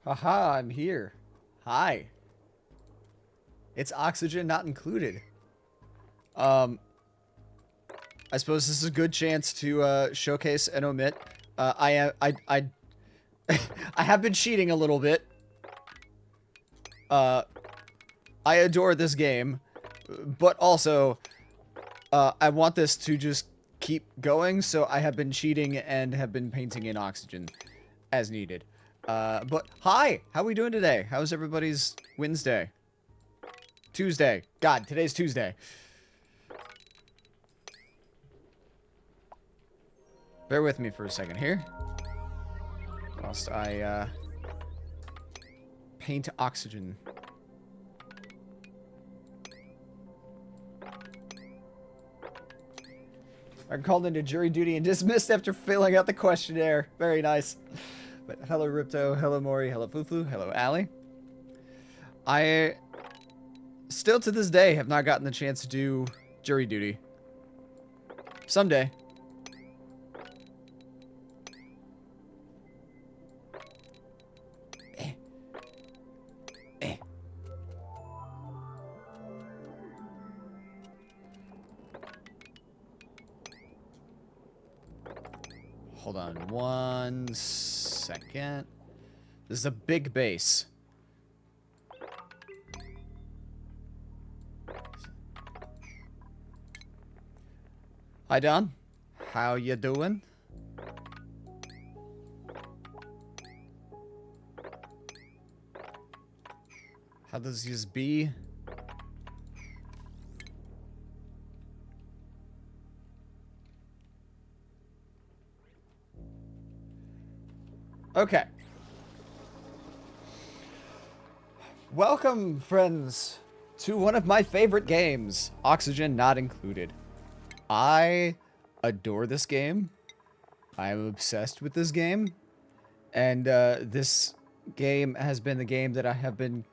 Haha, I'm here. Hi. It's oxygen not included. Um, I suppose this is a good chance to showcase and omit. I I have been cheating a little bit. Uh, I adore this game, but also, I want this to just keep going, so I have been cheating and have been painting in oxygen as needed. But hi, how are we doing today? How's everybody's Wednesday? Tuesday. God, today's Tuesday. Bear with me for a second here. Whilst I, paint oxygen. I'm called into jury duty and dismissed after filling out the questionnaire. Very nice. But hello, Ripto. Hello, Mori. Hello, Fufu. Hello, Allie. I still to this day have not gotten the chance to do jury duty. Someday. Hold on 1 second. This is a big base. Hi, Don. How you doing? How does this be? Okay. Welcome, friends, to one of my favorite games, Oxygen Not Included. I adore this game. I am obsessed with this game. And this game has been the game that I have been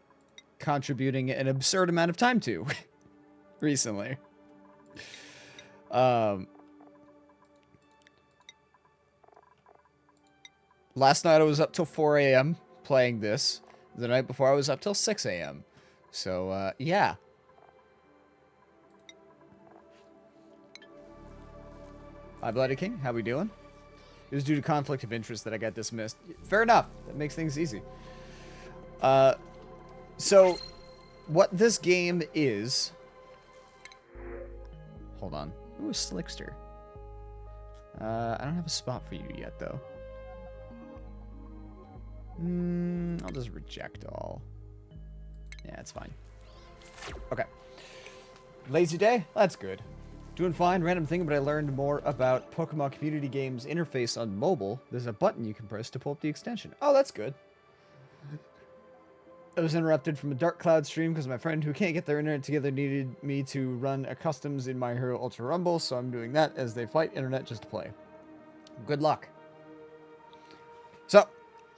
contributing an absurd amount of time to recently. Last night I was up till 4 a.m. playing this. The night before I was up till 6 a.m. So, yeah. Hi, Bloody King. How we doing? It was due to conflict of interest that I got dismissed. Fair enough. That makes things easy. So, what this game is... Hold on. Ooh, Slickster. I don't have a spot for you yet, though. I'll just reject all. Yeah, it's fine. Okay. Lazy day? That's good. Doing fine. Random thing, but I learned more about Pokemon Community Games interface on mobile. There's a button you can press to pull up the extension. Oh, that's good. I was interrupted from a Dark Cloud stream because my friend who can't get their internet together needed me to run a customs in My Hero Ultra Rumble, so I'm doing that as they fight internet just to play. Good luck. So,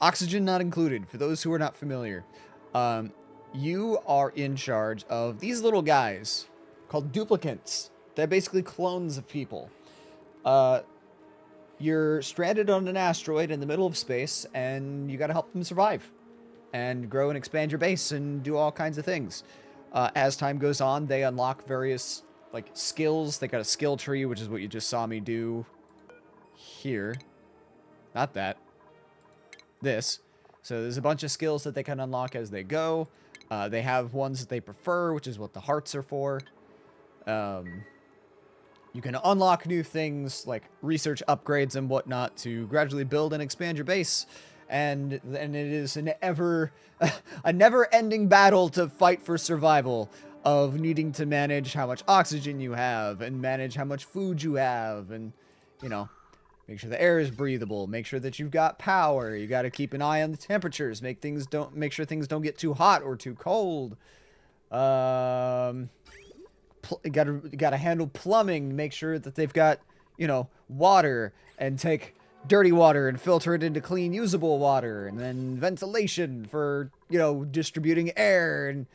Oxygen Not Included. For those who are not familiar, you are in charge of these little guys called duplicants. They're basically clones of people. You're stranded on an asteroid in the middle of space, and you gotta help them survive. And grow and expand your base and do all kinds of things. As time goes on, they unlock various, like, skills. They got a skill tree, which is what you just saw me do here. Not that. This. So there's a bunch of skills that they can unlock as they go. They have ones that they prefer, which is what the hearts are for. You can unlock new things like research upgrades and whatnot to gradually build and expand your base. And it is a never-ending battle to fight for survival of needing to manage how much oxygen you have and manage how much food you have and, you know, make sure the air is breathable, make sure that you've got power. You got to keep an eye on the temperatures, make sure things don't get too hot or too cold. You gotta handle plumbing, make sure that they've got, you know, water, and take dirty water and filter it into clean, usable water, and then ventilation for, you know, distributing air, and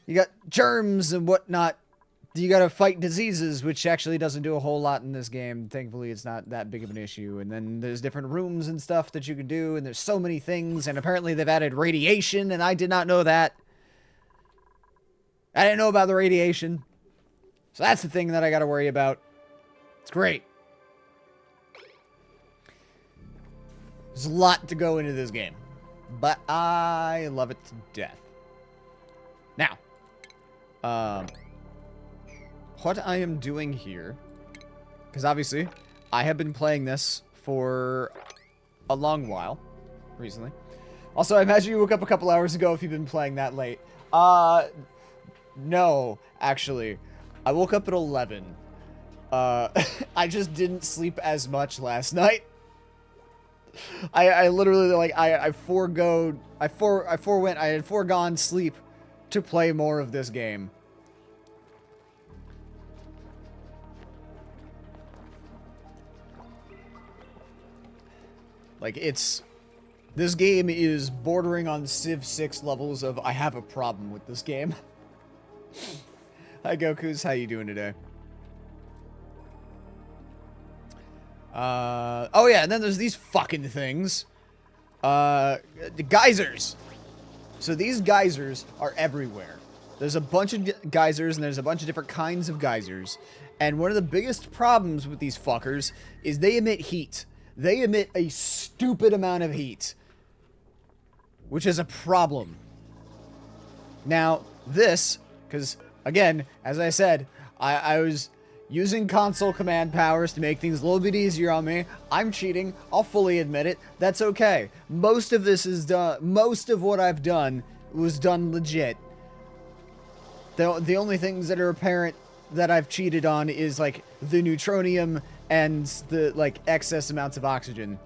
you got germs and whatnot you gotta fight diseases, which actually doesn't do a whole lot in this game. Thankfully, it's not that big of an issue. And then there's different rooms and stuff that you can do, and there's so many things, and apparently they've added radiation, and I did not know that. I didn't know about the radiation. So that's the thing that I gotta worry about. It's great. There's a lot to go into this game, but I love it to death. Now, what I am doing here, because obviously I have been playing this for a long while recently. Also, I imagine you woke up a couple hours ago if you've been playing that late. No, actually, I woke up at 11. I just didn't sleep as much last night. I literally, like, I had foregone sleep to play more of this game. Like, this game is bordering on Civ 6 levels of I have a problem with this game. Hi, Gokus. How you doing today? Oh yeah, and then there's these fucking things. The geysers. So these geysers are everywhere. There's a bunch of geysers, and there's a bunch of different kinds of geysers. And one of the biggest problems with these fuckers is they emit heat. They emit a stupid amount of heat, which is a problem. Now, this, because, again, as I said, I was using console command powers to make things a little bit easier on me. I'm cheating. I'll fully admit it. That's okay. Most of this is done. Most of what I've done was done legit. The only things that are apparent that I've cheated on is, like, the neutronium and the, like, excess amounts of oxygen.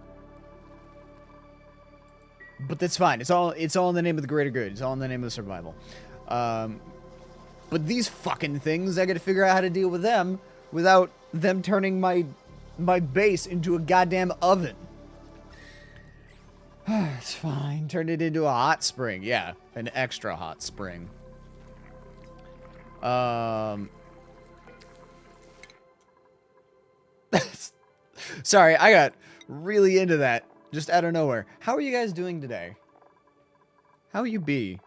But that's fine. It's all in the name of the greater good. It's all in the name of the survival. But these fucking things, I gotta figure out how to deal with them without them turning my base into a goddamn oven. It's fine. Turn it into a hot spring. Yeah, an extra hot spring. Sorry, I got really into that just out of nowhere. How are you guys doing today? How you be?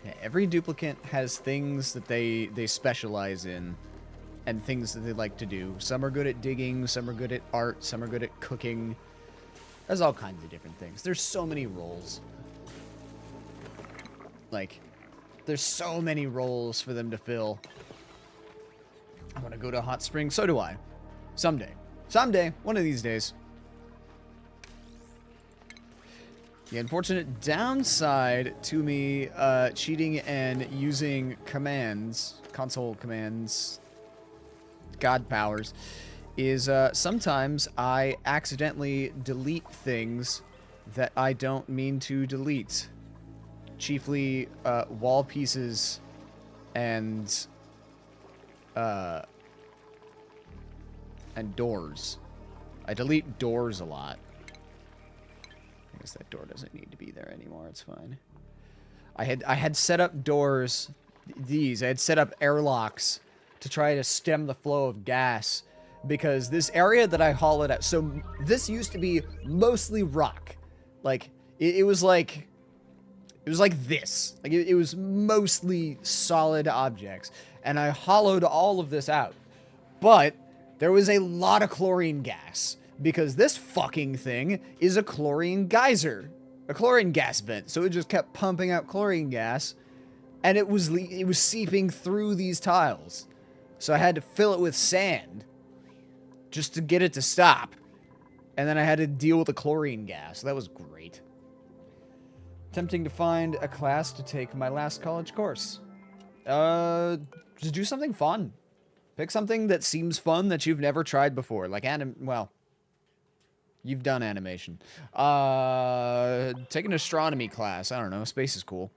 Yeah, every duplicant has things that they specialize in and things that they like to do. Some are good at digging, some are good at art, some are good at cooking. There's all kinds of different things. There's so many roles. Like, there's so many roles for them to fill. I want to go to a hot spring. So do I. Someday. Someday. One of these days. The unfortunate downside to me cheating and using commands, console commands, god powers, is sometimes I accidentally delete things that I don't mean to delete. Chiefly wall pieces and doors. I delete doors a lot. I guess that door doesn't need to be there anymore. It's fine. I had set up doors. I had set up airlocks to try to stem the flow of gas because this area that I hollowed out. So this used to be mostly rock. Like it was like this. Like it was mostly solid objects, and I hollowed all of this out. But there was a lot of chlorine gas. Because this fucking thing is a chlorine geyser. A chlorine gas vent. So it just kept pumping out chlorine gas. And it was seeping through these tiles. So I had to fill it with sand. Just to get it to stop. And then I had to deal with the chlorine gas. That was great. Attempting to find a class to take my last college course. Just do something fun. Pick something that seems fun that you've never tried before. Like well... You've done animation. Take an astronomy class. I don't know. Space is cool.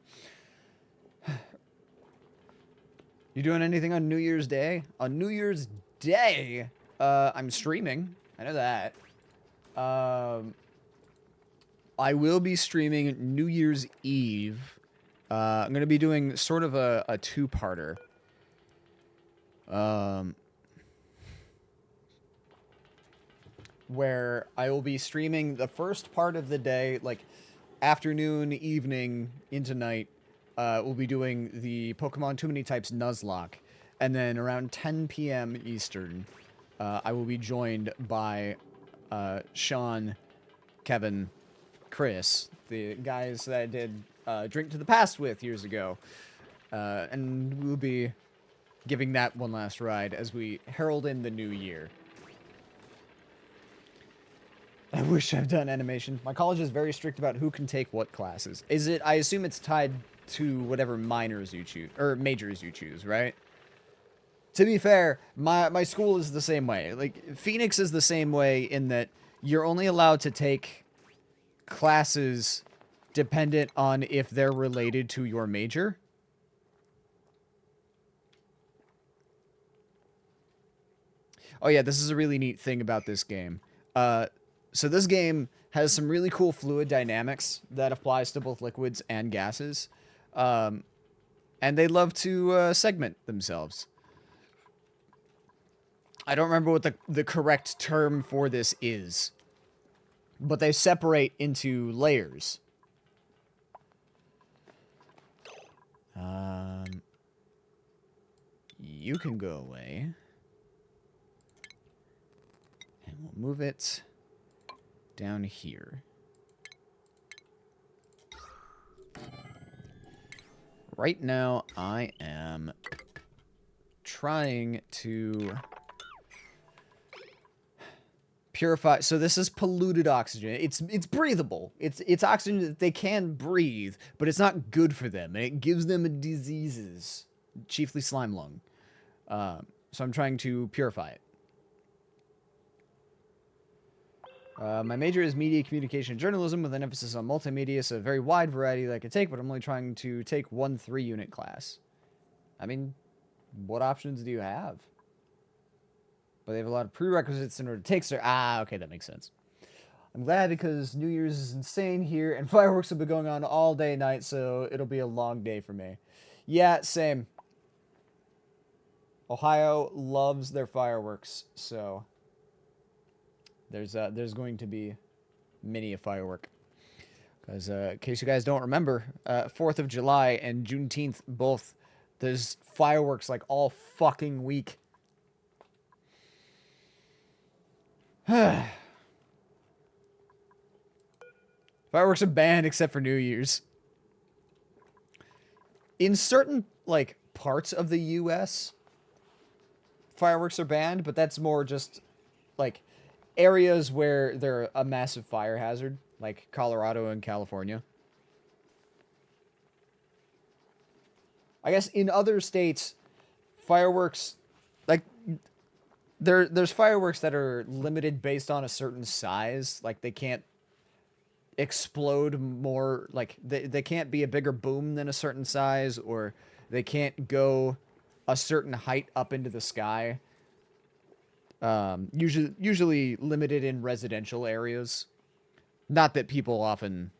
You doing anything on New Year's Day? On New Year's Day, I'm streaming. I know that. I will be streaming New Year's Eve. I'm going to be doing sort of a two-parter. Where I will be streaming the first part of the day, like afternoon, evening, into night. We'll be doing the Pokemon Too Many Types Nuzlocke. And then around 10 p.m. Eastern, I will be joined by Sean, Kevin, Chris, the guys that I did Drink to the Past with years ago. And we'll be giving that one last ride as we herald in the new year. I wish I've done animation. My college is very strict about who can take what classes. Is it? I assume it's tied to whatever minors you choose, or majors you choose, right? To be fair, my school is the same way. Like, Phoenix is the same way in that you're only allowed to take classes dependent on if they're related to your major. Oh yeah, this is a really neat thing about this game. So this game has some really cool fluid dynamics that applies to both liquids and gases. And they love to segment themselves. I don't remember what the correct term for this is. But they separate into layers. You can go away. And we'll move it down here. Right now, I am trying to purify. So this is polluted oxygen. It's breathable. It's oxygen that they can breathe, but it's not good for them, and it gives them diseases, chiefly slime lung. So I'm trying to purify it. My major is media communication and journalism with an emphasis on multimedia, so a very wide variety that I could take, but I'm only trying to take one 3-unit class. I mean, what options do you have? But they have a lot of prerequisites in order to take okay, that makes sense. I'm glad because New Year's is insane here, and fireworks have been going on all day and night, so it'll be a long day for me. Yeah, same. Ohio loves their fireworks, so there's going to be many a firework. Because in case you guys don't remember, 4th of July and Juneteenth both, there's fireworks like all fucking week. Fireworks are banned except for New Year's. In certain, like, parts of the U.S., fireworks are banned, but that's more just, like, areas where they're a massive fire hazard, like Colorado and California. I guess in other states, fireworks, like, there's fireworks that are limited based on a certain size. Like, they can't explode more, like, they can't be a bigger boom than a certain size, or they can't go a certain height up into the sky. Usually limited in residential areas. Not that people often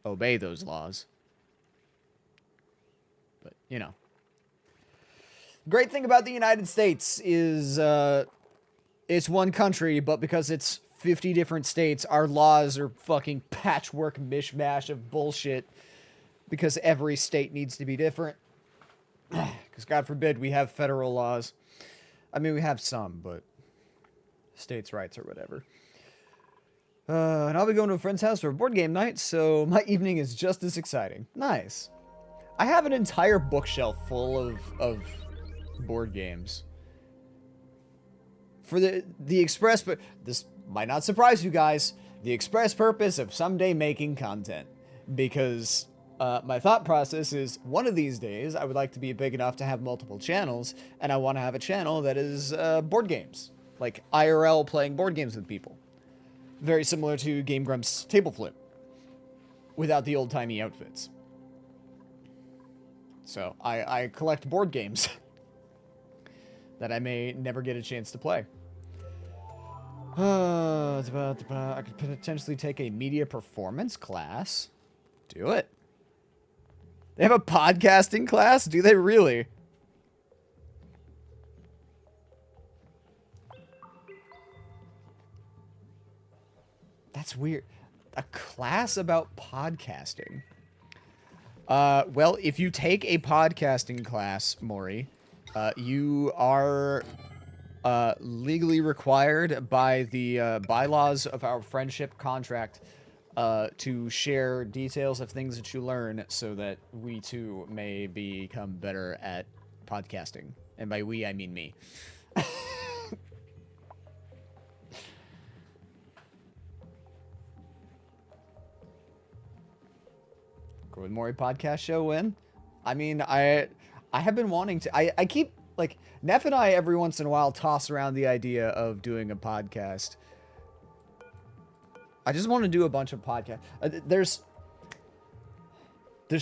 obey those laws. But, you know. Great thing about the United States is it's one country, but because it's 50 different states, our laws are fucking patchwork mishmash of bullshit because every state needs to be different. Because God forbid we have federal laws. I mean, we have some, but states' rights or whatever. And I'll be going to a friend's house for a board game night, so my evening is just as exciting. Nice. I have an entire bookshelf full of board games. For the express, but this might not surprise you guys, the express purpose of someday making content. Because my thought process is, one of these days, I would like to be big enough to have multiple channels, and I want to have a channel that is board games. Like IRL playing board games with people. Very similar to Game Grumps Table Flip. Without the old-timey outfits. So, I collect board games that I may never get a chance to play. I could potentially take a media performance class. Do it. They have a podcasting class? Do they really? That's weird. A class about podcasting. Well, if you take a podcasting class, Maury, you are legally required by the bylaws of our friendship contract to share details of things that you learn so that we too may become better at podcasting. And by we, I mean me. Would Maury podcast show win? I mean, I have been wanting to. I keep, like, Neff and I every once in a while toss around the idea of doing a podcast. I just want to do a bunch of podcasts. There's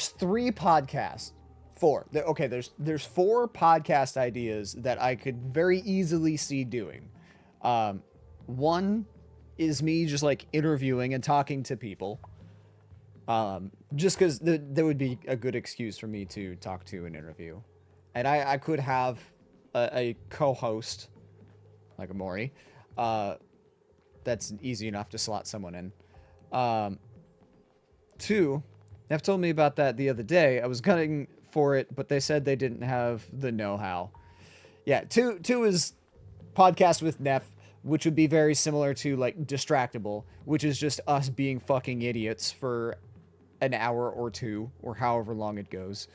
3 podcasts. 4. Okay, there's 4 podcast ideas that I could very easily see doing. One is me just like interviewing and talking to people. Just because there would be a good excuse for me to talk to and interview. And I could have a co-host, like a Maury, that's easy enough to slot someone in. 2, Neff told me about that the other day. I was gunning for it, but they said they didn't have the know-how. Yeah, 2 is podcast with Neff, which would be very similar to, like, Distractable, which is just us being fucking idiots for an hour or 2, or however long it goes.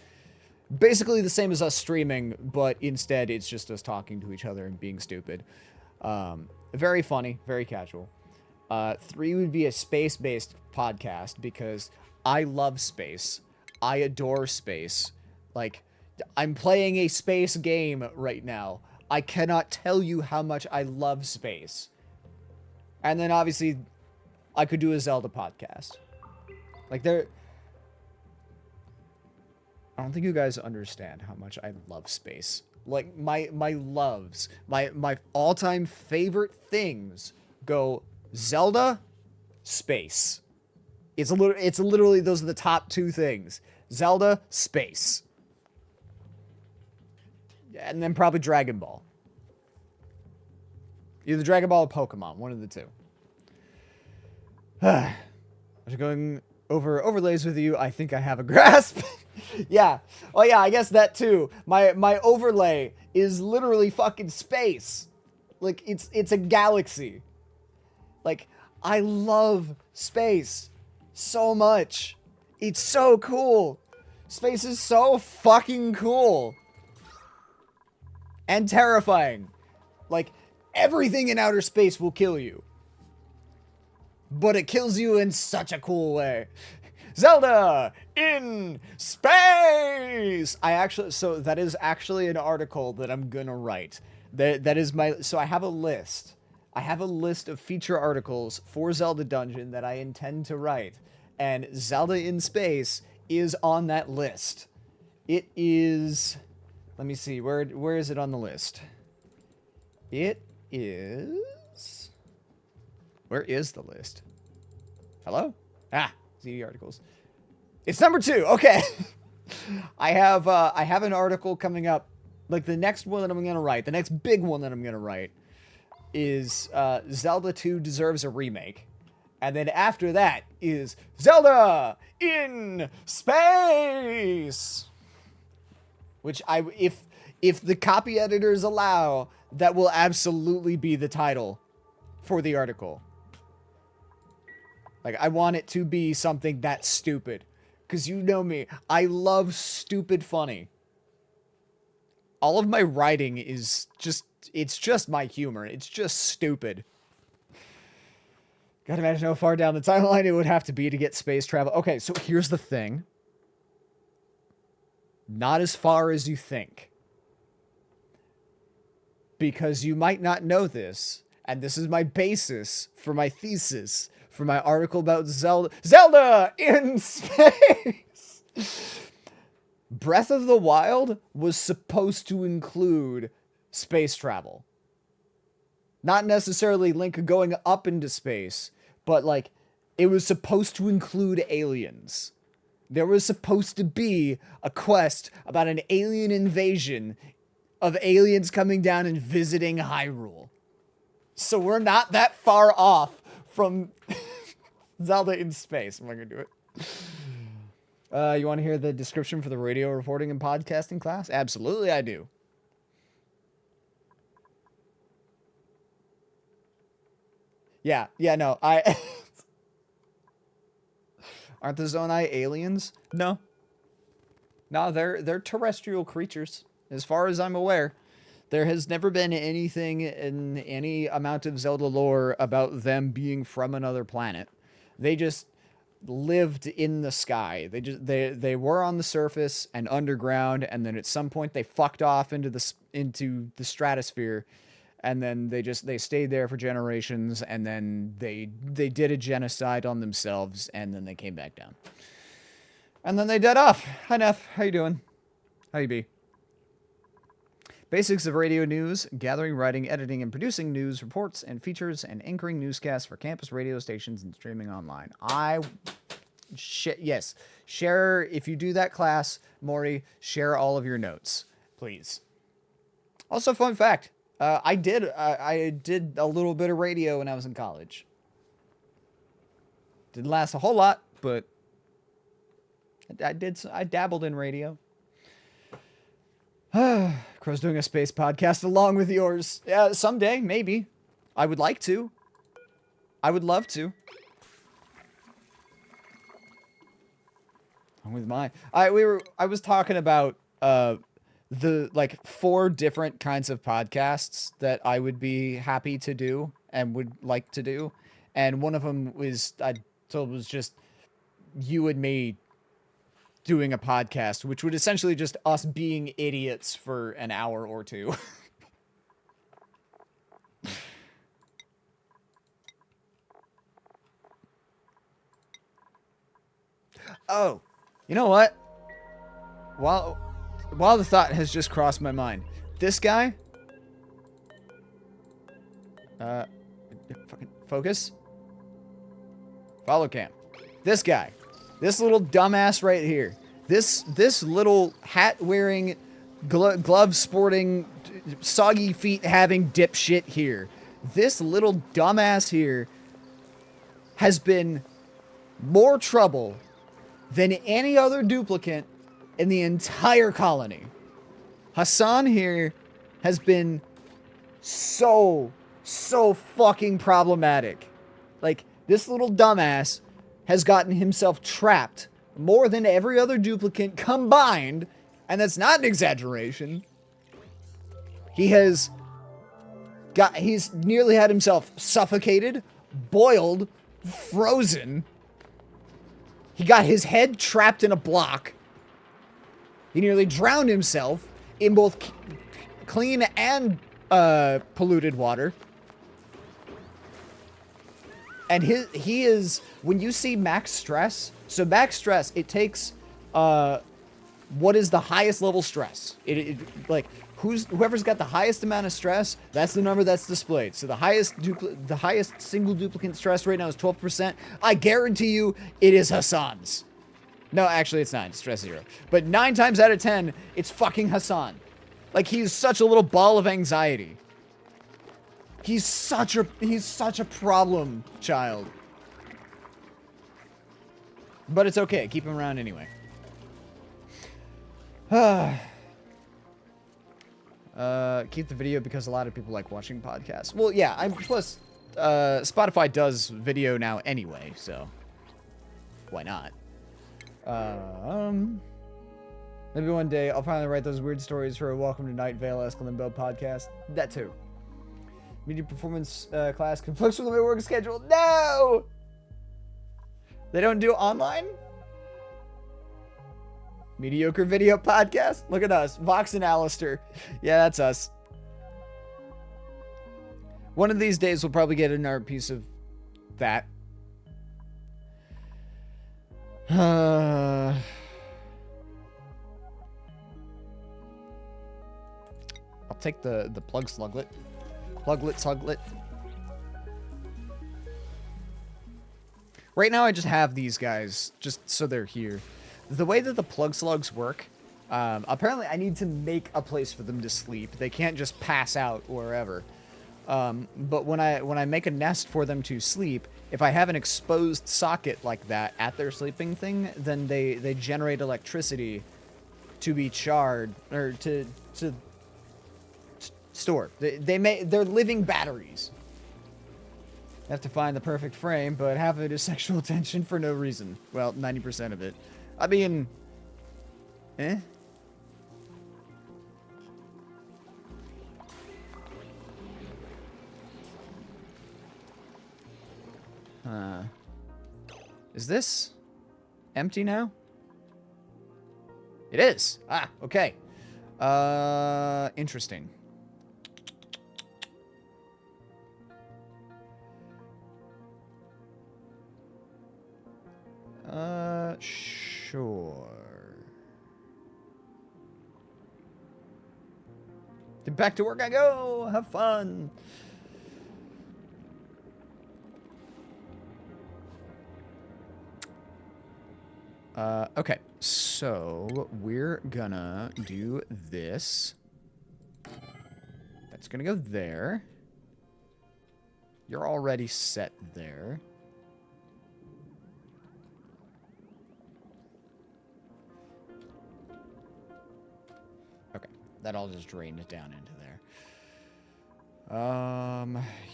Basically the same as us streaming, but instead it's just us talking to each other and being stupid. Very funny, very casual. 3 would be a space-based podcast, because I love space. I adore space. Like, I'm playing a space game right now. I cannot tell you how much I love space. And then obviously, I could do a Zelda podcast. Like, I don't think you guys understand how much I love space. Like, my loves, my all-time favorite things go Zelda, space. It's literally those are the top 2 things. Zelda, space. And then probably Dragon Ball. Either Dragon Ball or Pokemon, one of the 2. After going over overlays with you, I think I have a grasp. Yeah. Well, yeah, I guess that too. My overlay is literally fucking space. Like, it's a galaxy. Like, I love space so much. It's so cool. Space is so fucking cool. And terrifying. Like, everything in outer space will kill you. But it kills you in such a cool way. Zelda in space! So that is actually an article that I'm gonna write. That is so I have a list. I have a list of feature articles for Zelda Dungeon that I intend to write. And Zelda in Space is on that list. It is... Let me see, where is it on the list? It is... Where is the list? Hello? Ah, ZD articles. It's number 2. Okay. I have an article coming up. Like, the next one that I'm gonna write, the next big one that I'm gonna write is Zelda 2 deserves a remake. And then after that is Zelda in space. Which if the copy editors allow, that will absolutely be the title for the article. Like, I want it to be something that's stupid. Because you know me, I love stupid funny. All of my writing is just, it's just my humor. It's just stupid. Gotta imagine how far down the timeline it would have to be to get space travel. Okay, so here's the thing. Not as far as you think. Because you might not know this, and this is my basis for my thesis, for my article about Zelda in space. Breath of the Wild was supposed to include space travel. Not necessarily Link going up into space, but like it was supposed to include aliens. There was supposed to be a quest about an alien invasion of aliens coming down and visiting Hyrule. So we're not that far off from Zelda in space. Am I gonna do it? You want to hear the description for the radio reporting and podcasting class? Absolutely, I do. Yeah, no, aren't the Zonai aliens? No. No, they're terrestrial creatures, as far as I'm aware. There has never been anything in any amount of Zelda lore about them being from another planet. They just lived in the sky. They were on the surface and underground, and then at some point they fucked off into the stratosphere, and then they stayed there for generations, and then they did a genocide on themselves, and then they came back down. And then they dead off. Hi Neff, how you doing? How you be? Basics of radio news: gathering, writing, editing, and producing news reports and features, and anchoring newscasts for campus radio stations and streaming online. Yes. Share, if you do that class, Maury, share all of your notes, please. Also, fun fact, I did a little bit of radio when I was in college. Didn't last a whole lot, but I dabbled in radio. Crow's doing a space podcast along with yours. Yeah, someday, maybe. I would like to. I would love to. With mine. I was talking about the like 4 different kinds of podcasts that I would be happy to do and would like to do. And one of them was just you and me doing a podcast, which would essentially just us being idiots for an hour or two. Oh, you know what? While the thought has just crossed my mind, this guy, fucking focus, follow cam, this guy. This little dumbass right here. This little hat-wearing, glove-sporting, soggy feet-having dipshit here. This little dumbass here has been more trouble than any other duplicate in the entire colony. Hassan here has been so fucking problematic. Like, this little dumbass has gotten himself trapped more than every other duplicate combined, and that's not an exaggeration. He's nearly had himself suffocated, boiled, frozen. He got his head trapped in a block. He nearly drowned himself in both clean and polluted water. And he is, when you see max stress, so max stress, it takes what is the highest level stress. Like whoever's got the highest amount of stress, that's the number that's displayed. So the highest single duplicate stress right now is 12%. I guarantee you it is Hassan's. No, actually it's 9, stress 0. But 9 times out of 10, it's fucking Hassan. Like, he's such a little ball of anxiety. He's such a problem child. But it's okay. Keep him around anyway. Keep the video because a lot of people like watching podcasts. Well, yeah, plus Spotify does video now anyway, so why not? Maybe one day I'll finally write those weird stories for a Welcome to Night Vale Escalimbo podcast. That too. Media performance class conflicts with my work schedule. No! They don't do online? Mediocre video podcast? Look at us. Vox and Alistair. Yeah, that's us. One of these days we'll probably get another piece of that. I'll take the plug sluglet. Pluglet, Suglet. Right now I just have these guys, just so they're here. The way that the plug slugs work, apparently I need to make a place for them to sleep. They can't just pass out wherever. But when I make a nest for them to sleep, if I have an exposed socket like that at their sleeping thing, then they generate electricity to be charred, or to store. They're living batteries. I have to find the perfect frame, but half of it is sexual tension for no reason. Well, 90% of it. I mean, eh? Is this empty now? It is. Ah, okay. Interesting. Sure. Then back to work I go. Have fun. Okay, so we're gonna do this. That's gonna go there. You're already set there. Okay, that all just drained it down into there.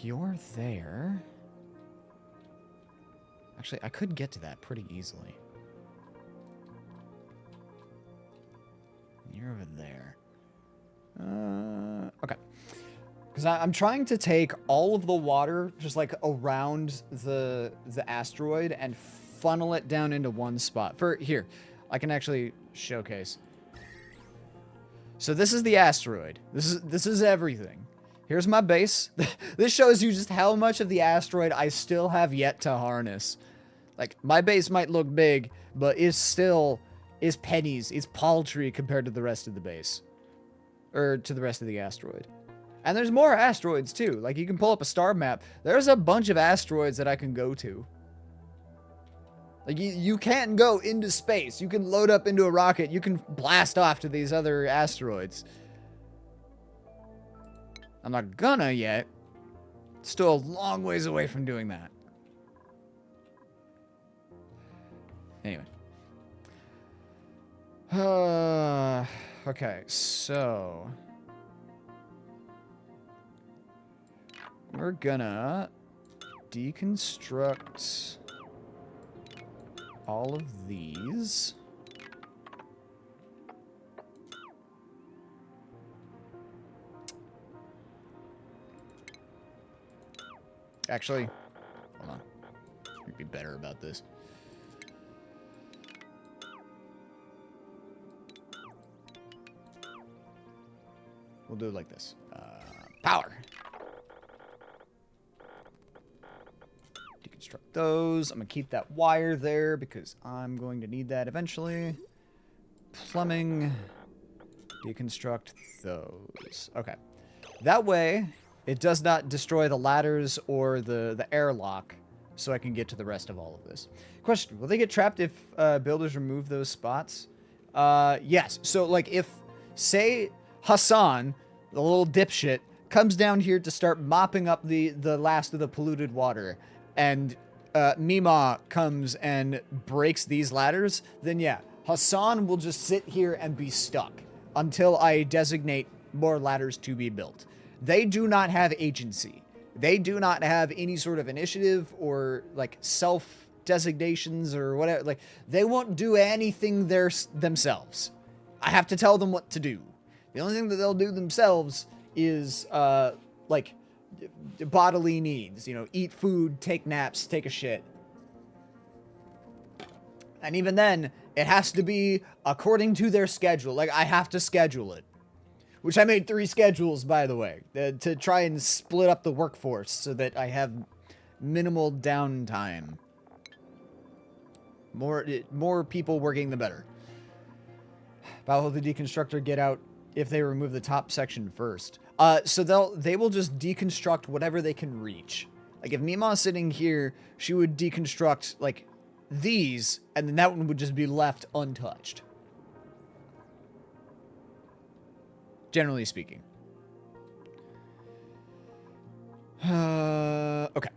You're there. Actually, I could get to that pretty easily. You're over there. Okay. Because I'm trying to take all of the water just like around the asteroid and funnel it down into one spot. For here, I can actually showcase. So this is the asteroid. This is everything. Here's my base. This shows you just how much of the asteroid I still have yet to harness. Like, my base might look big, but it's still is pennies. It's paltry compared to the rest of the base. Or to the rest of the asteroid. And there's more asteroids too. Like, you can pull up a star map. There's a bunch of asteroids that I can go to. Like, you can't go into space. You can load up into a rocket. You can blast off to these other asteroids. I'm not gonna yet. Still a long ways away from doing that. Anyway. Okay, so we're gonna deconstruct all of these. Actually, hold on. We'd be better about this. We'll do it like this. Power. Deconstruct those. I'm going to keep that wire there because I'm going to need that eventually. Plumbing. Deconstruct those. Okay. That way, it does not destroy the ladders or the airlock, so I can get to the rest of all of this. Question, will they get trapped if builders remove those spots? Yes. So, like, if, say, Hassan, the little dipshit, comes down here to start mopping up the last of the polluted water, and Mima comes and breaks these ladders, then yeah, Hassan will just sit here and be stuck until I designate more ladders to be built. They do not have agency. They do not have any sort of initiative or, like, self-designations or whatever. Like, they won't do anything themselves. I have to tell them what to do. The only thing that they'll do themselves is, like, bodily needs. You know, eat food, take naps, take a shit. And even then, it has to be according to their schedule. Like, I have to schedule it. Which I made 3 schedules, by the way, to try and split up the workforce so that I have minimal downtime. More people working, the better. How will the deconstructor get out if they remove the top section first? So they will just deconstruct whatever they can reach. Like if Mima's sitting here, she would deconstruct like these, and then that one would just be left untouched. Generally speaking. Okay.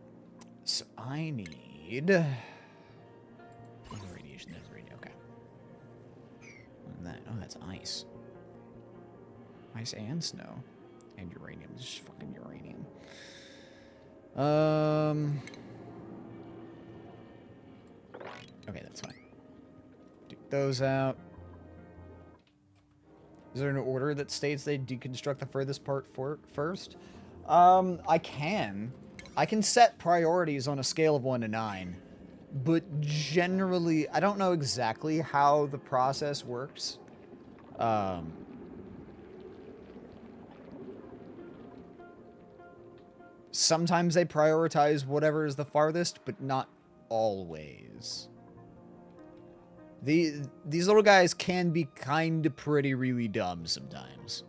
So I need radiation. There's radiation. Okay. Oh, that's ice. Ice and snow. And uranium. Just fucking uranium. Okay, that's fine. Take those out. Is there an order that states they deconstruct the furthest part first? I can. I can set priorities on a scale of 1 to 9. But generally, I don't know exactly how the process works. Sometimes they prioritize whatever is the farthest, but not always. These little guys can be kind of pretty really dumb sometimes.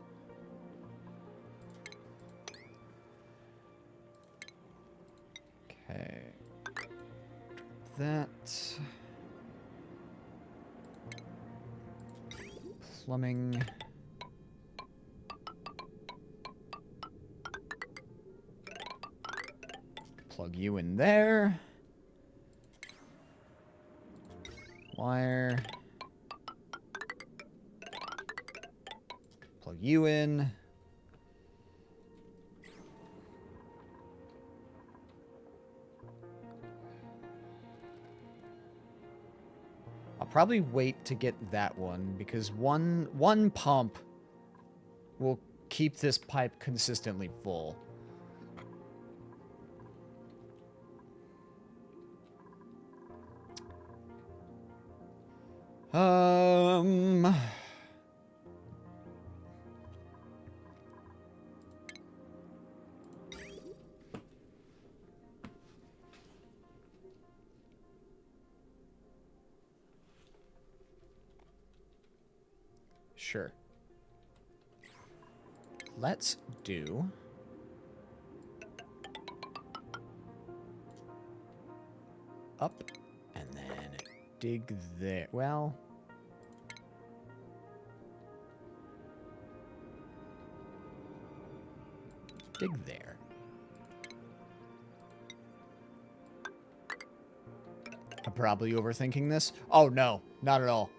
Okay. That. Plumbing. Plug you in there. Wire. Plug you in. I'll probably wait to get that one because one pump will keep this pipe consistently full. Sure. Let's do up and then dig there. Well, dig there. I'm probably overthinking this. Oh, no, not at all.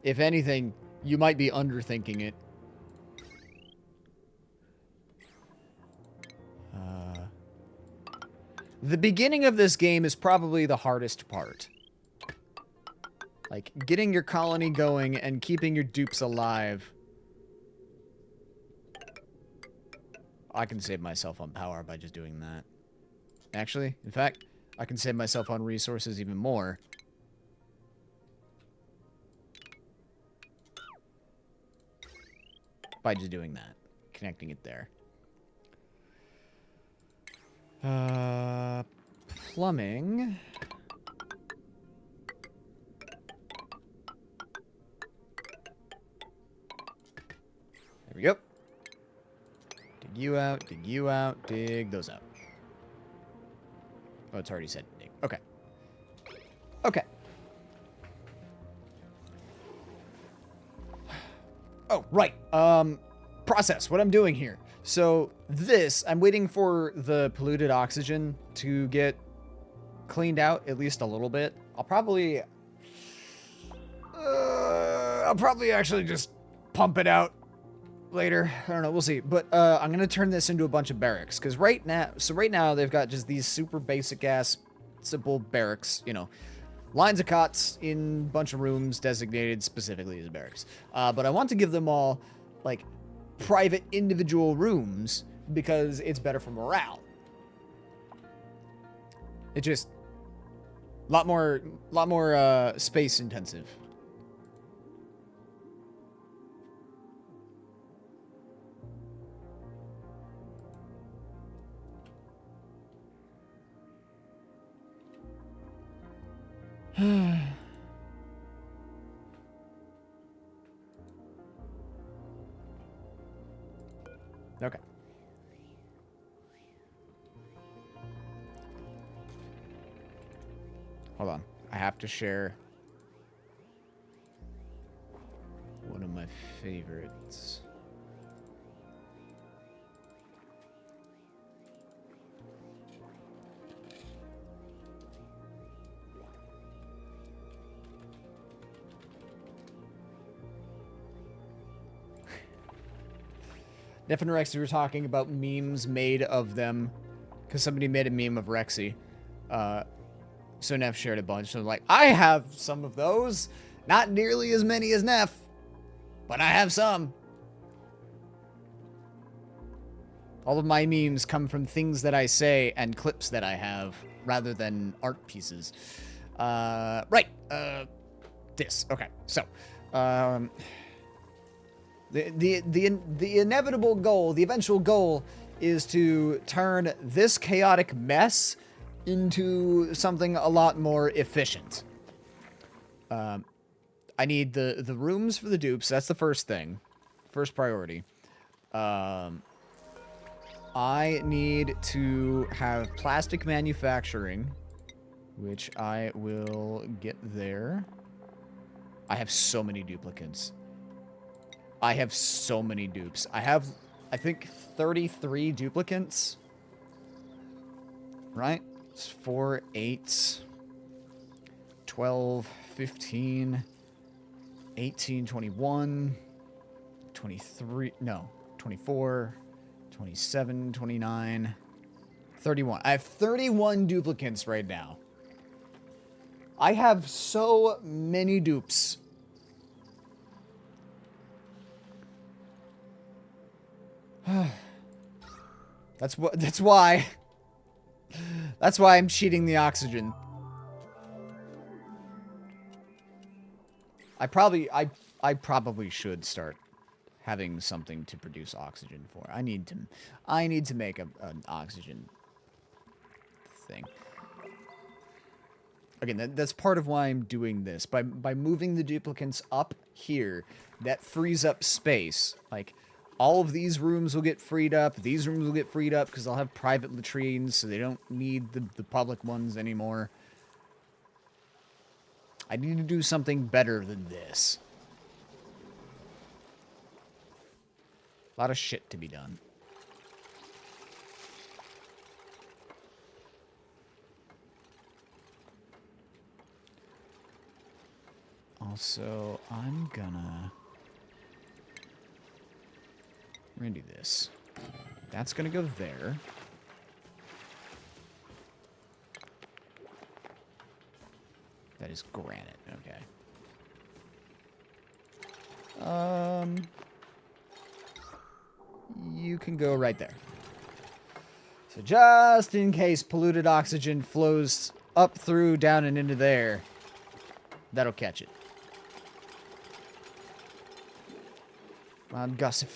If anything, you might be underthinking it. The beginning of this game is probably the hardest part. Like, getting your colony going and keeping your dupes alive. I can save myself on power by just doing that. Actually, in fact, I can save myself on resources even more. By just doing that. Connecting it there. Plumbing. There we go. Dig you out, dig those out. Oh, it's already said dig. Okay. Okay. Oh, right. Process, what I'm doing here. So this, I'm waiting for the polluted oxygen to get cleaned out at least a little bit. I'll probably actually just pump it out later. I don't know, we'll see. But I'm gonna turn this into a bunch of barracks because right now they've got just these super basic ass simple barracks, you know, lines of cots in a bunch of rooms designated specifically as barracks. But I want to give them all like private individual rooms because it's better for morale. It just lot more space intensive. Okay. Hold on. I have to share one of my favorites. Neff and Rexy were talking about memes made of them because somebody made a meme of Rexy. So Neff shared a bunch. So like, I have some of those. Not nearly as many as Neff, but I have some. All of my memes come from things that I say and clips that I have rather than art pieces. Right. This. Okay. So, the inevitable goal, the eventual goal, is to turn this chaotic mess into something a lot more efficient. I need the rooms for the dupes. That's the first thing. First priority. I need to have plastic manufacturing, which I will get there. I have so many duplicates. I have so many dupes. I have, I think, 33 duplicates. Right? It's 4, 8, 12, 15, 18, 21, 23, no, 24, 27, 29, 31. I have 31 duplicates right now. I have so many dupes. That's why I'm cheating the oxygen. I probably should start having something to produce oxygen for. I need to make an oxygen thing. Again, that's part of why I'm doing this. By moving the duplicates up here, that frees up space. Like, all of these rooms will get freed up. These rooms will get freed up because I'll have private latrines, so they don't need the public ones anymore. I need to do something better than this. A lot of shit to be done. Also, I'm gonna do this. That's gonna go there. That is granite, okay. You can go right there. So just in case polluted oxygen flows up through, down, and into there, that'll catch it. Come on, gossip.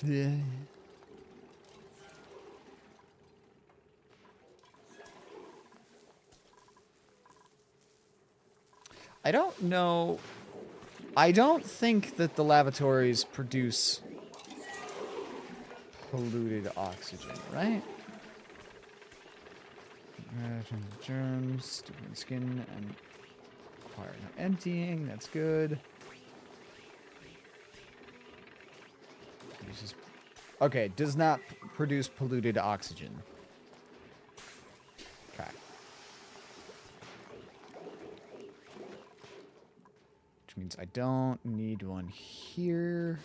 I don't know. I don't think that the lavatories produce polluted oxygen, right? Germs, stupid skin, and require no emptying. That's good. Okay, does not produce polluted oxygen. Okay. Which means I don't need one here.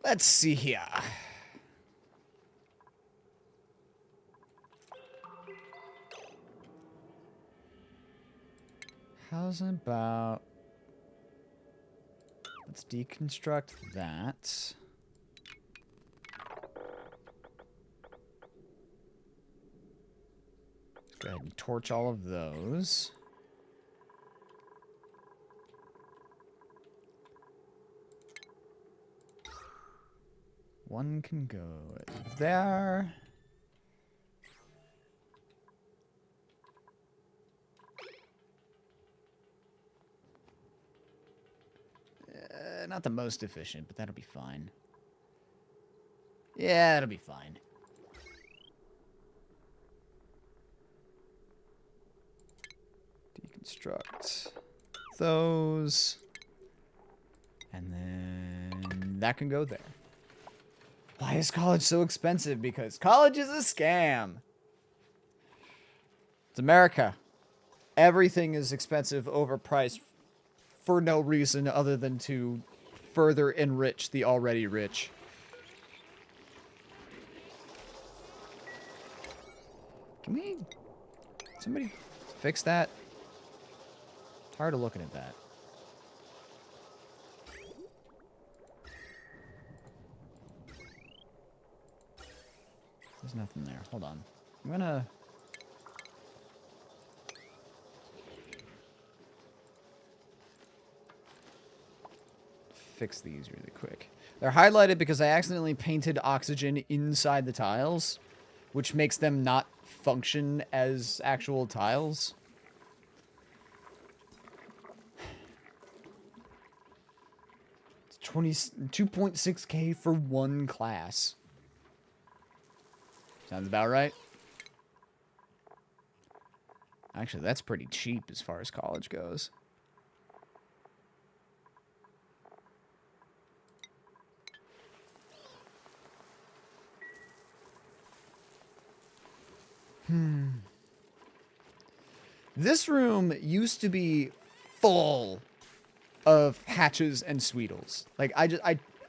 Let's see here. How's about... Let's deconstruct that. Let's go ahead and torch all of those. One can go there. Not the most efficient, but that'll be fine. Yeah, that'll be fine. Deconstruct those. And then that can go there. Why is college so expensive? Because college is a scam. It's America. Everything is expensive, overpriced, for no reason other than to further enrich the already rich. Can somebody fix that? Tired of looking at that. There's nothing there. Hold on. I'm gonna... fix these really quick. They're highlighted because I accidentally painted oxygen inside the tiles, which makes them not function as actual tiles. It's 2.6K for one class. Sounds about right. Actually, that's pretty cheap as far as college goes. This room used to be full of hatches and sweetles. Like,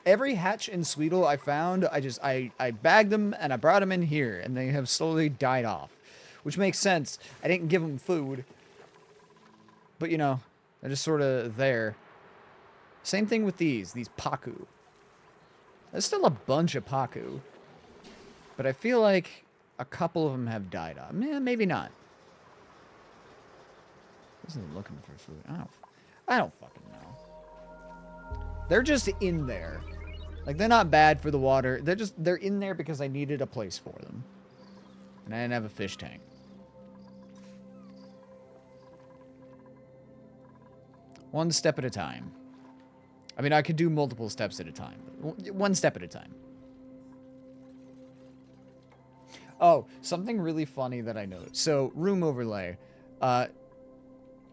every hatch and sweetle I found, I bagged them and I brought them in here, and they have slowly died off. Which makes sense. I didn't give them food. But, you know, they're just sort of there. Same thing with these Paku. There's still a bunch of Paku. But I feel like a couple of them have died off. Maybe not. Isn't looking for food. I don't fucking know. They're just in there. Like, they're not bad for the water. They're in there because I needed a place for them. And I didn't have a fish tank. One step at a time. I mean, I could do multiple steps at a time. But one step at a time. Oh, something really funny that I noticed. So, room overlay.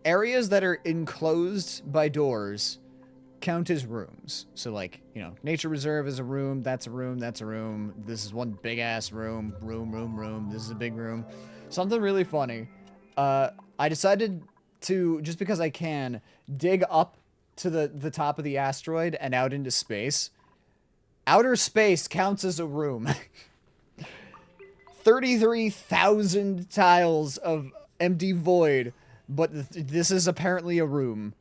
Areas that are enclosed by doors count as rooms. So, like, you know, nature reserve is a room, that's a room, that's a room. This is one big-ass room. Room. This is a big room. Something really funny. I decided to, just because I can, dig up to the top of the asteroid and out into space. Outer space counts as a room. 33,000 tiles of empty void, but this is apparently a room.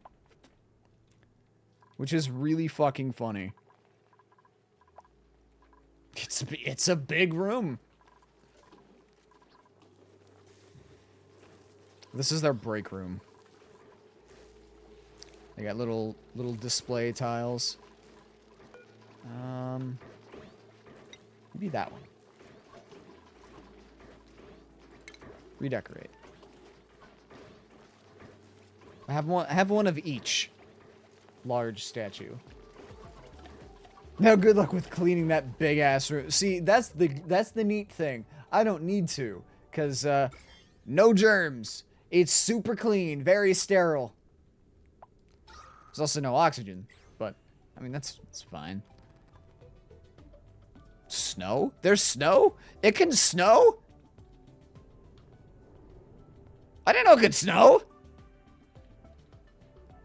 Which is really fucking funny. It's a big room. This is their break room. They got little display tiles. Maybe that one. Redecorate. I have one of each large statue. Now, good luck with cleaning that big ass room. See, that's the neat thing. I don't need to, cause no germs. It's super clean, very sterile. There's also no oxygen, but I mean that's fine. Snow? There's snow? It can snow? I didn't know it could snow.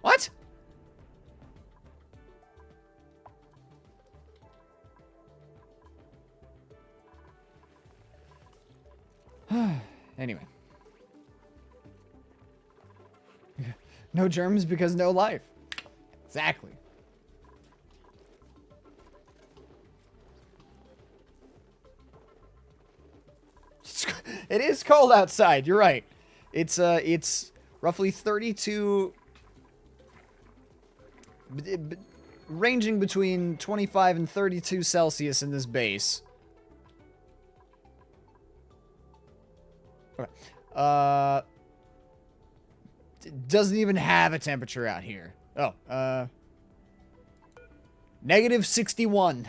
What? Anyway. No germs because no life. Exactly. It is cold outside. You're right. It's roughly 32 ranging between 25 and 32 Celsius in this base. Okay. It doesn't even have a temperature out here. Oh, negative 61.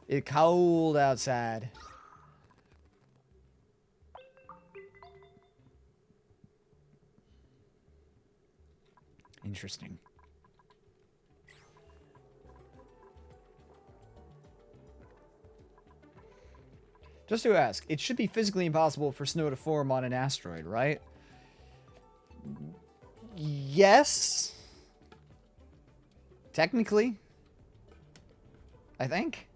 It's cold outside. Interesting. Just to ask, it should be physically impossible for snow to form on an asteroid, right? Yes. Technically. I think.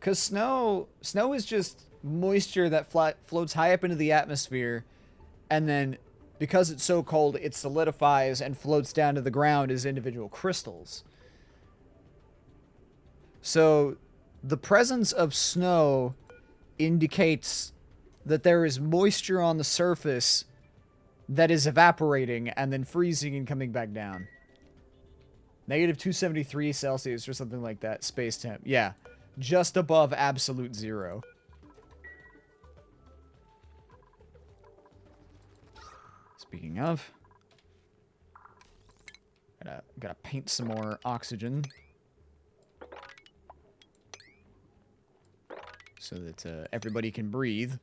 Because snow is just moisture that floats high up into the atmosphere, and then, because it's so cold, it solidifies and floats down to the ground as individual crystals. So, the presence of snow indicates that there is moisture on the surface that is evaporating and then freezing and coming back down. Negative 273 Celsius or something like that, space temp. Yeah, just above absolute zero. Speaking of, gotta paint some more oxygen so that everybody can breathe.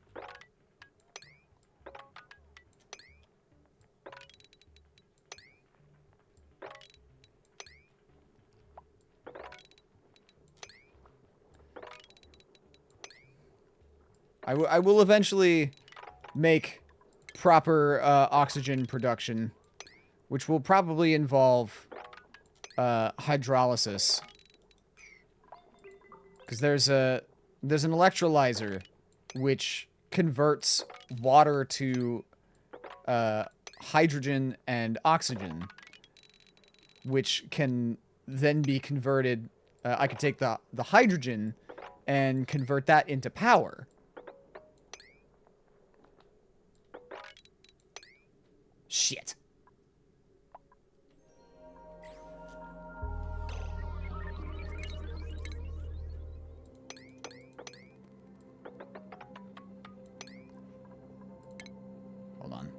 I will eventually make proper oxygen production, which will probably involve hydrolysis, because there's an electrolyzer which converts water to hydrogen and oxygen, which can then be converted. I could take the hydrogen and convert that into power. Shit. Hold on.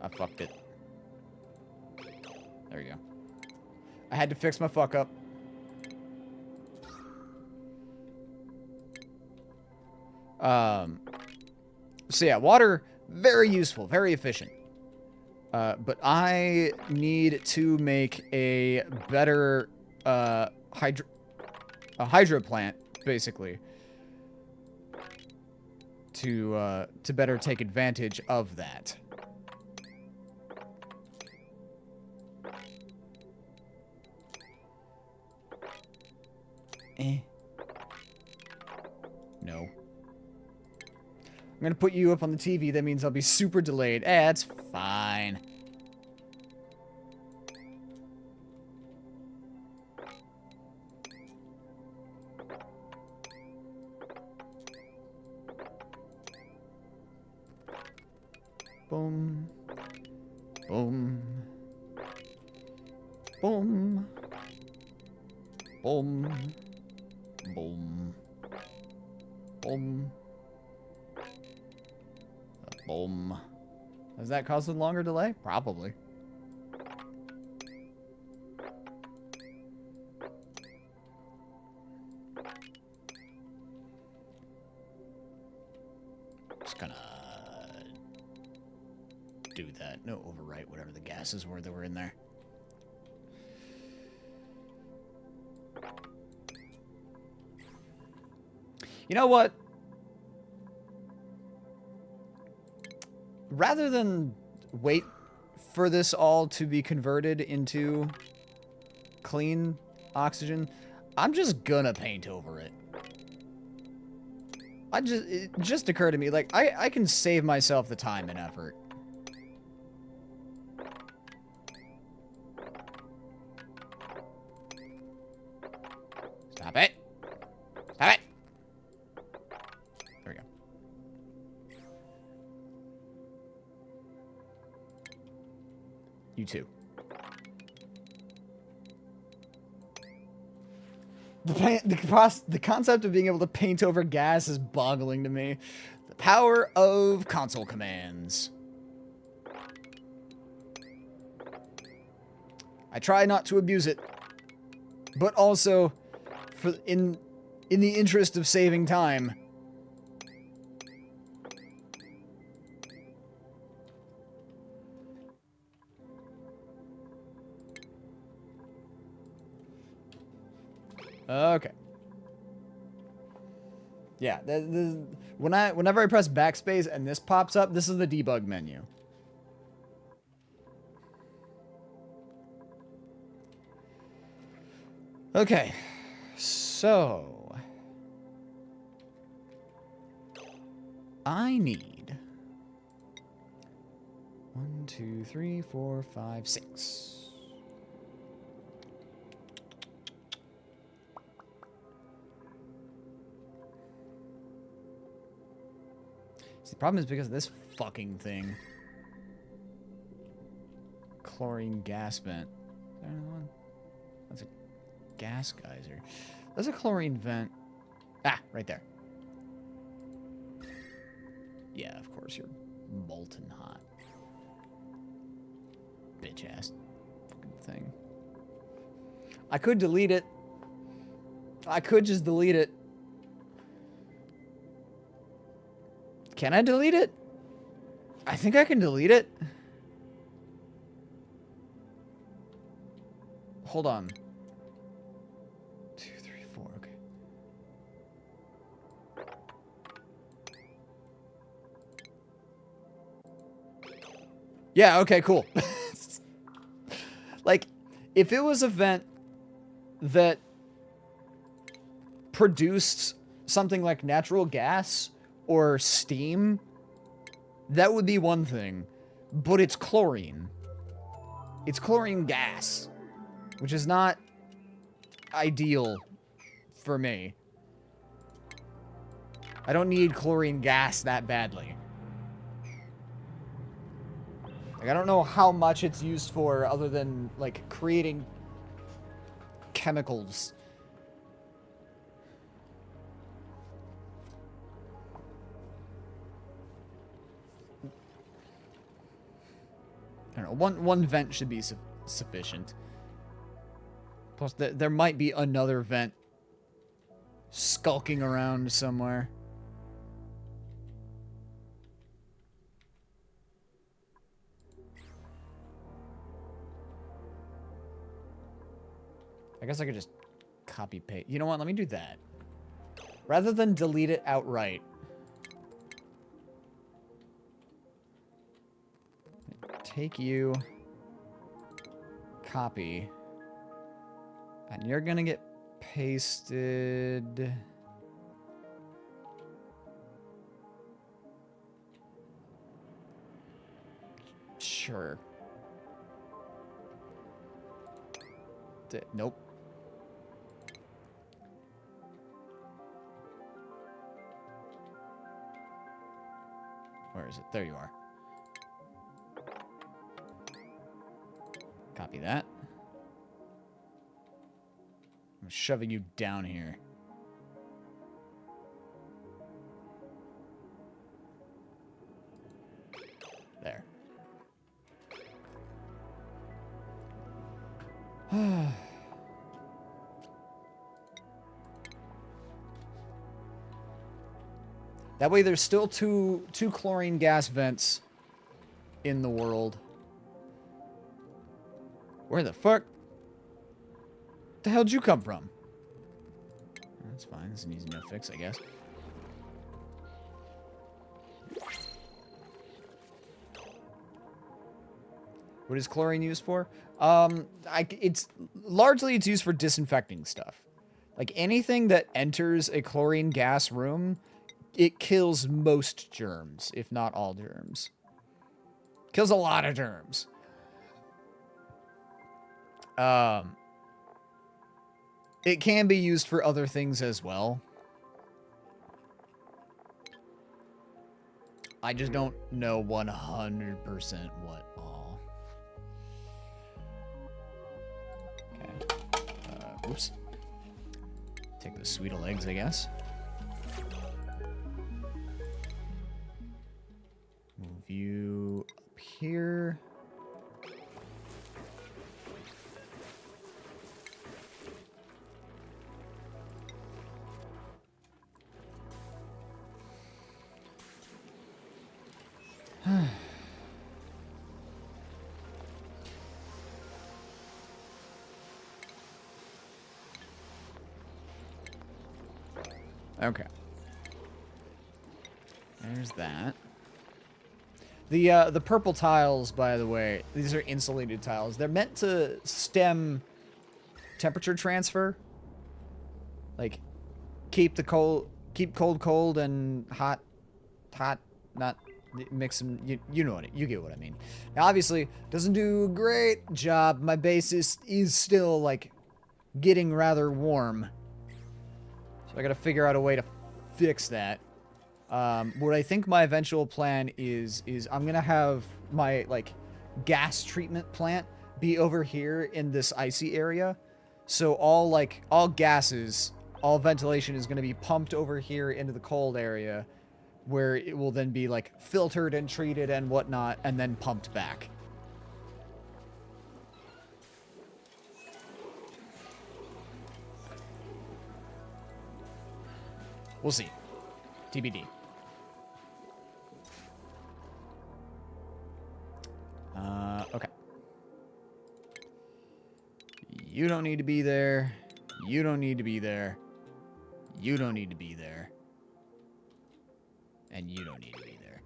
I fucked it. There you go. I had to fix my fuck up. So yeah, water, very useful, very efficient. But I need to make a better hydro plant, basically, to better take advantage of that. No. I'm gonna put you up on the TV. That means I'll be super delayed. It's fine. Boom. Boom. Boom. Boom. Boom. Boom. Boom. Has that caused a longer delay? Probably. Just gonna do that. No, overwrite whatever the gases were that were in there. You know what? Rather than wait for this all to be converted into clean oxygen, I'm just gonna paint over it. It just occurred to me, like, I can save myself the time and effort. Stop it. Stop it. There we go. You too. The concept of being able to paint over gas is boggling to me. The power of console commands. I try not to abuse it, but also in the interest of saving time. Okay. Yeah, whenever I press backspace and this pops up, this is the debug menu. Okay, so I need 1, 2, 3, 4, 5, 6. See, the problem is because of this fucking thing. Chlorine gas vent. Is there another one? That's a gas geyser. There's a chlorine vent. Ah, right there. Yeah, of course, you're molten hot. Bitch ass fucking thing. I could delete it. I could just delete it. Can I delete it? I think I can delete it. Hold on. 2, 3, 4, okay. Yeah, okay, cool. Like, if it was a vent that produced something like natural gas or steam, that would be one thing. But it's chlorine. It's chlorine gas, which is not ideal for me. I don't need chlorine gas that badly. Like, I don't know how much it's used for other than, like, creating chemicals. I don't know, one vent should be sufficient. Plus, there might be another vent skulking around somewhere. I guess I could just copy paste. You know what? Let me do that. Rather than delete it outright. Take you. Copy. And you're gonna get pasted. Sure. Nope. Where is it? There you are. Copy that. I'm shoving you down here. There. That way there's still two chlorine gas vents in the world. Where the fuck? The hell did you come from? That's fine. This is an easy enough fix, I guess. What is chlorine used for? It's used for disinfecting stuff. Like anything that enters a chlorine gas room, it kills most germs, if not all germs. Kills a lot of germs. It can be used for other things as well. I just don't know 100% what all. Oops. Take those sweet legs, I guess. Move you up here. Okay. There's that. The purple tiles, by the way, these are insulated tiles. They're meant to stem temperature transfer. Like, keep cold cold and hot, not mix them. You know what, you get what I mean. Now, obviously, doesn't do a great job. My base is still, like, getting rather warm. So I gotta figure out a way to fix that. What I think my eventual plan is I'm gonna have my, like, gas treatment plant be over here in this icy area. So all gases, all ventilation is gonna be pumped over here into the cold area, where it will then be, like, filtered and treated and whatnot, and then pumped back. We'll see. TBD. Okay. You don't need to be there. You don't need to be there. You don't need to be there. And you don't need to be there.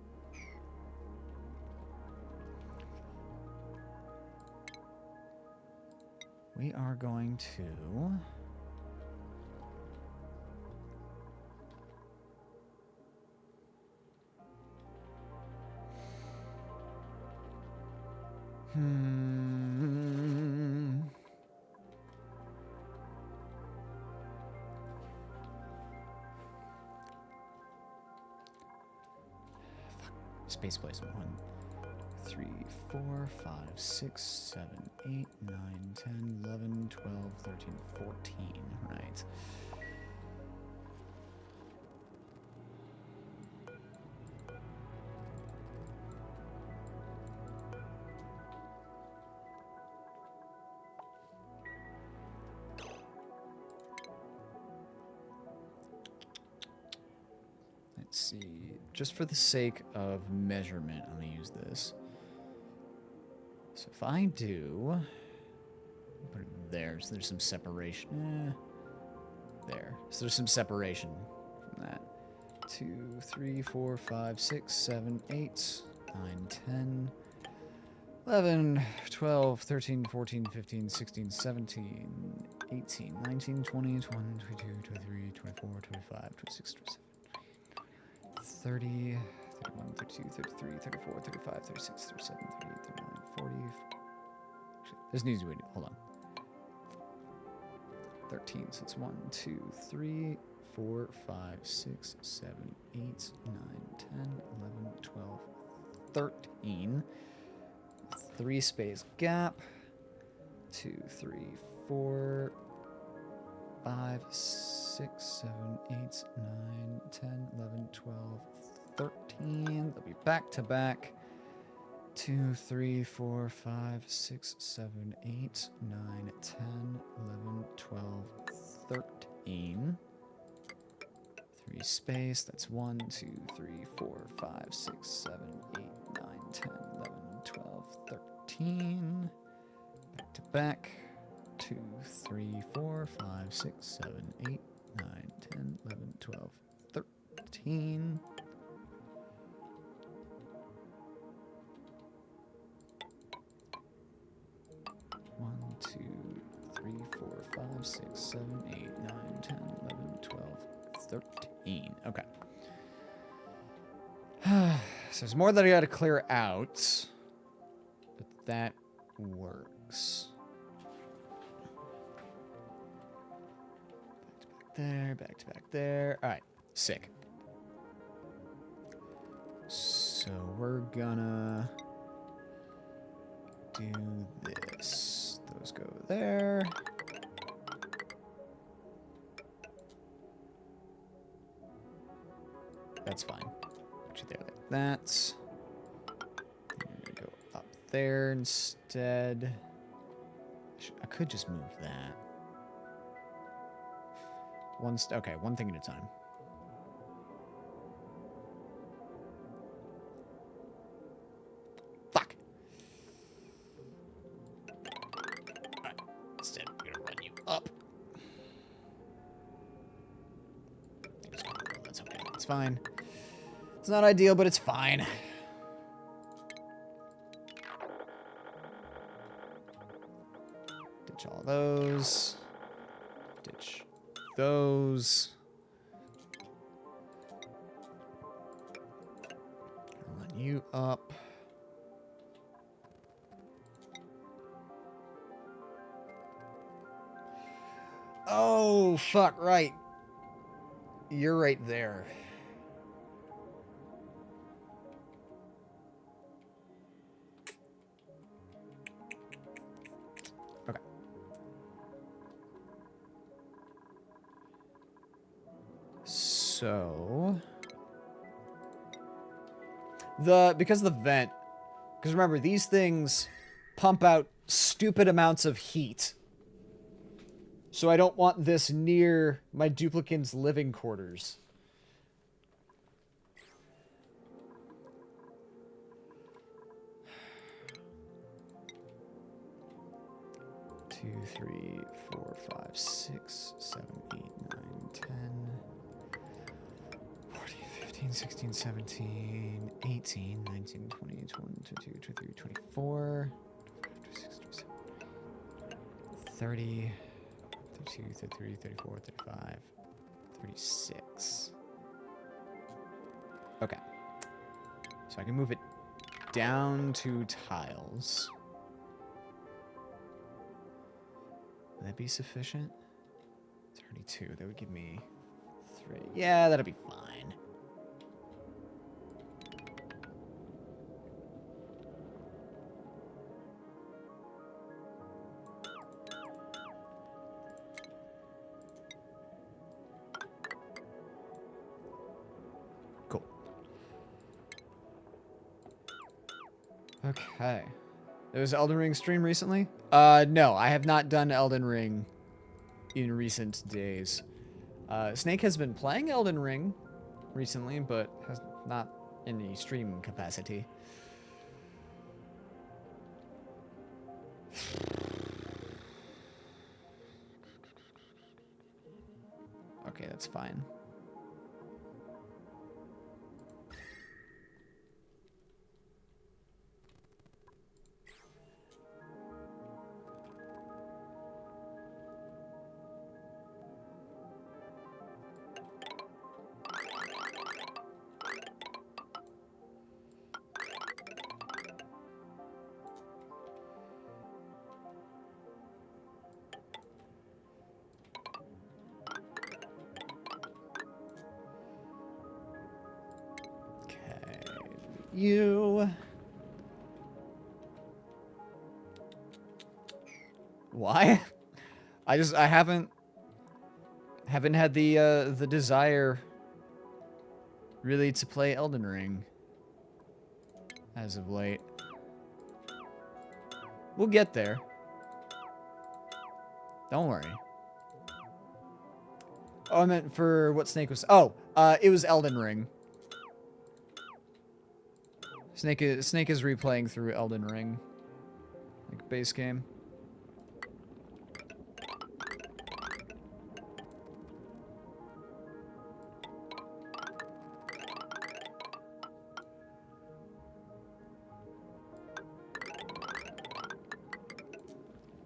We are going to... Space placement. 1, 3, 4, 5, 6, 7, 8, 9, 10, 11, 12, 13, 14. Right. Let's see. Just for the sake of measurement, I'm going to use this. So if I do... put it there, so there's some separation. There. So there's some separation from that. 2, 3, 4, 5, 6, 7, 8, 9, 10, 11, 12, 13, 14, 15, 16, 17, 18, 19, 20, 21, 22, 23, 24, 25, 26, 27. 30, 31, 32, 33, 34, 35, 36, 37, 38, 39, 40. Actually, this needs to be, hold on. 13, so it's 1, 2, 3, 4, 5, 6, 7, 8, 9, 10, 11, 12, 13. 3 space gap. 2, 3, 4, 5, 6, 7, 8, 9, 10, 11, 12, 13. They'll be back to back. 2, 3, 4, 5, 6, 7, 8, 9, 10, 11, 12, 13. 3 space. That's 1, 2, 3, 4, 5, 6, 7, 8, 9, 10, 11, 12, 13. Back to back. 2, 3, 4, 5, 6, 7, 8, 9, 10, 11, 12, 13. One, 2, 3, 4, 5, 6, 7, 8, 9, 10, 11, 12, 13. Okay. So there's more that I gotta clear out. But that works. Back to back there. Alright, sick. So we're gonna do this. Those go there. that's fine. Put you there like that. I'm gonna go up there instead. I could just move that. Okay, one thing at a time. Fuck. Alright, instead, I'm gonna run you up. That's okay. It's fine. It's not ideal, but it's fine. Ditch all those. Ditch those. Run you up. Oh, fuck, right. You're right there. Okay. So... because of the vent... Because remember, these things pump out stupid amounts of heat. So I don't want this near my duplicant's living quarters. Two, 3, 4, 5, 6, 7, 8, 9, 10, 14, 15, 16, 17, 18, 19, 20, 21, 22, 23, 24, 26, 27, 30, 32, 33, 34, 35, 36. Okay. So I can move it down to tiles. Would that be sufficient? 32. That would give me 3. Yeah, that'll be fine. Cool. Okay. There was Elden Ring stream recently? No, I have not done Elden Ring in recent days. Snake has been playing Elden Ring recently, but has not in the stream capacity. Okay, that's fine. You. Why? I haven't had the desire really to play Elden Ring as of late. We'll get there. Don't worry. Oh, I meant for what Snake was... Oh, it was Elden Ring. Snake is replaying through Elden Ring. Like, base game.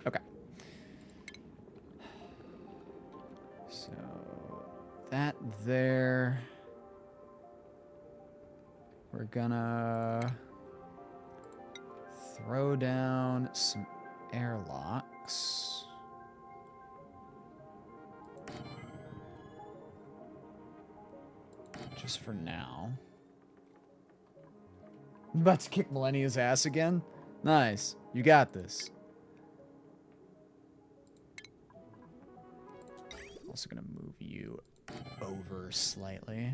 Okay. So, that there... We're gonna throw down some airlocks. Just for now. I'm about to kick Millennia's ass again? Nice. You got this. Also gonna move you over slightly.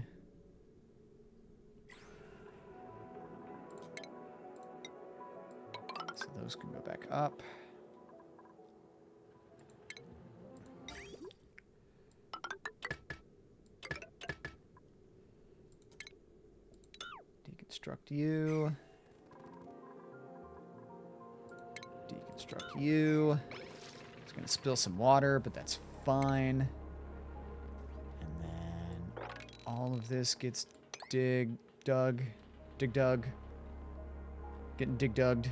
those can go back up. Deconstruct you. Deconstruct you. It's going to spill some water, but that's fine. And then all of this gets dug. Getting dig-dugged.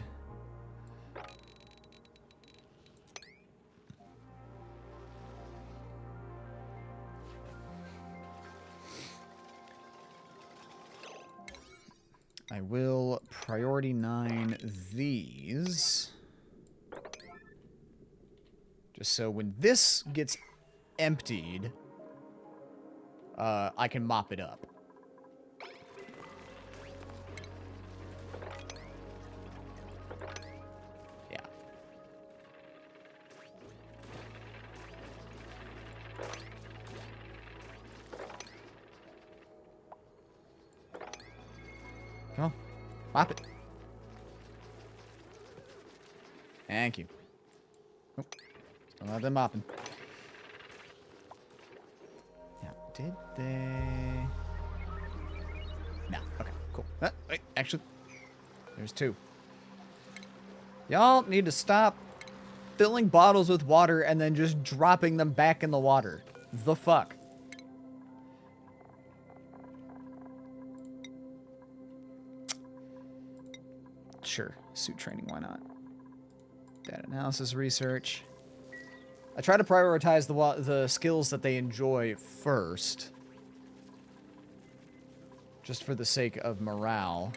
I will priority 9 these. Just so when this gets emptied, I can mop it up. Yeah. Come on. Mop it. Thank you. Oh, still not done mopping. Yeah, did they... No. Okay, cool. Wait, actually, there's 2. Y'all need to stop filling bottles with water and then just dropping them back in the water. The fuck? Sure. Suit training, why not? Data analysis research. I try to prioritize the skills that they enjoy first. Just for the sake of morale.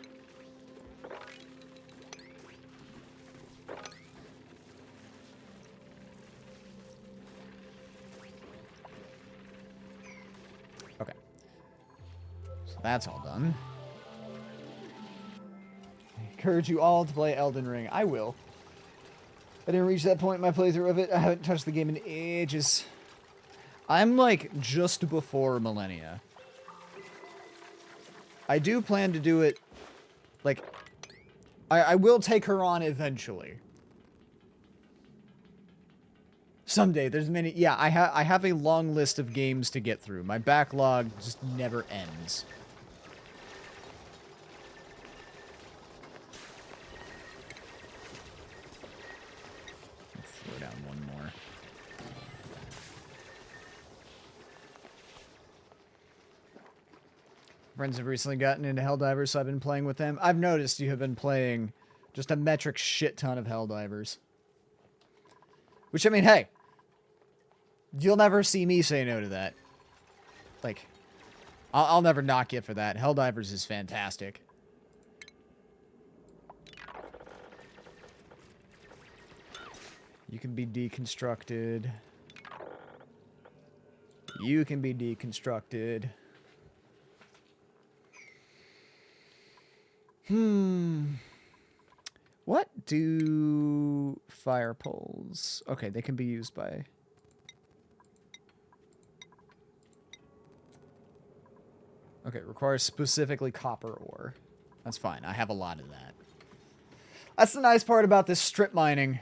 Okay. So that's all done. I encourage you all to play Elden Ring. I will. I didn't reach that point in my playthrough of it. I haven't touched the game in ages. I'm like just before Millennia. I do plan to do it, like, I will take her on eventually. Someday, there's many, yeah, I have a long list of games to get through. My backlog just never ends. Throw down one more. Friends have recently gotten into Helldivers, so I've been playing with them. I've noticed you have been playing just a metric shit ton of Helldivers. Which, I mean, hey. You'll never see me say no to that. Like, I'll never knock you for that. Helldivers is fantastic. You can be deconstructed. You can be deconstructed. What do fire poles? Okay, they can be used by... Okay, requires specifically copper ore. That's fine. I have a lot of that. That's the nice part about this strip mining.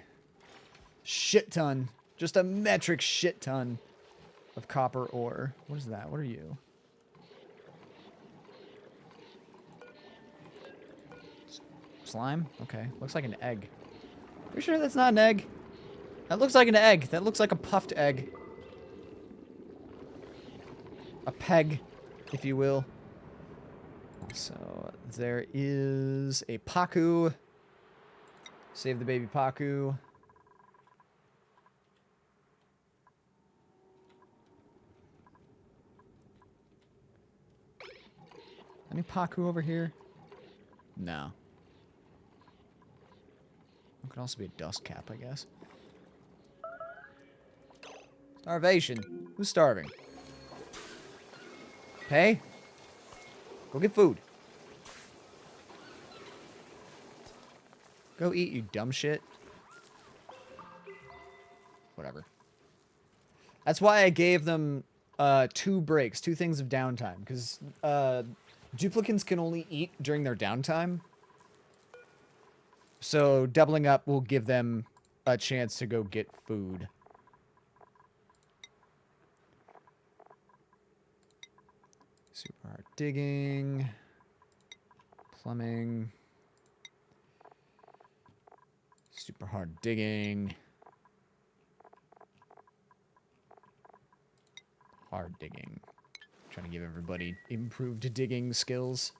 Shit ton. Just a metric shit ton of copper ore. What is that? What are you? Slime? Okay. Looks like an egg. Are you sure that's not an egg? That looks like an egg. That looks like a puffed egg. A peg, if you will. So, there is a Paku. Save the baby Paku. Any Paku over here? No. It could also be a dust cap, I guess. Starvation. Who's starving? Hey? Go get food. Go eat, you dumb shit. Whatever. That's why I gave them 2 breaks, 2 things of downtime, because duplicants can only eat during their downtime. So doubling up will give them a chance to go get food. Super hard digging. Plumbing. Super hard digging. Hard digging. Trying to give everybody improved digging skills.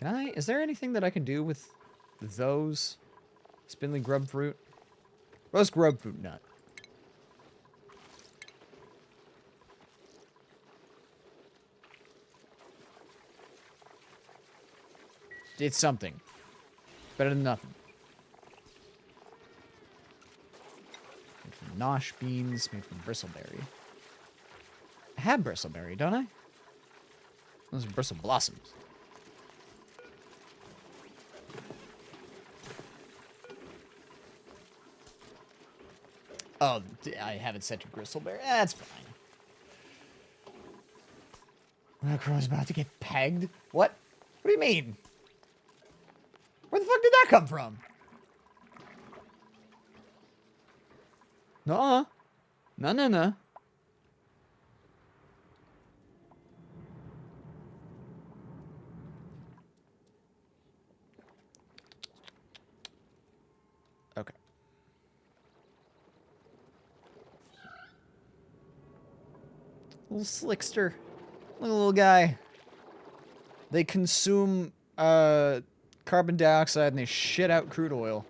Is there anything that I can do with those? Spindly grub fruit? Roast grub fruit nut. It's something. Better than nothing. Made from nosh beans, made from bristleberry. I have bristleberry, don't I? Those are bristle blossoms. Oh, I have it set to bristleberry. That's fine. That crow's about to get pegged. What? What do you mean? Where the fuck did that come from? No. No. Okay. Little slickster. Little guy. They consume carbon dioxide and they shit out crude oil.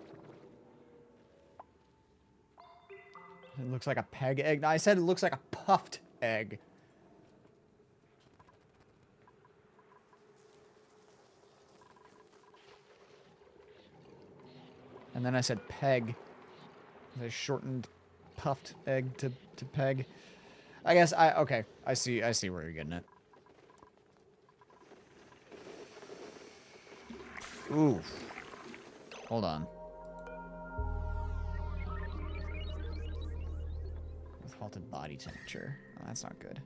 It looks like a peg egg. I said it looks like a puffed egg. And then I said peg. I shortened puffed egg to peg. I guess okay. I see where you're getting it. Ooh. Hold on. With halted body temperature. Oh, that's not good.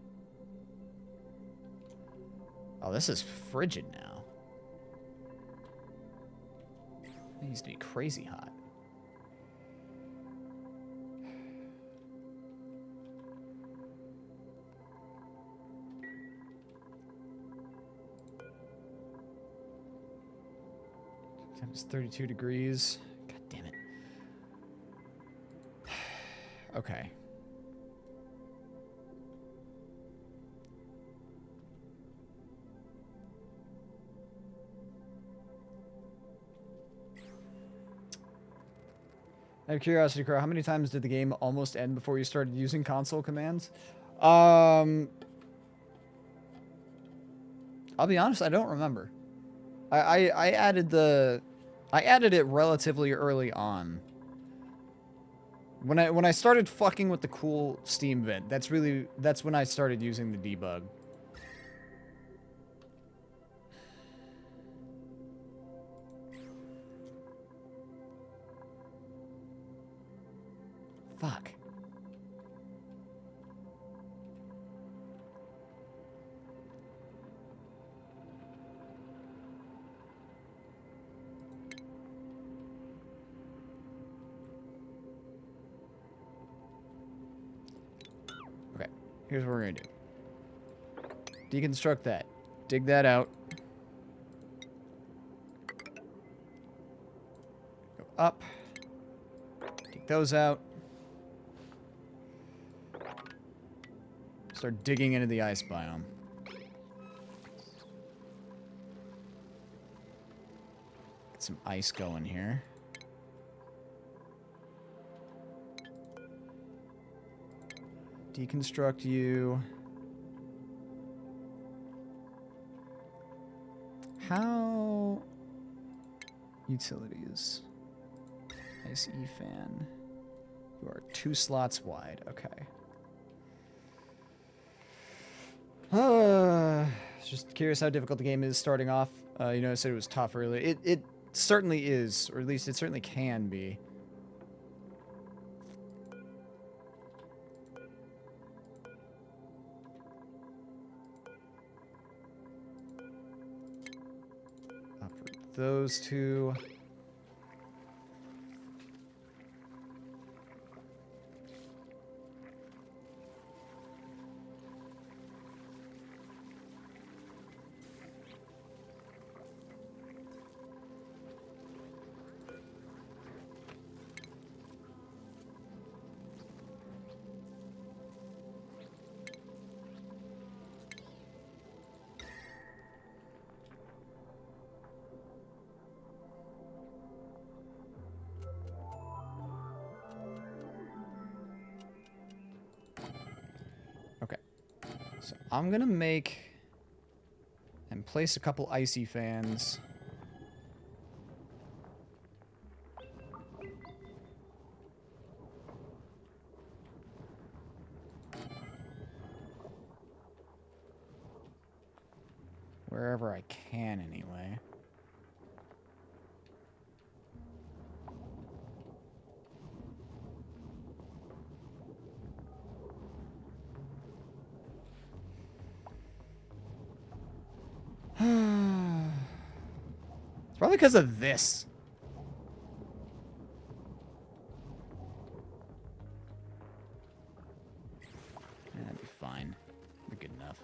Oh, this is frigid now. It needs to be crazy hot. It's 32 degrees. God damn it. Okay. I have curiosity, Crow. How many times did the game almost end before you started using console commands? I'll be honest, I don't remember. I added it relatively early on. When I started fucking with the cool Steam vent, that's when I started using the debug. Fuck. Okay, here's what we're gonna do. Deconstruct that. Dig that out. Go up. Take those out. Start digging into the ice biome. Get some ice going here. Deconstruct you. How... Utilities. Ice E-fan. You are 2 slots wide. Okay. Just curious how difficult the game is starting off. You know, I said it was tough early. It certainly is, or at least it certainly can be. Uproot those two. Okay. So I'm gonna make and place a couple icy fans. Wherever I can, anyway. It's probably because of this. That'd be fine. Be good enough.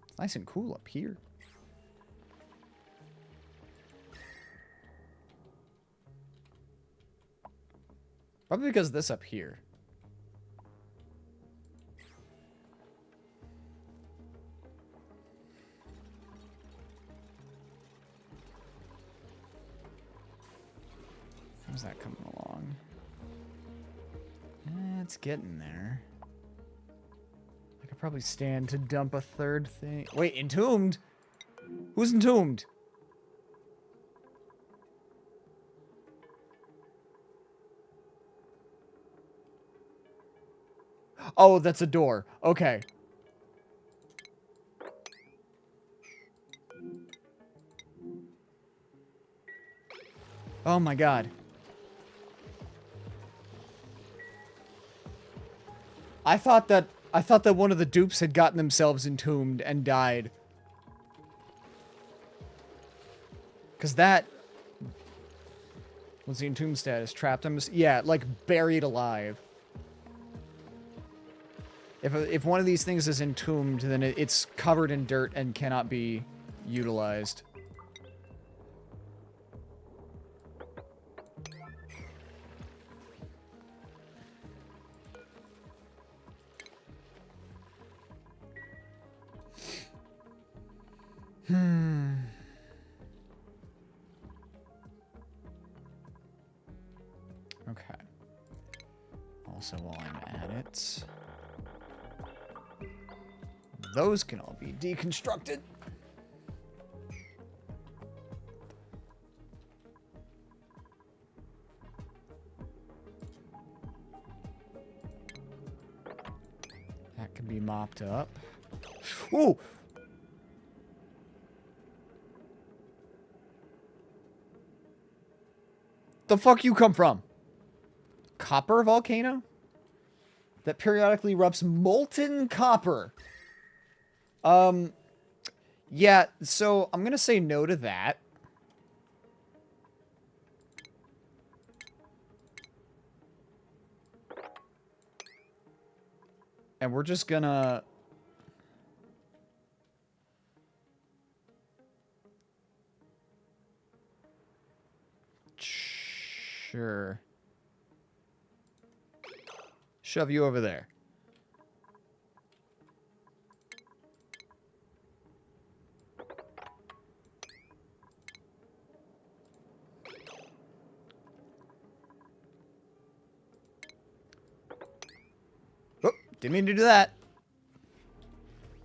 It's nice and cool up here. Probably because of this up here. How's that coming along? It's getting there. I could probably stand to dump a third thing. Wait, entombed? Who's entombed? Oh, that's a door. Okay. Oh my god. I thought that one of the dupes had gotten themselves entombed and died. Cause that was the entombed status. Trapped them. Yeah, like buried alive. If one of these things is entombed, then it's covered in dirt and cannot be utilized. Okay. Also, while I'm at it, those can all be deconstructed. That can be mopped up. Ooh! The fuck you come from? Copper volcano? That periodically erupts molten copper. Yeah, so I'm gonna say no to that. And we're just gonna... Sure. Shove you over there. Oh, didn't mean to do that.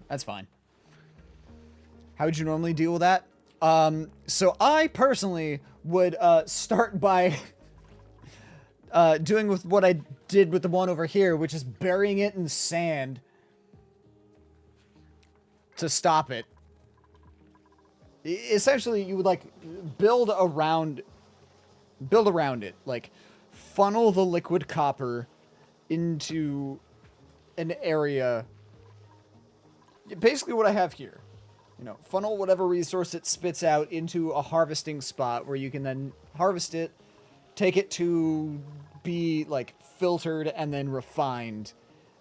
That's fine. How would you normally deal with that? So I personally would start by doing with what I did with the one over here, which is burying it in sand to stop it. Essentially, you would like build around it, like funnel the liquid copper into an area basically what I have here. You know, funnel whatever resource it spits out into a harvesting spot where you can then harvest it, take it to be, like, filtered and then refined,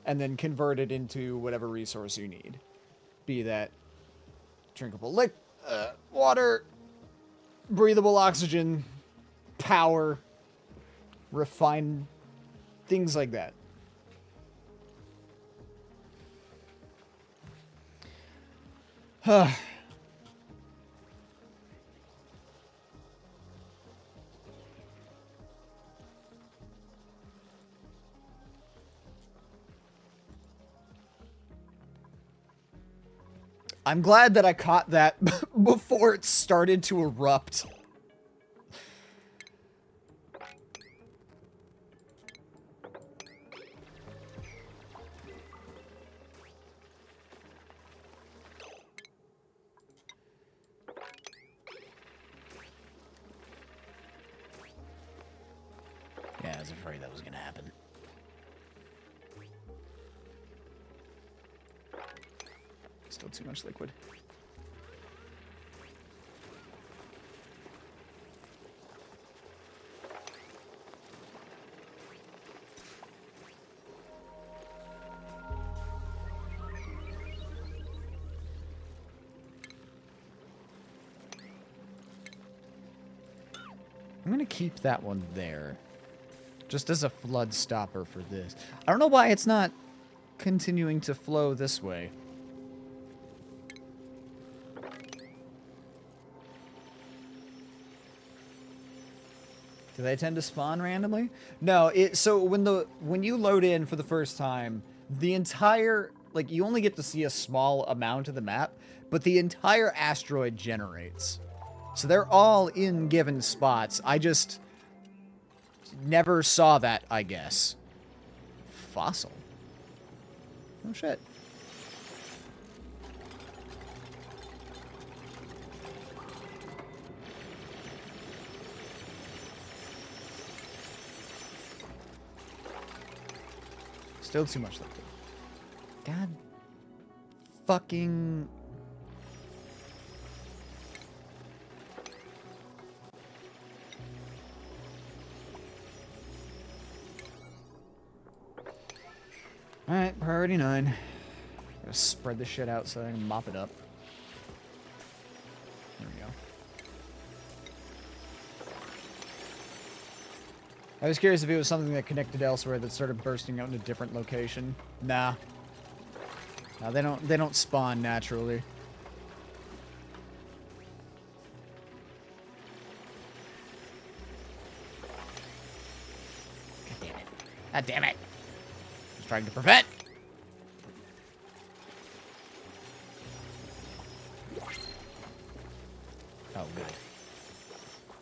and then convert it into whatever resource you need. Be that drinkable water, breathable oxygen, power, refined, things like that. I'm glad that I caught that before it started to erupt. Yeah, I was afraid that was gonna happen. Still too much liquid. I'm gonna keep that one there. Just as a flood stopper for this. I don't know why it's not continuing to flow this way. Do they tend to spawn randomly? No, so when you load in for the first time, the entire, like, you only get to see a small amount of the map, but the entire asteroid generates. So they're all in given spots. I just never saw that, I guess. Fossil. Oh shit. Still too much liquid. God fucking... Alright, priority 9. Gotta spread this shit out so I can mop it up. There we go. I was curious if it was something that connected elsewhere that started bursting out in a different location. Nah. No, they don't spawn naturally. God damn it. God damn it. I was trying to prevent. Oh, good.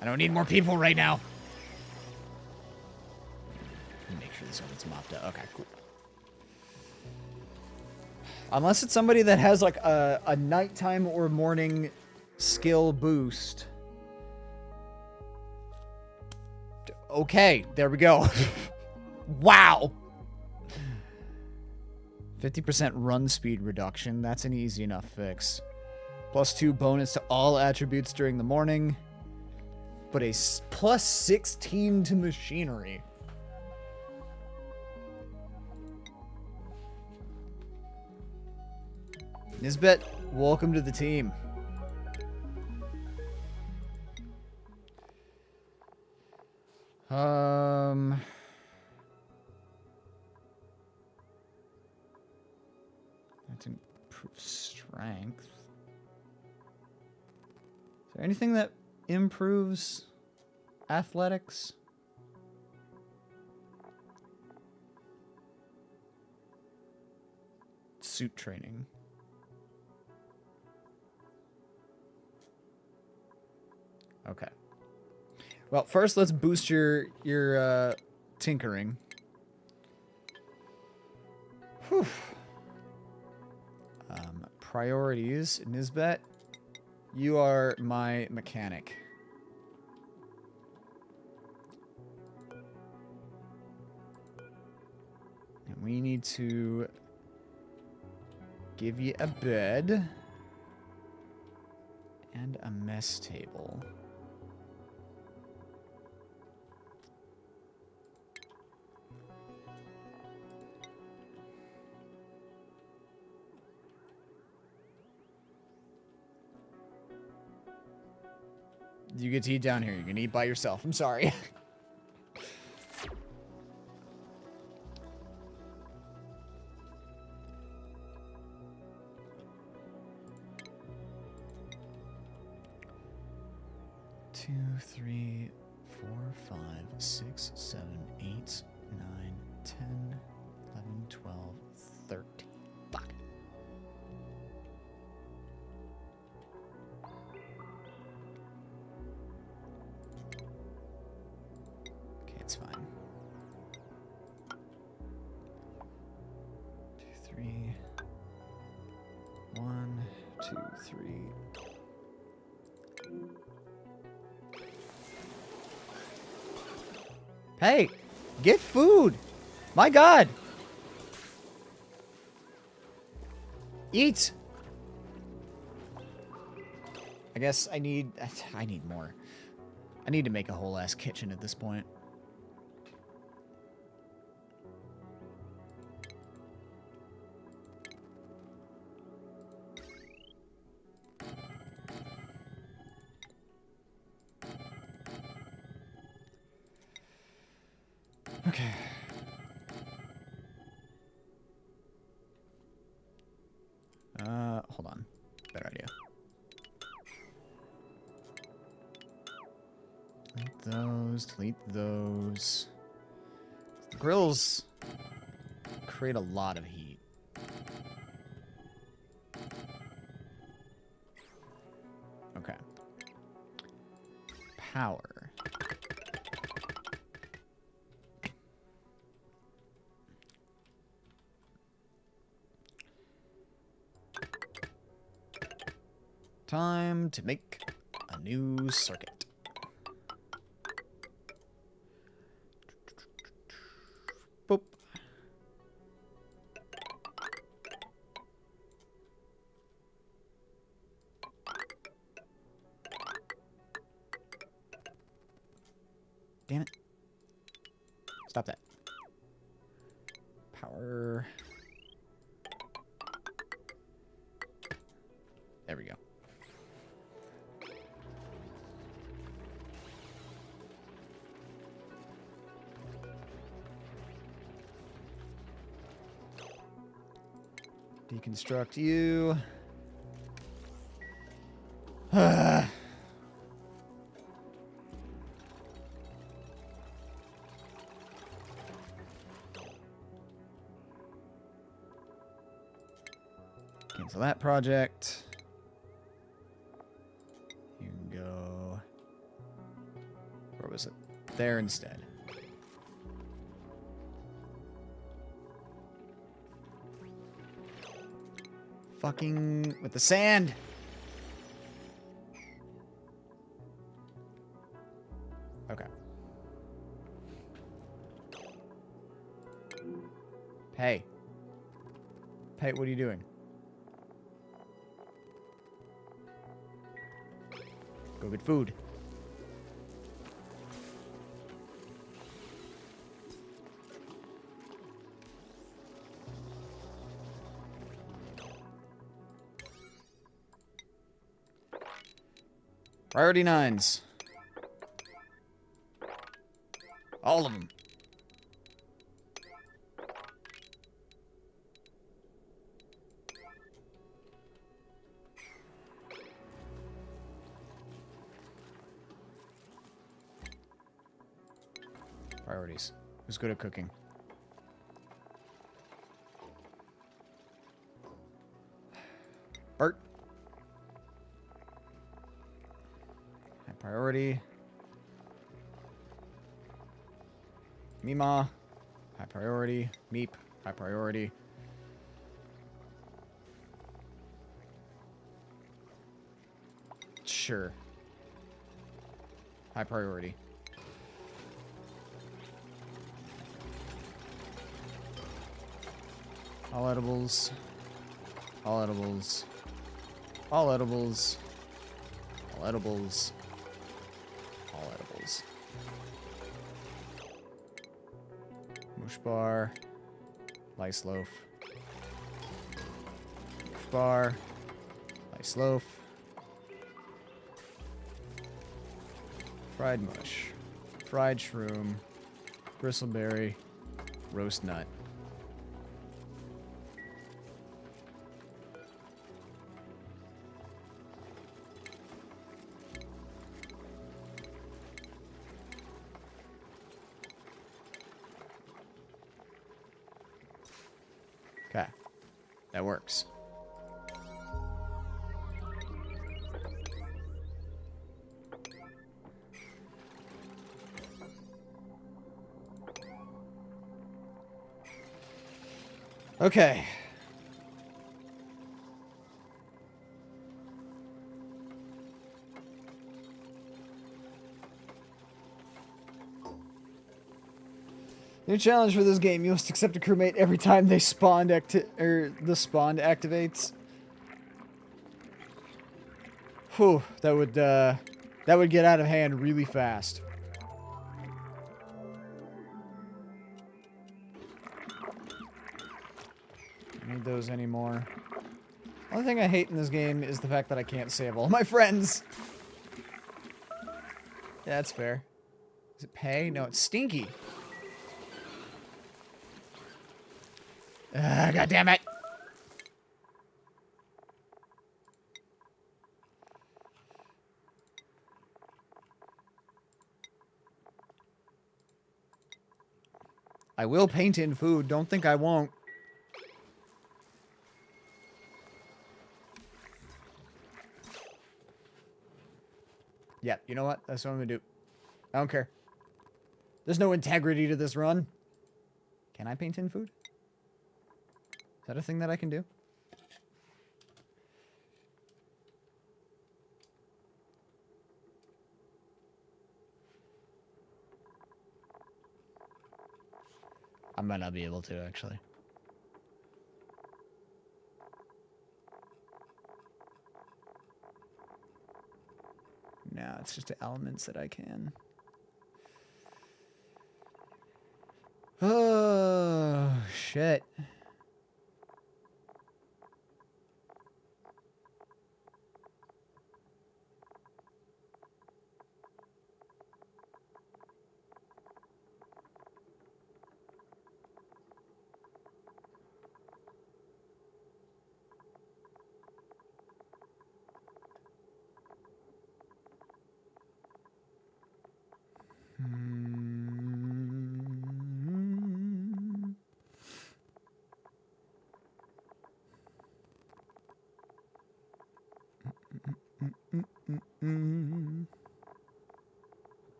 I don't need more people right now. Make sure this one gets mopped up. Okay, cool. Unless it's somebody that has, like, a nighttime or morning skill boost. Okay, there we go. Wow! 50% run speed reduction. That's an easy enough fix. +2 bonus to all attributes during the morning. But a +16 to machinery. Nisbet, welcome to the team. That improves strength. Is there anything that improves athletics? Suit training. Okay. Well, first let's boost your tinkering. Whew. Priorities, Nisbet. You are my mechanic. And we need to give you a bed. And a mess table. You get to eat down here. You can eat by yourself. I'm sorry. Two, three, 4, 5, 6, 7, 8, 9, 10, 11, 12, 13. Fuck. Okay, it's fine. 2, 3. 1, 2, 3. Hey, get food. My God. Eat. I guess I need more. I need to make a whole ass kitchen at this point. Okay. Hold on. Better idea. Delete those, delete those. The grills create a lot of heat. Okay. Power. Time to make a new circuit. Boop. Damn it. Stop that. Power. There we go. Deconstruct you. Cancel that project. You can go... Where was it? There instead. Fucking with the sand. Okay. Hey. Hey, what are you doing? Go get food. Priority 9s. All of them. Priorities. Who's good at cooking? Bert. High priority. Mima. High priority. Meep. High priority. Sure. High priority. All edibles. All edibles. All edibles. All edibles. All edibles. Mush bar. Lice loaf. Mush bar. Lice loaf. Fried mush. Fried shroom. Bristleberry. Roast nut. Okay. That works. Okay. New challenge for this game. You must accept a crewmate every time they spawned the spawn activates. Whew, that would get out of hand really fast. Don't need those anymore. Only thing I hate in this game is the fact that I can't save all my friends. Yeah, that's fair. Is it pay? No, it's stinky. God damn it. I will paint in food. Don't think I won't. Yeah, you know what? That's what I'm gonna do. I don't care. There's no integrity to this run. Can I paint in food? Is that a thing that I can do? I might not be able to, actually. No, it's just the elements that I can. Oh, shit.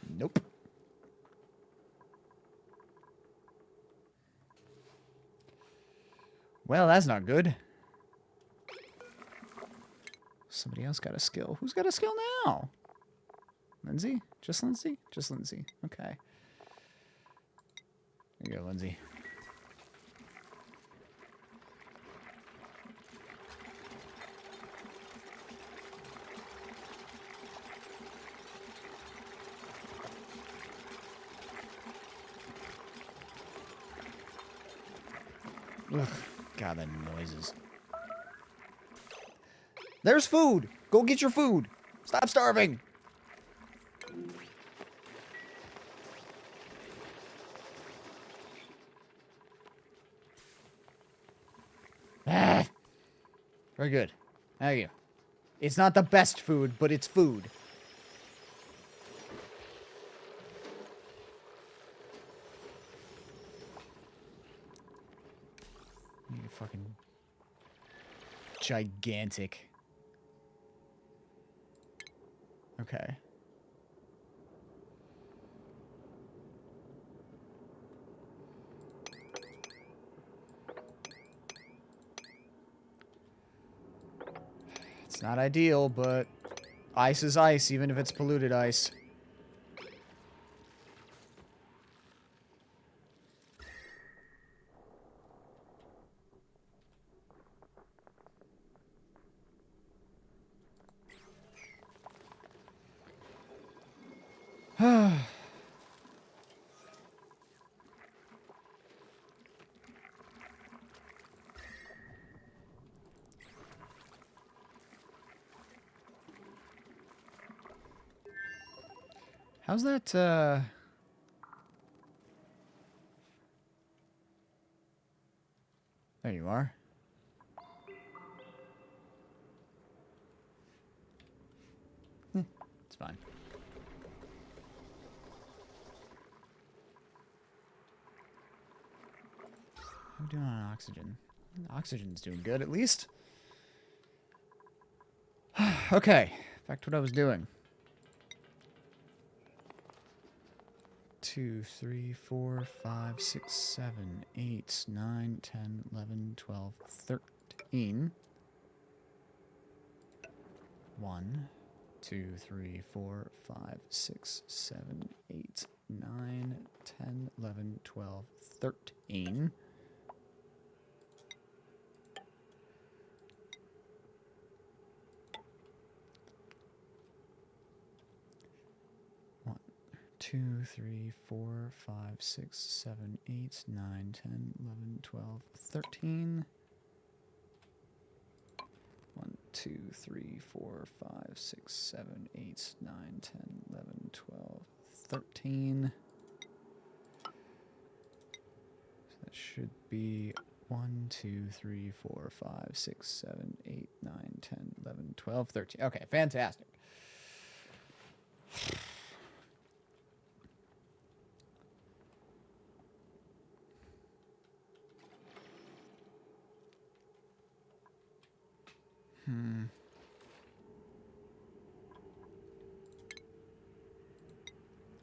Nope. Well, that's not good. Somebody else got a skill. Who's got a skill now? Lindsay? Just Lindsay? Just Lindsay. Okay. There you go, Lindsay. Ugh. God, that noises. There's food! Go get your food! Stop starving! Ah. Very good. Thank you. It's not the best food, but it's food. Need a fucking gigantic. Okay. It's not ideal, but ice is ice, even if it's polluted ice. How's that, There you are. It's fine. How are we doing on oxygen? Oxygen's doing good, at least. Okay, back to what I was doing. 2, 3, 4, 5, 6, 7, 8, 9, 10, 11, 12, 13. 1, 2, 3, 4, 5, 6, 7, 8, 9, 10, 11, 12, 13. 2, 3, 4, 5, 6, 7, 8, 9, 10, 11, 12, 13. 1, 2, 3, 4, 5, 6, 7, 8, 9, 10, 11, 12, 13. So that should be 1, 2, 3, 4, 5, 6, 7, 8, 9, 10, 11, 12, 13. Okay, fantastic.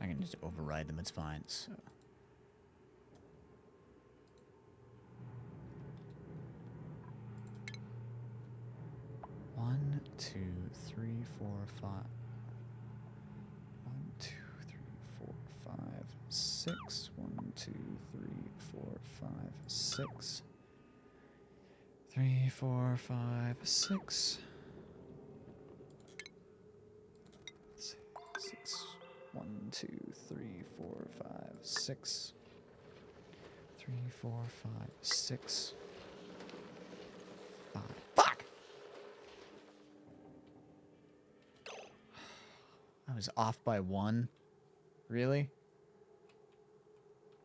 I can just override them, it's fine. So. One, 2, 3, 4, 5. 1, 2, 3, 4, 5, 6. 1, 2, 3, 4, 5, 6. 3, 4, 5, 6. 6. 1, 2, 3, 4, 5, 6. 3, 4, 5, 6. 5. Fuck! I was off by 1. Really?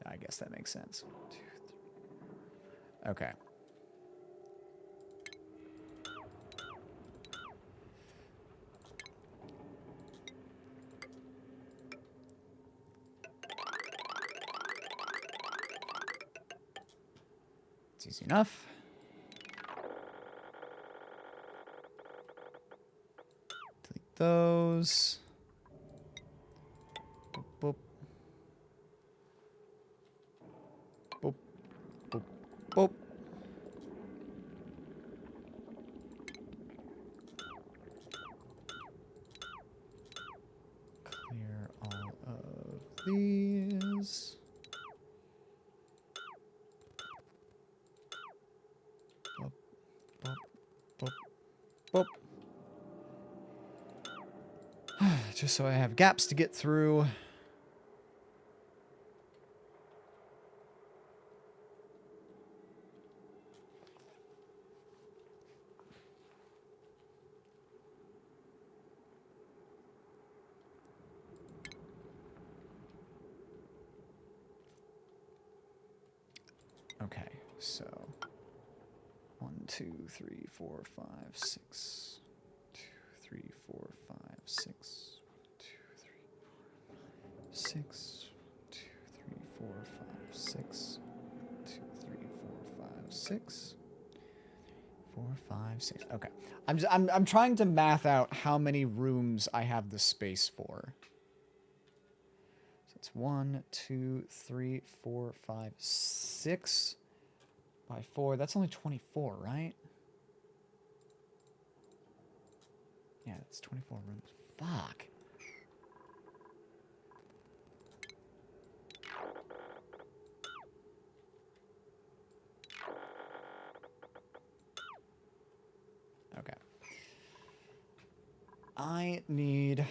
I guess that makes sense. 2, 3. Okay. It's easy enough. Delete those. Boop, boop. Boop, boop, boop. Clear all of these. Boop, boop, boop, boop. Just so I have gaps to get through. Okay, so 1, 2, 3, 4, 5, 6. 2, 3, 4, 5, 6. 2, 3, 6. 2, 3, 4, 5, 6. 2, 3, 4, 5, 6. 4, 5, 6. Okay. I'm trying to math out how many rooms I have the space for. So it's 1, 2, 3, 4, 5, 6 by 4. That's only 24, right? Yeah, that's 24 rooms. Fuck. Okay. I need...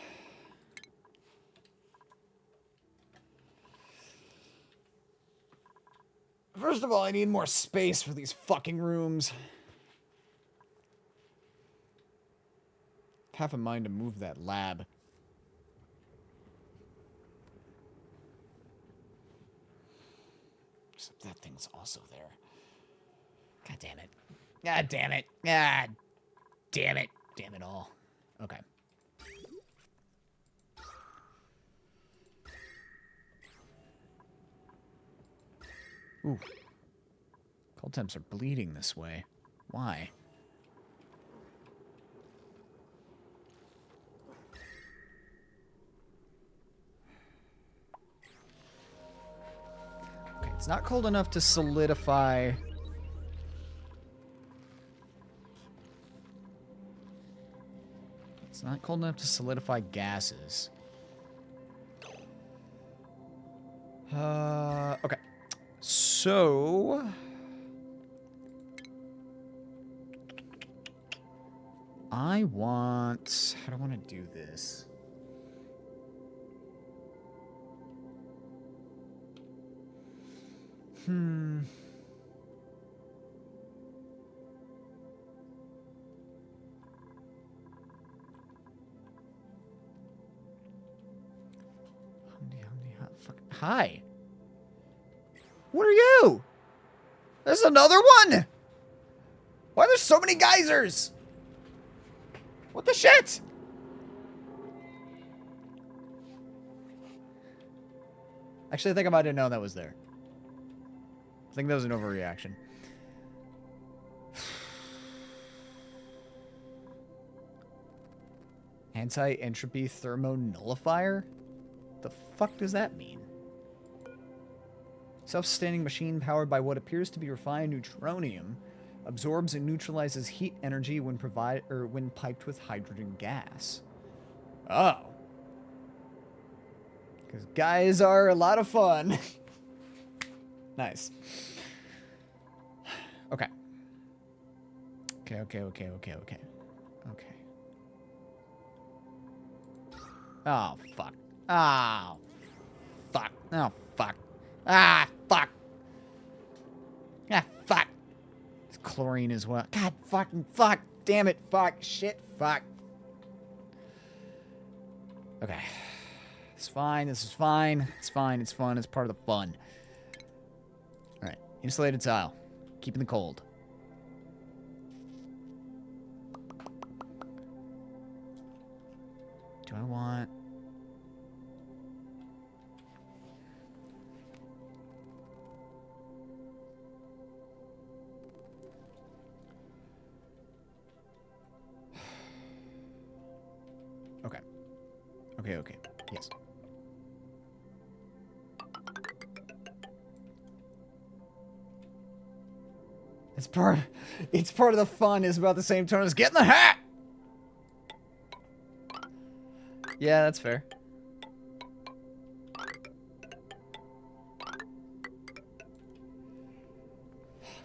First of all, I need more space for these fucking rooms. Half a mind to move that lab. thing's also there. God damn it. God damn it. God damn it. Damn it all. Okay. Ooh. Cold temps are bleeding this way. Why? Okay, it's not cold enough to solidify. It's not cold enough to solidify gases. Okay. So... I want... How do I want to do this? Hi. What are you? There's another one? Why are there so many geysers? What the shit? Actually, I think I might have known that was there. I think that was an overreaction. Anti-entropy thermonullifier? The fuck does that mean? Self-sustaining machine powered by what appears to be refined neutronium absorbs and neutralizes heat energy when when piped with hydrogen gas. Oh. Because guys are a lot of fun. Nice. Okay. Okay. Oh, fuck. Oh, fuck. Oh, fuck. Ah, fuck. Ah, fuck. It's chlorine as well. God fucking fuck. Damn it. Fuck. Shit. Fuck. Okay. It's fine. This is fine. It's fine. It's fun. It's part of the fun. Alright. Insulated tile. Keeping the cold. Do I want... Okay. Yes. It's part of the fun is about the same tone as get in the hat! Yeah, that's fair.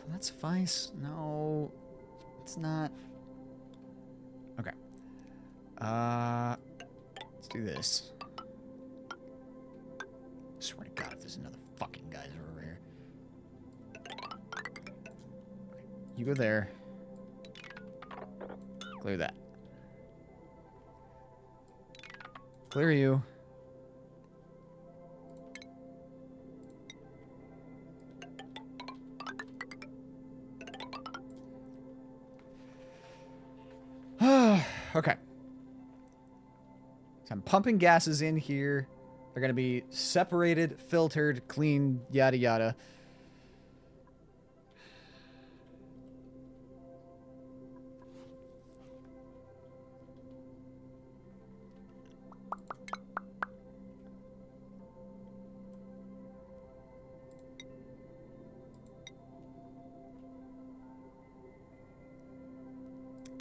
That's Vice. No, it's not. Okay. Let's do this. I swear to God, if there's another fucking geyser over here. You go there. Clear that. Clear you. Okay. So I'm pumping gases in here. They're going to be separated, filtered, cleaned, yada yada.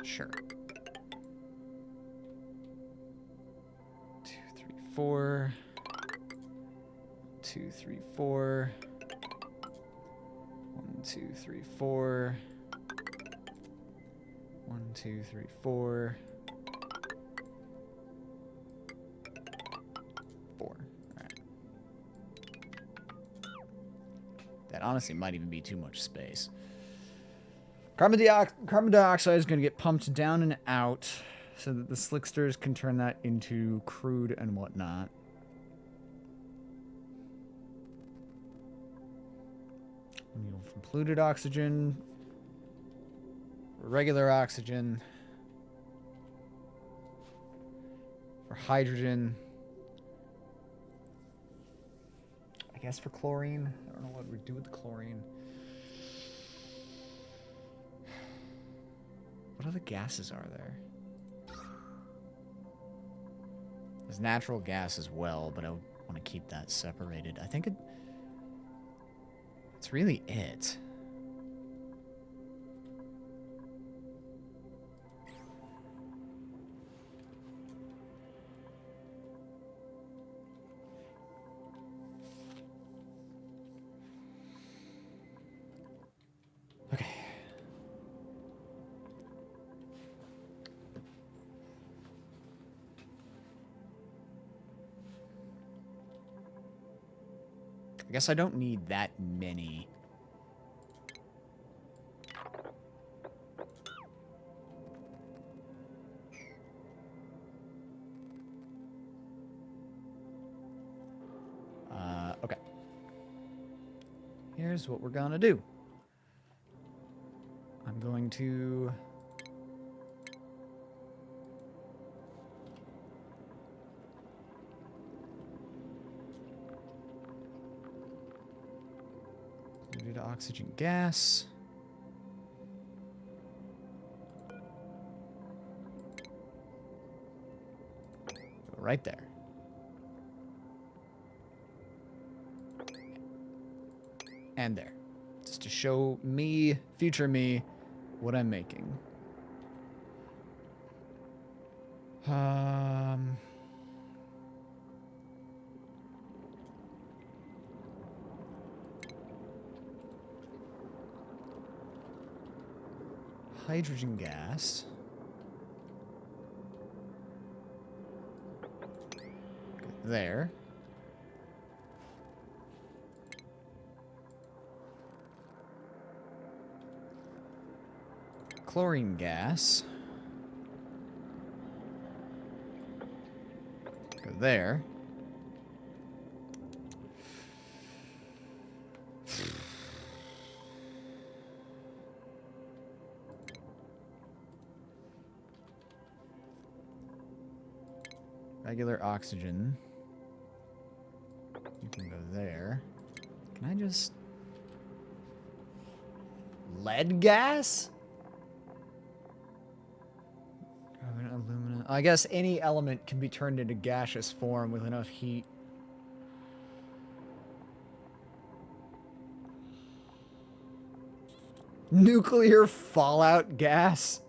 Sure. 2, 3, 4. 2, 3, 4. 1, 2, 3, 4. 1, 2, 3, 4. 4. All right. That honestly might even be too much space. Carbon dioxide is going to get pumped down and out so that the slicksters can turn that into crude and whatnot. From polluted oxygen, regular oxygen, for hydrogen. I guess for chlorine. I don't know what we'd do with the chlorine. What other gases are there? There's natural gas as well, but I want to keep that separated. I think it's really it. Okay. I guess I don't need that many. Okay. Here's what we're gonna do. I'm going to... Polluted oxygen gas. Go right there. And there. Just to show me, future me, what I'm making. Hydrogen gas. There. Chlorine gas. Go there. Regular oxygen. You can go there. Can I just... Lead gas? Aluminum. I guess any element can be turned into gaseous form with enough heat. Nuclear fallout gas?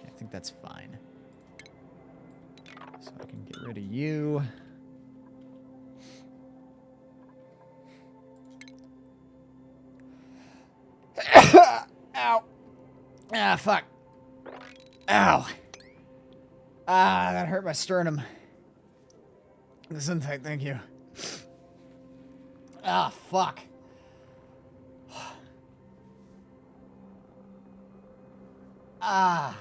I think that's fine. So I can get rid of you. Ow. Ah, fuck. Ow. Ah, that hurt my sternum. Gesundheit, thank you. Ah, fuck. Ah.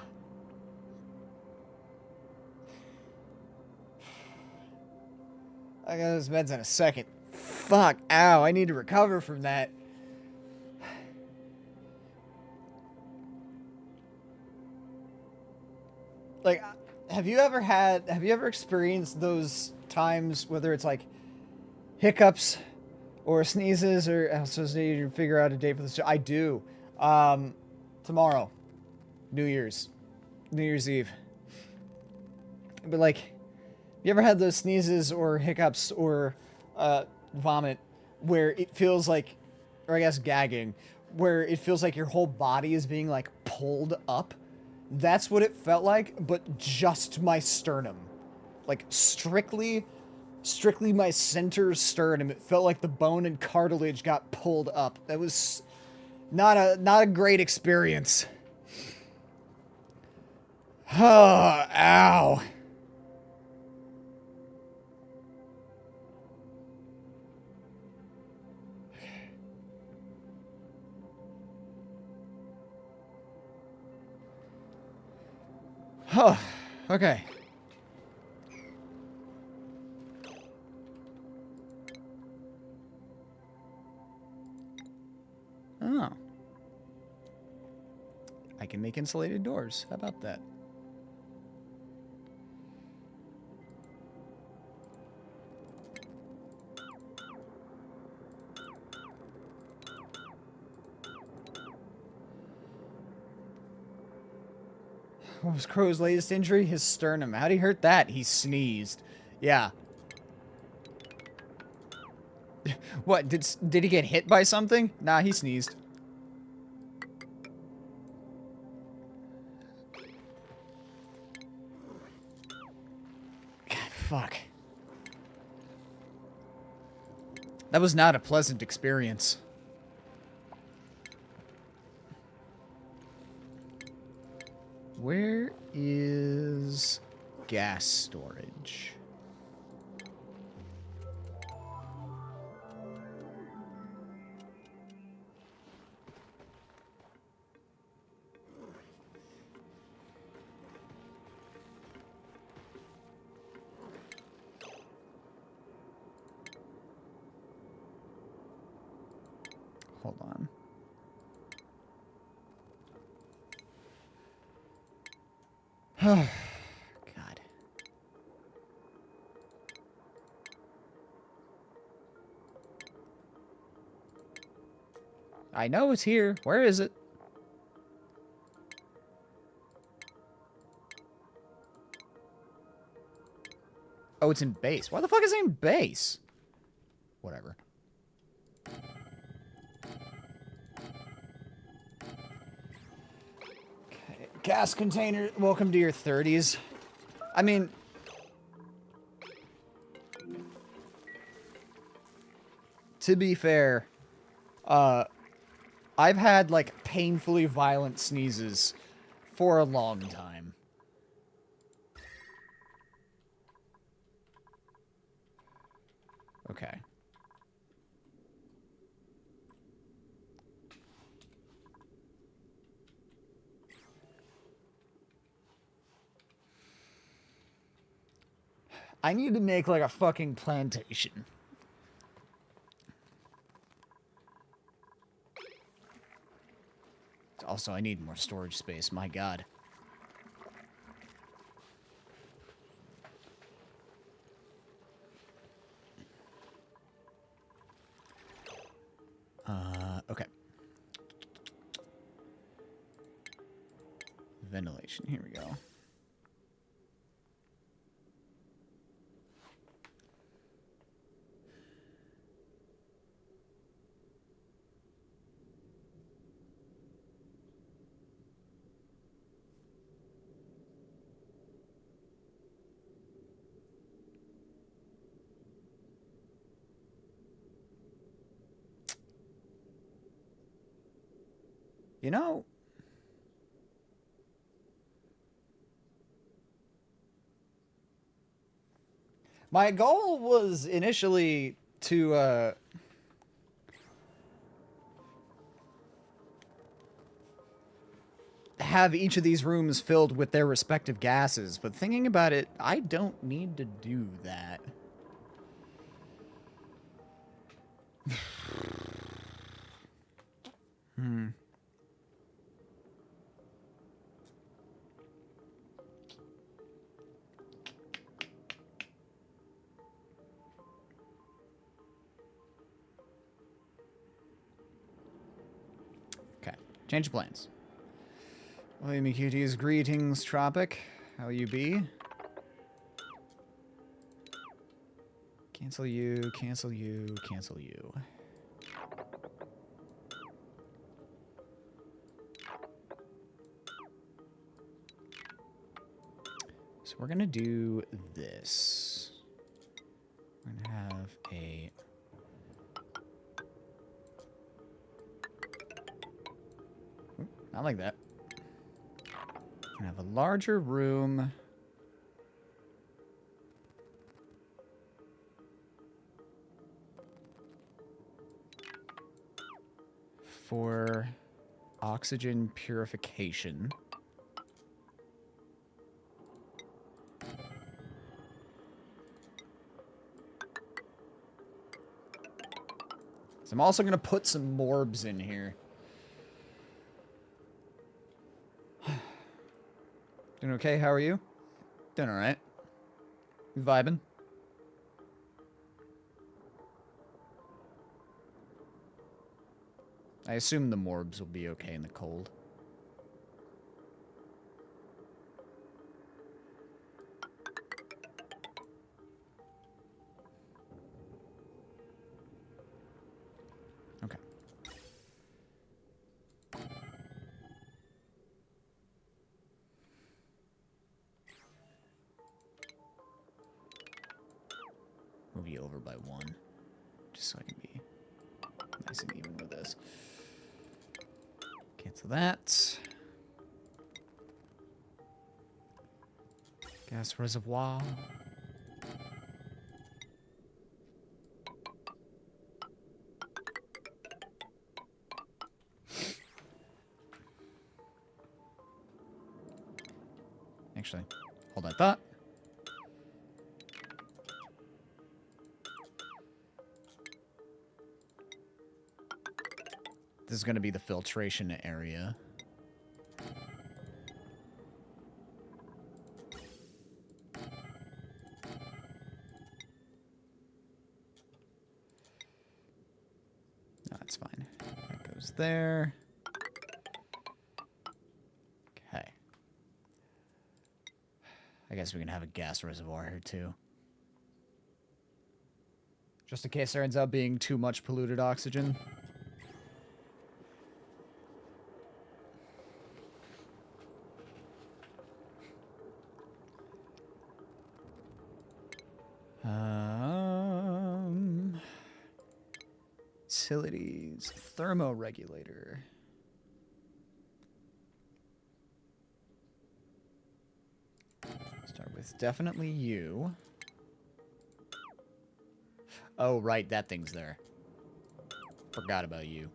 I got those meds in a second. Fuck. Ow, I need to recover from that. Like, have you ever experienced those times, whether it's like hiccups or sneezes, or I also need to figure out a date for this show? I do. Tomorrow. New Year's Eve. But like, you ever had those sneezes or hiccups or vomit where it feels like, or I guess gagging, where it feels like your whole body is being like pulled up? That's what it felt like, but just my sternum. Like strictly my center sternum. It felt like the bone and cartilage got pulled up. That was not a great experience. Oh, ow. Oh, okay. Oh. I can make insulated doors. How about that? What was Crow's latest injury? His sternum. How'd he hurt that? He sneezed. Yeah. What, did he get hit by something? Nah, he sneezed. God, fuck. That was not a pleasant experience. Where is gas storage? Hold on. God. I know it's here. Where is it? Oh, it's in base. Why the fuck is it in base? Whatever. Okay. Gas container. Welcome to your 30s. I mean... To be fair, I've had, like, painfully violent sneezes for a long time. Okay. I need to make, like, a fucking plantation. Also, I need more storage space. My god. Okay. Ventilation. Here we go. You know... My goal was initially to, have each of these rooms filled with their respective gases, but thinking about it, I don't need to do that. Okay, change of plans. William McCutie's greetings, Tropic. How you be? Cancel you, cancel you, cancel you. So we're gonna do this. We're gonna have a... Oop, not like that. We're gonna have a larger room. For oxygen purification. So I'm also going to put some morbs in here. Doing okay? How are you? Doing alright. You vibing? I assume the morbs will be okay in the cold. Okay. Move you over by 1. Just so I can be nice and even with this. Cancel that. Gas reservoir. Actually, hold that thought. This is going to be the filtration area. No, that's fine. That goes there. Okay. I guess we can have a gas reservoir here, too. Just in case there ends up being too much polluted oxygen. Utilities, thermoregulator. Start with definitely you. Oh, right, that thing's there. Forgot about you.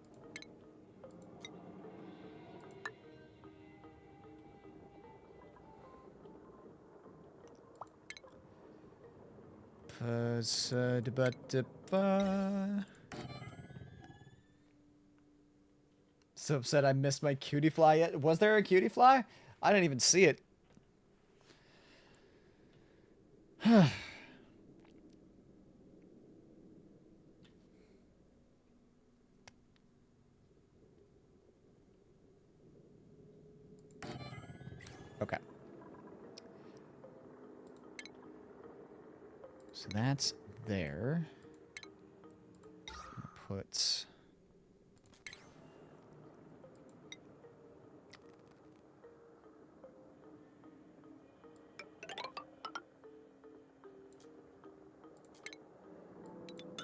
So upset I missed my cutie fly yet. Was there a cutie fly? I didn't even see it. Okay. So that's there. Put...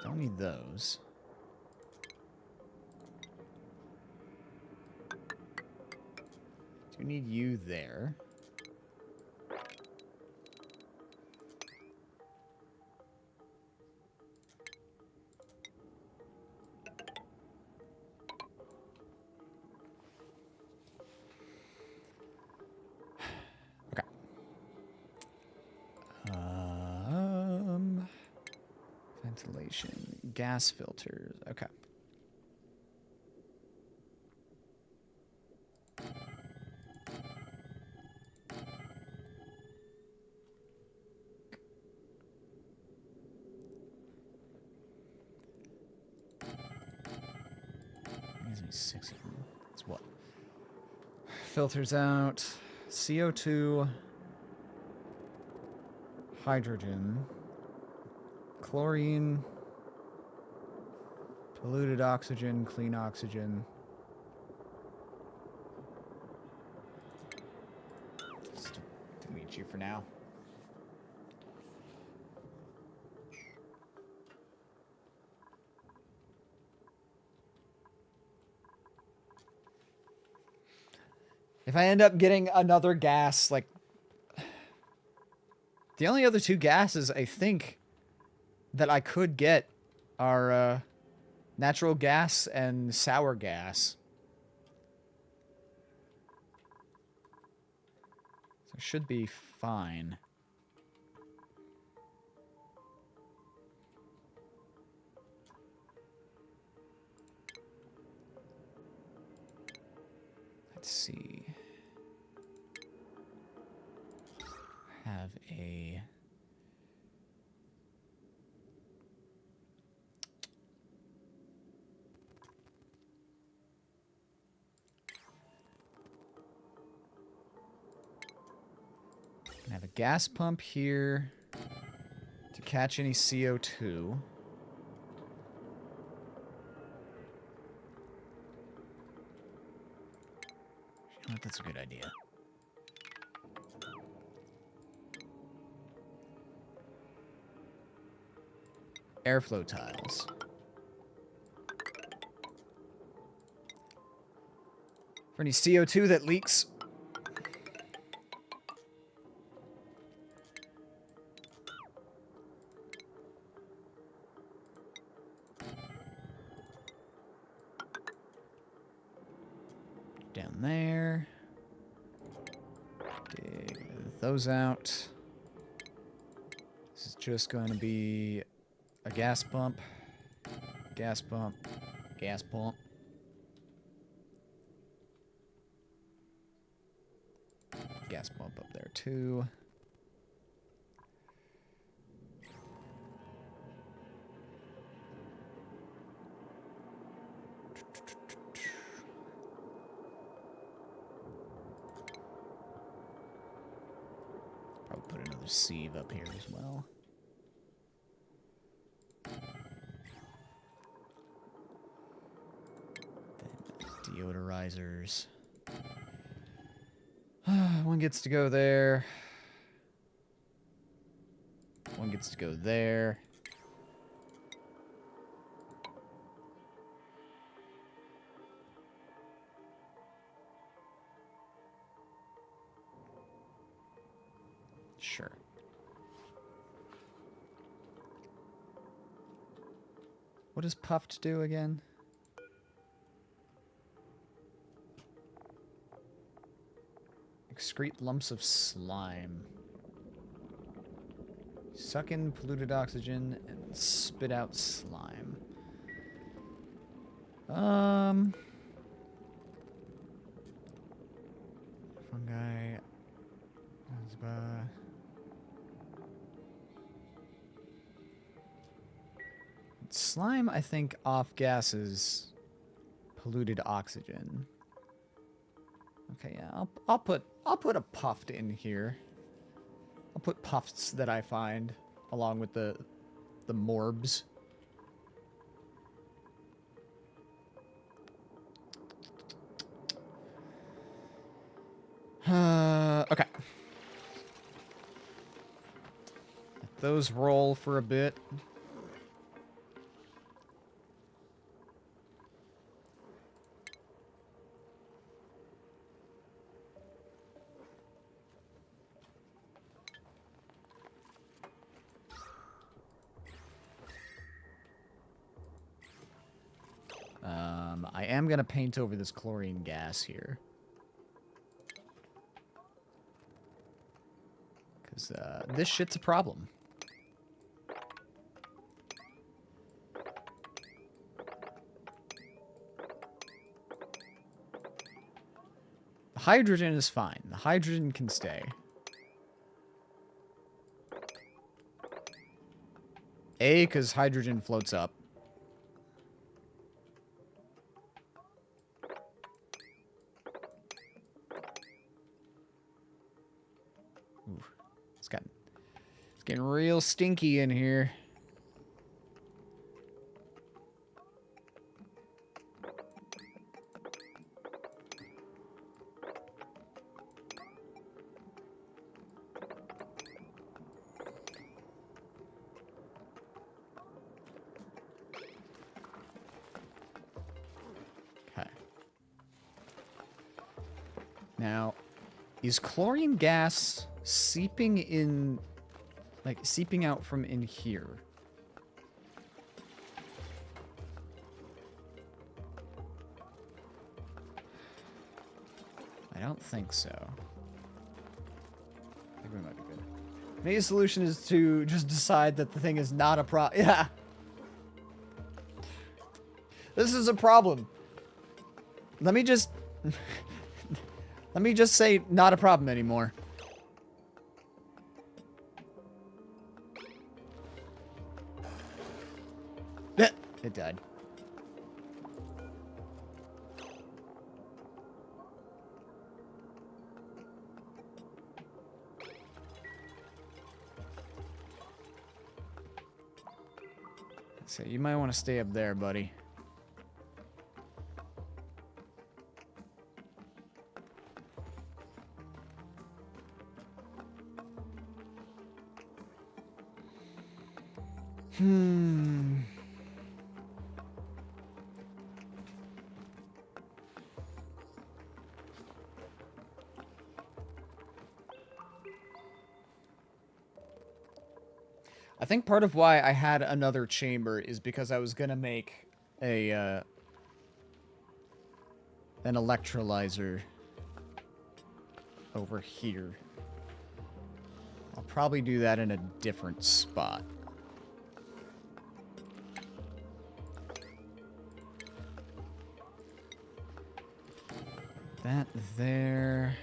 Don't need those. Do need you there. Okay. Ventilation, gas filters. Okay. Gives me 6 of them. That's what? Filters out CO2, hydrogen, chlorine, polluted oxygen, clean oxygen. Just delete you for now. If I end up getting another gas, like... The only other 2 gases, I think, that I could get are natural gas and sour gas. So it should be fine. Let's see. Have a... I have a gas pump here to catch any CO2. You know what? That's a good idea. Airflow tiles. For any CO2 that leaks. Down there. Dig those out. This is just going to be a gas pump. Gas pump. Gas pump. Gas pump up there too. Probably put another sieve up here as well. Then deodorizers. One gets to go there. One gets to go there. Sure. What does puffed do again? Excrete lumps of slime. Suck in polluted oxygen and spit out slime. Fungi. Slime, I think, off gases polluted oxygen. Okay, yeah, I'll put a puffed in here. I'll put puffs that I find along with the morbs. Okay. Let those roll for a bit. I am going to paint over this chlorine gas here. Because this shit's a problem. The hydrogen is fine. The hydrogen can stay. A, because hydrogen floats up. Ooh, it's getting real stinky in here. Now, is chlorine gas seeping in, like, seeping out from in here? I don't think so. I think we might be good. Maybe the solution is to just decide that the thing is not a problem. Yeah. This is a problem. Let me just... Let me just say, not a problem anymore. It died. So you might want to stay up there, buddy. I think part of why I had another chamber is because I was gonna make a an electrolyzer over here. I'll probably do that in a different spot. That there.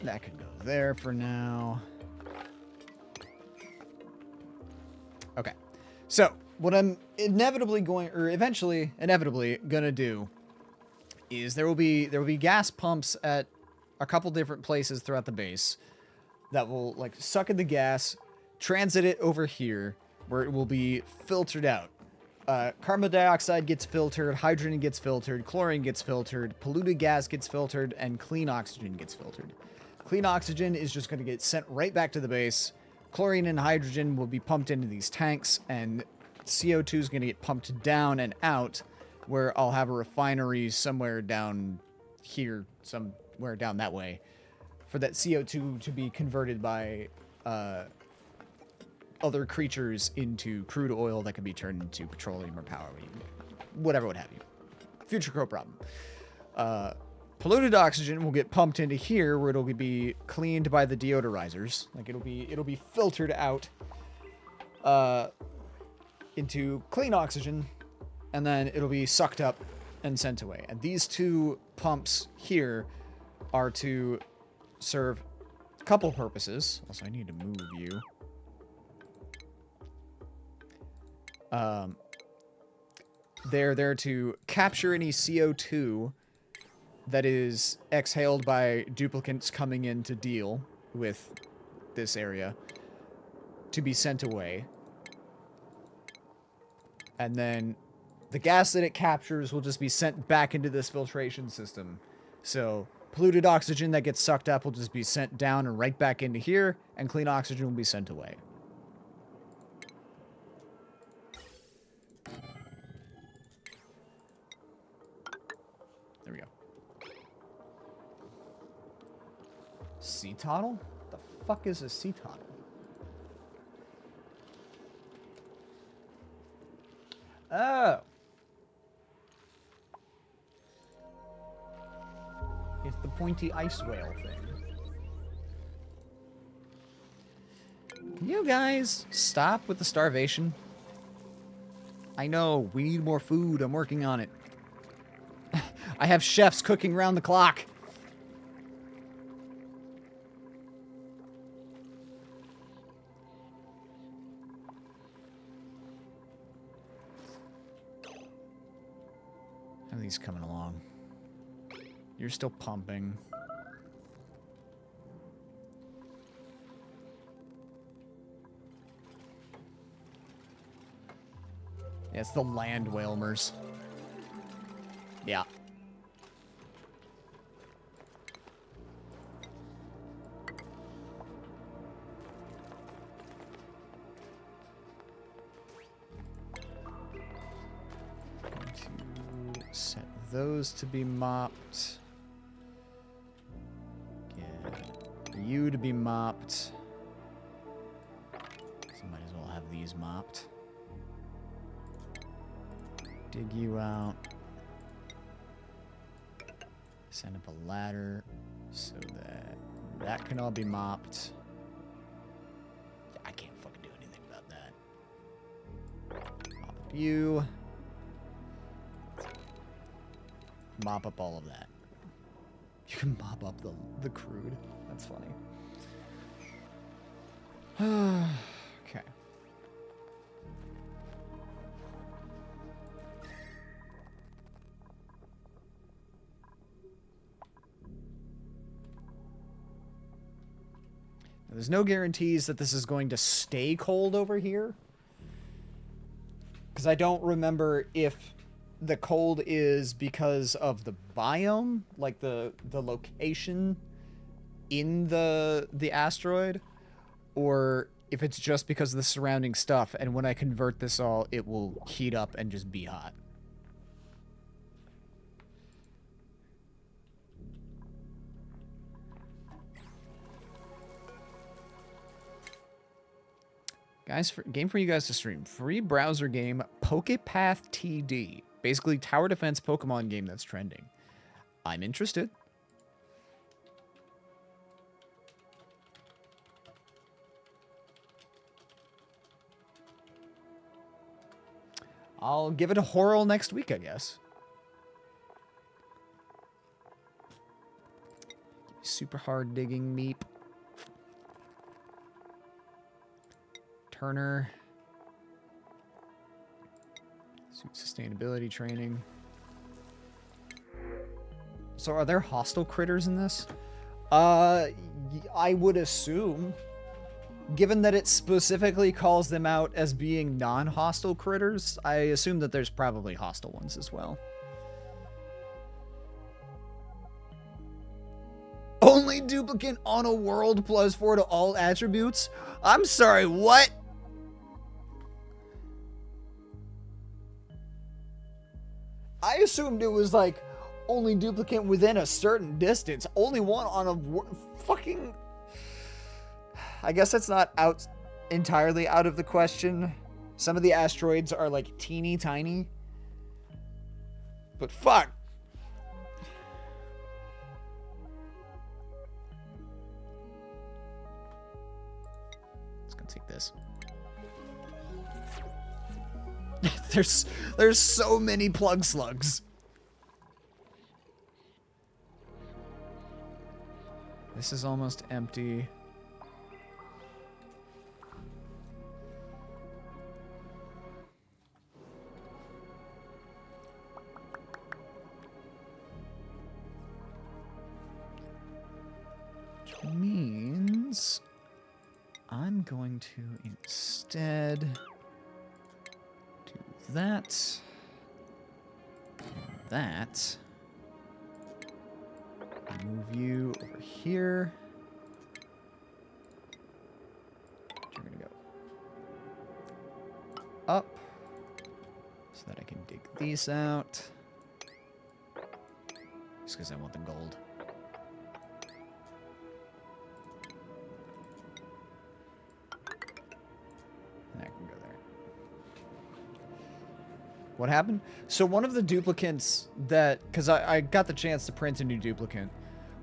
That could go there for now. Okay. So, what I'm inevitably gonna do is there will be gas pumps at a couple different places throughout the base that will like suck in the gas, transit it over here where it will be filtered out. Carbon dioxide gets filtered, hydrogen gets filtered, chlorine gets filtered, polluted gas gets filtered, and clean oxygen gets filtered. Clean oxygen is just going to get sent right back to the base. Chlorine and hydrogen will be pumped into these tanks, and CO2 is going to get pumped down and out, where I'll have a refinery somewhere down here, somewhere down that way, for that CO2 to be converted by other creatures into crude oil that can be turned into petroleum or power, whatever would have you. Future Crow problem. Polluted oxygen will get pumped into here, where it'll be cleaned by the deodorizers. Like it'll be filtered out into clean oxygen, and then it'll be sucked up and sent away. And these two pumps here are to serve a couple purposes. Also, I need to move you. They're there to capture any CO2 that is exhaled by duplicates coming in to deal with this area to be sent away. And then the gas that it captures will just be sent back into this filtration system. So polluted oxygen that gets sucked up will just be sent down and right back into here, and clean oxygen will be sent away. There we go. Sea turtle? The fuck is a sea turtle? Oh. It's the pointy ice whale thing. Can you guys stop with the starvation? I know, we need more food. I'm working on it. I have chefs cooking round the clock. How are these coming along? You're still pumping. Yeah, it's the land whalmers. Yeah. Going to set those to be mopped. Get you to be mopped. So might as well have these mopped. Dig you out. Send up a ladder so that that can all be mopped. I can't fucking do anything about that. Mop you. Mop up all of that. You can mop up the crude. That's funny. Okay. Now, there's no guarantees that this is going to stay cold over here. Because I don't remember if the cold is because of the biome, like the location in the asteroid, or if it's just because of the surrounding stuff, and when I convert this all, it will heat up and just be hot. Guys, game for you guys to stream. Free browser game, PokePath TD. Basically, tower defense Pokemon game that's trending. I'm interested. I'll give it a whirl next week, I guess. Super hard digging meep. Turner. Suit sustainability training. So are there hostile critters in this? I would assume. Given that it specifically calls them out as being non-hostile critters, I assume that there's probably hostile ones as well. Only duplicate on a world +4 to all attributes? I'm sorry, what? I assumed it was like only duplicate within a certain distance. Only one on a fucking... I guess that's not entirely out of the question. Some of the asteroids are like teeny tiny. But fuck. Let's go take this. There's so many plug slugs. This is almost empty. Which means I'm going to instead do that, and that. Move you over here. You're gonna go up so that I can dig these out. Just because I want the gold. And that can go there. What happened? So one of the duplicates that, because I got the chance to print a new duplicate.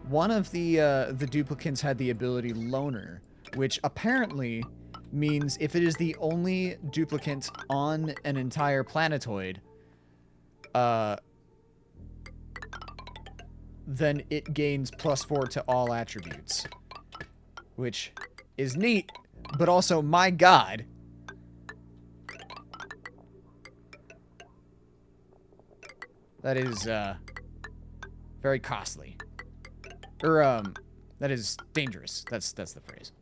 One of the duplicates had the ability Loner, which apparently means if it is the only duplicate on an entire planetoid, then it gains +4 to all attributes, which is neat, but also, my god. That is, very costly. Or, that is dangerous. That's the phrase.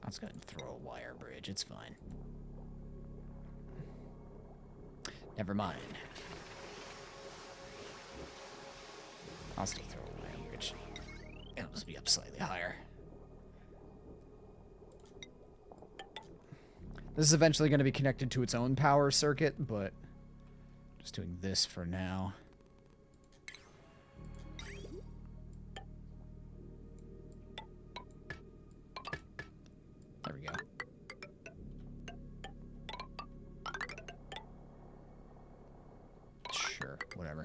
Let's go ahead and throw a wire bridge. It's fine. Never mind. I'll still throw a wire bridge. It'll just be up slightly higher. This is eventually going to be connected to its own power circuit, but just doing this for now. There we go. Sure. whatever.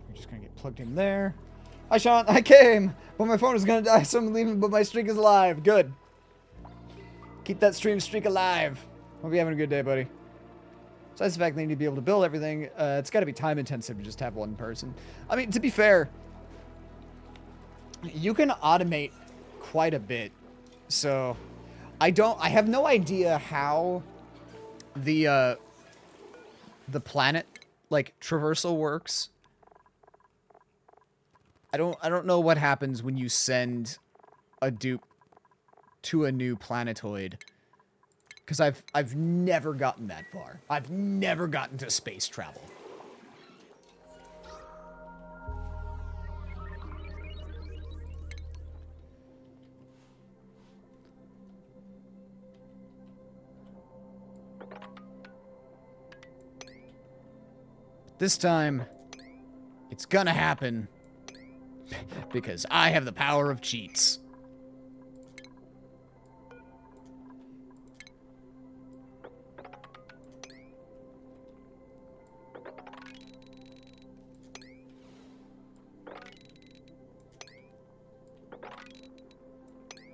We're just gonna get plugged in there. Hi, Sean. I came, but my phone is gonna die, so I'm leaving, but my streak is alive. Good. Keep that stream streak alive. Hope you're having a good day, buddy. Besides the fact they need to be able to build everything, it's got to be time intensive to just have one person. I mean, to be fair, you can automate quite a bit. So, I have no idea how the planet, like, traversal works. I don't know what happens when you send a dupe to a new planetoid. Because I've never gotten that far. I've never gotten to space travel. This time, it's gonna happen. Because I have the power of cheats.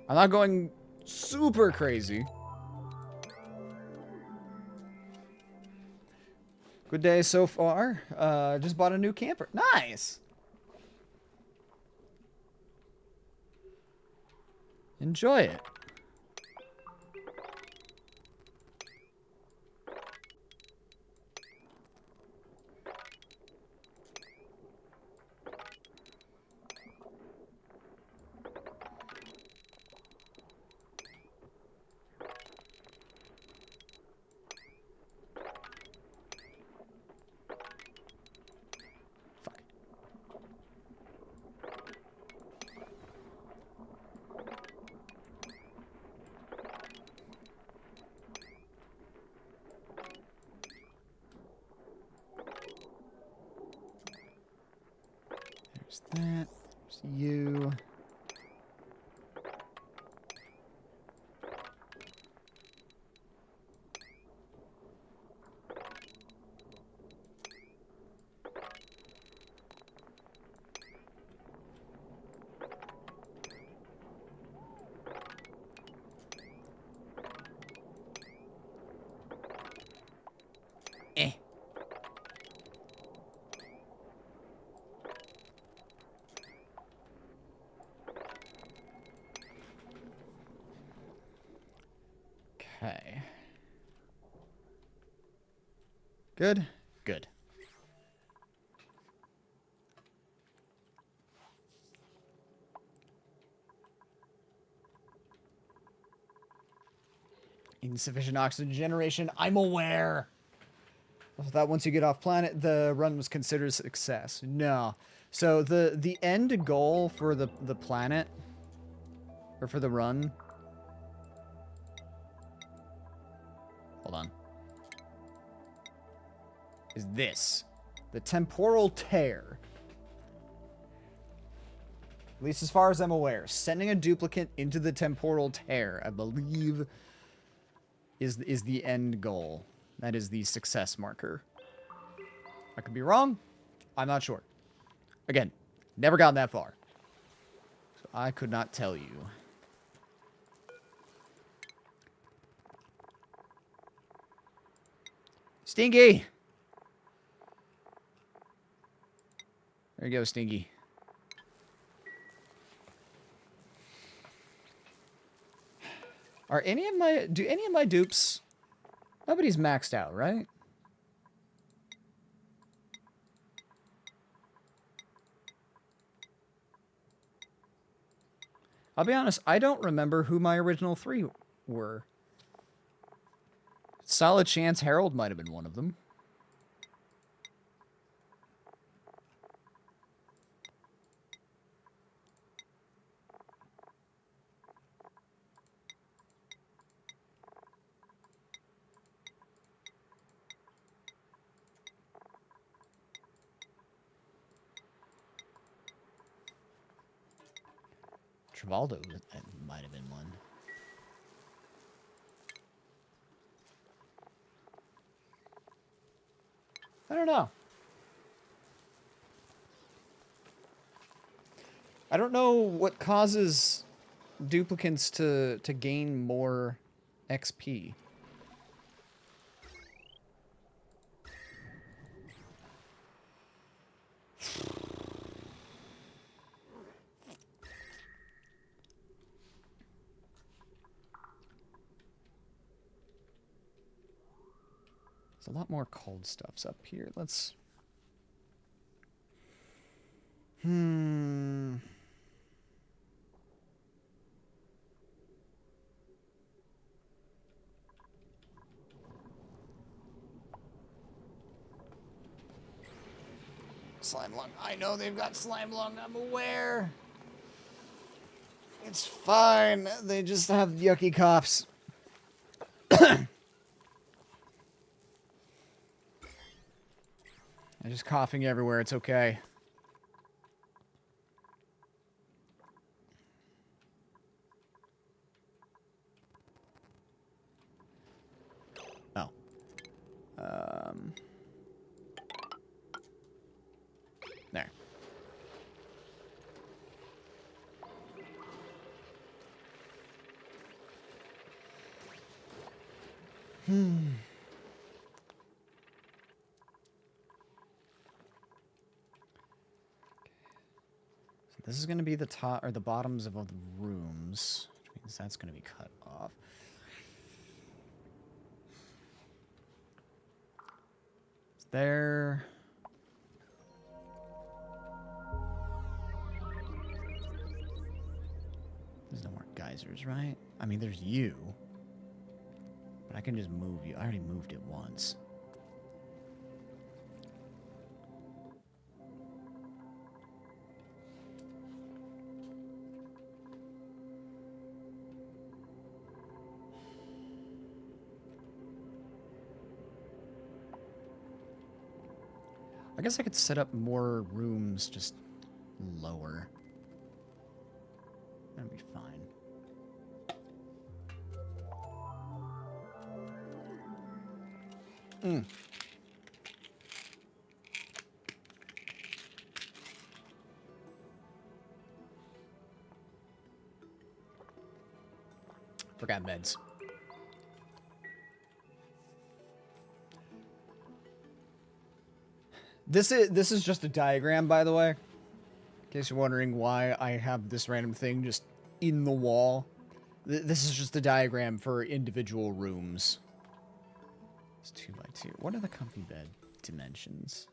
I'm not going super crazy. Good day so far. Just bought a new camper. Nice. Enjoy it. There's that. There's you. Eh. Okay. Good? Good. Insufficient oxygen generation. I'm aware. I thought once you get off planet, the run was considered a success. No. So the end goal for the planet, or for the run. Hold on. Is this. The temporal tear. At least as far as I'm aware. Sending a duplicate into the temporal tear, I believe, is the end goal. That is the success marker. I could be wrong. I'm not sure. Again, never gotten that far. So I could not tell you. Stinky! There you go, Stinky. Do any of my dupes... Nobody's maxed out, right? I'll be honest, I don't remember who my original 3 were. Solid chance Harold might have been one of them. Archvaldo might have been one. I don't know. I don't know what causes duplicants to gain more XP. There's a lot more cold stuffs up here. Let's... Slime lung. I know they've got slime lung. I'm aware. It's fine. They just have yucky coughs. They're just coughing everywhere. It's okay. Oh. There. So this is going to be the top or the bottoms of all the rooms, which means that's going to be cut off. There. There's no more geysers, right? I mean, there's you. But I can just move you. I already moved it once. I guess I could set up more rooms just lower. That'd be fine. Forgot meds. This is just a diagram, by the way. In case you're wondering why I have this random thing just in the wall. This is just a diagram for individual rooms. It's 2x2. What are the comfy bed dimensions?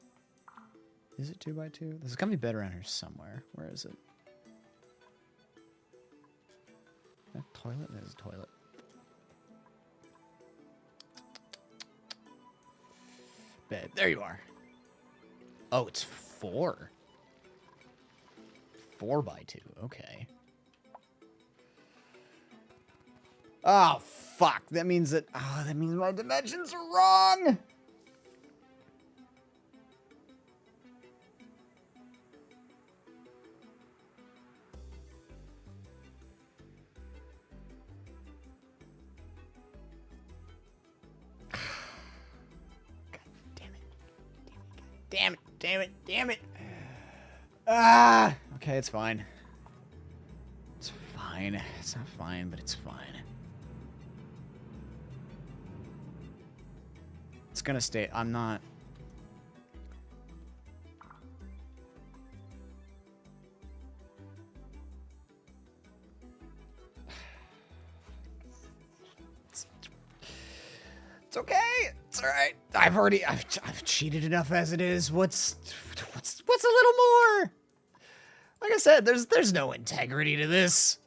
Is it 2x2? There's a comfy bed around here somewhere. Where is it? That toilet? There's a toilet. Bed. There you are. Oh, it's 4. 4x2. Okay. Oh, fuck. That means that... Oh, that means my dimensions are wrong! Damn it, damn it, damn it. Ah! Okay, it's fine. It's fine. It's not fine, but it's fine. It's gonna stay. I'm not... It's okay. It's all right. I've cheated enough as it is. What's a little more? Like I said, there's no integrity to this.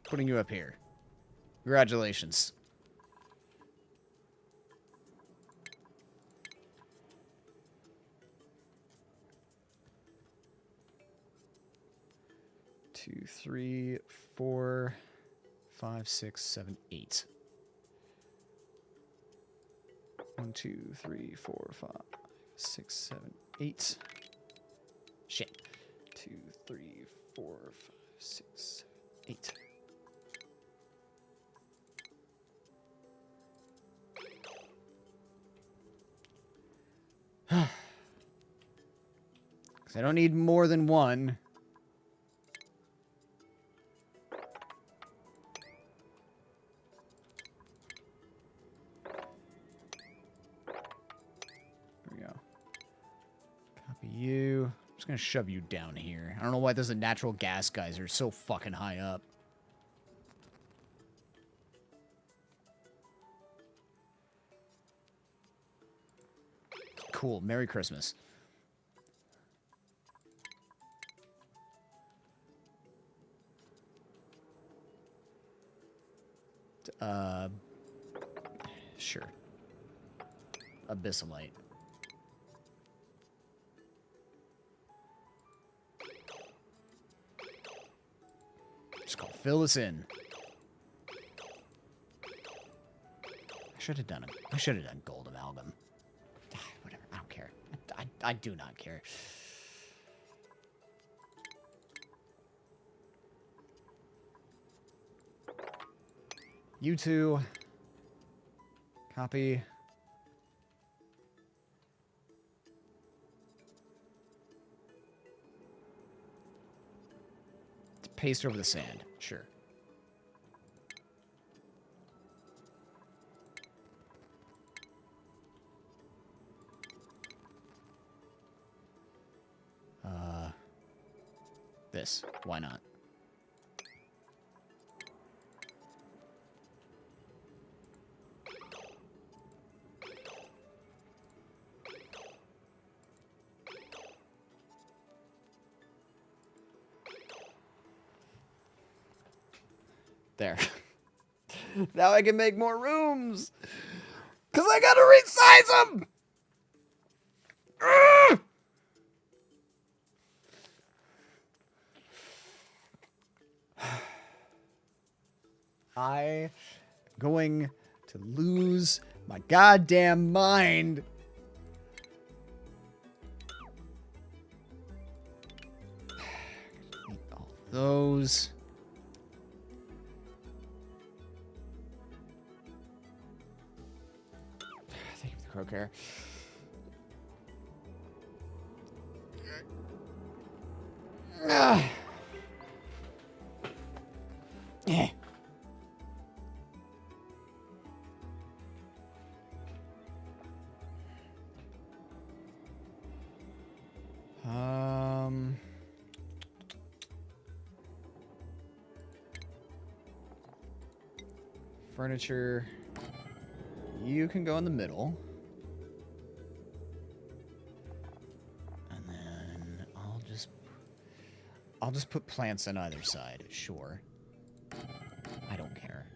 Putting you up here. Congratulations. 2, 3, 4, 5, 6, 7, 8. 1, 2, 3, 4, 5, 6, 7, 8. Shit. 2, 3, 4, 5, 6, 7, 8. Because I don't need more than one. There we go. Copy you. I'm just going to shove you down here. I don't know why there's a natural gas geyser so fucking high up. Cool. Merry Christmas. Sure. Abyssalite. Just gonna fill this in. I should have done it. I should have done gold amalgam. Whatever. I don't care. I do not care. You two. Copy. Paste over the sand. Sure. This. Why not? There. Now I can make more rooms. Because I gotta resize them! Ugh! I am going to lose my goddamn mind. Eat all those. Thank you for the crow care. Yeah. Furniture. You can go in the middle. And then I'll just put plants on either side, sure. I don't care.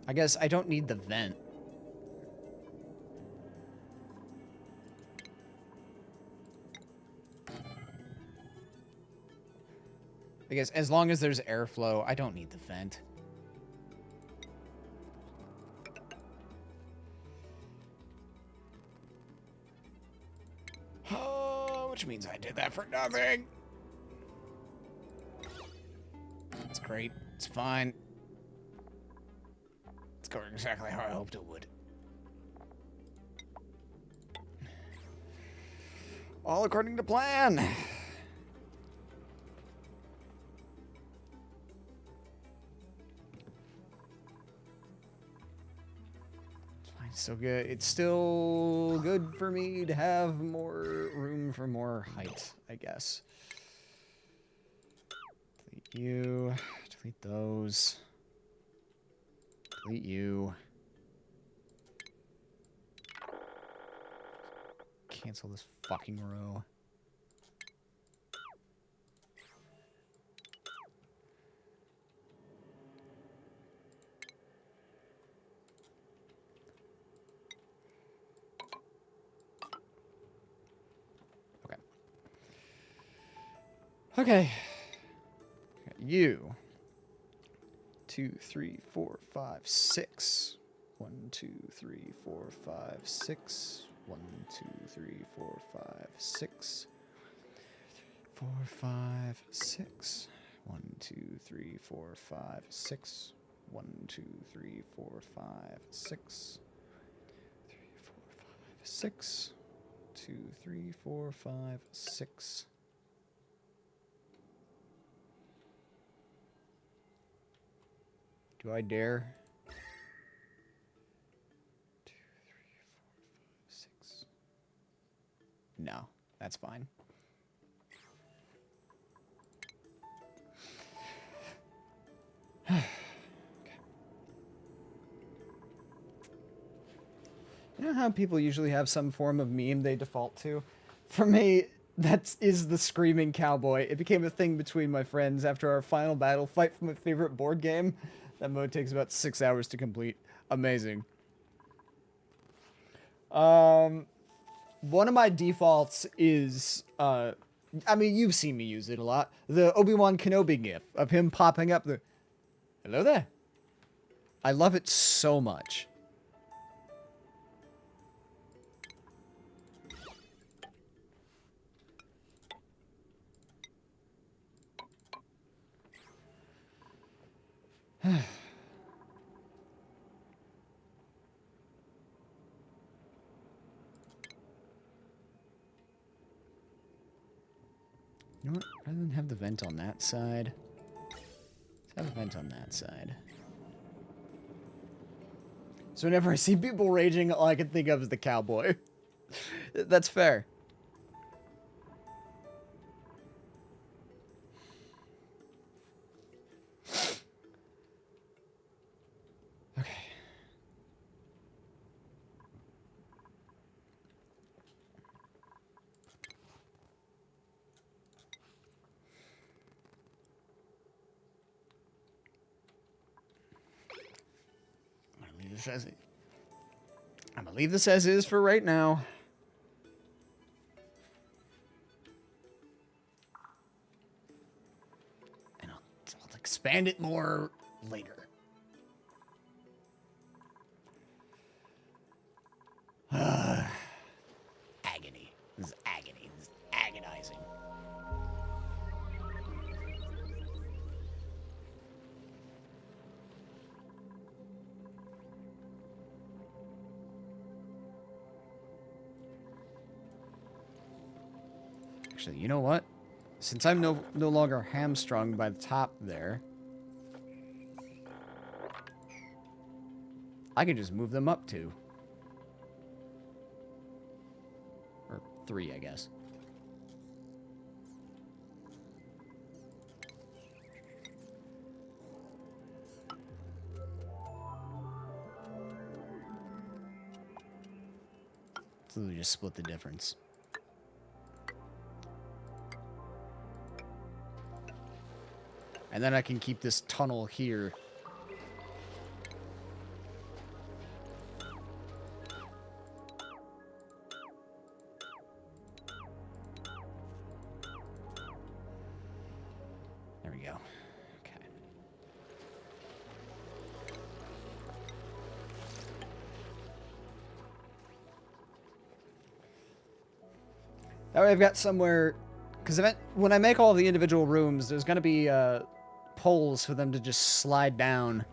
I guess I don't need the vent. I guess as long as there's airflow, I don't need the vent. Oh, which means I did that for nothing. It's great. It's fine. It's going exactly how I hoped it would. All according to plan. So good. It's still good for me to have more room for more height, I guess. Delete you. Delete those. Delete you. Cancel this fucking row. Okay. You. 2, 3, 4, 5, 6. 1, 2, 3, 4, 5, 6. 1, 2, 3, 4, 5, 6. 4, 5, 6. 1, 2, 3, 4, 5, 6. 1, 2, 3, 4, 5, 6. 3, 4, 5, 6. 2, 3, 4, 5, 6. Do I dare? 2, 3, 4, 5, 6. No, that's fine. Okay. You know how people usually have some form of meme they default to? For me, that is the Screaming Cowboy. It became a thing between my friends after our final battle fight for my favorite board game. That mode takes about 6 hours to complete. Amazing. One of my defaults is, I mean, you've seen me use it a lot. The Obi-Wan Kenobi gif of him popping up the, hello there. I love it so much. You know what? Rather than have the vent on that side, let's have a vent on that side. So whenever I see people raging, all I can think of is the cowboy. That's fair. Okay. I'm gonna leave this as is for right now. And I'll expand it more later. Agony. This is agony. This is agonizing. Actually, you know what? Since I'm no longer hamstrung by the top there, I can just move them up 2. Or 3, I guess. So we just split the difference. And then I can keep this tunnel here. There we go. Okay. That way I've got somewhere... Because when I make all the individual rooms, there's going to be poles for them to just slide down.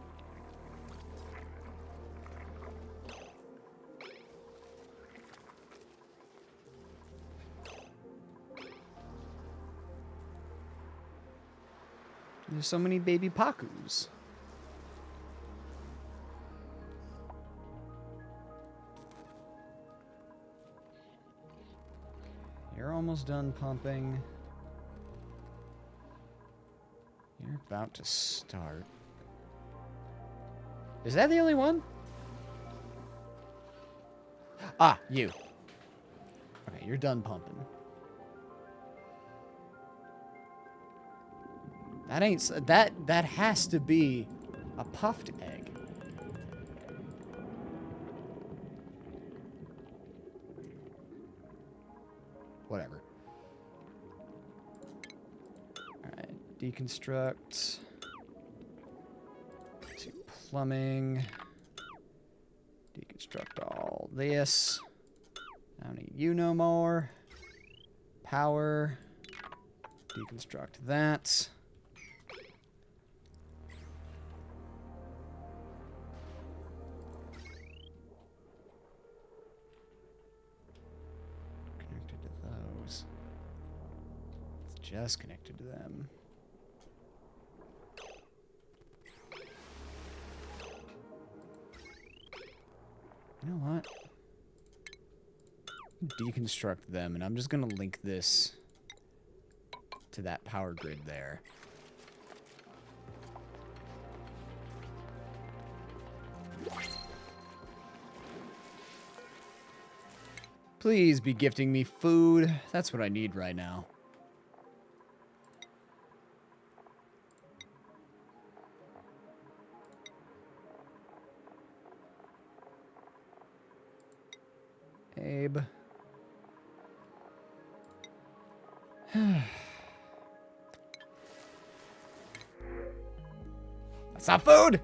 There's so many baby Pakus. You're almost done pumping. You're about to start. Is that the only one? Ah, you. Okay, you're done pumping. That ain't... That has to be a puffed egg. Whatever. Deconstruct. To plumbing. Deconstruct all this. I don't need you no more. Power. Deconstruct that. Connected to those. It's just connected to them. You know what? Deconstruct them, and I'm just gonna link this to that power grid there. Please be gifting me food. That's what I need right now. Abe. That's not food!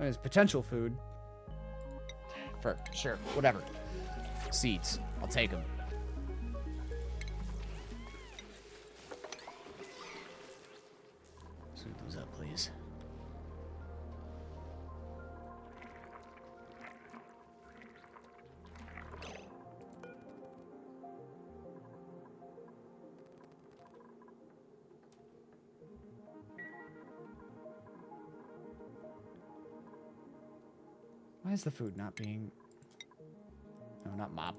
It's potential food. Sure, whatever. Seeds. I'll take them. Sweep those up, please. Why is the food not being... No, not mob.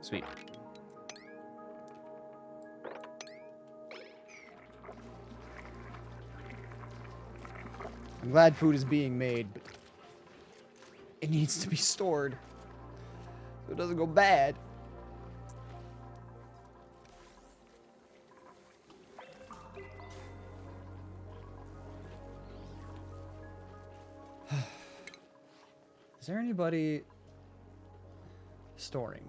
Sweet. I'm glad food is being made, but it needs to be stored so it doesn't go bad. Is there anybody storing?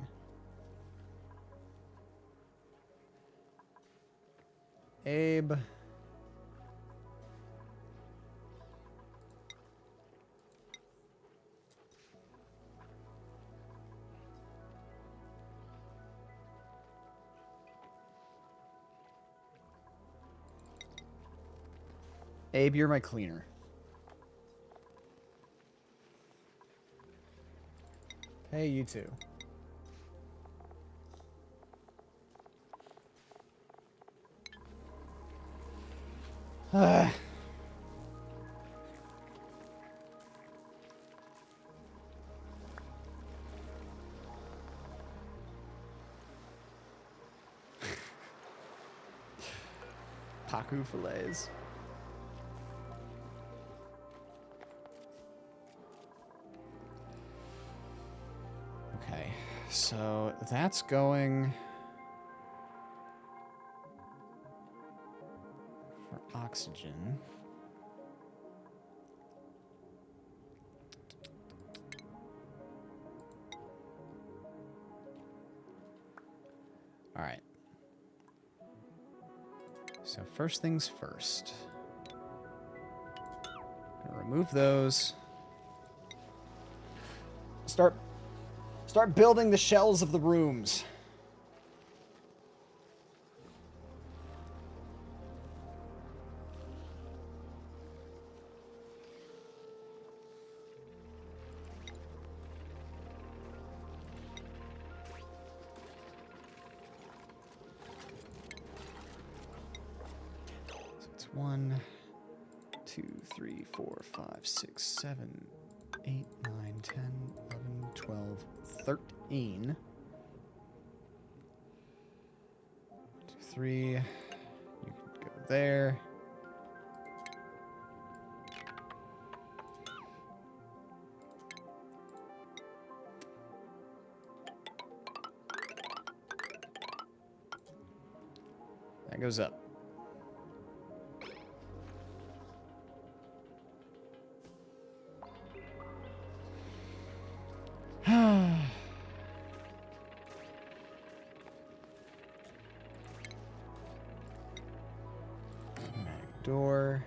Abe. Abe, you're my cleaner. Hey, you too. Paku fillets. Okay, so that's going for oxygen. All right. So first things first. Gonna remove those. Start building the shells of the rooms. So it's 1, 2, 3, 4, 5, 6, 7, 8, 9, 10, 11, 12, 13. 1, 2, 3. You can go there. That goes up. Door.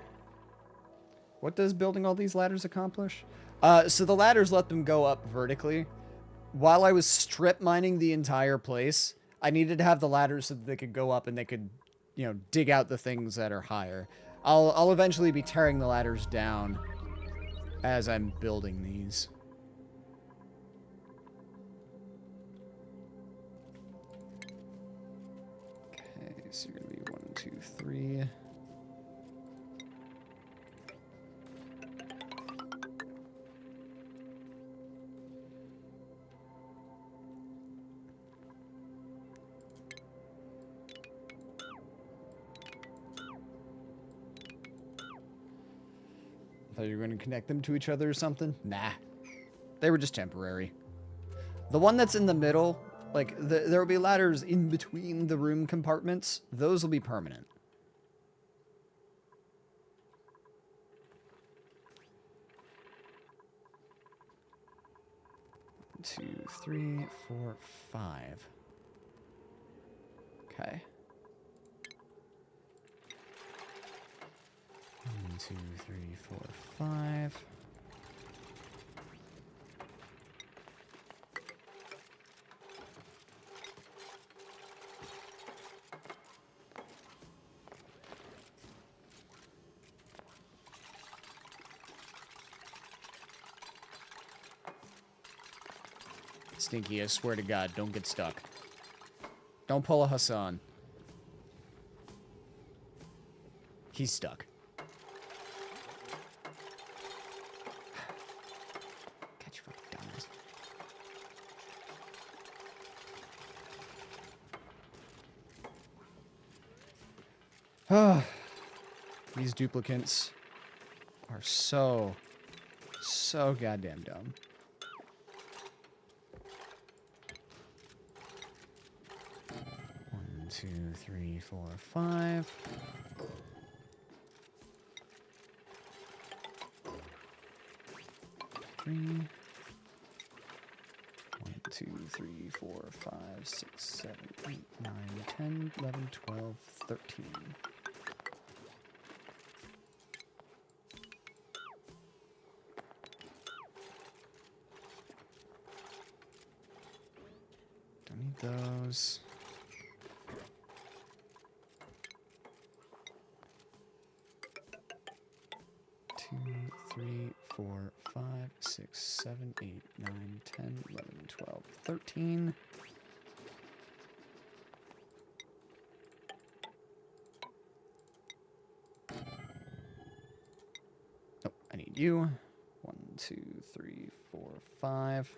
What does building all these ladders accomplish? So the ladders let them go up vertically. While I was strip mining the entire place, I needed to have the ladders so that they could go up and they could, you know, dig out the things that are higher. I'll eventually be tearing the ladders down as I'm building these. Okay, so you're gonna be 1, 2, 3. I thought you were going to connect them to each other or something. Nah. They were just temporary. The one that's in the middle, like, there will be ladders in between the room compartments. Those will be permanent. One, 2, 3, 4, 5. Okay. 1, 2, 3, 4, 5. Stinky, I swear to God, don't get stuck. Don't pull a Hassan. He's stuck. Catch your fucking dumbass. These duplicants are so goddamn dumb. 1, 2, 3, 4, 5. Three. 1, 2, 3, 4, 5, 6, 7, 8, 9, 10, 11, 12, 13. Don't need those. Two, 3, 4, 5, 6, 7, 8, 9, 10, 11, 12, 13. Nope, I need you. 1, 2, 3, 4, 5.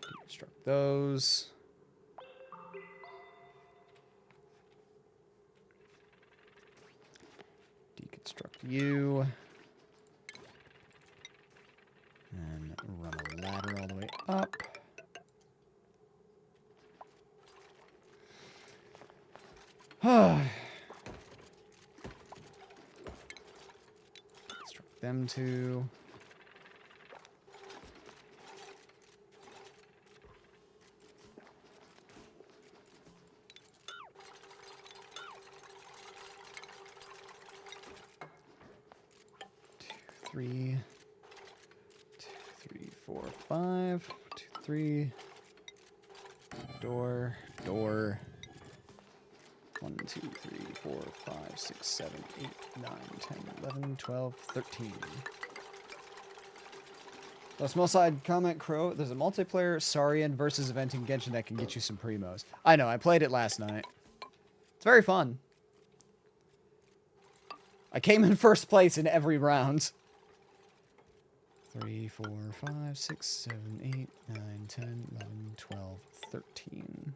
Deconstruct those. Deconstruct you. And run a ladder all the way up. Deconstruct them two. Three, 2, 3, 4, 5, 2, 3. Door. 1, 2, 3, 4, 5, 6, 7, 8, 9, 10, 11, 12, 13. A small side comment, Crow. There's a multiplayer Saurian versus event in Genshin that can get you some primos. I know, I played it last night. It's very fun. I came in first place in every round. 3, 4, 5, 6, 7, 8, 9, 10, 11, 12, 13.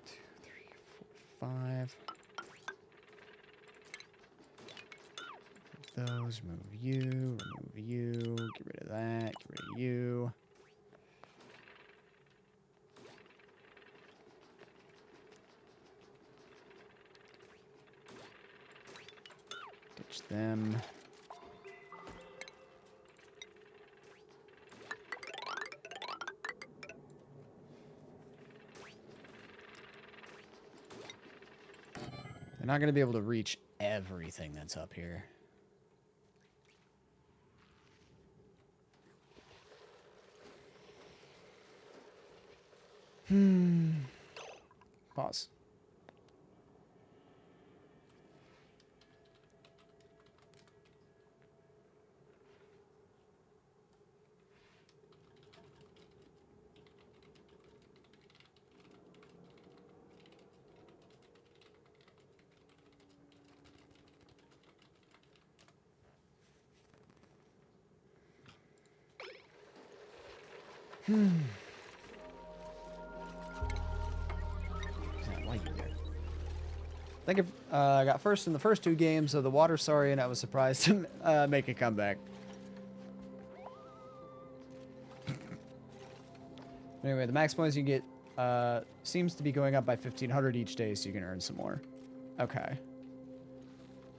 2, 3, 4, 5. Remove those, remove you, get rid of that, get rid of you. Ditch them. They're not going to be able to reach everything that's up here. Pause. I think if I got first in the first 2 games of the Water Saurian, I was surprised to make a comeback. Anyway, the max points you get seems to be going up by 1,500 each day, so you can earn some more. Okay.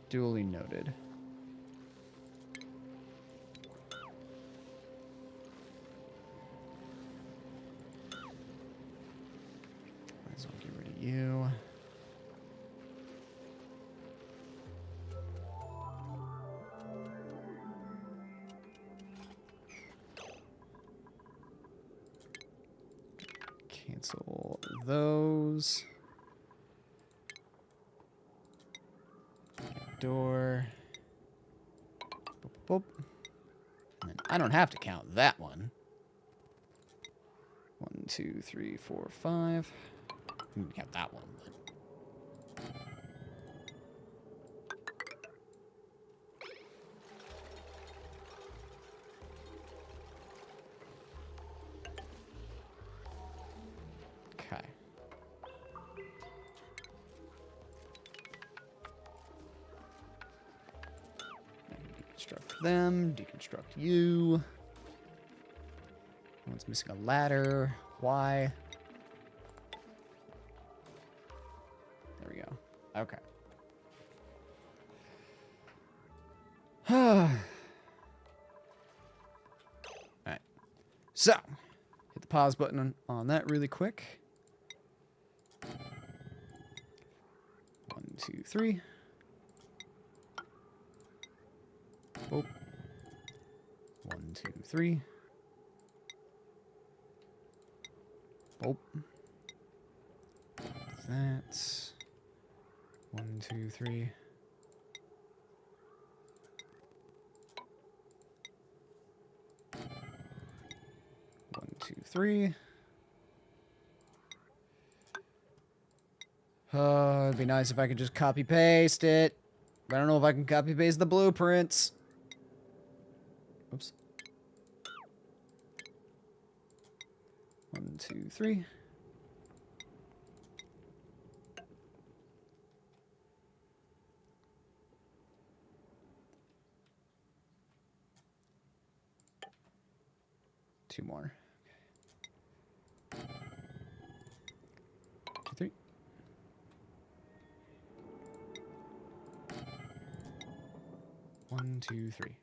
Duly noted. Might as well get rid of you. Cancel those. Door. Boop, boop. And then I don't have to count that one. 1, 2, 3, 4, 5. I can count that one, but... Okay. Deconstruct them. Deconstruct you. One's missing a ladder. Why? There we go. Okay. Alright. So, hit the pause button on that really quick. 1, 2, 3. Oh. 1, 2, 3. Oh. That's 1, 2, 3. One, two, three. It'd be nice if I could just copy paste it. But I don't know if I can copy paste the blueprints. Oops. 1, 2, 3. Two more. 2, 3. One, 2, 3.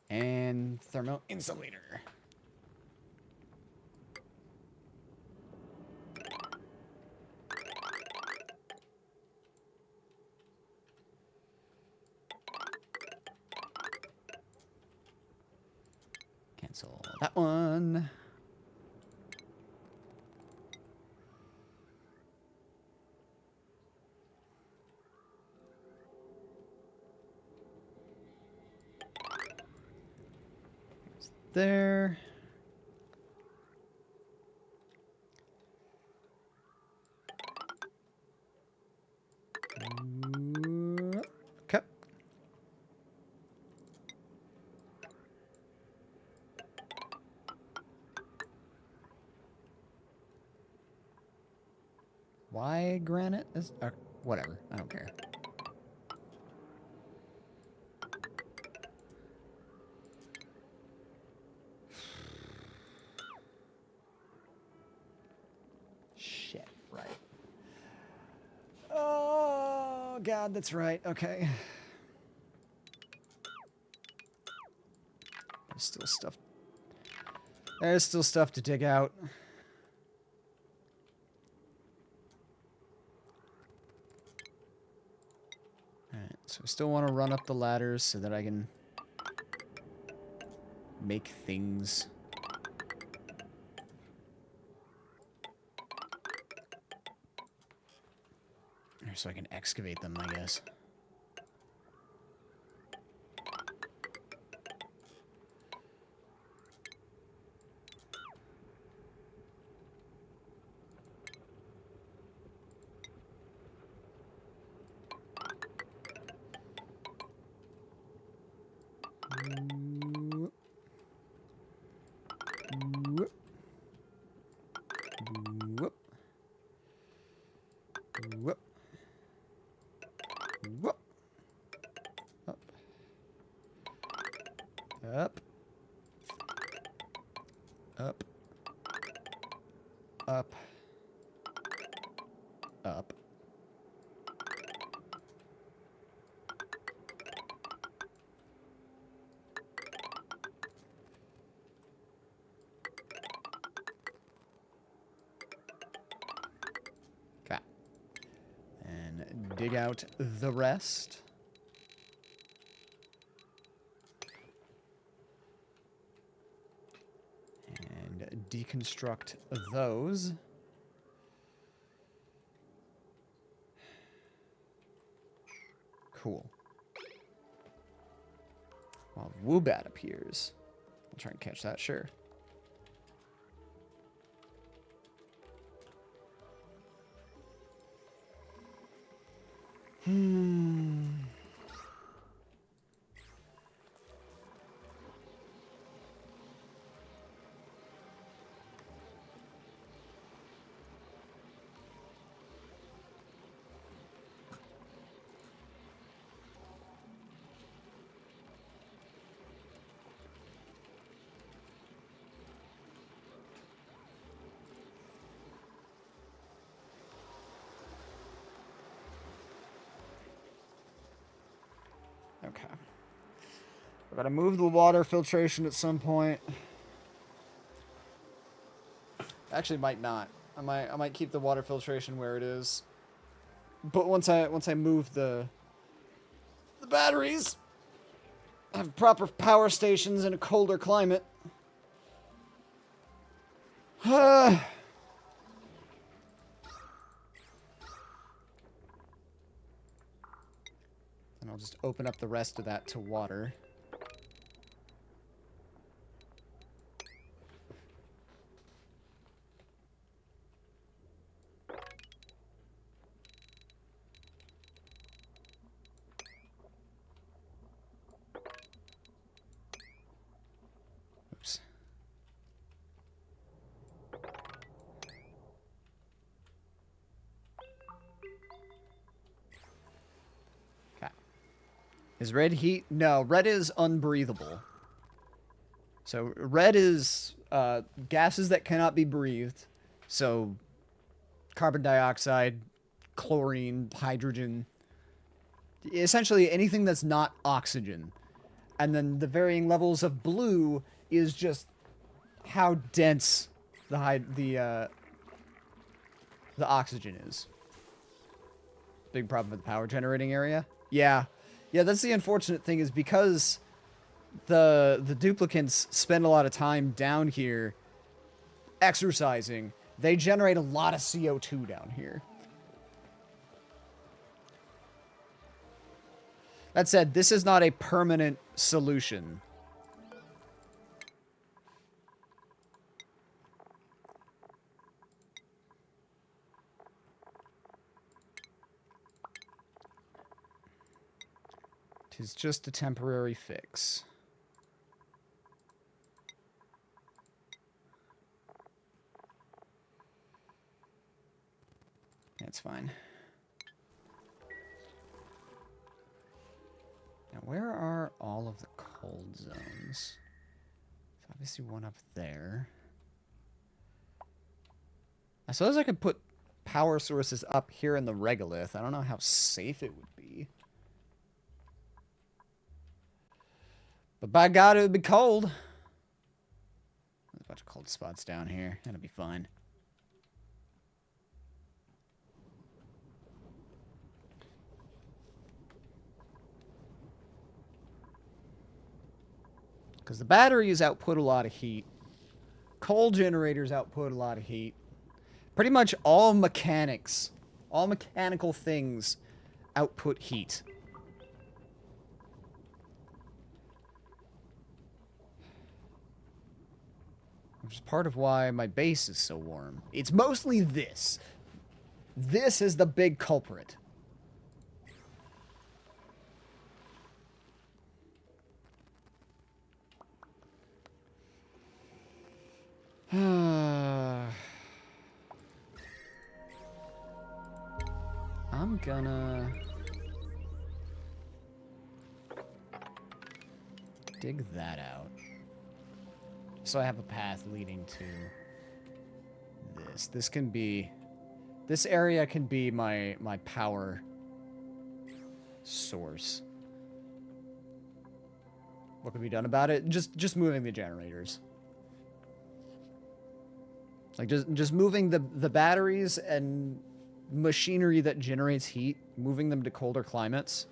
And thermal insulator. Cancel that one. There. Okay. Why granite? Whatever. I don't care. Shit, right. Oh, God, that's right. Okay. There's still stuff. There's still stuff to dig out. So I still want to run up the ladders so that I can make things. Or so I can excavate them, I guess. Whoop. Whoop. Whoop. Whoop. Up. Up. Up. Up. Up. Okay. And dig out the rest. And deconstruct those. Cool. While Woobat appears. I'll try and catch that, sure. Okay. I gotta move the water filtration at some point. Actually, might not. I might keep the water filtration where it is. But once I move the batteries, have proper power stations in a colder climate. And I'll just open up the rest of that to water. Oops. Okay. Is red heat? No, red is unbreathable. So red is gases that cannot be breathed. So carbon dioxide, chlorine, hydrogen. Essentially anything that's not oxygen. And then the varying levels of blue is just how dense the oxygen is. Big problem with the power generating area. Yeah. Yeah, that's the unfortunate thing, is because the duplicants spend a lot of time down here exercising, they generate a lot of CO2 down here. That said, this is not a permanent solution. Tis just a temporary fix. That's fine. Now, where are all of the cold zones? There's obviously one up there. I suppose I could put power sources up here in the regolith. I don't know how safe it would be. But by God, it would be cold. There's a bunch of cold spots down here. That'll be fine. Because the batteries output a lot of heat. Coal generators output a lot of heat. Pretty much all mechanics, all mechanical things output heat. Which is part of why my base is so warm. It's mostly this. This is the big culprit. I'm gonna dig that out. So I have a path leading to this. This area can be my power source. What can be done about it? Just moving the generators. Like just moving the batteries and machinery that generates heat, moving them to colder climates.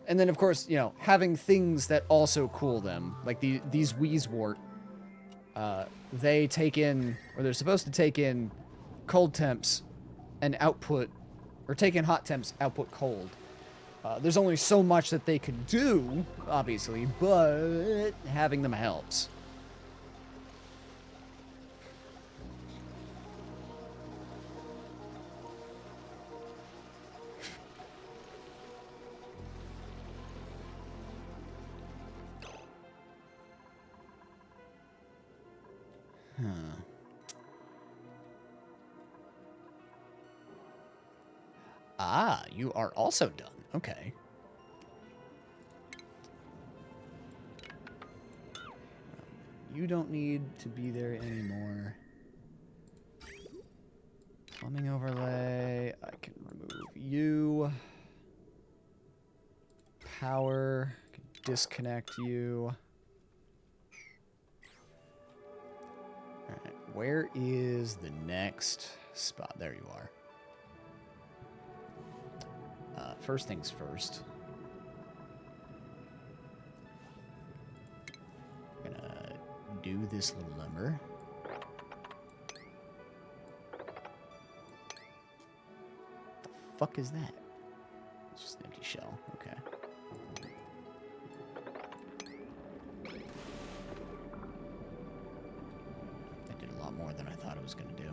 And then, of course, you know, having things that also cool them. Like these Wheezewort, they take in, or they're supposed to take in cold temps and output, or take in hot temps, output cold. There's only so much that they can do, obviously, but having them helps. Ah, you are also done. Okay. You don't need to be there anymore. Plumbing overlay. I can remove you. Power. I can disconnect you. Alright, where is the next spot? There you are. First things first. I'm gonna do this little number. The fuck is that? It's just an empty shell. Okay. That did a lot more than I thought it was gonna do.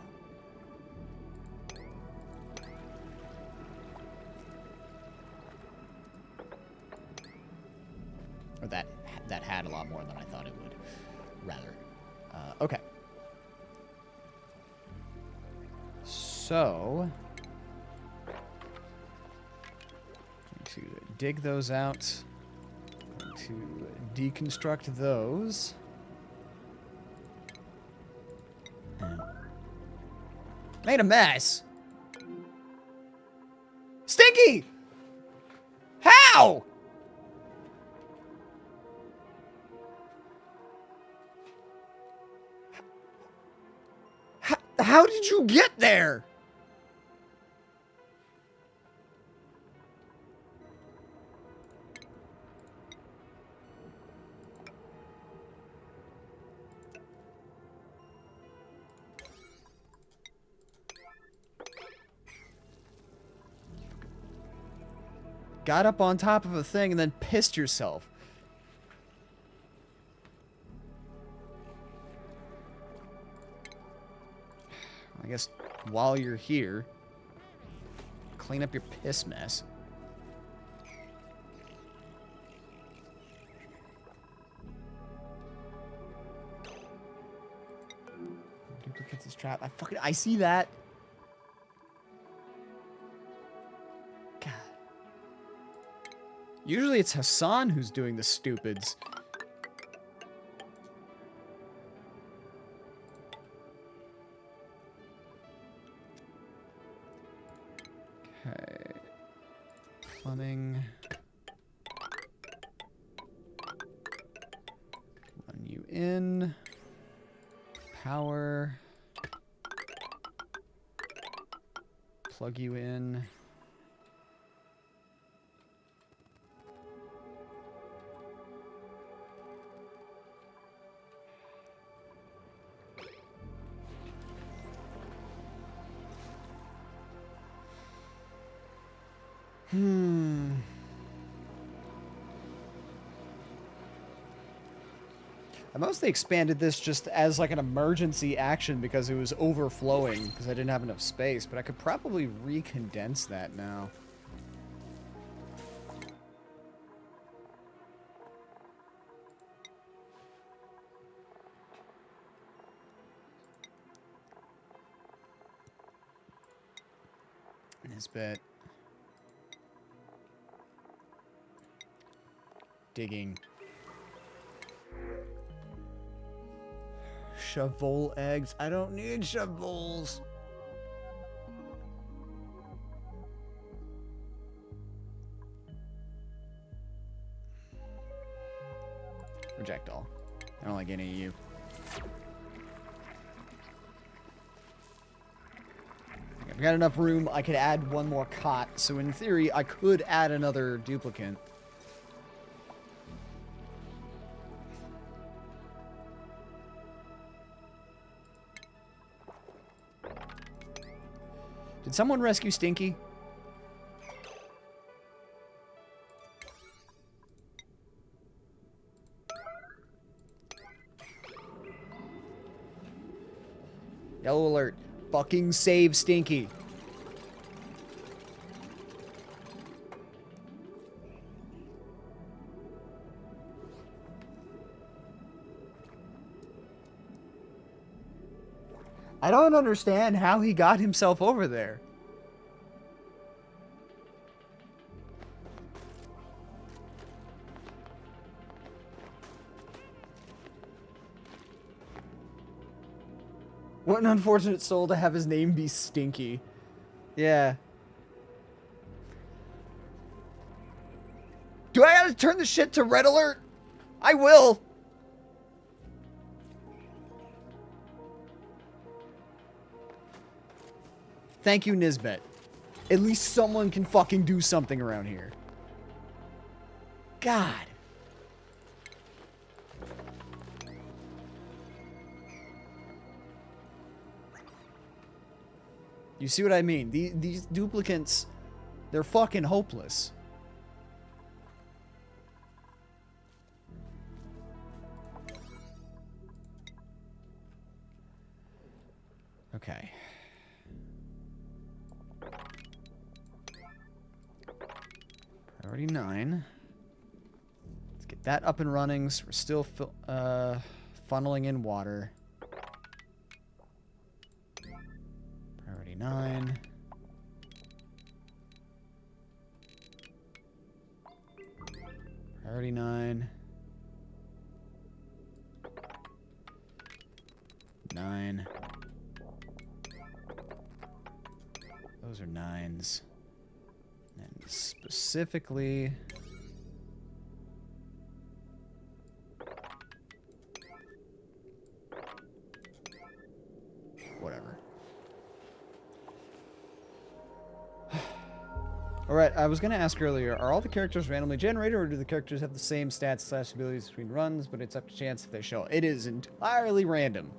Or that had a lot more than I thought it would, rather. Okay. So, I'm going to dig those out. I'm going to deconstruct those. Made a mess. Stinky! How? How did you get there? Got up on top of a thing and then pissed yourself. I guess while you're here, clean up your piss mess. Duplicates his trap. I see that. God. Usually it's Hassan who's doing the stupids. Okay. Plumbing. Run you in. Power. Plug you in. I mostly expanded this just as like an emergency action because it was overflowing because I didn't have enough space, but I could probably recondense that now. Nisbet. Digging. Shovel eggs. I don't need shovels. Reject all. I don't like any of you. I've got enough room. I could add one more cot. So in theory, I could add another duplicate. Did someone rescue Stinky? Yellow alert. Fucking save Stinky. I don't understand how he got himself over there. What an unfortunate soul to have his name be Stinky. Yeah. Do I gotta turn the shit to red alert? I will. Thank you, Nisbet. At least someone can fucking do something around here. God. You see what I mean? These duplicants, they're fucking hopeless. Okay. Priority 9. Let's get that up and running. So we're still funneling in water. Priority 9. Priority 9. 9. Those are 9s. And specifically... whatever. Alright, I was going to ask earlier, are all the characters randomly generated, or do the characters have the same stats / abilities between runs, but it's up to chance if they show? It is entirely random.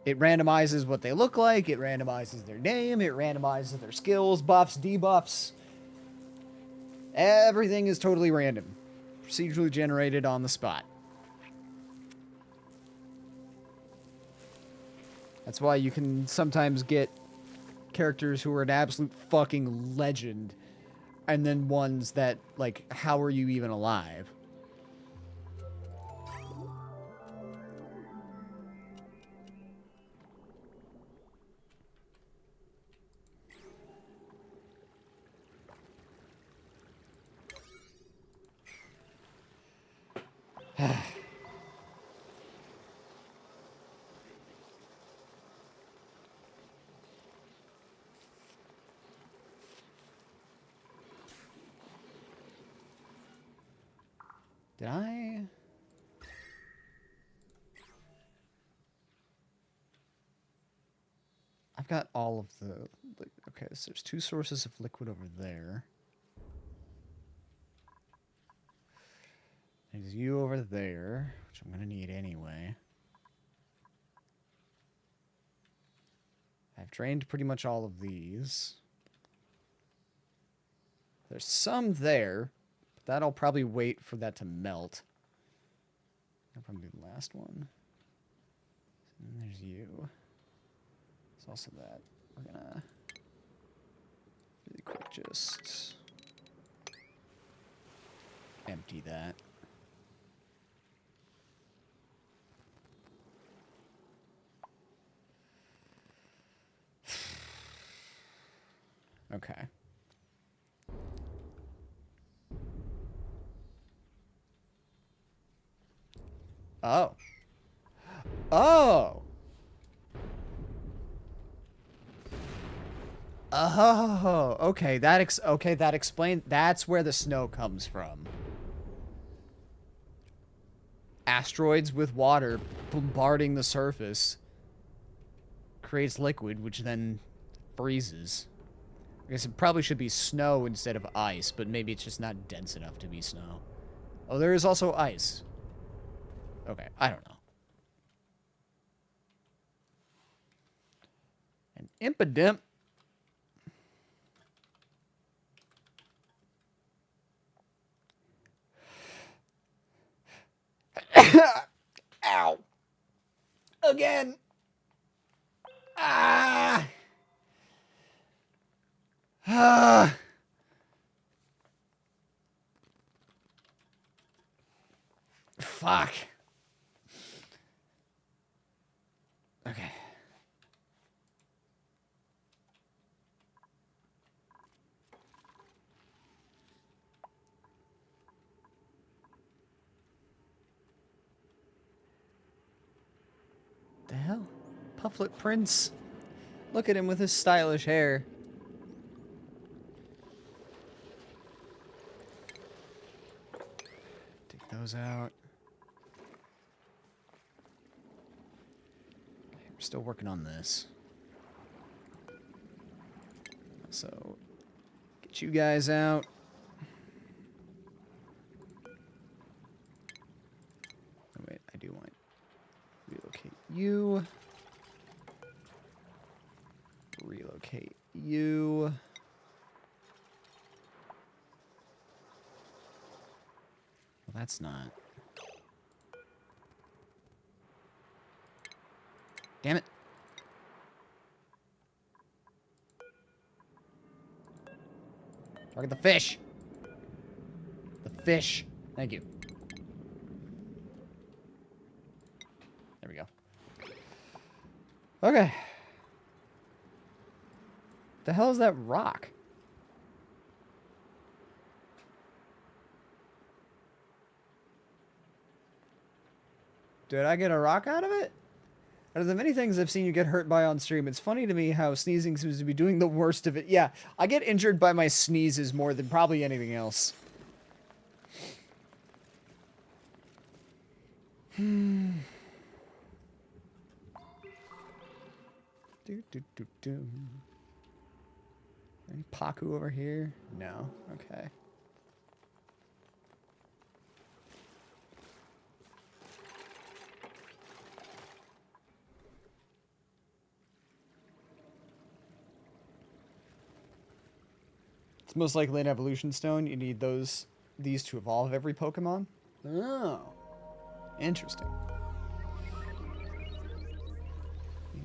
It randomizes what they look like, it randomizes their name, it randomizes their skills, buffs, debuffs. Everything is totally random. Procedurally generated on the spot. That's why you can sometimes get characters who are an absolute fucking legend, and then ones that, like, how are you even alive? Did I? I've got all of the... okay, so there's 2 sources of liquid over there. There's you over there, which I'm going to need anyway. I've drained pretty much all of these. There's some there. But that'll probably wait for that to melt. That'll probably be the last one. And there's you. There's also that. We're gonna really quick just empty that. Okay. Oh. Oh. Oh. Okay. That explains. That's where the snow comes from. Asteroids with water bombarding the surface creates liquid, which then freezes. I guess it probably should be snow instead of ice, but maybe it's just not dense enough to be snow. Oh, there is also ice. Okay, I don't know. An impidimp. Ow. Again. Ah. Ah. Fuck. Okay. The hell? Pufflet Prince. Look at him with his stylish hair. Take those out. Okay, we're still working on this. So, get you guys out. Oh, wait, I do want to relocate you. Relocate you. Well, that's not. Damn it. Target the fish. The fish. Thank you. There we go. Okay. The hell is that rock? Did I get a rock out of it? Out of the many things I've seen you get hurt by on stream, it's funny to me how sneezing seems to be doing the worst of it. Yeah, I get injured by my sneezes more than probably anything else. Do, do, do, do. Any Paku over here? No. Okay. It's most likely an evolution stone. You need these to evolve every Pokemon. Oh. Interesting.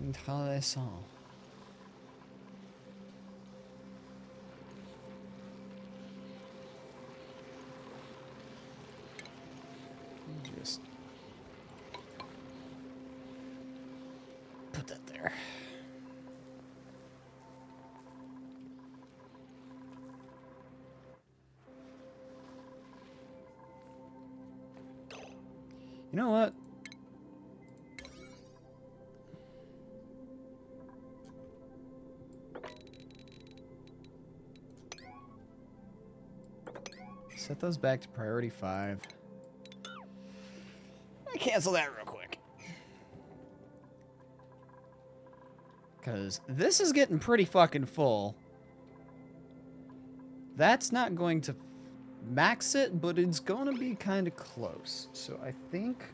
Intéressant. Just put that there. You know what? Set those back to priority 5. I cancel that real quick. Because this is getting pretty fucking full. That's not going to max it, but it's going to be kind of close. So I think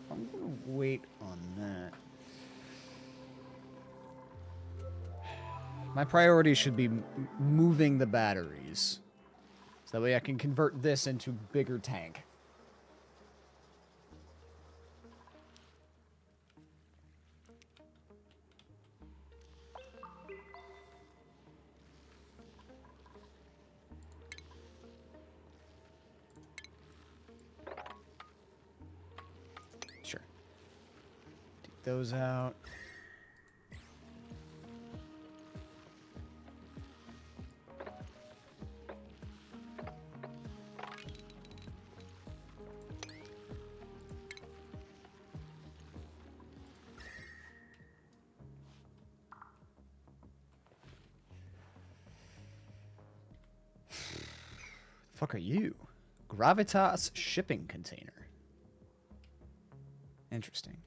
I'm going to wait on that. My priority should be moving the batteries. So that way I can convert this into bigger tank. Sure. Take those out. Fuck are you? Gravitas shipping container. Interesting.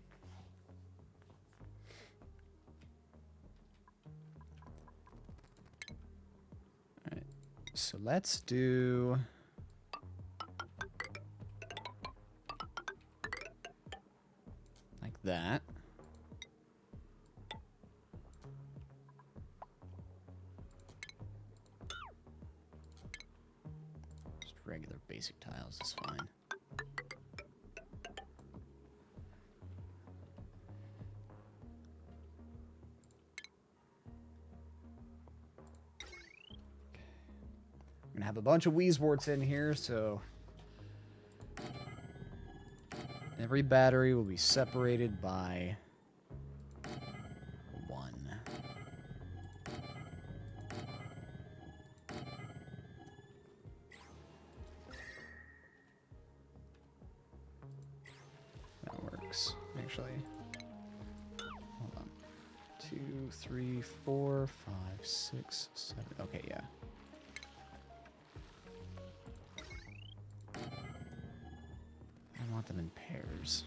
Alright. So let's do like that. Regular basic tiles is fine. I'm gonna have a bunch of Wheezeworts in here, so every battery will be separated by 1. That works, actually. Hold on. 2, 3, 4, 5, 6, 7. Okay, yeah. I want them in pairs.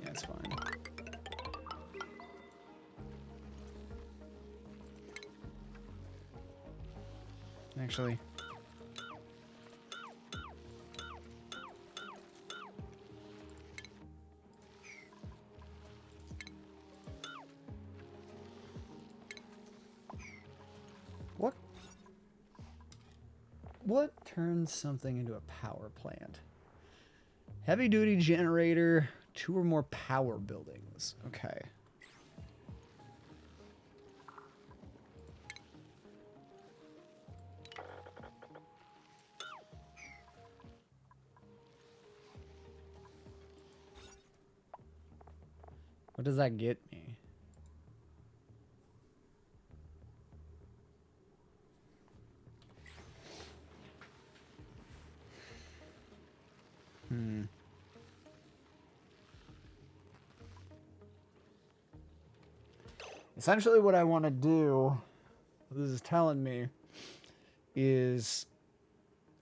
Yeah, it's fine. Actually. What turns something into a power plant? Heavy duty generator, 2 or more power buildings. Okay. What does that get me? Essentially what I want to do, what this is telling me, is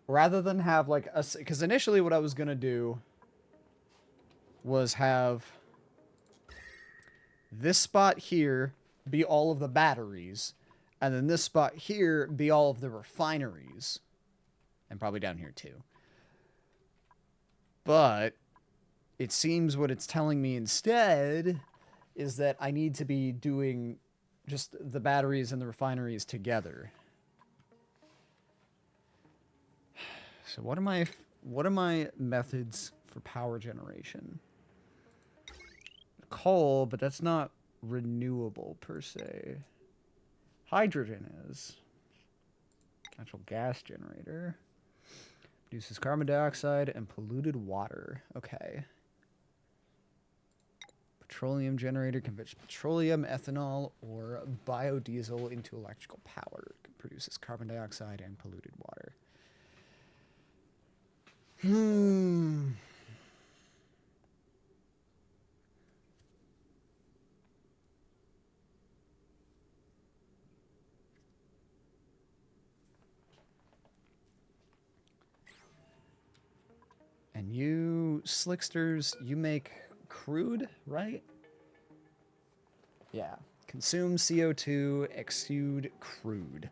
rather than have like a... Because initially what I was going to do was have this spot here be all of the batteries, and then this spot here be all of the refineries. And probably down here too. But it seems what it's telling me instead is that I need to be doing just the batteries and the refineries together. So what are my methods for power generation? Coal, but that's not renewable per se. Hydrogen is. Natural gas generator. Produces carbon dioxide and polluted water. Okay. Petroleum generator converts petroleum, ethanol, or biodiesel into electrical power. Produces carbon dioxide and polluted water. And you, Slicksters, you make crude, right? Yeah. Consume CO2, exude crude.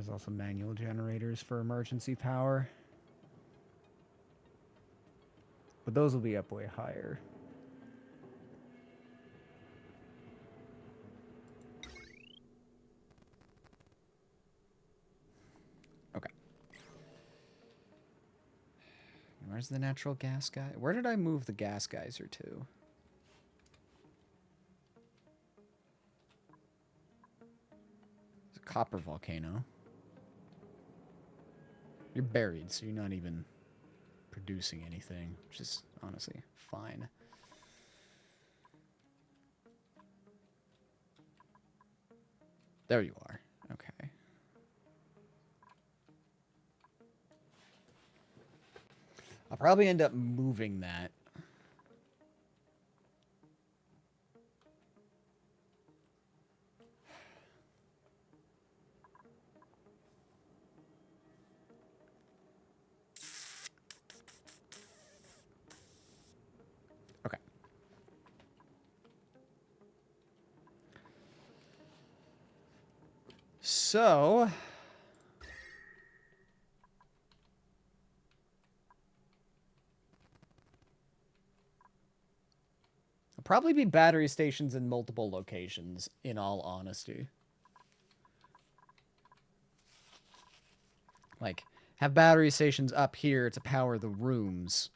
There's also manual generators for emergency power. But those will be up way higher. Okay. Where's the natural gas guy? Where did I move the gas geyser to? It's a copper volcano. You're buried, so you're not even producing anything, which is honestly fine. There you are. Okay. I'll probably end up moving that. Okay. So... probably be battery stations in multiple locations, in all honesty. Like, have battery stations up here to power the rooms.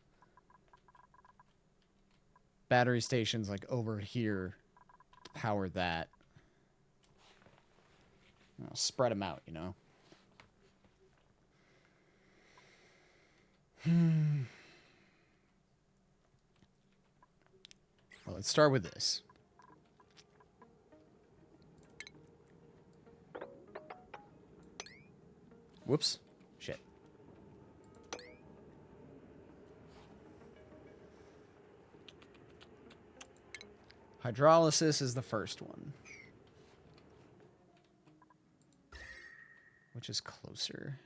Battery stations, like, over here to power that. Spread them out, you know? Well, let's start with this. Whoops. Shit. Hydrolysis is the first one. Which is closer?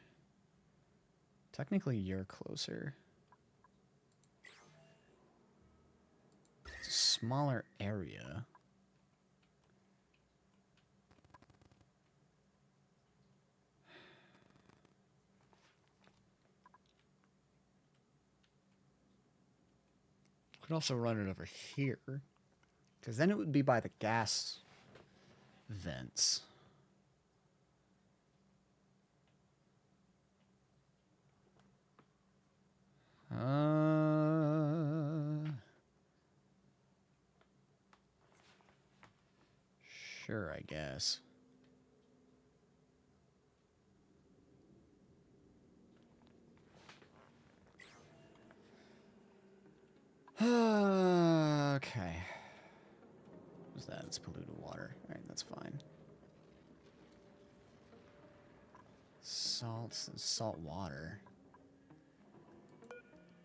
Technically, you're closer. It's a smaller area. Could also run it over here, because then it would be by the gas vents. Sure, I guess. Okay. What's that? It's polluted water. Alright, that's fine. Salt water.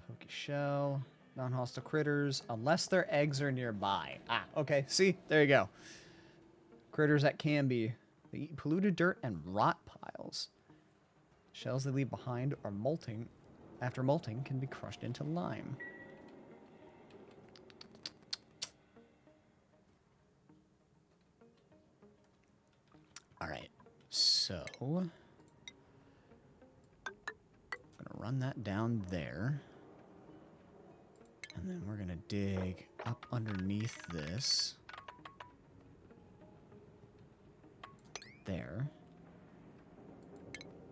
Pokey shell. Non-hostile critters. Unless their eggs are nearby. Ah, okay. See? There you go. Critters that can be. They eat polluted dirt and rot piles. Shells they leave behind are molting. After molting, can be crushed into lime. Alright. So... I'm gonna run that down there. And then we're gonna dig up underneath this. There.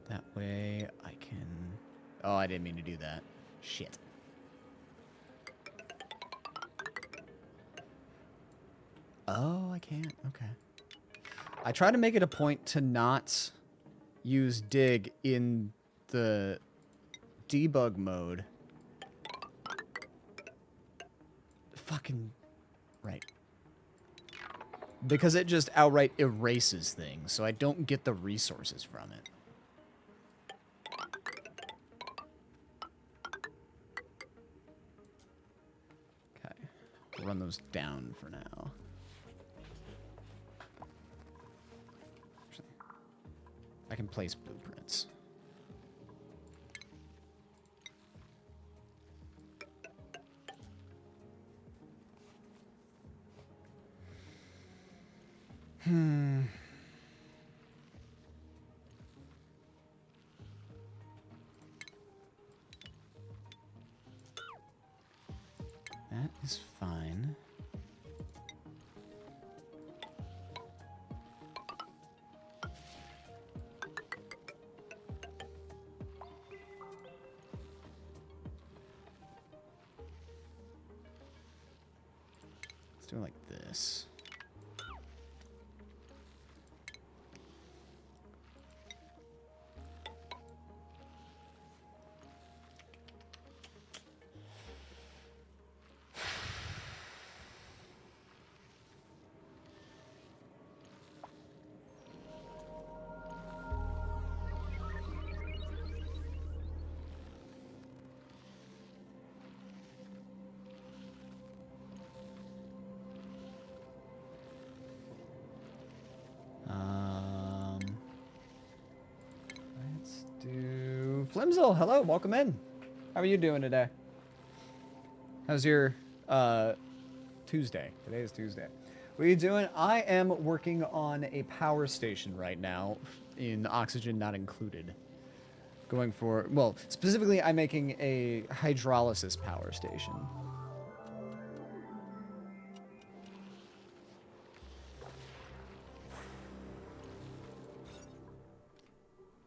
That way I can... Oh, I didn't mean to do that. Shit. Oh, I can't. Okay. I try to make it a point to not use dig in the debug mode. Fucking... Right. Because it just outright erases things, so I don't get the resources from it. Okay. We'll run those down for now. I can place blueprints. That is fine. Let's do it like this. Let's do Flimzel. Hello, welcome in. How are you doing today? How's your Tuesday? Today is Tuesday. What are you doing? I am working on a power station right now in Oxygen Not Included. Going for, well, specifically I'm making a hydrolysis power station.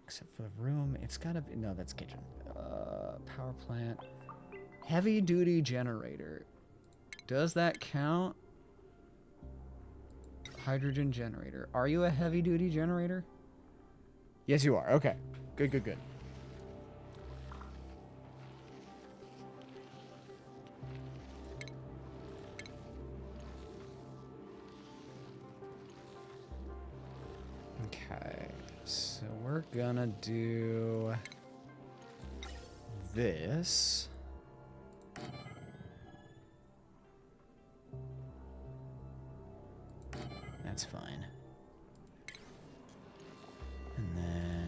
Except for the room, it's gotta be, no, that's kitchen. Power plant. Heavy duty generator. Does that count? Hydrogen generator. Are you a heavy duty generator? Yes, you are. Okay. Good, good, good. Okay. So we're gonna do this. That's fine. And then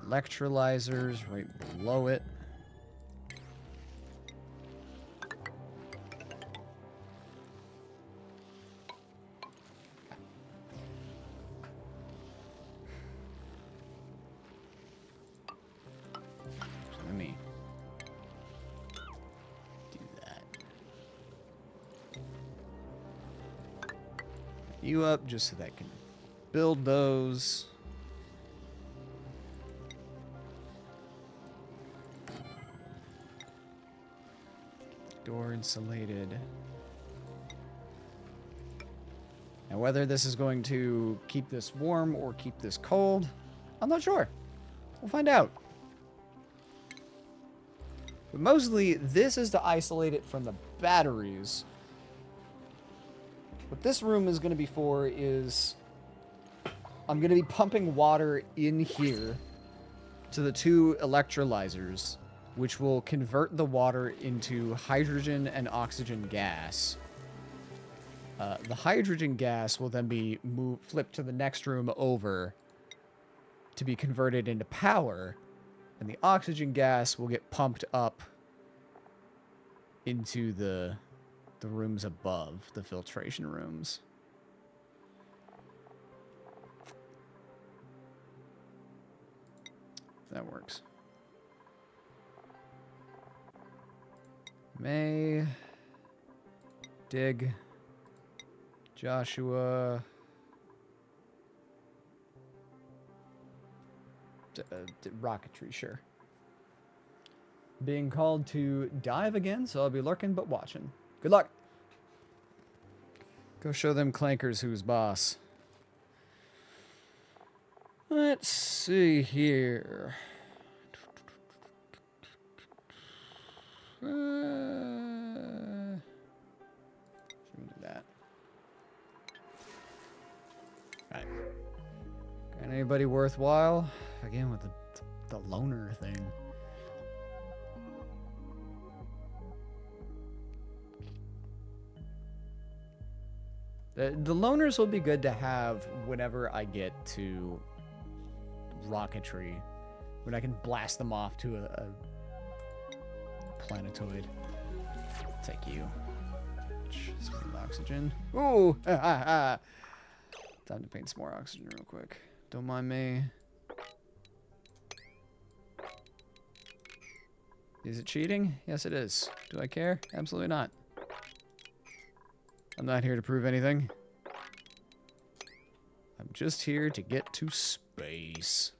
electrolyzers right below it. So let me do that. You up just so that I can build those. Door insulated. Now whether this is going to keep this warm or keep this cold, I'm not sure. We'll find out. But mostly this is to isolate it from the batteries. What this room is going to be for is I'm going to be pumping water in here to the two electrolyzers, which will convert the water into hydrogen and oxygen gas. The hydrogen gas will then be flipped to the next room over to be converted into power, and the oxygen gas will get pumped up into the rooms above, the filtration rooms. That works. May, Dig, Joshua, rocketry, sure. Being called to dive again, so I'll be lurking but watching. Good luck. Go show them clankers who's boss. Let's see here. Shouldn't do that. Alright. Got anybody worthwhile? Again with the loner thing. The loners will be good to have whenever I get to rocketry. When I can blast them off to a planetoid. Take you. Some oxygen. Ooh! Time to paint some more oxygen real quick. Don't mind me. Is it cheating? Yes, it is. Do I care? Absolutely not. I'm not here to prove anything. I'm just here to get to space.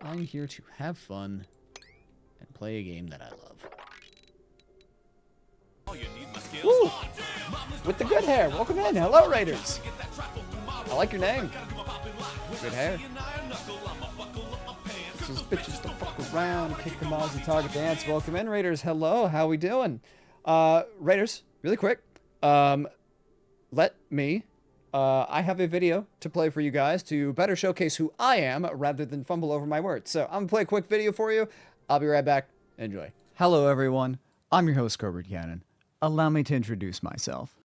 I'm here to have fun and play a game that I love. Woo! With the good hair. Welcome in. Hello, Raiders. I like your name. Good hair. These bitches don't fuck around. Kick them all as a target dance. Welcome in, Raiders. Hello. How we doing? Raiders, really quick. Let me... I have a video to play for you guys to better showcase who I am rather than fumble over my words. So I'm going to play a quick video for you. I'll be right back. Enjoy. Hello, everyone. I'm your host, Corbett Cannon. Allow me to introduce myself.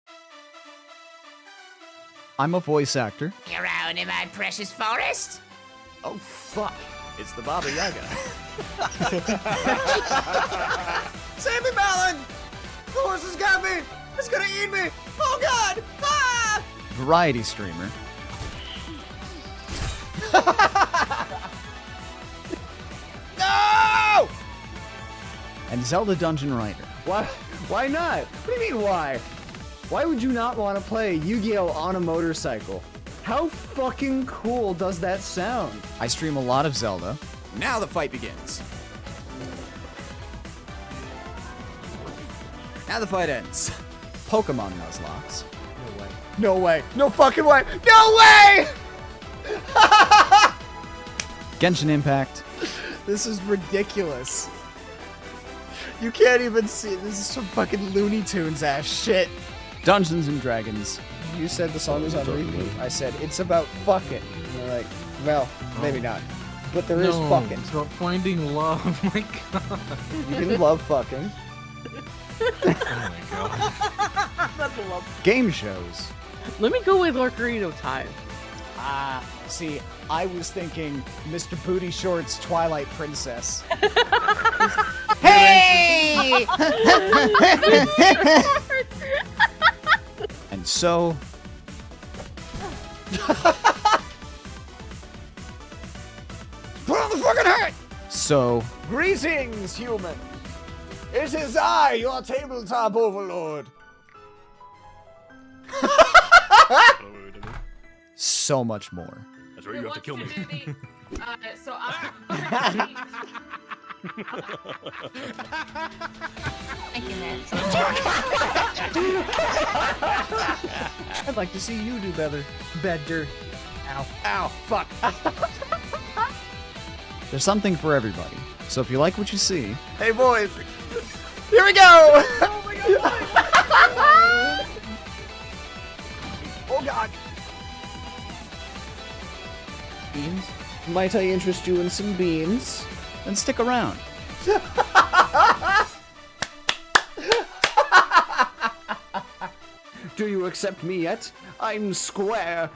I'm a voice actor. Around in my precious forest? Oh, fuck. It's the Baba Yaga. Save me, Malin! The horse has got me! It's gonna eat me! Oh, God! Ah! Variety streamer. No! And Zelda Dungeon Writer. Why not? What do you mean, why? Why would you not want to play Yu-Gi-Oh! On a motorcycle? How fucking cool does that sound? I stream a lot of Zelda. Now the fight begins. Now the fight ends. Pokemon Nuzlocke. No way. No way. No fucking way. No way! Genshin Impact. This is ridiculous. You can't even see. This is some fucking Looney Tunes ass shit. Dungeons and Dragons. You said the song was on repeat. I said, it's about fucking. And you're like, well, maybe not. But there is fucking. It's about finding love. My God. You can love fucking. Oh my God. Game shows. Let me go with Ocarina of Time. See, I was thinking Mr. Booty Shorts Twilight Princess. Hey! And so... Put on the fucking hat! So... Greetings, human! It is I, your tabletop overlord! So much more. That's where you have to kill me. So I'm... Thank you, man. I'd like to see you do better. Better. Ow. Ow. Fuck. There's something for everybody. So if you like what you see... Hey, boys. Here we go! Oh my God! Oh, God. Beans? Might I interest you in some beans? then stick around. Do you accept me yet? I'm square.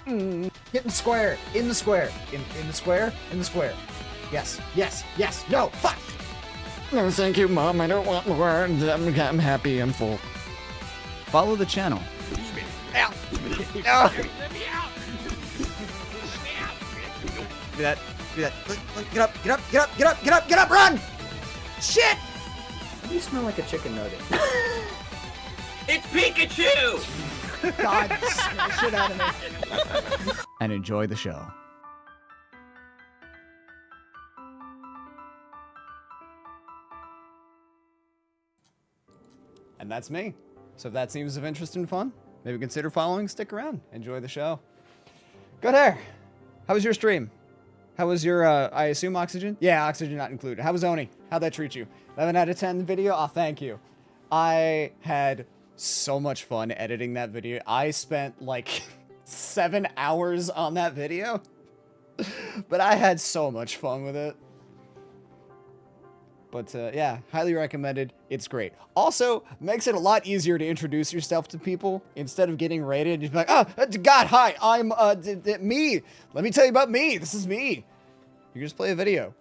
Get in square. In the square. In the square. In the square. Yes. Yes. Yes. No. Fuck. No, thank you, Mom. I don't want more. I'm happy. I'm full. Follow the channel. Ow. Do that. Do that. Get up. Get up. Get up. Get up. Get up. Get up. Run. Shit. Why do you smell like a chicken nugget? It's Pikachu! God, smell shit out of me. And enjoy the show. And that's me. So if that seems of interest and fun, maybe consider following, stick around, enjoy the show. Good hair. How was your stream? How was your, I assume oxygen? Yeah, oxygen not included. How was Oni? How'd that treat you? 11 out of 10 video? Oh, thank you. I had so much fun editing that video. I spent like 7 hours on that video, but I had so much fun with it. But yeah, highly recommended. It's great. Also, makes it a lot easier to introduce yourself to people instead of getting rated. You'd be like, oh, God, hi, I'm me. Let me tell you about me. This is me. You can just play a video.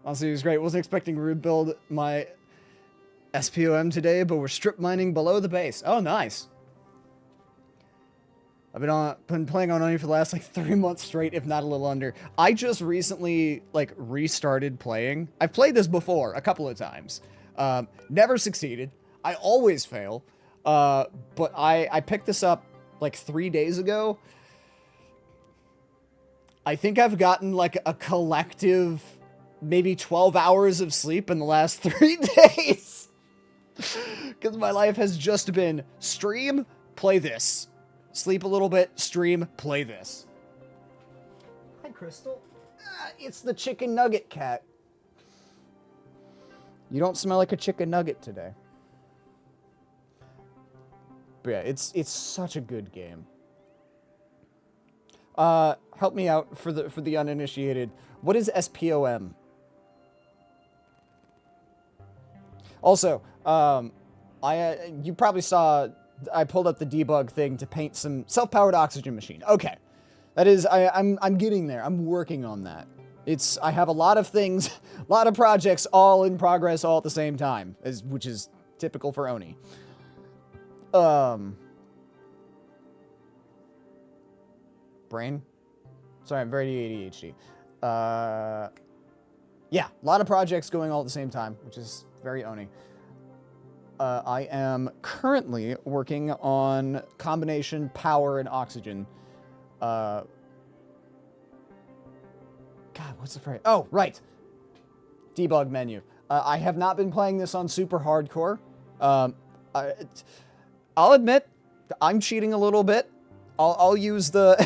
Honestly, it was great. Wasn't expecting to rebuild my SPOM today, but we're strip mining below the base. Oh, nice. I've been playing on Oni for the last like 3 months straight, if not a little under. I just recently like restarted playing. I've played this before a couple of times. Never succeeded. I always fail. But I picked this up like 3 days ago. I think I've gotten like a collective maybe 12 hours of sleep in the last 3 days. Because my life has just been stream, play this. Sleep a little bit, stream, play this. Hi, Crystal. It's the chicken nugget cat. You don't smell like a chicken nugget today. But yeah, it's such a good game. Help me out for the uninitiated. What is SPOM? Also, you probably saw I pulled up the debug thing to paint some self-powered oxygen machine. Okay. That is I'm getting there. I'm working on that. I have a lot of things, a lot of projects all in progress all at the same time, which is typical for Oni. Brain? Sorry, I'm very ADHD. Yeah, a lot of projects going all at the same time, which is very Oni. I am currently working on combination power and oxygen. God, what's the phrase? Oh, right. Debug menu. I have not been playing this on super hardcore. I'll admit, I'm cheating a little bit. I'll use the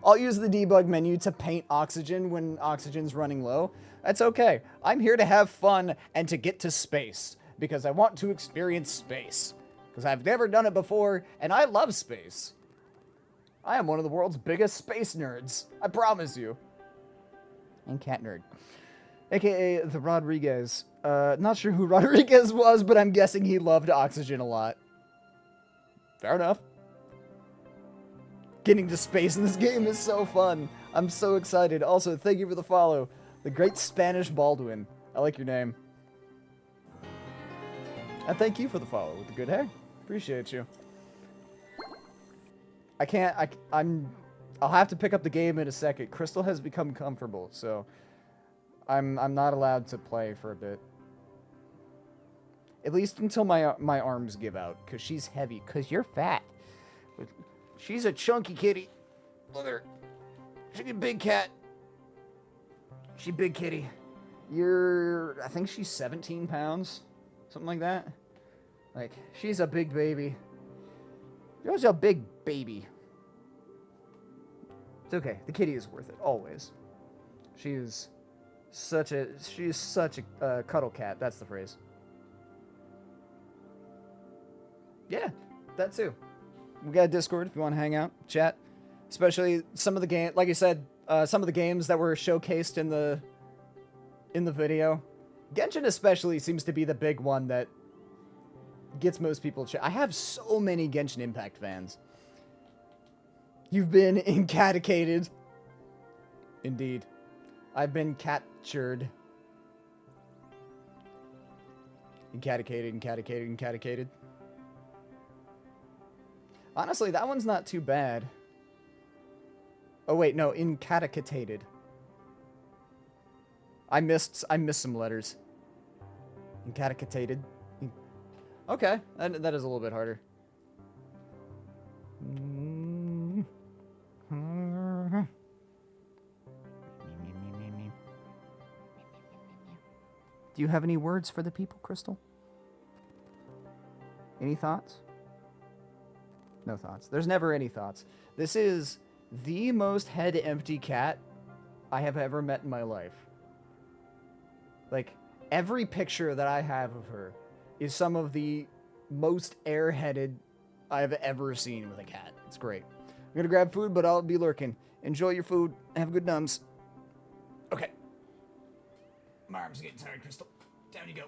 I'll use the debug menu to paint oxygen when oxygen's running low. That's okay. I'm here to have fun and to get to space because I want to experience space. Because I've never done it before, and I love space. I am one of the world's biggest space nerds. I promise you. And cat nerd. AKA the Rodriguez. Not sure who Rodriguez was, but I'm guessing he loved oxygen a lot. Fair enough. Getting to space in this game is so fun. I'm so excited. Also, thank you for the follow. The Great Spanish Baldwin. I like your name. And thank you for the follow with the good hair. Appreciate you. I'll have to pick up the game in a second. Crystal has become comfortable, so I'm not allowed to play for a bit. At least until my arms give out, because she's heavy, because you're fat. She's a chunky kitty. Look at her. She's a big cat. She big kitty. I think she's 17 pounds. Something like that. Like, she's a big baby. You're a big baby. It's okay. The kitty is worth it. Always. She is such a cuddle cat. That's the phrase. Yeah, that too. We got a Discord if you want to hang out, chat. Especially some of the game, like I said, some of the games that were showcased in the video. Genshin especially seems to be the big one that gets most people. I have so many Genshin Impact fans. You've been encaticated. Indeed. I've been captured. Encaticated. Honestly, that one's not too bad. Oh wait, no, encaticated. I missed some letters. Encaticated. Okay, that is a little bit harder. Do you have any words for the people, Crystal? Any thoughts? No thoughts. There's never any thoughts. This is the most head-empty cat I have ever met in my life. Like, every picture that I have of her is some of the most airheaded I've ever seen with a cat. It's great. I'm gonna grab food, but I'll be lurking. Enjoy your food. Have good numbs. Okay. My arm's getting tired, Crystal. Down you go.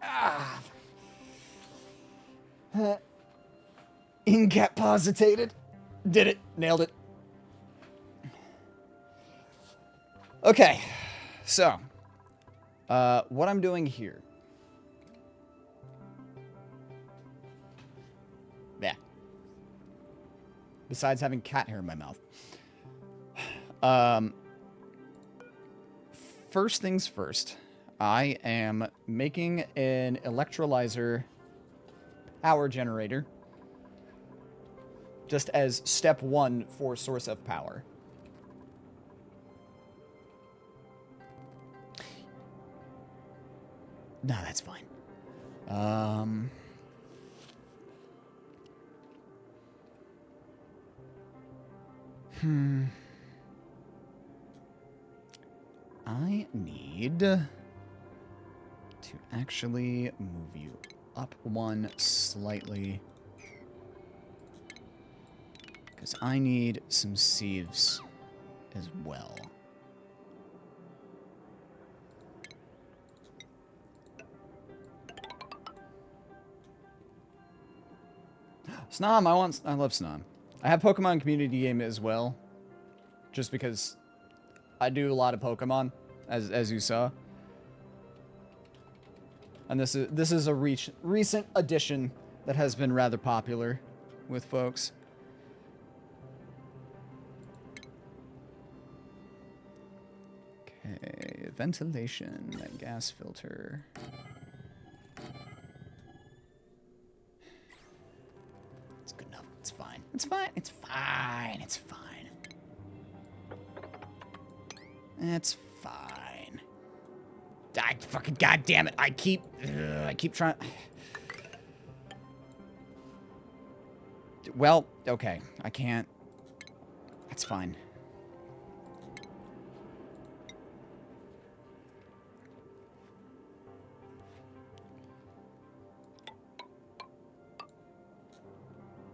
Ah. Incapacitated. Did it. Nailed it. Okay. So, what I'm doing here. Yeah. besides having cat hair in my mouth. First things first, I am making an electrolyzer power generator just as step 1 for source of power. No, that's fine. I need to actually move you up 1 slightly. Because I need some sieves as well. Snom, I love Snom. I have Pokemon community game as well. Just because I do a lot of Pokemon, as you saw. And this is a recent addition that has been rather popular with folks. Okay, ventilation, gas filter. It's good enough. It's fine. It's fine. It's fine. It's fine. It's fine. I fucking goddamn it! I keep trying. Well, okay. I can't. That's fine.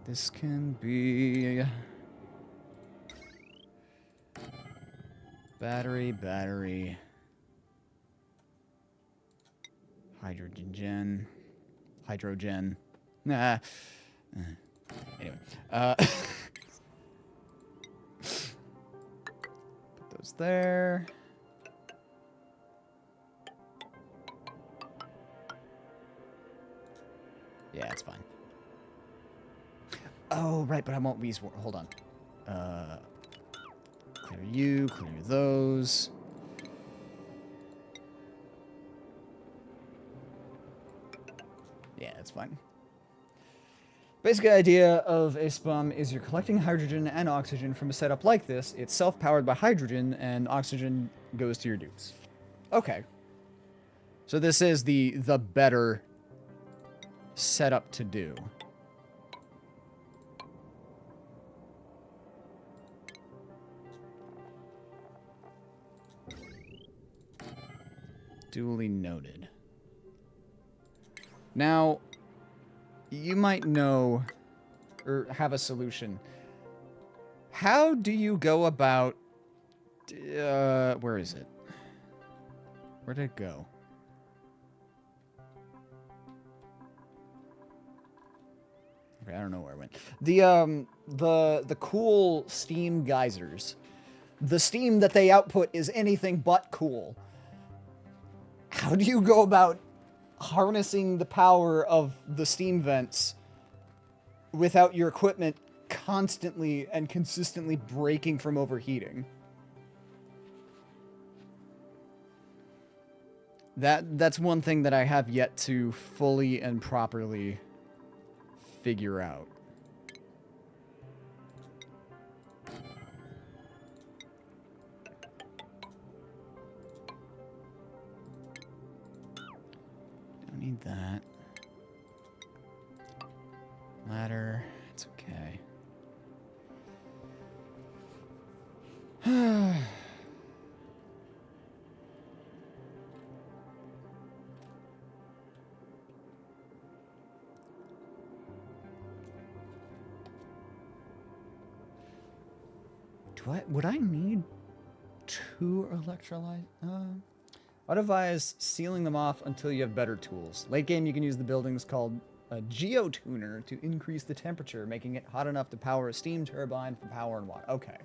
This can be battery, hydrogen. Nah. Anyway, put those there. Yeah, it's fine. Oh, right, but I won't be... Hold on. Clear you, clear those. Yeah, that's fine. Basic idea of a SPUM is you're collecting hydrogen and oxygen from a setup like this. It's self-powered by hydrogen, and oxygen goes to your dupes. Okay. So this is the better setup to do. Duly noted. Now, you might know or have a solution. How do you go about... where is it? Where did it go? Okay, I don't know where it went. The cool steam geysers. The steam that they output is anything but cool. How do you go about harnessing the power of the steam vents without your equipment constantly and consistently breaking from overheating? That's one thing that I have yet to fully and properly figure out. Don't need that. Ladder, it's okay. Would I need 2 electrolyte? I'd advise sealing them off until you have better tools. Late game, you can use the buildings called a geotuner to increase the temperature, making it hot enough to power a steam turbine for power and water. Okay.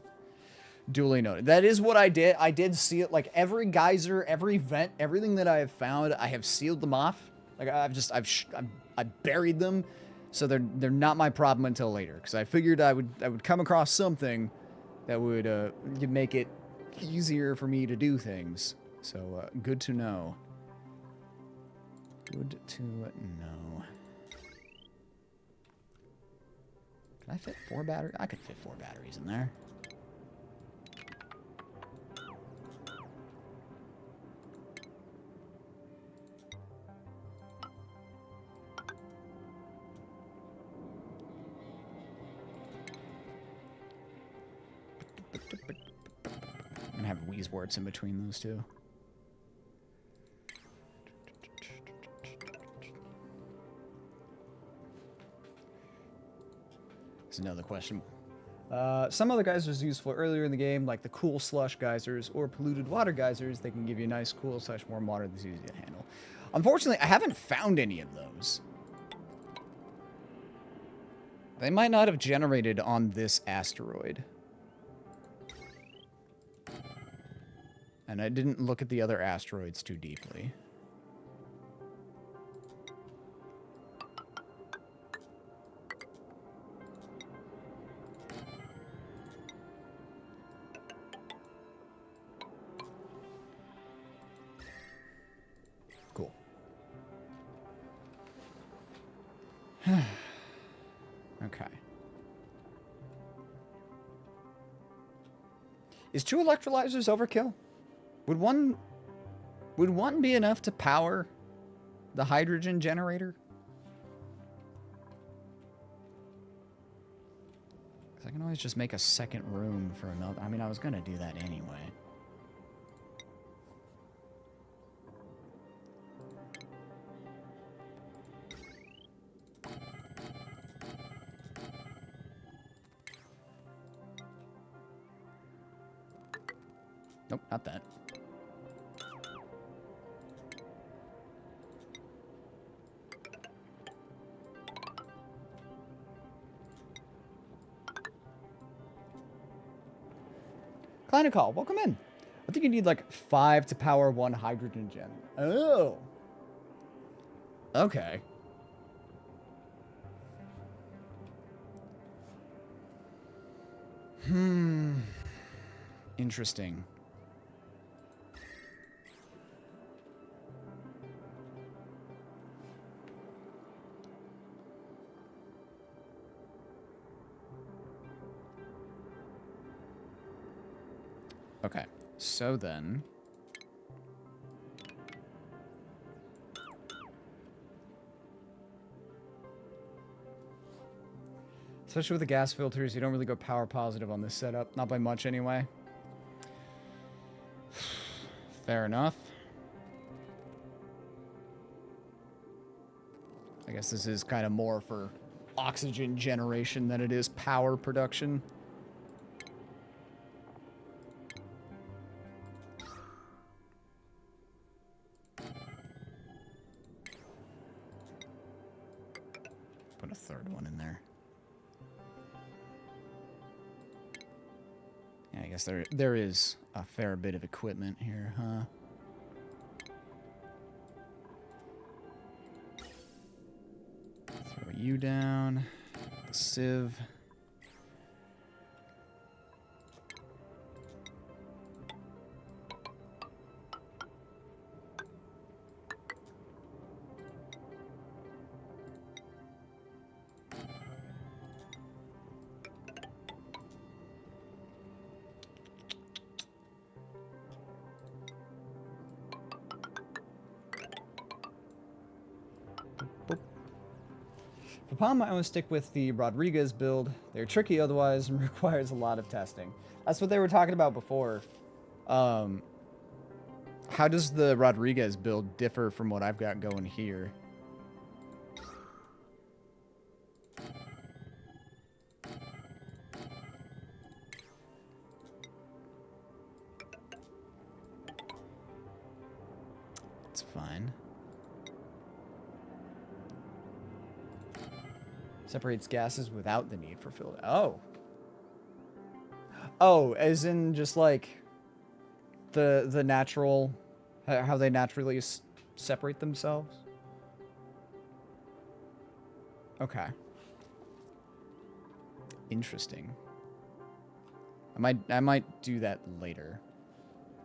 Duly noted. That is what I did. I did seal it. Like, every geyser, every vent, everything that I have found, I have sealed them off. Like, I buried them So they're not my problem until later, because I figured I would come across something that would make it easier for me to do things. So good to know. Good to know. Can I fit 4 batteries? I could fit 4 batteries in there. I'm gonna have Wheezeworts in between those two. That's another question. Some other geysers useful earlier in the game, like the cool slush geysers or polluted water geysers. They can give you nice, cool / warm water that's easy to handle. Unfortunately, I haven't found any of those. They might not have generated on this asteroid. And I didn't look at the other asteroids too deeply. Cool. Okay. Is 2 electrolyzers overkill? Would one be enough to power the hydrogen generator? 'Cause I can always just make a second room for another. I mean, I was gonna do that anyway. Nope, not that. Kleinecall, welcome in. I think you need like 5 to power 1 hydrogen gen. Oh. Okay. Interesting. Okay, so then... Especially with the gas filters, you don't really go power positive on this setup. Not by much, anyway. Fair enough. I guess this is kind of more for oxygen generation than it is power production. Put a third one in there. Yeah, I guess there is a fair bit of equipment here, huh? Throw you down. The sieve. For Palm, I want to stick with the Rodriguez build. They're tricky otherwise and requires a lot of testing. That's what they were talking about before. How does the Rodriguez build differ from what I've got going here? It's fine. Separates gases without the need for filter. Oh. Oh, as in just like the natural, how they naturally separate themselves? Okay. Interesting. I might do that later.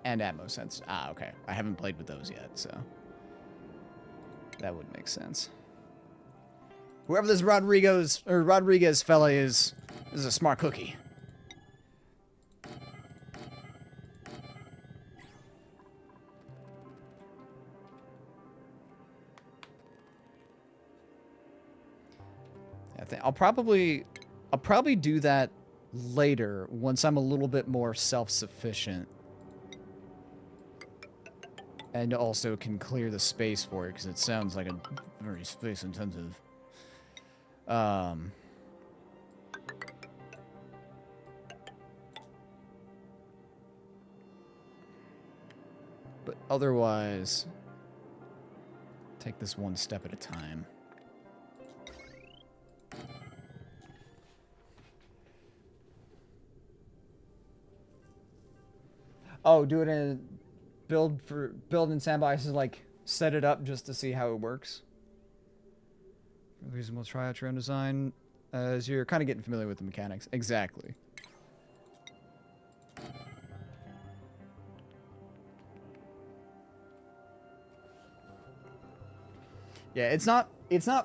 And Atmos Sense. Ah, okay. I haven't played with those yet, so that would make sense. Whoever this Rodriguez fella is a smart cookie. I'll probably do that later once I'm a little bit more self-sufficient. And also can clear the space for it, because it sounds like a very space-intensive. But otherwise, take this one step at a time. Oh, do it in build in sandboxes, like set it up just to see how it works. Reasonable try out your own design as you're kind of getting familiar with the mechanics. Exactly. Yeah, it's not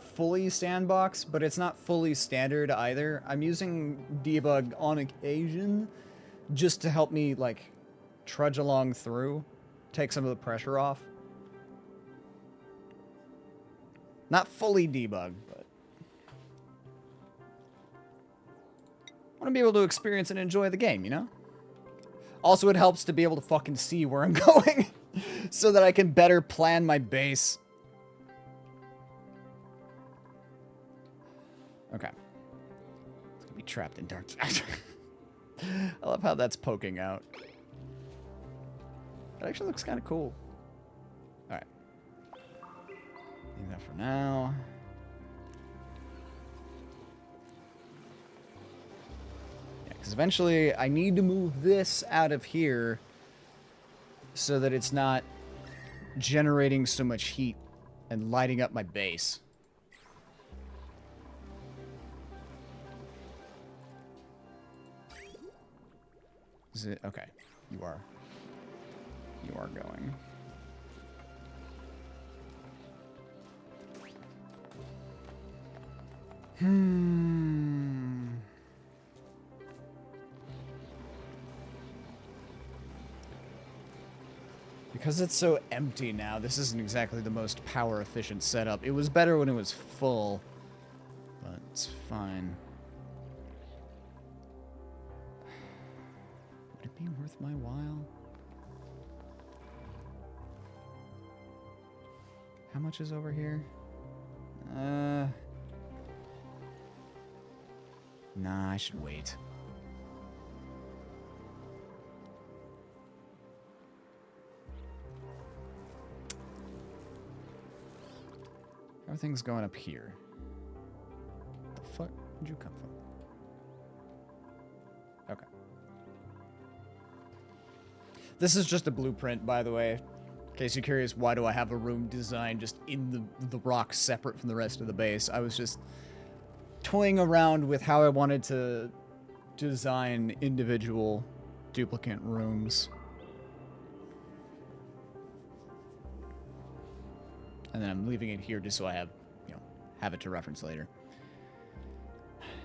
fully sandbox, but it's not fully standard either. I'm using debug on occasion just to help me like trudge along through, take some of the pressure off. Not fully debug, but I want to be able to experience and enjoy the game, you know? Also, it helps to be able to fucking see where I'm going so that I can better plan my base. Okay. It's gonna be trapped in dark. I love how that's poking out. That actually looks kind of cool. Alright. Leave that for now. Yeah, because eventually I need to move this out of here so that it's not generating so much heat and lighting up my base. Is it? Okay. You are going. Because it's so empty now, this isn't exactly the most power efficient setup. It was better when it was full, but it's fine. Would it be worth my while? How much is over here? Nah, I should wait. Everything's going up here. The fuck did you come from? Okay. This is just a blueprint, by the way. In case you're curious, why do I have a room designed just in the rock separate from the rest of the base? I was just toying around with how I wanted to design individual duplicate rooms. And then I'm leaving it here just so I have, have it to reference later.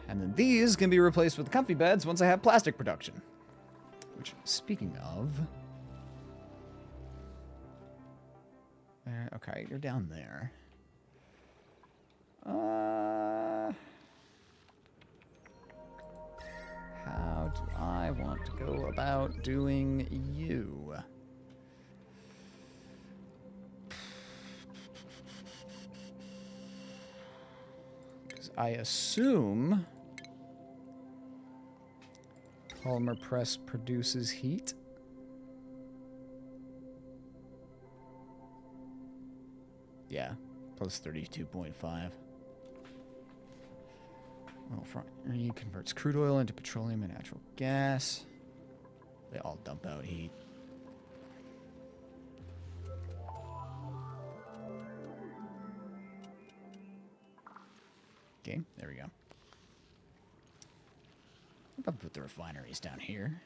And then these can be replaced with comfy beds once I have plastic production. Which, speaking of... okay, you're down there. How do I want to go about doing you? Because I assume polymer press produces heat. Yeah, plus 32.5. Well, front converts crude oil into petroleum and natural gas. They all dump out heat. Okay, there we go. I'll put the refineries down here.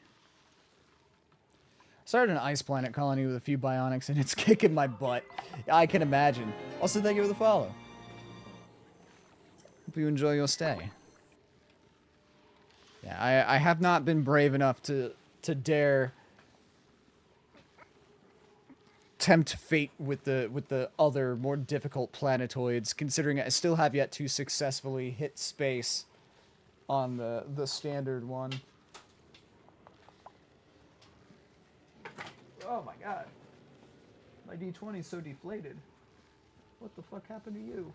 Started an ice planet colony with a few bionics, and it's kicking my butt. I can imagine. Also, thank you for the follow. Hope you enjoy your stay. Yeah, I have not been brave enough to dare tempt fate with the other more difficult planetoids, considering I still have yet to successfully hit space on the standard one. Oh my god. My D20 is so deflated. What the fuck happened to you?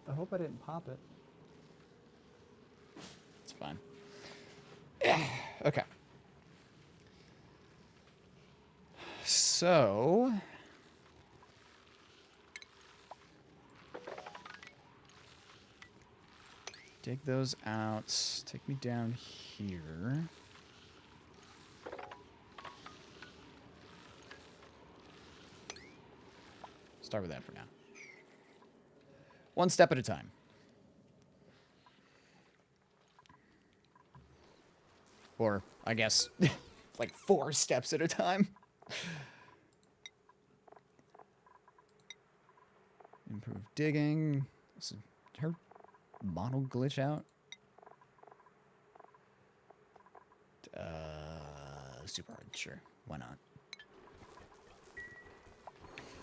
I hope I didn't pop it. It's fine. Okay. So... dig those out. Take me down here. Start with that for now. One step at a time. Or, I guess, like 4 steps at a time. Improve digging. Did her model glitch out? Super hard, sure. Why not?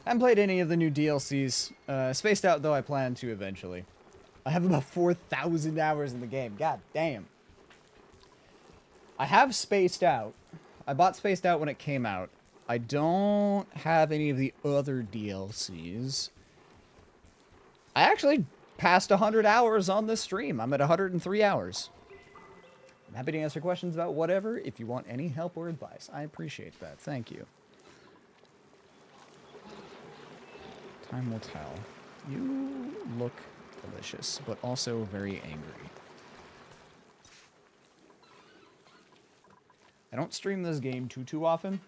I haven't played any of the new DLCs. Spaced Out, though, I plan to eventually. I have about 4,000 hours in the game. God damn. I have Spaced Out. I bought Spaced Out when it came out. I don't have any of the other DLCs. I actually passed 100 hours on this stream. I'm at 103 hours. I'm happy to answer questions about whatever if you want any help or advice. I appreciate that. Thank you. Time will tell. You look delicious, but also very angry. I don't stream this game too often.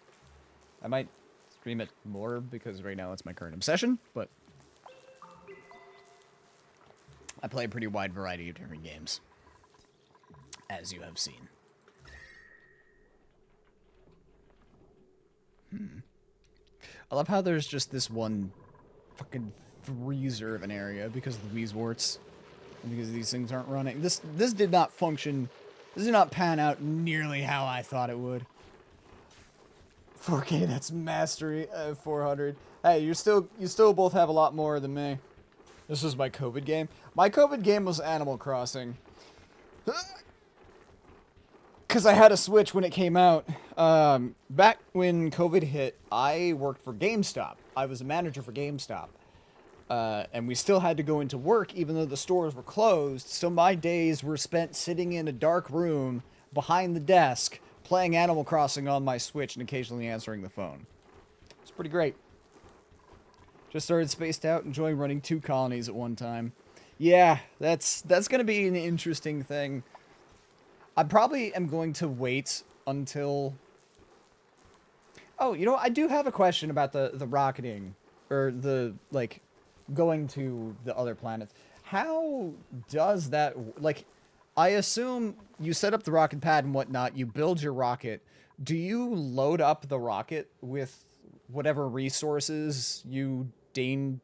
I might stream it more because right now it's my current obsession, but I play a pretty wide variety of different games, as you have seen. I love how there's just this one fucking freezer of an area because of the Weezewarts. And because these things aren't running. This did not function. This did not pan out nearly how I thought it would. 4K, that's mastery. 400. Hey, you still both have a lot more than me. This was my COVID game. My COVID game was Animal Crossing. Because I had a Switch when it came out. Back when COVID hit, I worked for GameStop. I was a manager for GameStop. And we still had to go into work even though the stores were closed. So my days were spent sitting in a dark room behind the desk playing Animal Crossing on my Switch and occasionally answering the phone. It's pretty great. Just started Spaced Out, enjoying running 2 colonies at one time. Yeah, that's going to be an interesting thing. I probably am going to wait until... Oh, you know, I do have a question about the rocketing. Or the, like, going to the other planets. How does that... Like, I assume you set up the rocket pad and whatnot, you build your rocket. Do you load up the rocket with whatever resources you deem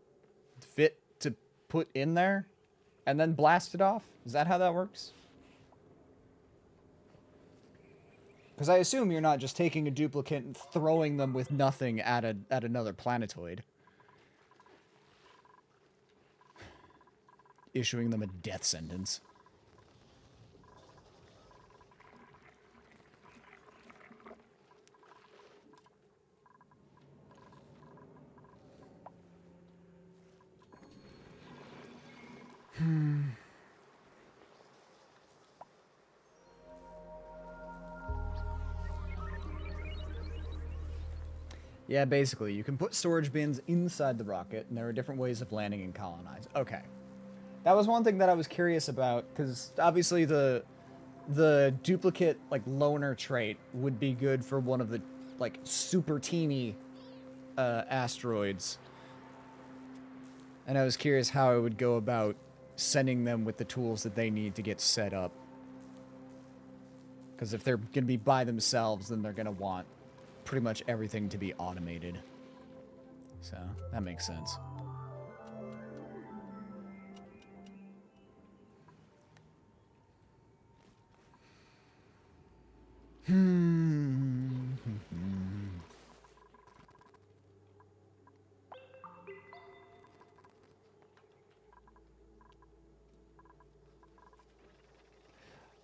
fit to put in there? And then blast it off? Is that how that works? Because I assume you're not just taking a duplicate and throwing them with nothing at another planetoid. Issuing them a death sentence. Yeah, basically, you can put storage bins inside the rocket, and there are different ways of landing and colonize. Okay. That was one thing that I was curious about, because obviously the duplicate, like, loner trait would be good for one of the, like, super teeny asteroids. And I was curious how I would go about sending them with the tools that they need to get set up. Because if they're going to be by themselves, then they're going to want pretty much everything to be automated. So, that makes sense.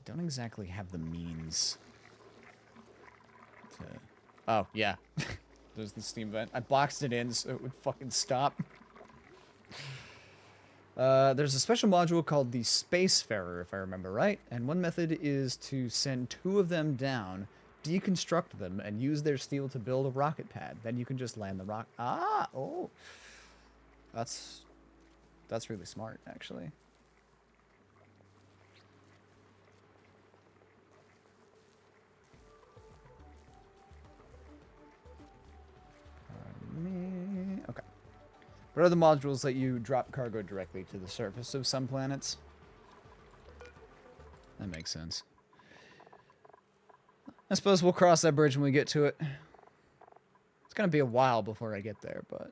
Don't exactly have the means to... Oh, yeah. There's the Steam vent. I boxed it in so it would fucking stop. There's a special module called the Spacefarer, if I remember right, and one method is to send 2 of them down, deconstruct them, and use their steel to build a rocket pad. Then you can just land the rock... Ah! Oh! That's really smart, actually. Okay. What are the modules that you drop cargo directly to the surface of some planets? That makes sense. I suppose we'll cross that bridge when we get to it. It's gonna be a while before I get there, but...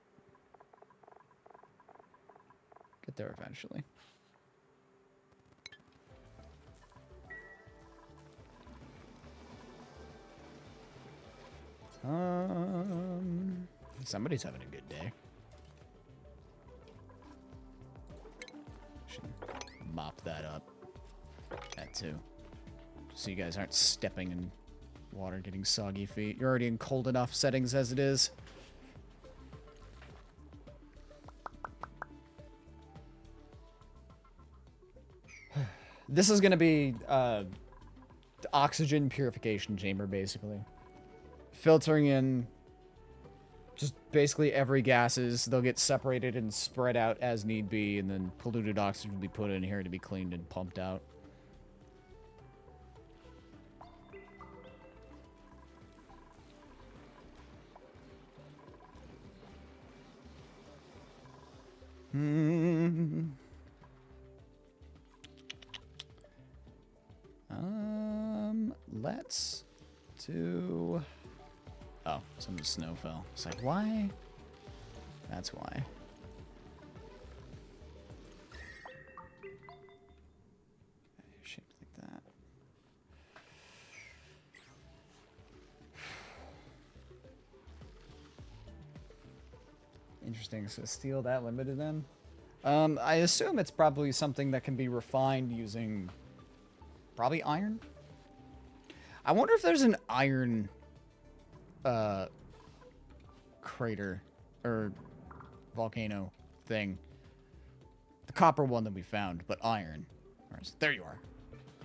get there eventually. Somebody's having a good day. Should mop that up. That too. So you guys aren't stepping in water, getting soggy feet. You're already in cold enough settings as it is. This is gonna be the oxygen purification chamber, basically. Filtering in just basically every gases. They'll get separated and spread out as need be, and then polluted oxygen will be put in here to be cleaned and pumped out. Let's do... Oh, some of the snow fell. It's like, why? That's why. Shaped like that. Interesting. So steel that limited then? I assume it's probably something that can be refined using probably iron. I wonder if there's an iron crater or volcano thing. The copper one that we found, but iron. There you are.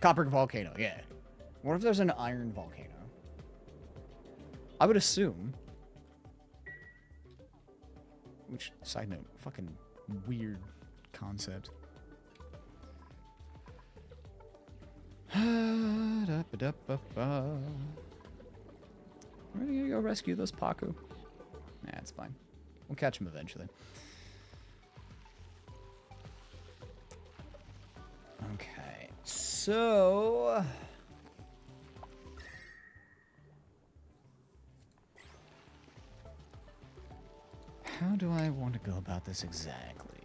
Copper volcano, yeah. What if there's an iron volcano? I would assume. Which, side note, fucking weird concept. Where are you gonna go rescue those Paku? Nah, it's fine. We'll catch them eventually. Okay, so... how do I want to go about this exactly?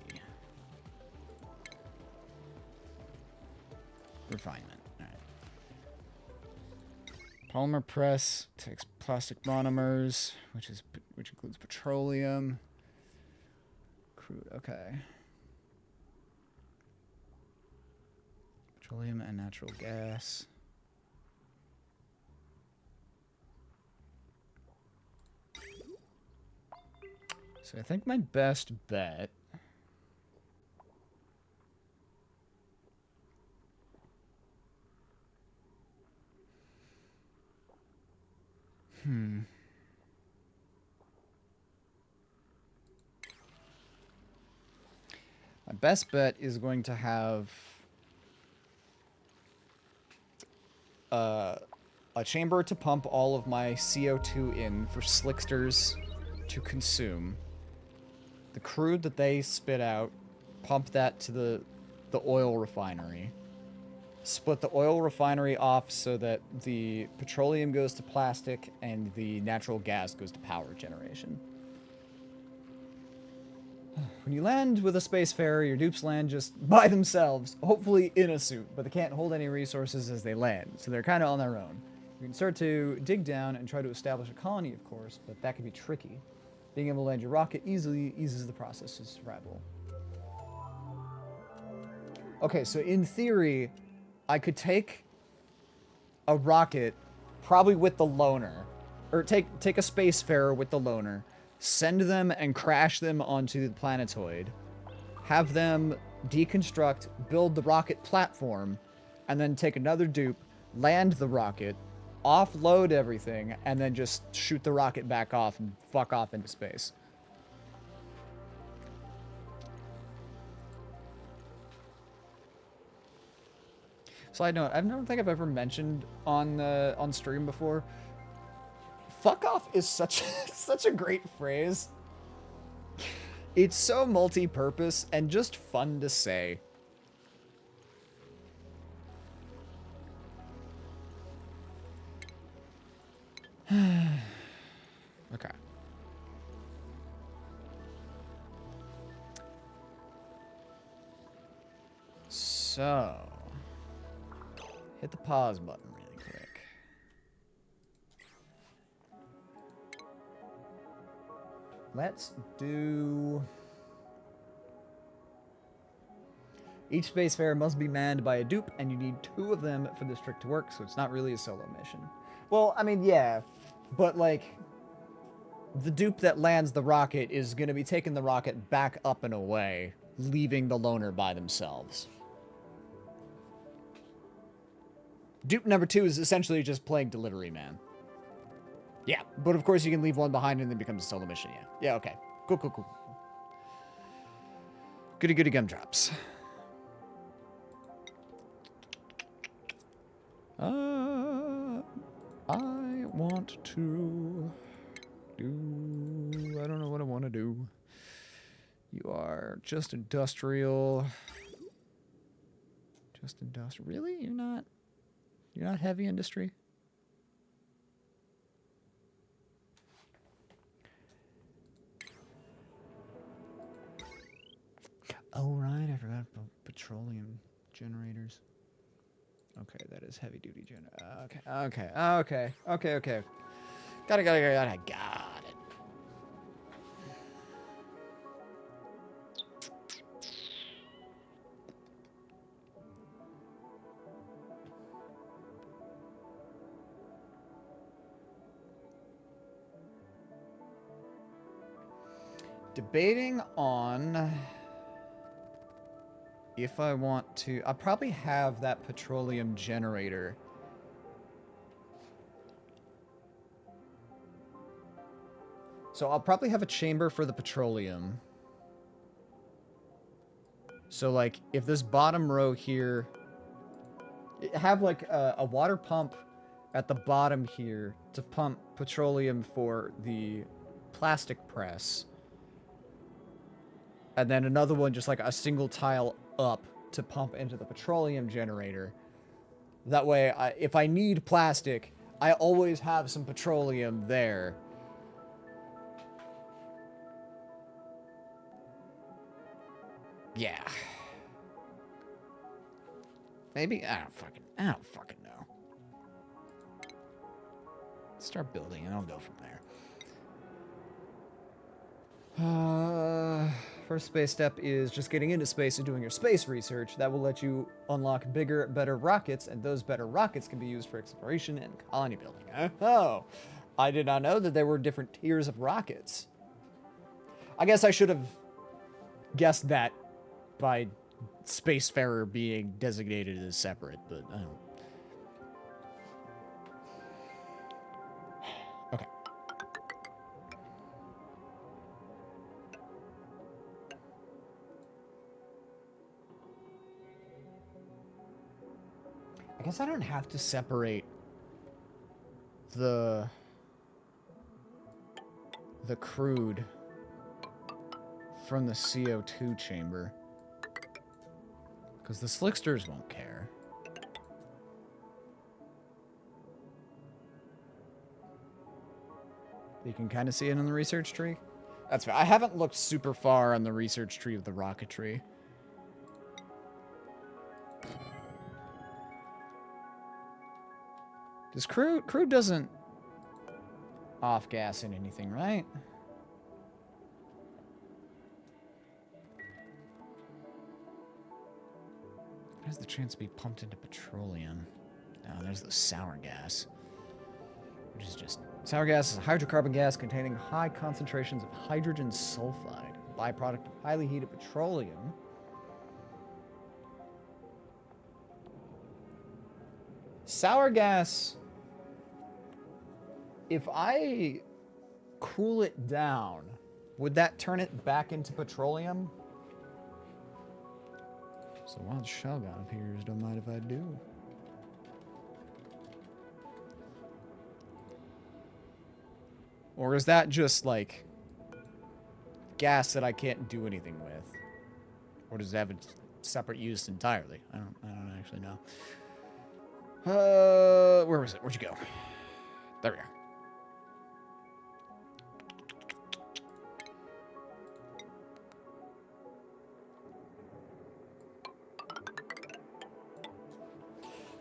Refinement. Polymer press takes plastic monomers, which includes petroleum. Crude, okay. Petroleum and natural gas. So I think my best bet my best bet is going to have a chamber to pump all of my CO2 in for slicksters to consume. the crude that they spit out, pump that to the oil refinery. Split the oil refinery off so that the petroleum goes to plastic and the natural gas goes to power generation. When you land with a spacefarer, your dupes land just by themselves, hopefully in a suit, but they can't hold any resources as they land, so they're kind of on their own. You can start to dig down and try to establish a colony, of course, but that can be tricky. Being able to land your rocket easily eases the process of survival. Okay, so in theory, I could take a rocket, probably with the loner, or take a spacefarer with the loner, send them and crash them onto the planetoid, have them deconstruct, build the rocket platform, and then take another dupe, land the rocket, offload everything, and then just shoot the rocket back off and fuck off into space. Side note, I don't think I've ever mentioned on stream before. Fuck off is such such a great phrase. It's so multi-purpose and just fun to say. Okay. So, hit the pause button really quick. Let's do... Each spacefarer must be manned by a dupe, and you need 2 of them for this trick to work, so it's not really a solo mission. Well, I mean, yeah, but, like, the dupe that lands the rocket is going to be taking the rocket back up and away, leaving the loner by themselves. Dupe number 2 is essentially just playing delivery man. Yeah, but of course you can leave one behind and then becomes a solo mission, yeah. Yeah, okay. Cool, cool, cool. Goody goody gumdrops. I want to do... I don't know what I want to do. You are just industrial. Just industrial. Really? You're not heavy industry? Oh, right. I forgot about petroleum generators. Okay, that is heavy duty okay. Got it. Debating on if I want to... I'll probably have that petroleum generator. So I'll probably have a chamber for the petroleum. So, like, if this bottom row here... Have, like, a water pump at the bottom here to pump petroleum for the plastic press. And then another one, just like a single tile up to pump into the petroleum generator. That way, if I need plastic, I always have some petroleum there. Yeah. Maybe? I don't fucking know. Start building and I'll go from there. First space step is just getting into space and doing your space research. That will let you unlock bigger, better rockets, and those better rockets can be used for exploration and colony building. Oh, I did not know that there were different tiers of rockets. I guess I should have guessed that by Spacefarer being designated as separate, but I don't... Okay. I guess I don't have to separate the crude from the CO2 chamber. Because the slicksters won't care. You can kind of see it in the research tree. That's right. I haven't looked super far on the research tree of the rocketry. Does crew doesn't off-gas in anything, right? Has the chance to be pumped into petroleum. Oh, there's the sour gas. Which is just... Sour gas is a hydrocarbon gas containing high concentrations of hydrogen sulfide, a byproduct of highly heated petroleum. Sour gas... If I cool it down, would that turn it back into petroleum? So wild shell god appears, don't mind if I do. Or is that just like gas that I can't do anything with? Or does it have a separate use entirely? I don't actually know. Where was it? Where'd you go? There we are.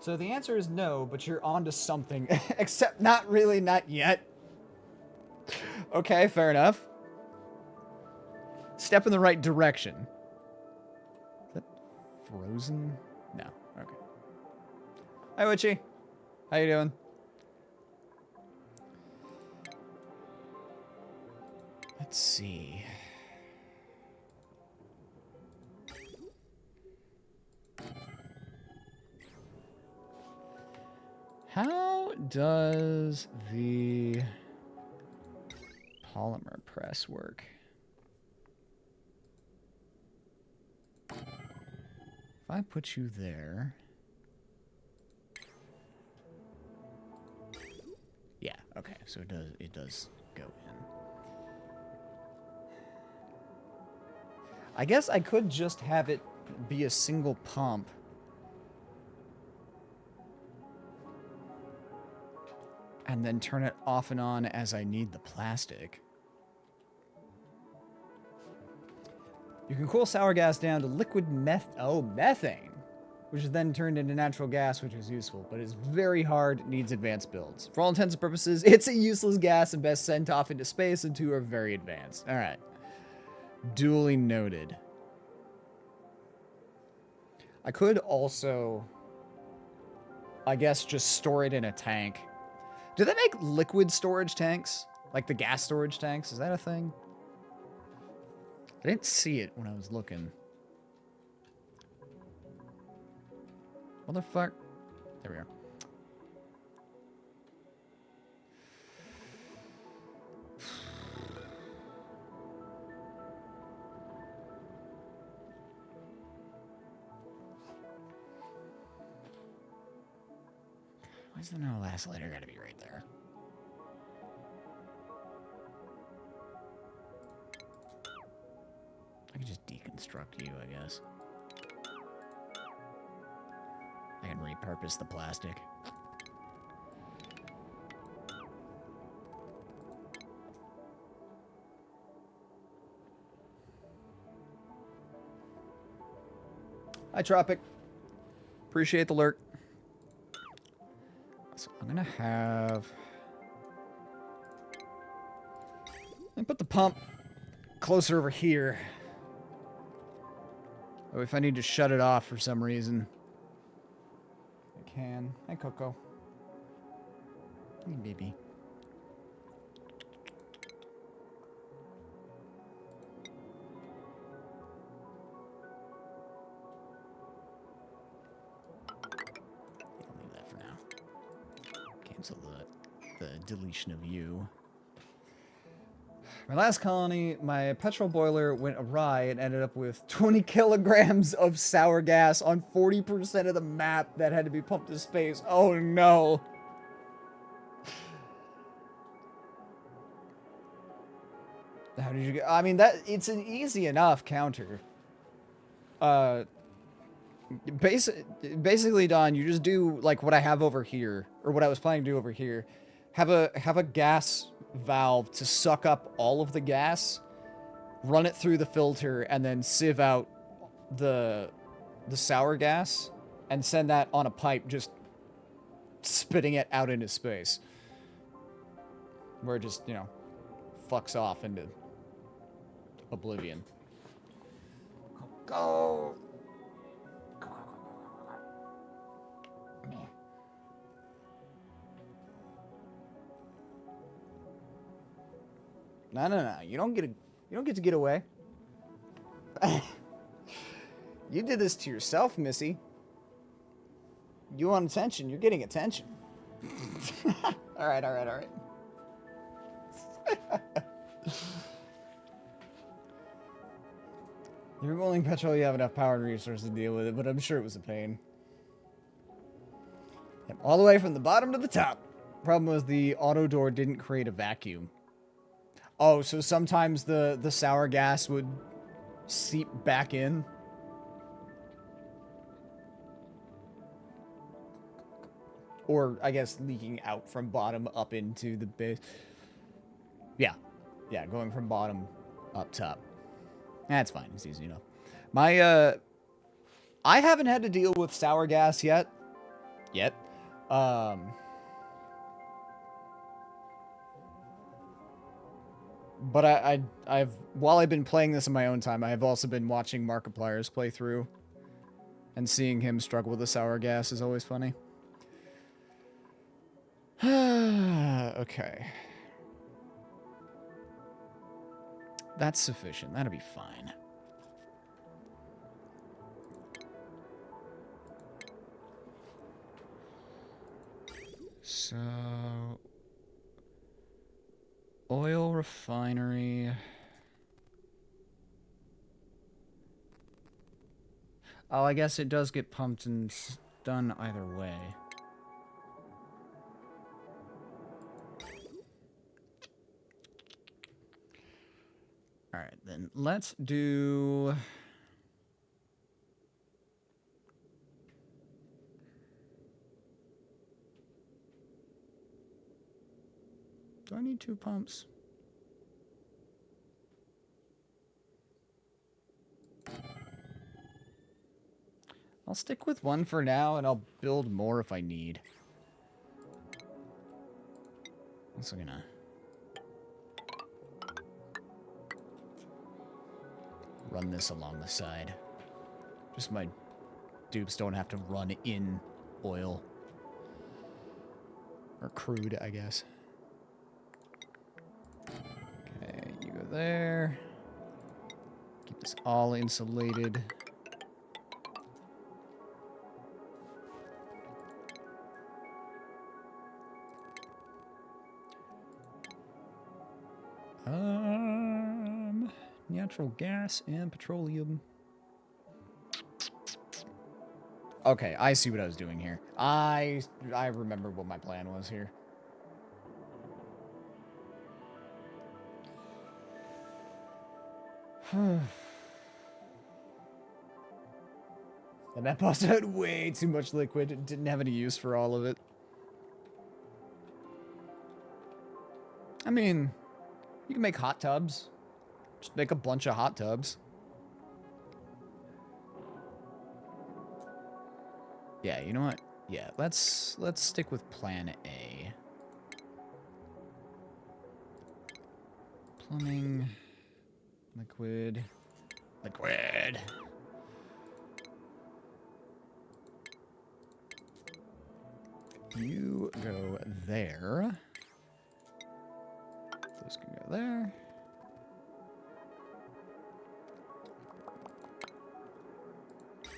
So the answer is no, but you're onto something. Except not really, not yet. Okay, fair enough. Step in the right direction. Is that frozen? No. Okay. Hi, Witchy. How you doing? Let's see. How does the polymer press work? If I put you there... Yeah, okay, so it does go in. I guess I could just have it be a single pump. And then turn it off and on as I need the plastic. You can cool sour gas down to liquid methane, which is then turned into natural gas, which is useful, but is very hard, needs advanced builds. For all intents and purposes, it's a useless gas and best sent off into space, and two are very advanced. All right. Duly noted. I could also, I guess, just store it in a tank. Do they make liquid storage tanks? Like the gas storage tanks? Is that a thing? I didn't see it when I was looking. Motherfuck. There we are. Why's the no last letter gotta be right there? I can just deconstruct you, I guess. I can repurpose the plastic. Hi, Tropic. Appreciate the lurk. So I'm gonna have... Let me put the pump closer over here. Oh, if I need to shut it off for some reason, I can. Hi, Coco. Hey, baby. I'll leave that for now. Cancel the deletion of you. My last colony, my petrol boiler went awry and ended up with 20 kilograms of sour gas on 40% of the map that had to be pumped to space. Oh no. How did you get? I mean, that it's an easy enough counter. Basically, Don, you just do like what I have over here, or what I was planning to do over here. Have a gas valve to suck up all of the gas, run it through the filter, and then sieve out the sour gas, and send that on a pipe, just spitting it out into space. Where it just, you know, fucks off into oblivion. Go! No. You don't get to get away. You did this to yourself, Missy. You want attention, you're getting attention. Alright. You're rolling petrol, you have enough power and resources to deal with it, but I'm sure it was a pain. Yep, all the way from the bottom to the top. Problem was the auto door didn't create a vacuum. Oh, so sometimes the sour gas would seep back in. Or, I guess, leaking out from bottom up into the base. Yeah, going from bottom up top. That's fine, it's easy enough. I haven't had to deal with sour gas yet. But I've while I've been playing this in my own time, I have also been watching Markiplier's play through, and seeing him struggle with the sour gas is always funny. Okay. That's sufficient. That'll be fine. So... oil refinery. Oh, I guess it does get pumped and done either way. Alright, then let's do... do I need 2 pumps? I'll stick with 1 for now, and I'll build more if I need. I'm also gonna... run this along the side. Just my dupes don't have to run in oil. Or crude, I guess. Okay, you go there. Keep this all insulated. Natural gas and petroleum. Okay, I see what I was doing here. I remember what my plan was here. The map also had way too much liquid. It didn't have any use for all of it. I mean, you can make hot tubs. Just make a bunch of hot tubs. Yeah, you know what? Yeah, let's stick with plan A. Plumbing, liquid. You go there. Those can go there.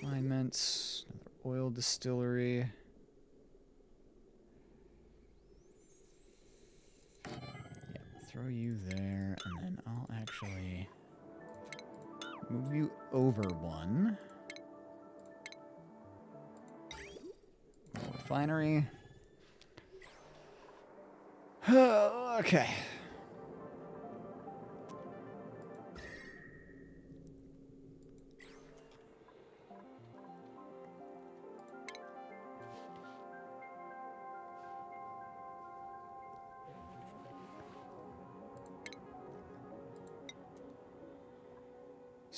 Refinements, another oil distillery. Yeah, throw you there, and then I'll actually move you over 1. Oil refinery. Okay.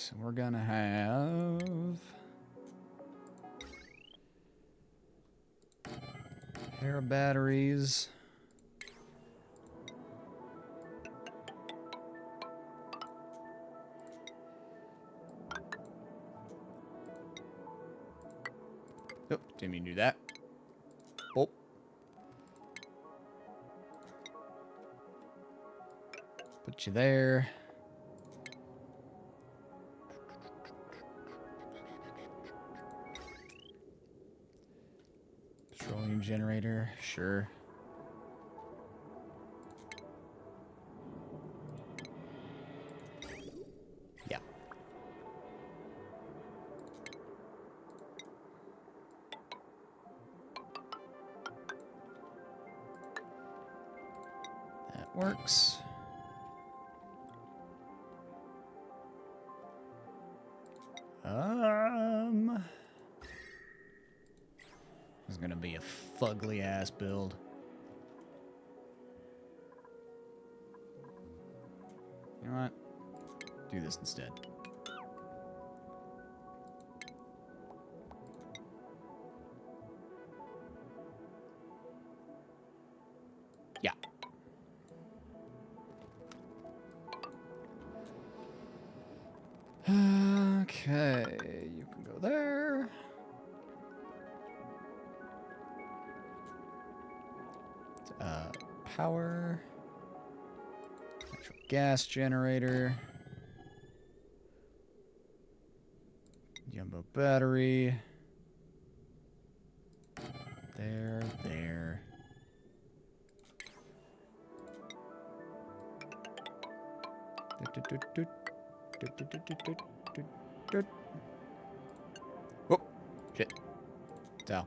so we're gonna have a pair of batteries. Oh, didn't mean to do that. Oh. Put you there. Petroleum generator, sure. Yeah. That works. This is gonna be a fugly ass build. You know what? Do this instead. Yeah. Okay, you can go there. Power. Natural gas generator. Jumbo battery. There, there. Oh, shit. Down.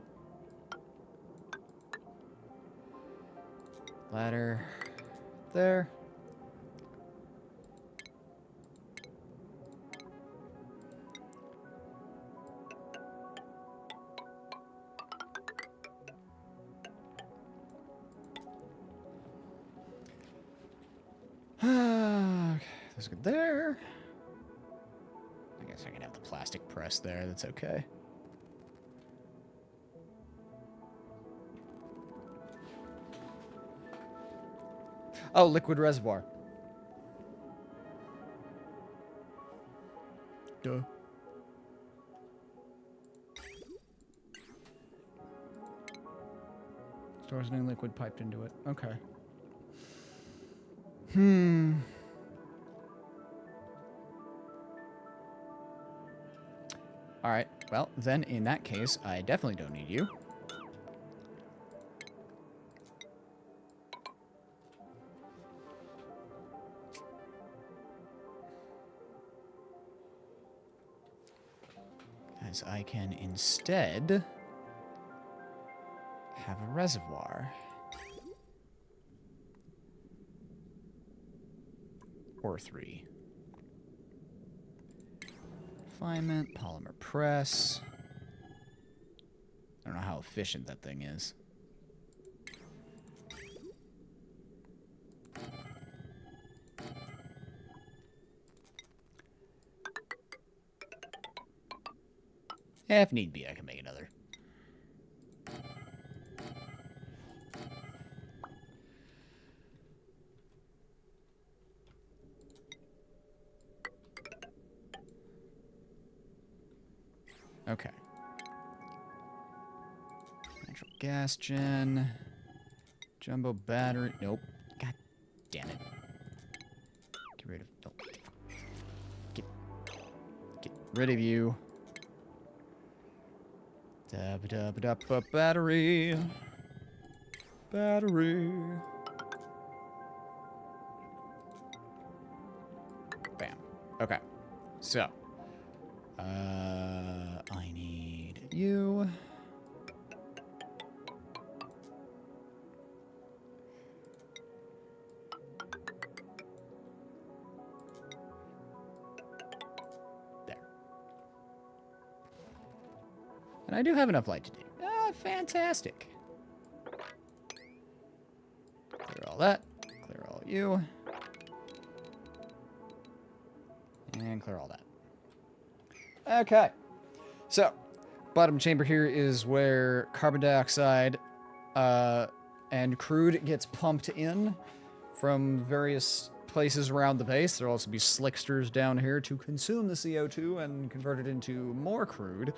Ladder. There. Okay, that's good there. I guess I can have the plastic press there. That's okay. Oh, liquid reservoir. Duh. Stores new liquid piped into it. Okay. Alright, well, then in that case, I definitely don't need you. As I can instead have a reservoir. Or 3. Refinement, polymer press. I don't know how efficient that thing is. If need be, I can make another. Okay. Natural gas gen. Jumbo battery. Nope. God damn it. Get rid of. Nope. Get rid of you. Battery. Battery. Bam. Okay. So. I need you. There. And I do have enough light to do. Ah, fantastic. Clear all that. Clear all you. And clear all that. Okay. So, bottom chamber here is where carbon dioxide and crude gets pumped in from various places around the base. There'll also be slicksters down here to consume the CO2 and convert it into more crude.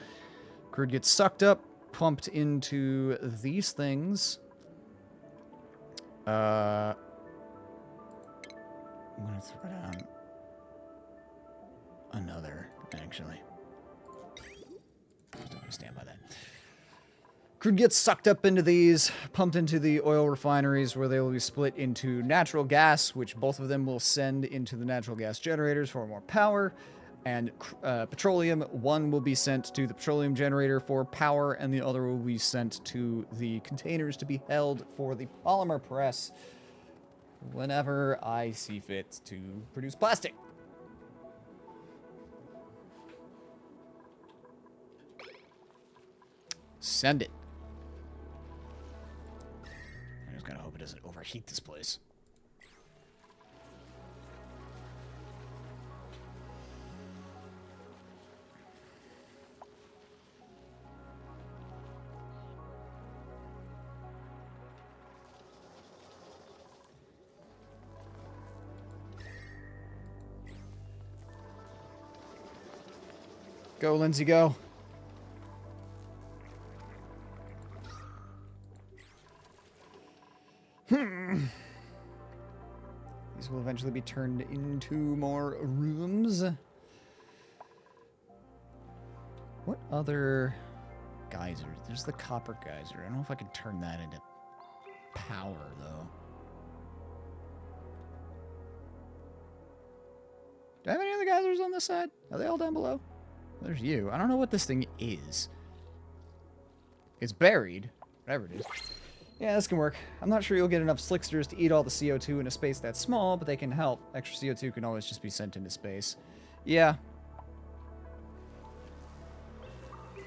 Crude gets sucked up, pumped into these things. I'm gonna throw down another, actually. Just gonna stand by that. Crude gets sucked up into these, pumped into the oil refineries where they will be split into natural gas, which both of them will send into the natural gas generators for more power, and petroleum. One will be sent to the petroleum generator for power, and the other will be sent to the containers to be held for the polymer press whenever I see fit to produce plastic. Send it. I just gotta hope it doesn't overheat this place. Go, Lindsay, go. These will eventually be turned into more rooms. What other geysers? There's the copper geyser. I don't know if I can turn that into power, though. Do I have any other geysers on this side? Are they all down below? There's you. I don't know what this thing is. It's buried. Whatever it is. Yeah, this can work. I'm not sure you'll get enough slicksters to eat all the CO2 in a space that small, but they can help. Extra CO2 can always just be sent into space. Yeah.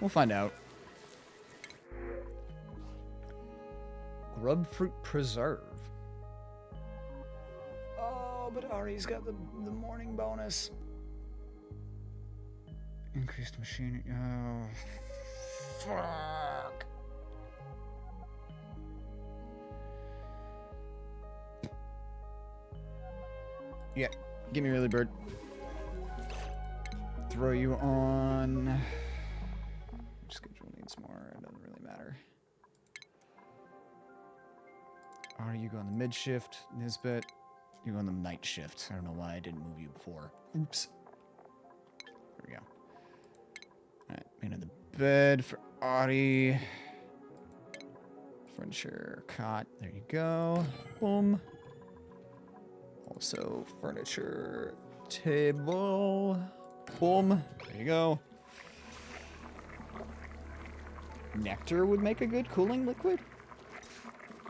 We'll find out. Grubfruit Preserve. Oh, but Ari's got the morning bonus. Increased machine. Oh, fuck. Yeah, give me early bird. Throw you on. Schedule needs more. It doesn't really matter. Ari, you go on the mid shift. Nisbet, you go on the night shift. I don't know why I didn't move you before. Oops. There we go. Alright, into the bed for Ari. Furniture, cot. There you go. Boom. Also, furniture, table. Boom. There you go. Nectar would make a good cooling liquid?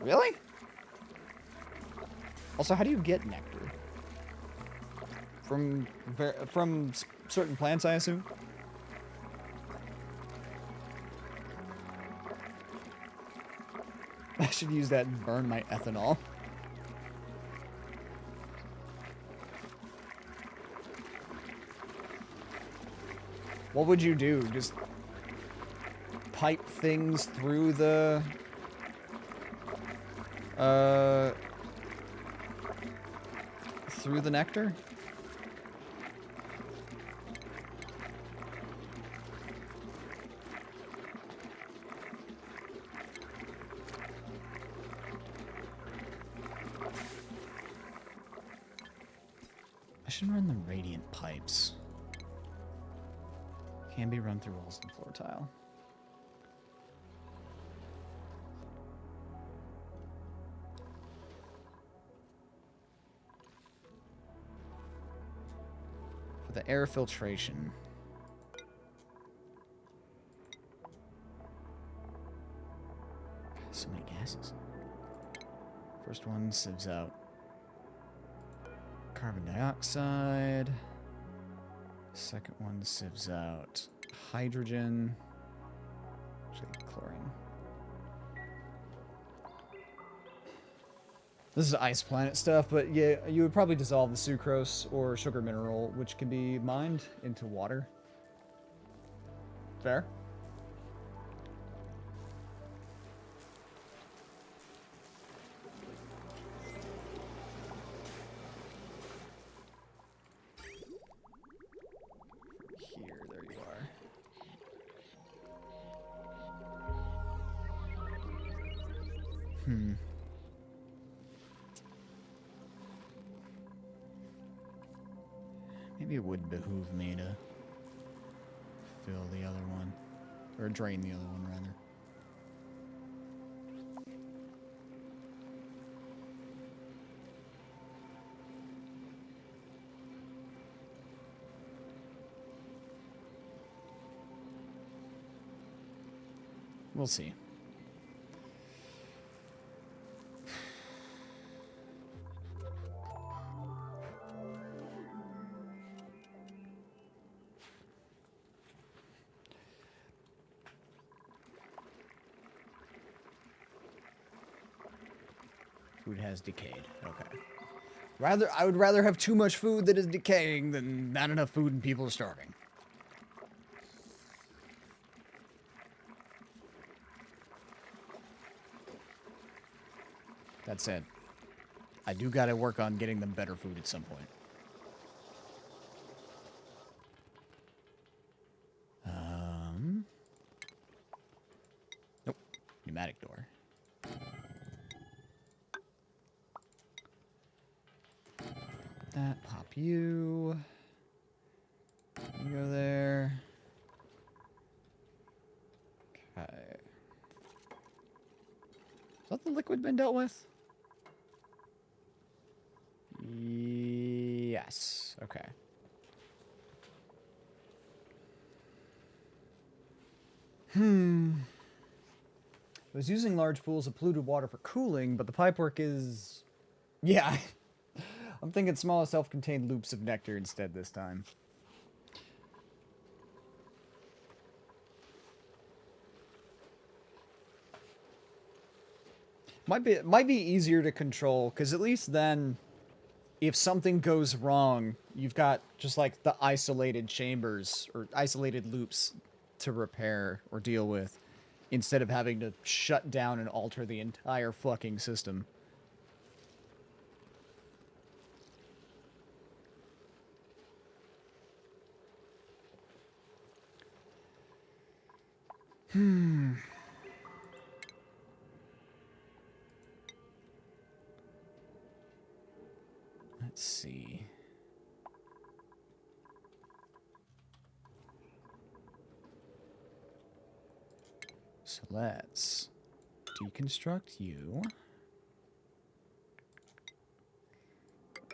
Really? Also, how do you get nectar? From certain plants, I assume? I should use that and burn my ethanol. What would you do? Just pipe things through the nectar? I should run the radiant pipes. Can be run through walls and floor tile. For the air filtration. So many gases. First one sieves out carbon dioxide. Second one sieves out hydrogen. Actually, chlorine. This is ice planet stuff, but yeah, you would probably dissolve the sucrose or sugar mineral, which can be mined into water. Fair. Here, there you are. Maybe it would behoove me to fill the other one. Or drain the other one, rather. We'll see. Food has decayed. Okay. I would rather have too much food that is decaying than not enough food and people are starving. That said, I do gotta work on getting them better food at some point. Nope. Pneumatic door. That, pop you. You go there. Okay. Is that the liquid been dealt with? Yes. Okay. I was using large pools of polluted water for cooling, but the pipework is... Yeah. I'm thinking smaller self-contained loops of nectar instead this time. Might be easier to control, because at least then, if something goes wrong, you've got just like the isolated chambers or isolated loops to repair or deal with, instead of having to shut down and alter the entire fucking system. Let's see. So let's deconstruct you.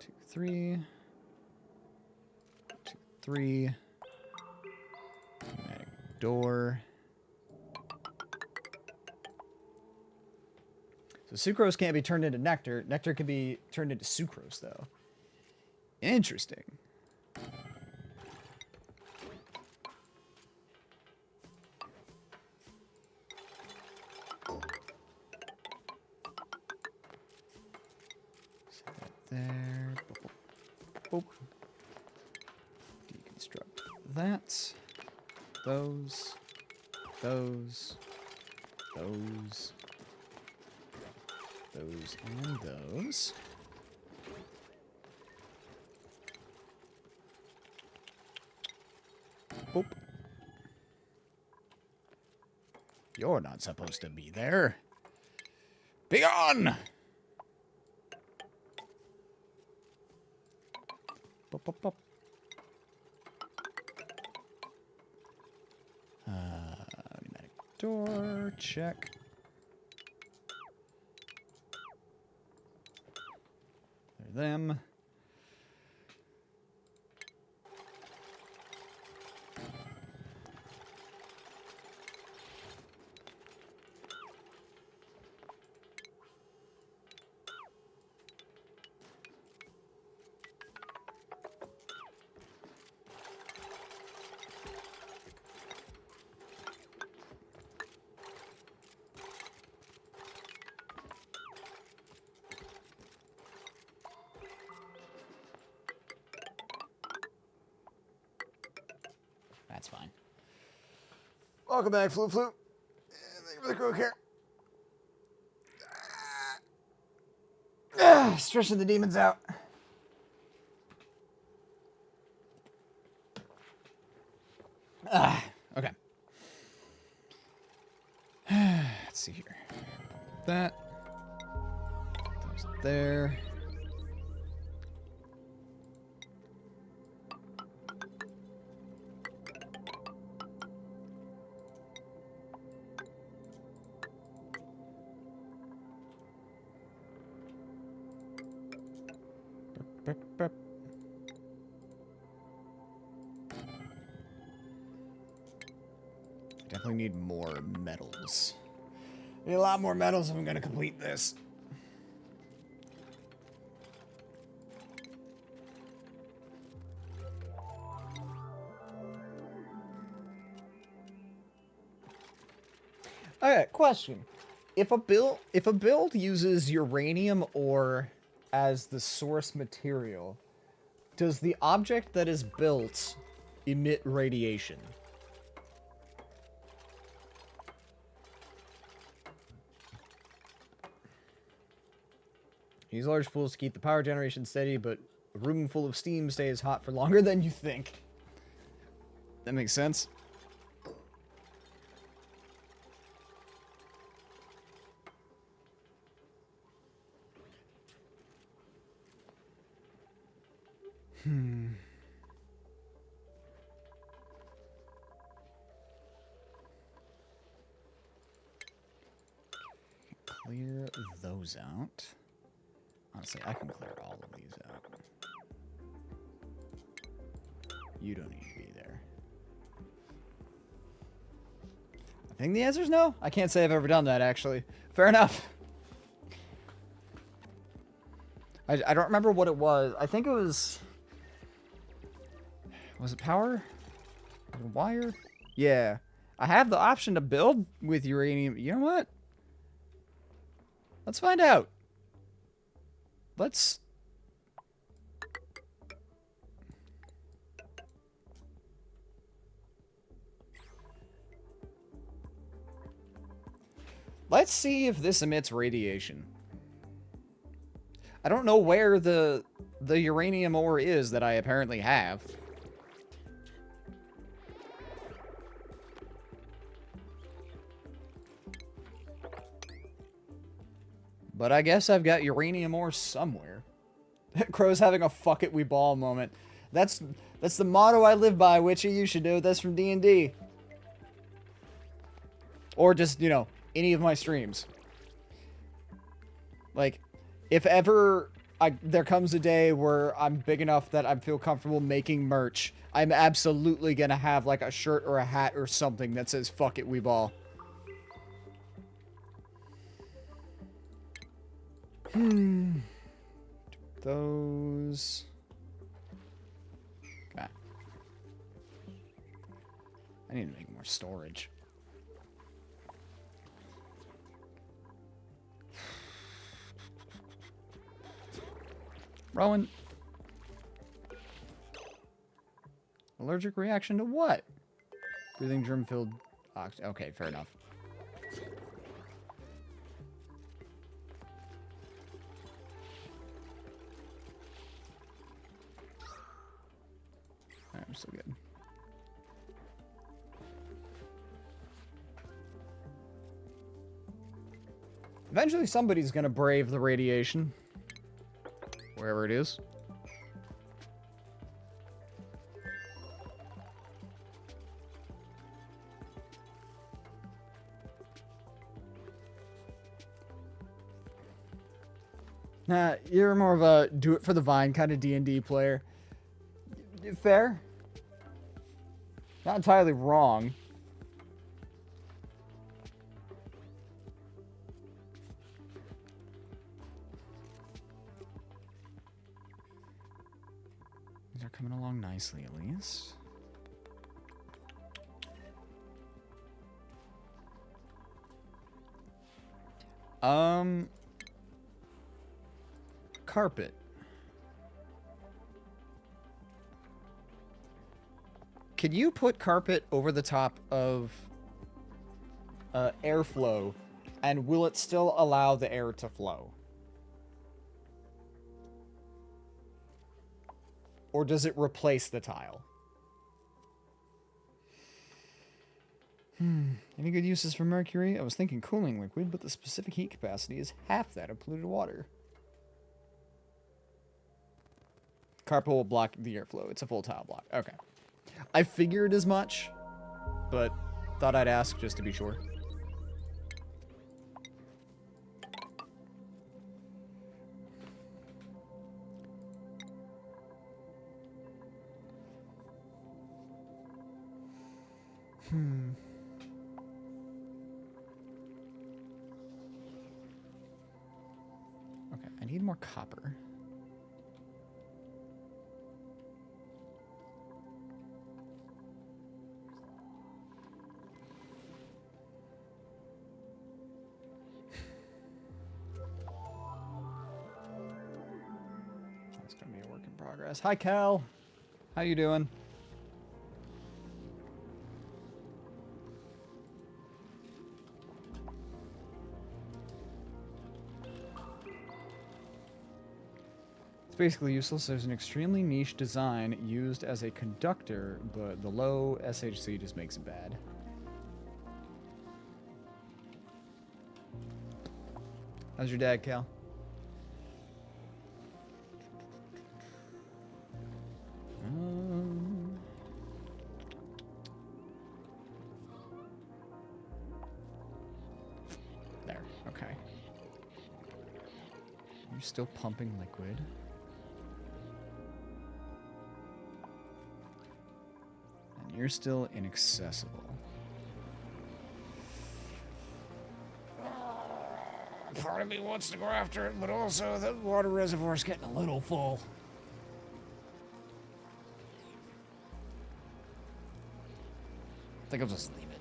2, 3. 2, 3. Pneumatic door. So sucrose can't be turned into nectar. Nectar can be turned into sucrose, though. Interesting. Set that there. Boop, boop, boop. Deconstruct that. Those. Those. Those. Those and those. Boop. You're not supposed to be there. Be gone! Boop, boop, boop. Pneumatic door, check. There them. Welcome back, Flu Flu. Thank you for the crow care. Stretching the demons out. Okay. Let's see here. That. Those there. Burp, burp. Definitely need more metals. Need a lot more metals if I'm gonna complete this. Okay, question. If a build uses uranium ore as the source material, does the object that is built emit radiation? Use large pools to keep the power generation steady, but a room full of steam stays hot for longer than you think. That makes sense. Clear those out. Honestly, I can clear all of these out. You don't need to be there. I think the answer is no. I can't say I've ever done that, actually. Fair enough. I don't remember what it was. I think it was... Was it power? Was it wire? Yeah. I have the option to build with uranium. You know what? Let's find out. Let's... Let's see if this emits radiation. I don't know where the uranium ore is that I apparently have. But I guess I've got uranium ore somewhere. Crow's having a fuck it we ball moment. That's the motto I live by, Witchy. You should know that's from D&D. Or just, you know, any of my streams. Like, if ever there comes a day where I'm big enough that I feel comfortable making merch, I'm absolutely gonna have like a shirt or a hat or something that says fuck it we ball. Those. Okay. I need to make more storage. Rowan. Allergic reaction to what? Breathing germ-filled oxygen. Okay, fair enough. Alright, we're still good. Eventually somebody's gonna brave the radiation. Wherever it is. Nah, you're more of a do it for the vine kind of D&D player. Fair. Not entirely wrong. These are coming along nicely, at least. Carpet. Can you put carpet over the top of airflow, and will it still allow the air to flow? Or does it replace the tile? Any good uses for mercury? I was thinking cooling liquid, but the specific heat capacity is half that of polluted water. Carpet will block the airflow. It's a full tile block. Okay. I figured as much, but thought I'd ask just to be sure. Okay, I need more copper. That's gonna be a work in progress. Hi, Cal. How you doing? It's basically useless. There's an extremely niche design used as a conductor, but the low SHC just makes it bad. How's your dad, Cal? There, okay. You're still pumping liquid. And you're still inaccessible. Part of me wants to go after it, but also the water reservoir's getting a little full. I think I'll just leave it.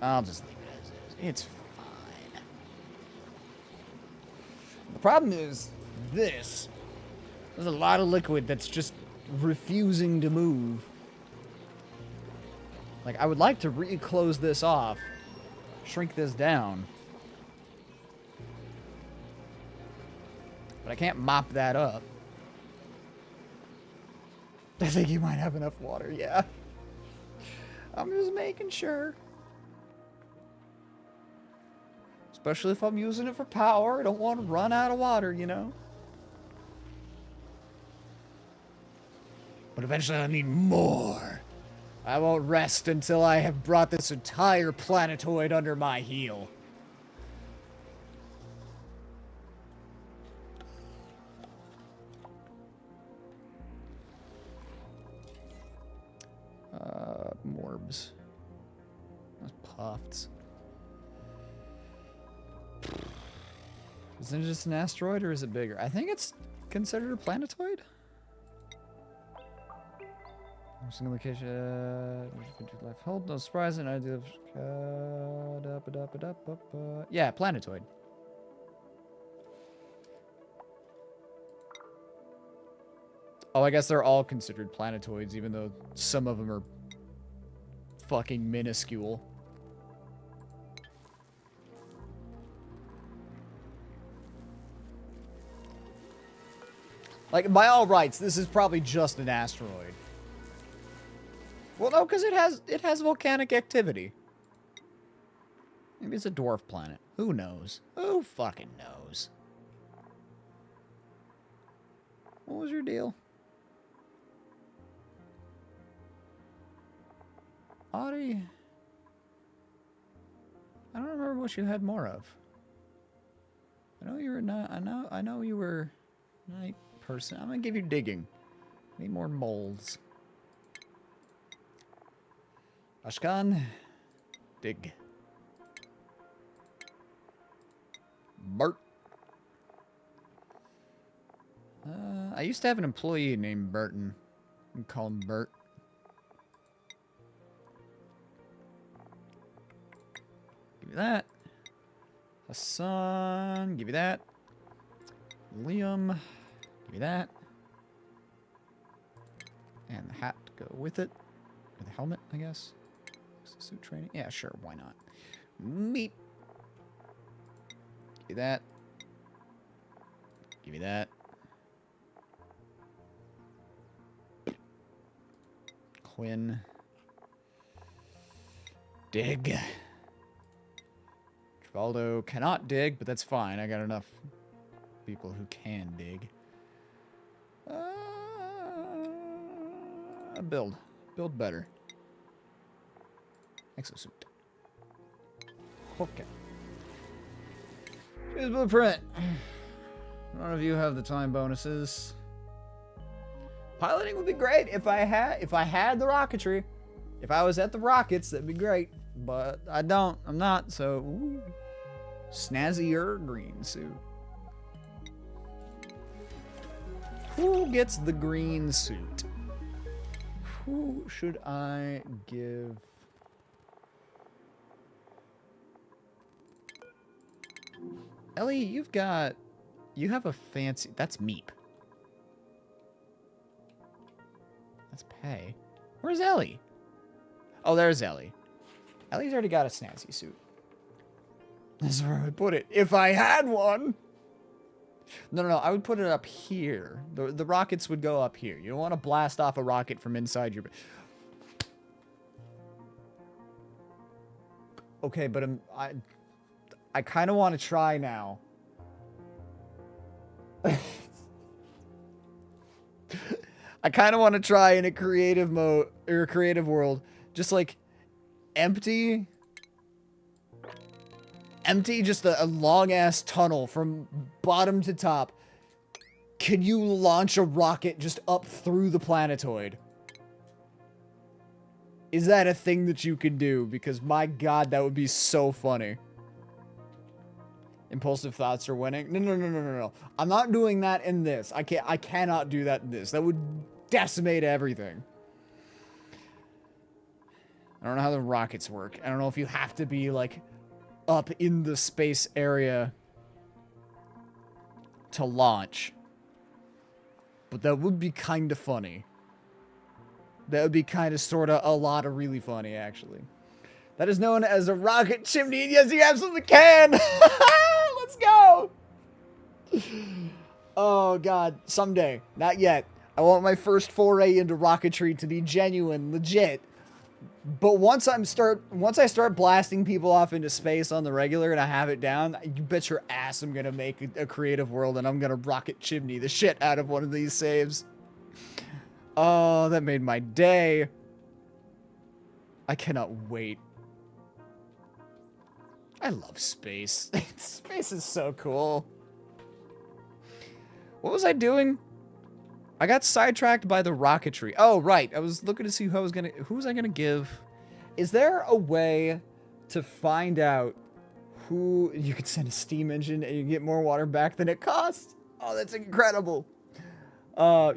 I'll just leave it as is. It's fine. The problem is this. There's a lot of liquid that's just refusing to move. Like, I would like to reclose this off, shrink this down. But I can't mop that up. I think you might have enough water, yeah. I'm just making sure. Especially if I'm using it for power. I don't want to run out of water, you know? But eventually I need more. I won't rest until I have brought this entire planetoid under my heel. Morbs. Those puffs. Isn't it just an asteroid or is it bigger? I think it's considered a planetoid. Single location. Life hold no surprise and idea of yeah, planetoid. Oh, I guess they're all considered planetoids, even though some of them are fucking minuscule. Like, by all rights, this is probably just an asteroid. Well, no, because it has volcanic activity. Maybe it's a dwarf planet. Who knows? Who fucking knows? What was your deal? Audie? I don't remember what you had more of. I know you were not. I know you were night person. I'm gonna give you digging. Need more molds. Ashkan, dig. Bert. I used to have an employee named Burton. We call him Bert. Give you that. Hassan, give you that. Liam, give you that. And the hat to go with it. Or the helmet, I guess. Suit training. Yeah, sure, why not? Meep. Give me that. Give me that. Quinn. Dig. Trivaldo cannot dig, but that's fine. I got enough people who can dig. Build. Build better. Exosuit. Okay. Here's blueprint. None of you have the time bonuses. Piloting would be great if I had the rocketry. If I was at the rockets, that'd be great. But I don't. I'm not. So, ooh. Snazzier green suit. Who gets the green suit? Who should I give? Ellie, you have a fancy, that's Meep. That's Pay. Where's Ellie? Oh, there's Ellie. Ellie's already got a snazzy suit. That's where I would put it. If I had one. No, I would put it up here. The rockets would go up here. You don't want to blast off a rocket from inside your... Okay, but I kind of want to try now. I kind of want to try in a creative mode, or a creative world. Just like empty just a long-ass tunnel from bottom to top. Can you launch a rocket just up through the planetoid? Is that a thing that you can do? Because my god, that would be so funny. Impulsive thoughts are winning. No. I'm not doing that in this. I cannot do that in this. That would decimate everything. I don't know how the rockets work. I don't know if you have to be like up in the space area to launch. But that would be kind of funny. That would be kind of sort of a lot of really funny, actually. That is known as a rocket chimney, and yes, you absolutely can! Let's go! Oh, God. Someday. Not yet. I want my first foray into rocketry to be genuine, legit. But once I start blasting people off into space on the regular and I have it down, you bet your ass I'm gonna make a creative world and I'm gonna rocket chimney the shit out of one of these saves. Oh, that made my day. I cannot wait. I love space. Space is so cool. What was I doing? I got sidetracked by the rocketry. Oh, right. I was looking to see who was I gonna give? Is there a way to find out who you could send a steam engine and you get more water back than it costs? Oh, that's incredible.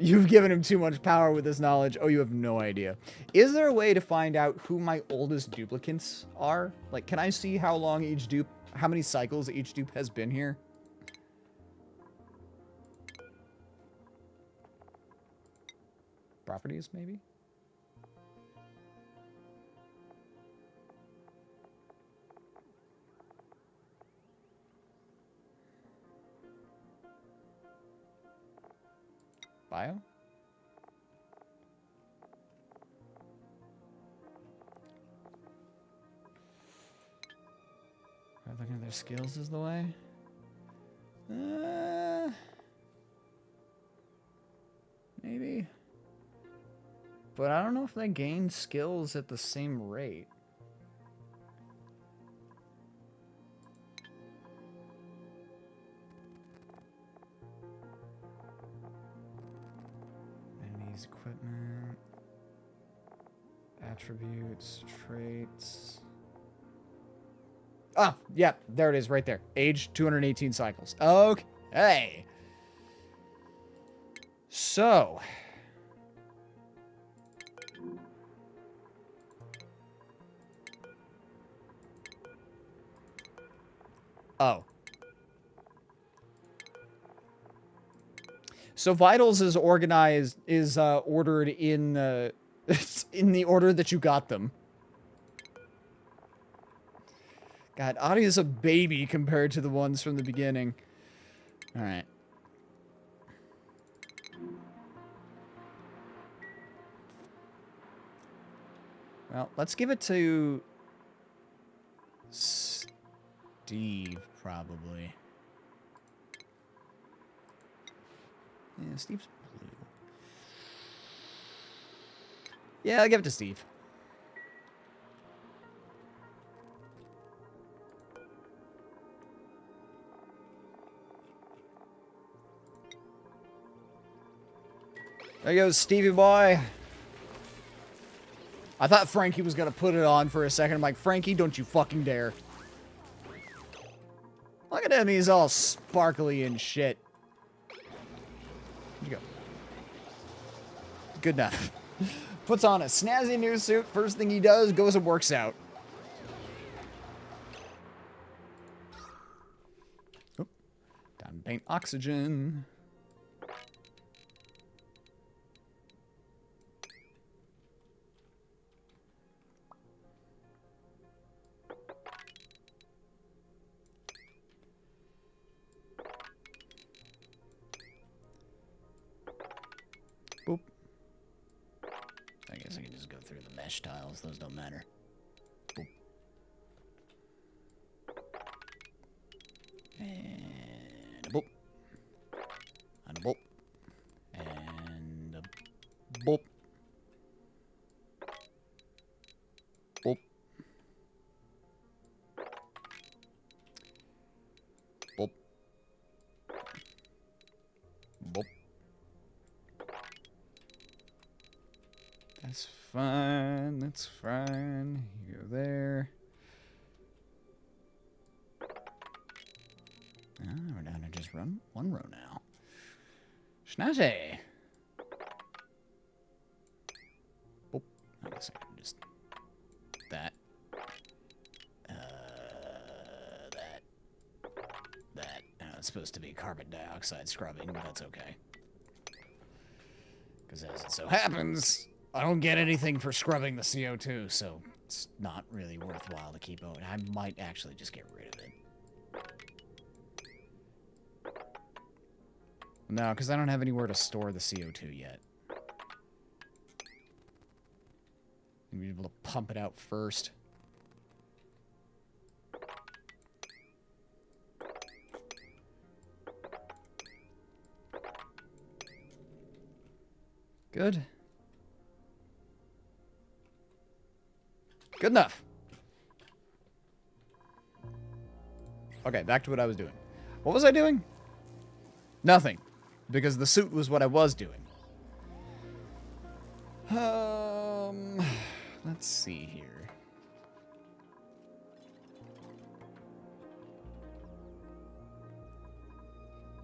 You've given him too much power with this knowledge. Oh, you have no idea. Is there a way to find out who my oldest duplicates are? Like, can I see how long each dupe, how many cycles each dupe has been here? Properties, maybe? Bio? Looking at their skills is the way? Maybe. But I don't know if they gain skills at the same rate. Enemies, equipment, attributes, traits. Ah, yeah, there it is right there. Age, 218 cycles. Okay. So... Oh. So Vitals is organized, ordered in, in the order that you got them. God, Audio's a baby compared to the ones from the beginning. Alright. Well, let's give it to Steve, probably. Yeah, Steve's blue. Yeah, I'll give it to Steve. There goes Stevie boy. I thought Frankie was gonna put it on for a second. I'm like, Frankie, don't you fucking dare. Look at him, he's all sparkly and shit. Where'd you go? Good enough. Puts on a snazzy new suit. First thing he does, goes and works out. Oop. Time to paint oxygen. Boop. I guess I can just go through the mesh tiles. Those don't matter. Boop. And a boop. And a boop. And a boop. Boop. Boop. Boop. That's fine. That's fine. You go there. Ah, we're down to just run one row now. Schnazzy. Boop. I guess I can just that. That. It's supposed to be carbon dioxide scrubbing, but that's okay. Because as it so happens, I don't get anything for scrubbing the CO2, so it's not really worthwhile to keep going. I might actually just get rid of it. No, because I don't have anywhere to store the CO2 yet. I'll be able to pump it out first. Good. Good enough. Okay, back to what I was doing. What was I doing? Nothing. Because the suit was what I was doing. Let's see here.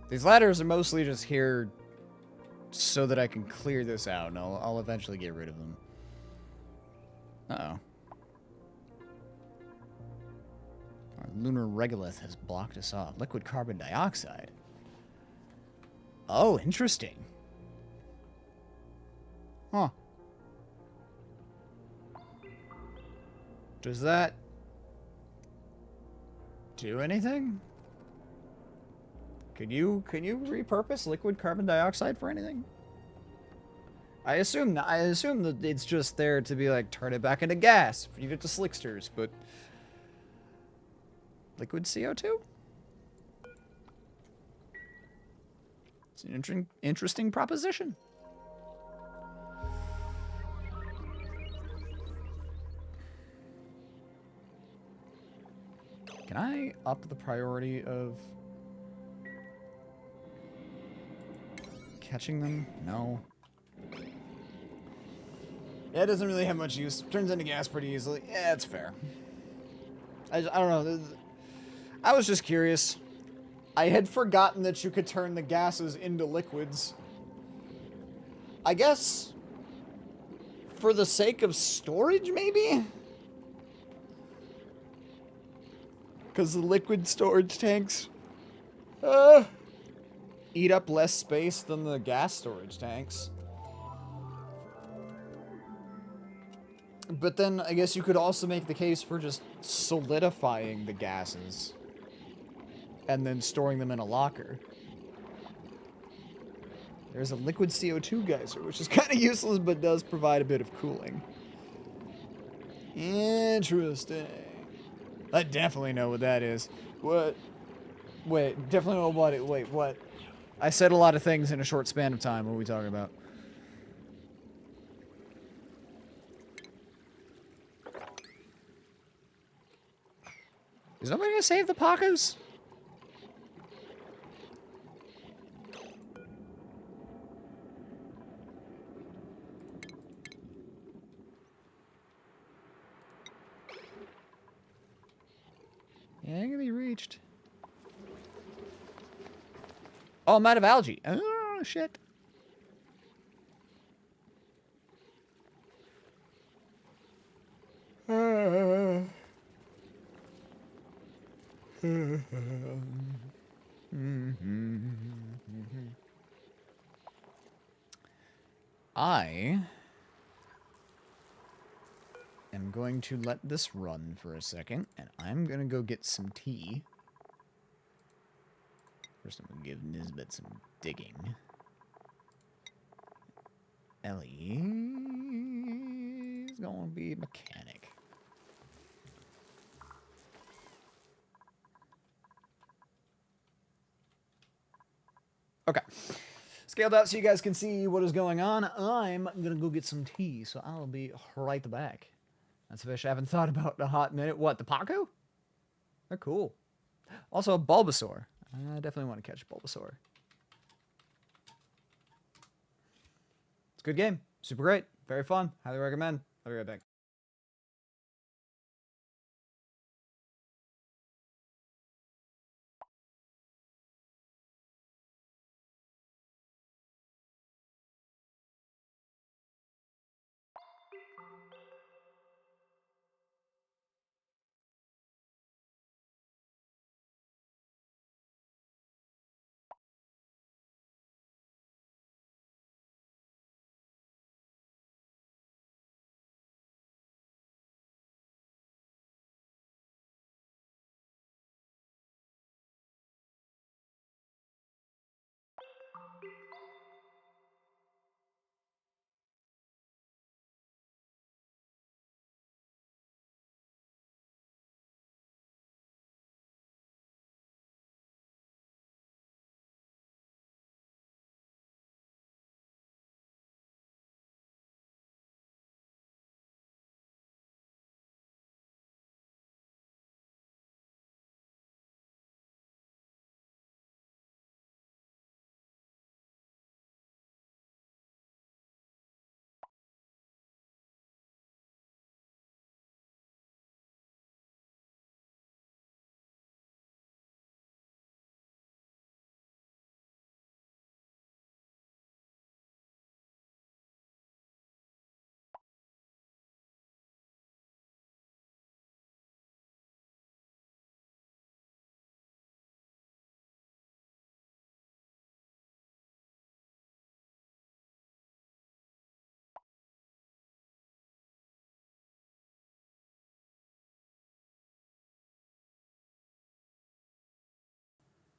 These ladders are mostly just here so that I can clear this out, and I'll eventually get rid of them. Uh-oh. Our lunar regolith has blocked us off. Liquid carbon dioxide. Oh, interesting. Huh. Does that do anything? Can you repurpose liquid carbon dioxide for anything? I assume that it's just there to be like turn it back into gas, feed it to slicksters, but liquid CO2? It's an interesting proposition. Can I up the priority of catching them? No. Yeah, it doesn't really have much use. Turns into gas pretty easily. Yeah, it's fair. I don't know. I was just curious. I had forgotten that you could turn the gases into liquids. I guess for the sake of storage, maybe? Because the liquid storage tanks eat up less space than the gas storage tanks. But then I guess you could also make the case for just solidifying the gases and then storing them in a locker. There's a liquid CO2 geyser, which is kind of useless but does provide a bit of cooling. Interesting. I definitely know what that is. What? Wait, definitely know what it... Wait, what? I said a lot of things in a short span of time. What are we talking about? Is nobody gonna save the Pacos? Yeah, ain't gonna be reached. Oh, I'm out of algae. Oh, shit. I am going to let this run for a second, and I'm going to go get some tea. First, I'm going to give Nisbet some digging. Ellie is going to be a mechanic. Okay. Scaled out so you guys can see what is going on. I'm going to go get some tea, so I'll be right back. That's a fish I haven't thought about in a hot minute. What, the Paco? They're cool. Also, a Bulbasaur. I definitely want to catch Bulbasaur. It's a good game. Super great. Very fun. Highly recommend. I'll be right back.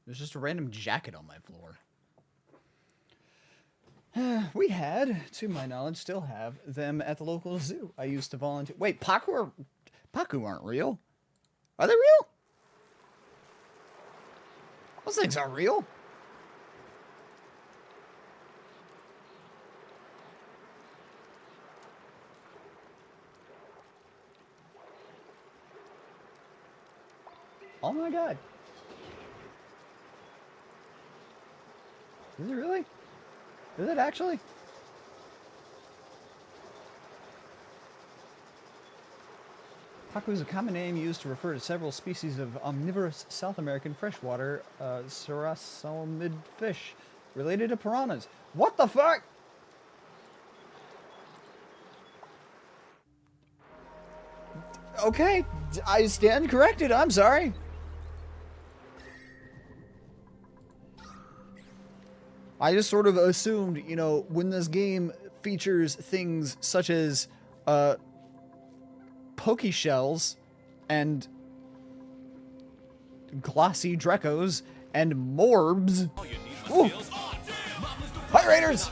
There's just a random jacket on my floor. We had, to my knowledge, still have them at the local zoo. I used to volunteer. Wait, Pacu aren't real? Are they real? Those things aren't real. Oh my god. Is it really? Is it actually? Pacu is a common name used to refer to several species of omnivorous South American freshwater sargassumid fish related to piranhas. What the fuck? Okay, I stand corrected. I'm sorry. I just sort of assumed, you know, when this game features things such as Poke Shells and glossy Drekos and Morbs. Ooh. Hi, Raiders!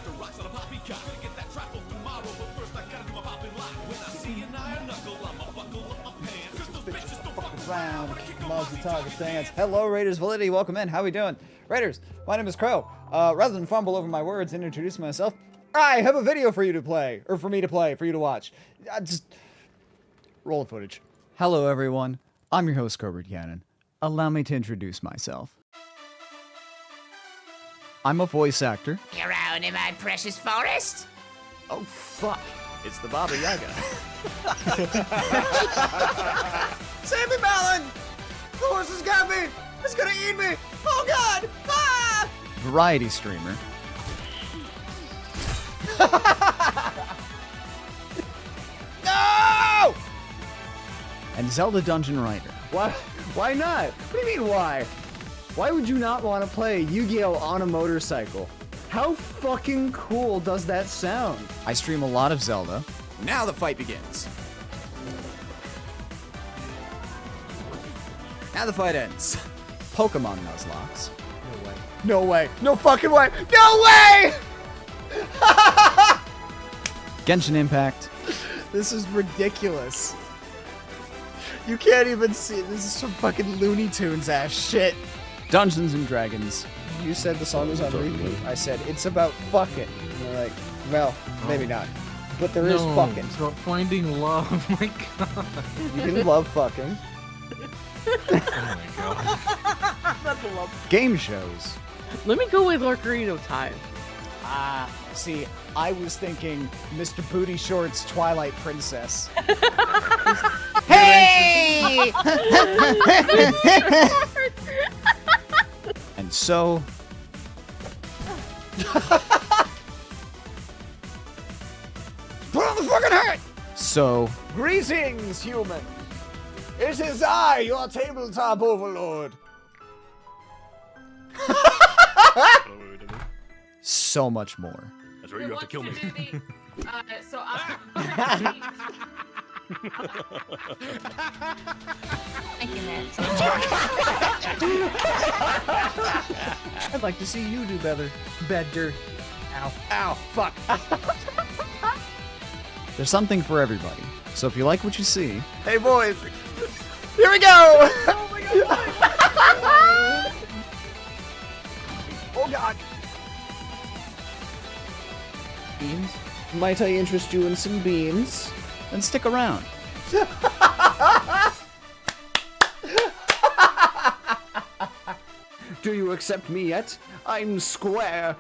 Hello, Raiders Validity. Welcome in. How we doing? Raiders, my name is Crow. Rather than fumble over my words and introduce myself, I have a video for you to play, or for me to play, for you to watch. Just roll the footage. Hello, everyone. I'm your host, Cobra Cannon. Allow me to introduce myself. I'm a voice actor. Around in my precious forest? Oh, fuck. It's the Baba Yaga. Save me, Balin! The horse has got me! It's gonna eat me! Oh, God! Ah! Variety streamer. No! And Zelda Dungeon Writer. Why not? What do you mean, why? Why would you not want to play Yu-Gi-Oh! On a motorcycle? How fucking cool does that sound? I stream a lot of Zelda. Now the fight begins. Now the fight ends. Pokemon Nuzlocke. No way. No way. No fucking way. No way! Genshin Impact. This is ridiculous. You can't even see. This is some fucking Looney Tunes ass shit. Dungeons and Dragons. You said the song was on repeat. I said it's about fucking. And you're like, well, maybe not. But there is fucking. It's about finding love. My God. You can love fucking. Oh my God. That's a love. Game shows. Let me go with Ocarina of Time. See, I was thinking Mr. Booty Shorts Twilight Princess. Hey! And so... Put on the fucking hat! So... Greetings, human! It is I, your tabletop overlord! So much more. That's where you have to kill me. So I'm Thinking that. I'd like to see you do better. Better. Ow. Ow. Fuck. There's something for everybody. So if you like what you see... Hey, boys. Here we go. Oh, my God. Oh, God. Beans? Might I interest you in some beans? Then stick around. Do you accept me yet? I'm square.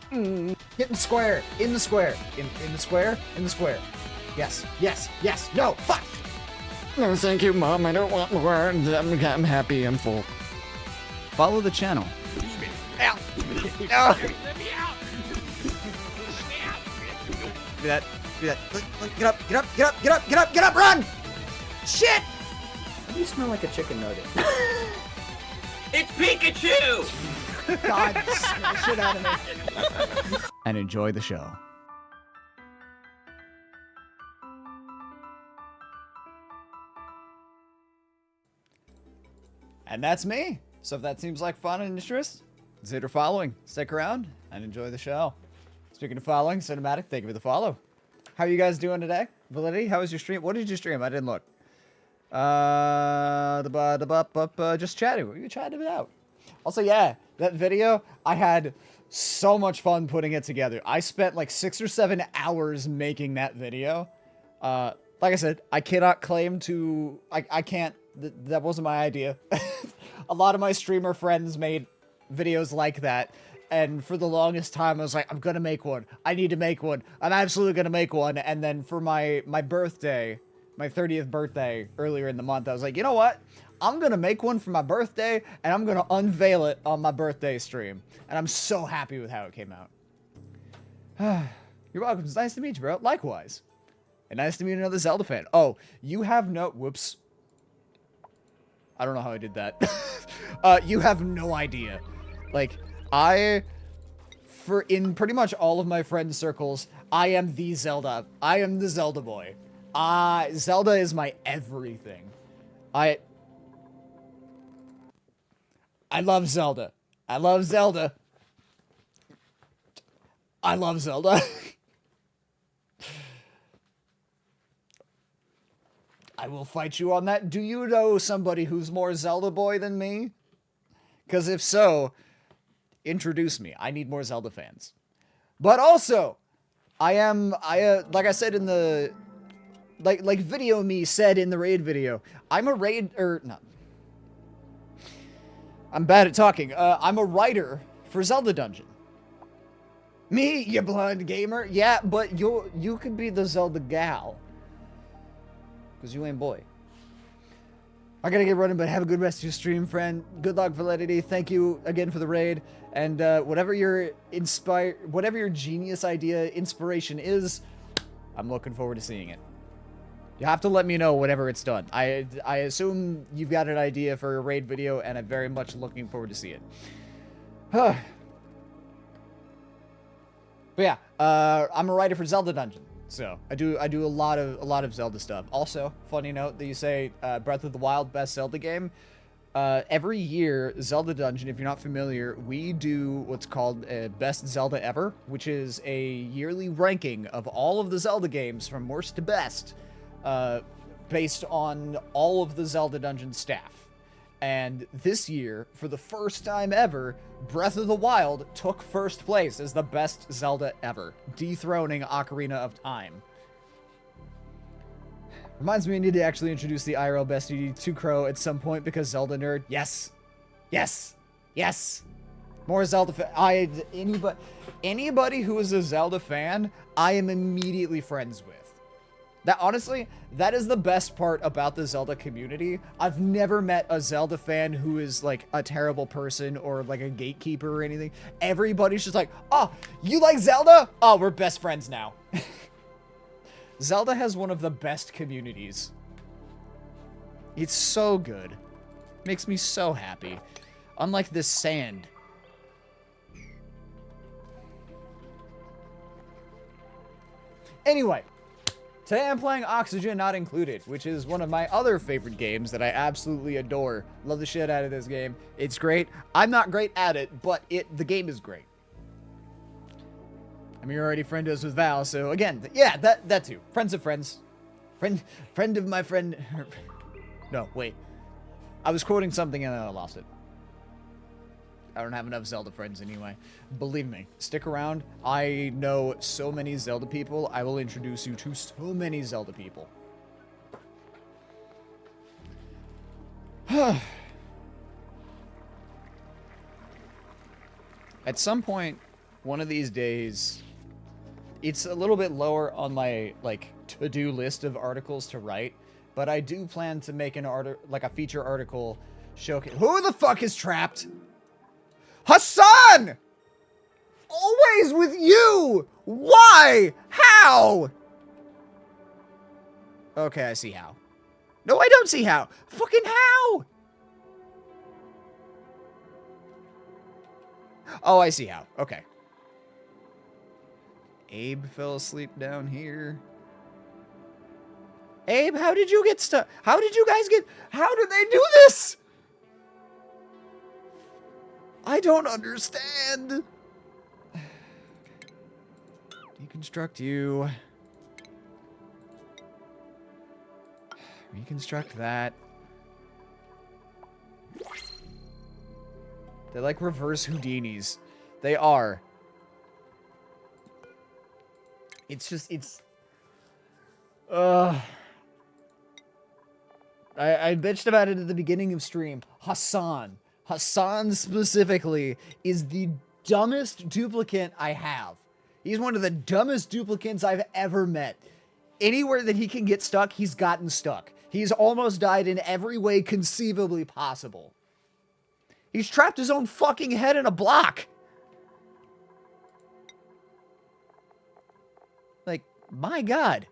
Get in square. In the square. In the square. In the square. Yes. Yes. Yes. No. Fuck. No, thank you, Mom. I don't want more. I'm happy. I'm full. Follow the channel. Ow. Let me out. Do that. Do that. Get up. Get up. Get up. Get up. Get up. Get up. Run. Shit. Why do you smell like a chicken nugget? It's Pikachu! God, smell the shit out of me. And enjoy the show. And that's me. So if that seems like fun and interest, consider following. Stick around and enjoy the show. Speaking of following, Cinematic, thank you for the follow. How are you guys doing today? Validity, how was your stream? What did you stream? I didn't look. Just chatting. We chatted it out. Also, yeah, that video, I had so much fun putting it together. I spent like 6 or 7 hours making that video. Like I said, I cannot claim to... I can't... that wasn't my idea. A lot of my streamer friends made videos like that. And for the longest time, I was like, I'm gonna make one. I need to make one. I'm absolutely gonna make one. And then for my birthday... my 30th birthday earlier in the month, I was like, you know what? I'm going to make one for my birthday, and I'm going to unveil it on my birthday stream. And I'm so happy with how it came out. You're welcome. It's nice to meet you, bro. Likewise. And nice to meet another Zelda fan. Oh, you have no... Whoops. I don't know how I did that. You have no idea. Like, in pretty much all of my friend circles, I am the Zelda. I am the Zelda boy. Zelda is my everything. I love Zelda. I love Zelda. I love Zelda. I will fight you on that. Do you know somebody who's more Zelda boy than me? Because if so, introduce me. I need more Zelda fans. But also, like I said in the, like Video Me said in the raid video, I'm a I'm bad at talking. I'm a writer for Zelda Dungeon. Me, you blind gamer? Yeah, but you could be the Zelda gal. Because you ain't boy. I gotta get running, but have a good rest of your stream, friend. Good luck, Validity. Thank you again for the raid. And whatever your genius idea inspiration is, I'm looking forward to seeing it. You have to let me know whenever it's done. I assume you've got an idea for a raid video, and I'm very much looking forward to see it. But yeah, I'm a writer for Zelda Dungeon, so I do a lot of Zelda stuff. Also, funny note that you say Breath of the Wild best Zelda game. Every year, Zelda Dungeon, if you're not familiar, we do what's called Best Zelda Ever, which is a yearly ranking of all of the Zelda games from worst to best, based on all of the Zelda Dungeon staff. And this year, for the first time ever, Breath of the Wild took first place as the best Zelda ever, dethroning Ocarina of Time. Reminds me I need to actually introduce the IRL bestie to Crow at some point because Zelda nerd. Yes. Yes. Yes. More Zelda anybody who is a Zelda fan, I am immediately friends with. That honestly, that is the best part about the Zelda community. I've never met a Zelda fan who is like a terrible person or like a gatekeeper or anything. Everybody's just like, "Oh, you like Zelda? Oh, we're best friends now." Zelda has one of the best communities. It's so good. Makes me so happy. Unlike this sand. Anyway, today I'm playing Oxygen Not Included, which is one of my other favorite games that I absolutely adore. Love the shit out of this game. It's great. I'm not great at it, but the game is great. I mean, you're already friendos with Val, so again, yeah, that too. Friends of friends. Friend of my friend. No, wait. I was quoting something and then I lost it. I don't have enough Zelda friends anyway. Believe me, stick around. I know so many Zelda people. I will introduce you to so many Zelda people. At some point, one of these days, it's a little bit lower on my, like, to-do list of articles to write, but I do plan to make an a feature article showcase. Who the fuck is trapped? Hassan! Always with you! Why? How? Okay, I see how. No, I don't see how. Fucking how? Oh, I see how. Okay. Abe fell asleep down here. Abe, how did you get stuck? How did you guys get... How did they do this? I don't understand. Deconstruct you. Reconstruct that. They're like reverse Houdinis. They are. It's just, it's... I bitched about it at the beginning of stream. Hassan specifically is the dumbest duplicate I have. He's one of the dumbest duplicates I've ever met. Anywhere that he can get stuck, he's gotten stuck. He's almost died in every way conceivably possible. He's trapped his own fucking head in a block. Like, my God.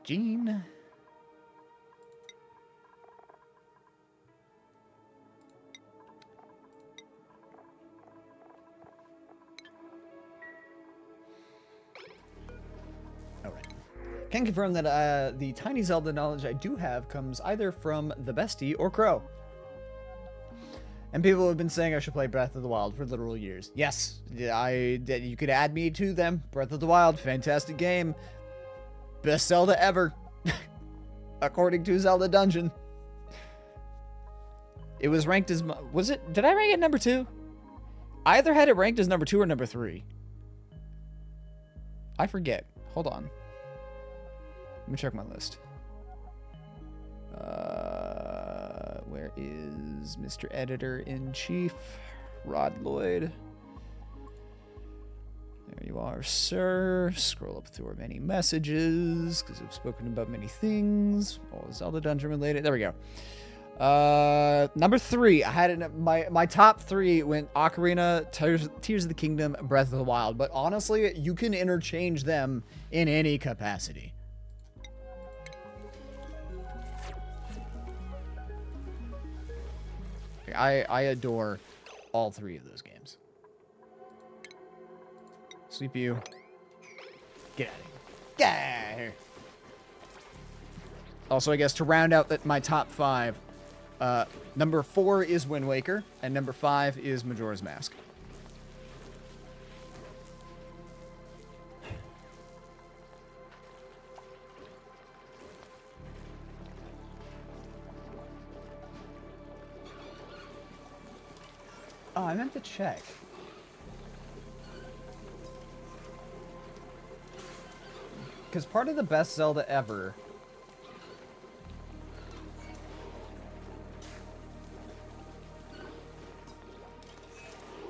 Gene. Can confirm that the tiny Zelda knowledge I do have comes either from the bestie or Crow. And people have been saying I should play Breath of the Wild for literal years. Yes, you could add me to them. Breath of the Wild, fantastic game. Best Zelda ever. According to Zelda Dungeon. It was ranked as... Was it... Did I rank it number 2? I either had it ranked as number 2 or number 3. I forget. Hold on. Let me check my list. Where is Mr. Editor-in-Chief? Rod Lloyd. There you are, sir. Scroll up through our many messages, because I've spoken about many things. All Zelda Dungeon related. There we go. Number 3. I had it, my top 3 went Ocarina, Tears of the Kingdom, Breath of the Wild. But honestly, you can interchange them in any capacity. I adore all 3 of those games. Sleep you. Get out of here. Get out of here. Also, I guess to round out my top 5, number 4 is Wind Waker, and number 5 is Majora's Mask. Oh, I meant to check. Because part of the best Zelda ever...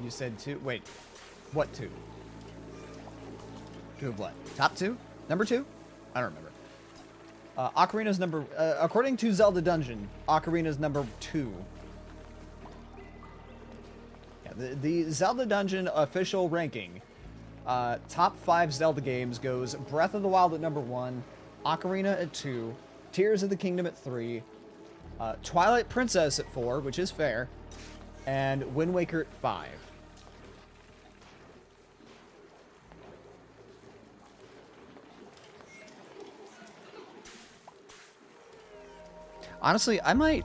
You said 2? Wait. What 2? 2 of what? Top 2? Number 2? I don't remember. Ocarina's number... according to Zelda Dungeon, Ocarina's number 2. Yeah, the Zelda Dungeon official ranking... top 5 Zelda games goes Breath of the Wild at number 1, Ocarina at 2, Tears of the Kingdom at 3, Twilight Princess at 4, which is fair, and Wind Waker at 5. Honestly, I might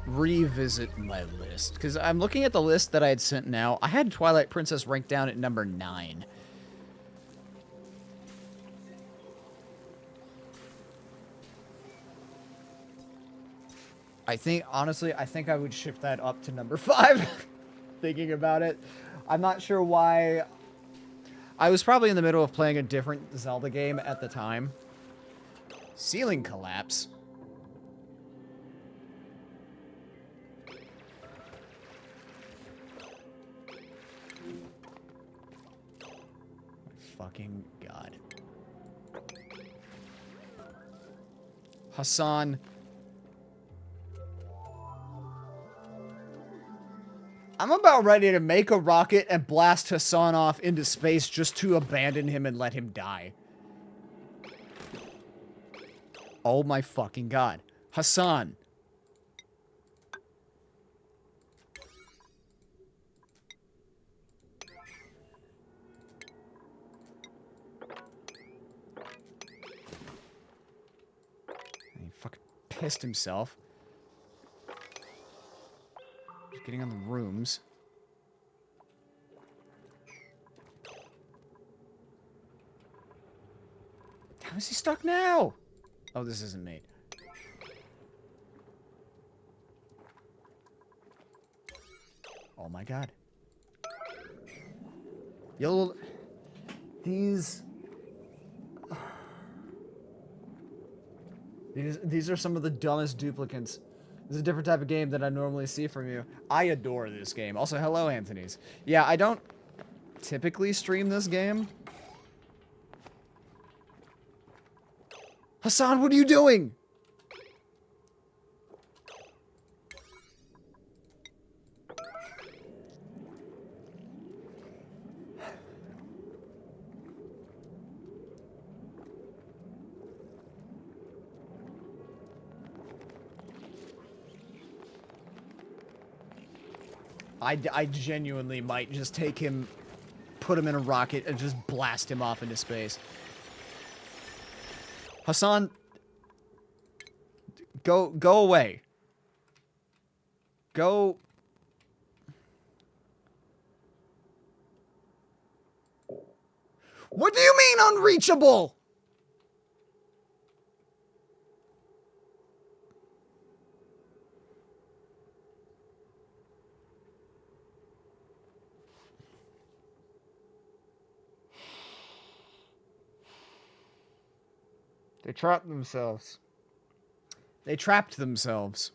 revisit my list, because I'm looking at the list that I had sent now. I had Twilight Princess ranked down at number 9. Honestly, I think I would shift that up to number 5. Thinking about it. I'm not sure why. I was probably in the middle of playing a different Zelda game at the time. Ceiling collapse. Fucking God. Hassan. I'm about ready to make a rocket and blast Hassan off into space just to abandon him and let him die. Oh my fucking God. Hassan. He fucking pissed himself. Getting on the rooms. How is he stuck now? Oh, this isn't made. Oh my God. These are some of the dumbest duplicates. This is a different type of game that I normally see from you. I adore this game. Also, hello, Anthony's. Yeah, I don't typically stream this game. Hassan, what are you doing? I genuinely might just take him, put him in a rocket, and just blast him off into space. Hassan, go away. Go. What do you mean unreachable? They trapped themselves. They trapped themselves.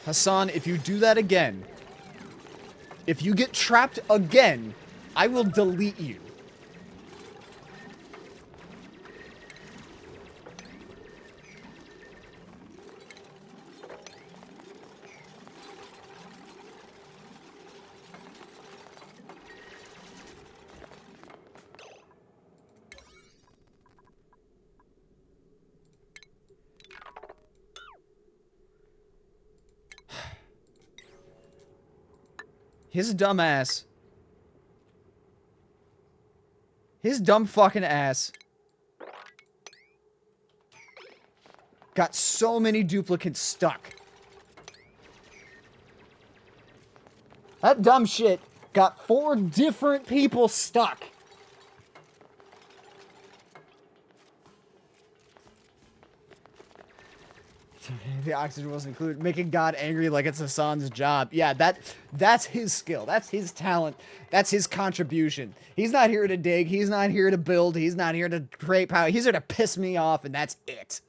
Hassan, if you do that again, if you get trapped again, I will delete you. His dumb ass. His dumb fucking ass. Got so many duplicates stuck. That dumb shit got 4 different people stuck. The oxygen wasn't included. Making God angry like it's Hassan's job. Yeah, that's his skill. That's his talent. That's his contribution. He's not here to dig. He's not here to build. He's not here to create power. He's here to piss me off, and that's it.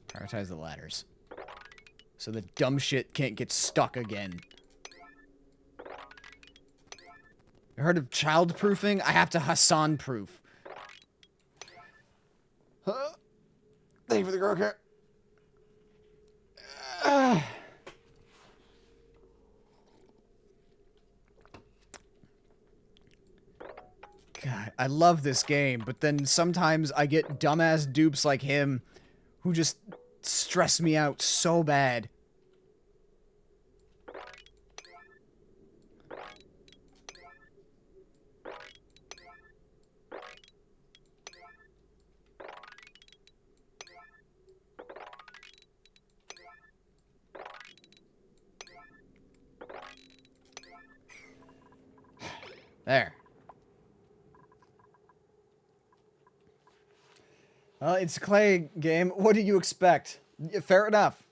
Prioritize the ladders. So the dumb shit can't get stuck again. You heard of child-proofing? I have to Hassan-proof. Huh? Thank you for the girl care. God, I love this game, but then sometimes I get dumbass dupes like him who just stress me out so bad. There. It's a clay game. What do you expect? Fair enough.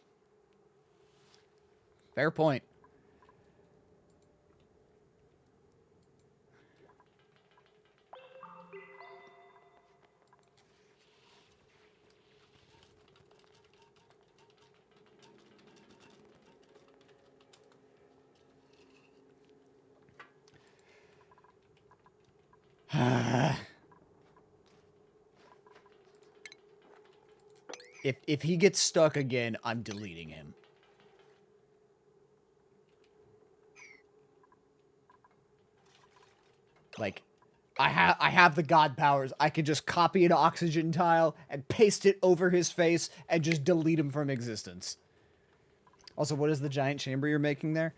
Fair point. If he gets stuck again, I'm deleting him. Like, I have the god powers. I can just copy an oxygen tile and paste it over his face and just delete him from existence. Also, what is the giant chamber you're making there?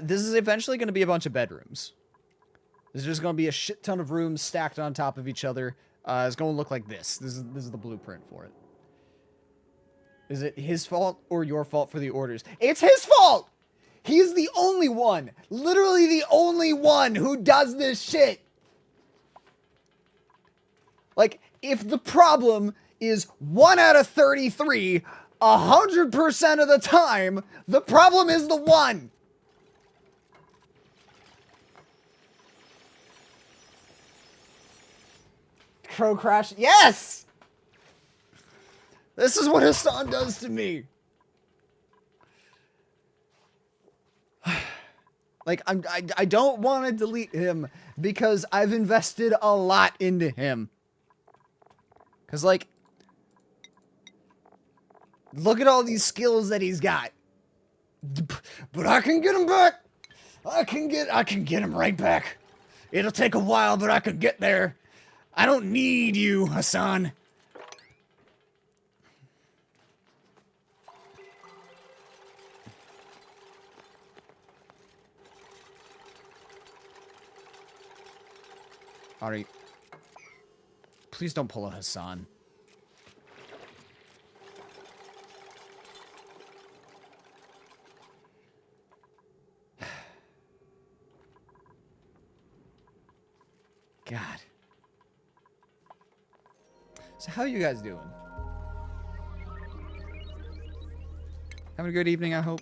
This is eventually going to be a bunch of bedrooms. There's just going to be a shit ton of rooms stacked on top of each other. It's going to look like this. This is the blueprint for it. Is it his fault or your fault for the orders? It's his fault! He's the only one, literally the only one who does this shit. Like, if the problem is 1 out of 33, 100% of the time, the problem is the one. Crow Crash, yes! This is what Hassan does to me. Like, I don't want to delete him because I've invested a lot into him. Because, like, look at all these skills that he's got. But I can get him back. I can get him right back. It'll take a while, but I can get there. I don't need you, Hassan. Ari, please don't pull a Hassan. God. So how are you guys doing? Having a good evening, I hope.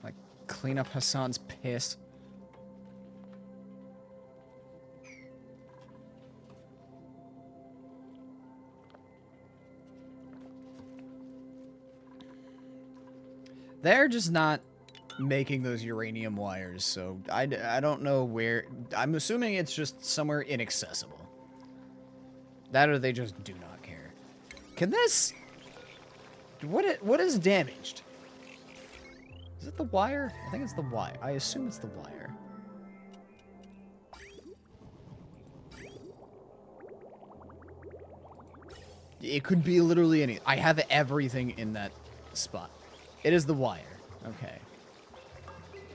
Like, clean up Hassan's piss. They're just not making those uranium wires, so I don't know where. I'm assuming it's just somewhere inaccessible. That or they just do not care. Can this... What is damaged? Is it the wire? I think it's the wire. I assume it's the wire. It could be literally any... I have everything in that spot. It is the wire. Okay.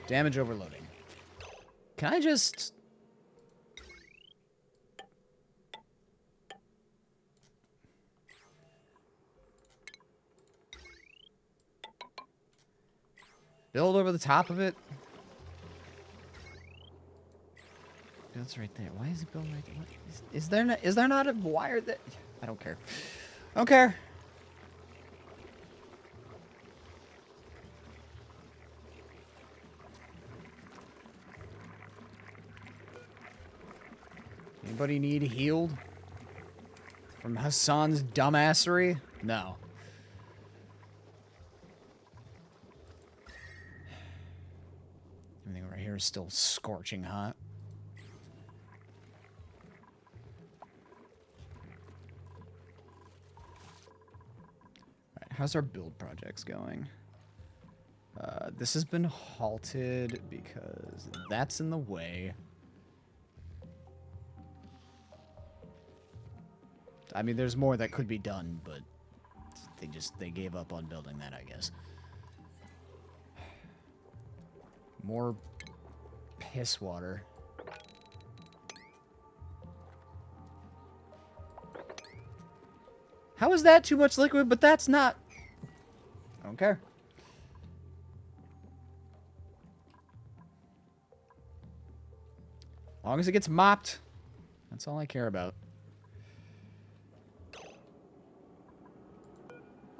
Damage overloading. Can I just... build over the top of it? Builds right there. Why is it built right there? Is there not a wire that... I don't care. I don't care. Anybody need healed? From Hassan's dumbassery? No. Everything right here is still scorching hot. Alright, how's our build projects going? This has been halted because that's in the way. I mean, there's more that could be done, but they gave up on building that, I guess. More piss water. How is that too much liquid, but that's not? I don't care. As long as it gets mopped, that's all I care about.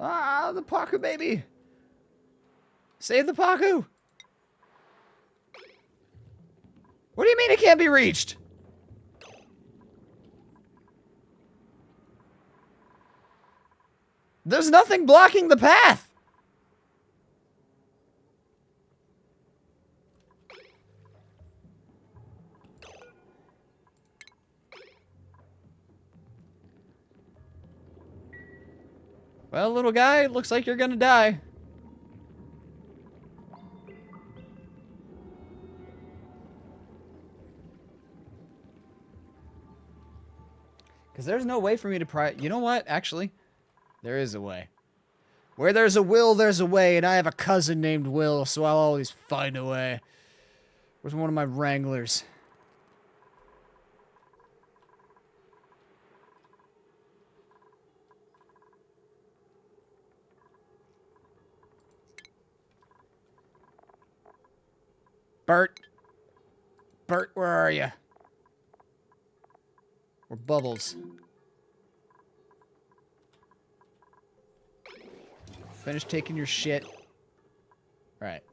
Ah, the Paku baby! Save the Paku! What do you mean it can't be reached? There's nothing blocking the path! Well, little guy, looks like you're gonna die. Because there's no way for me to pry... You know what? Actually, there is a way. Where there's a will, there's a way, and I have a cousin named Will, so I'll always find a way. Where's one of my wranglers? Bert. Bert, where are you? Or Bubbles. Finish taking your shit. Alright.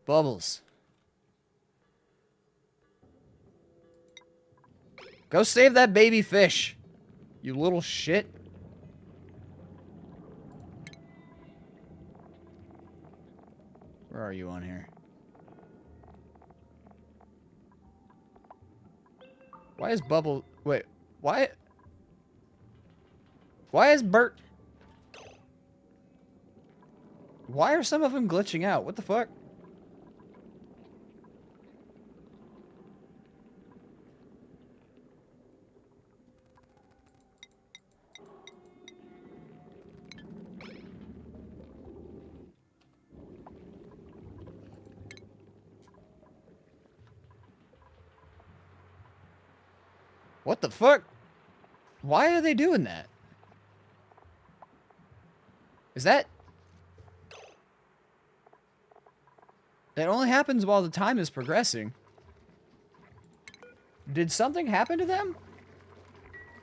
Bubbles. Go save that baby fish. You little shit. Where are you on here? Why is Bubble... Wait, why... Why is Bert... Why are some of them glitching out? What the fuck? What the fuck? Why are they doing that? Is that... That only happens while the time is progressing. Did something happen to them?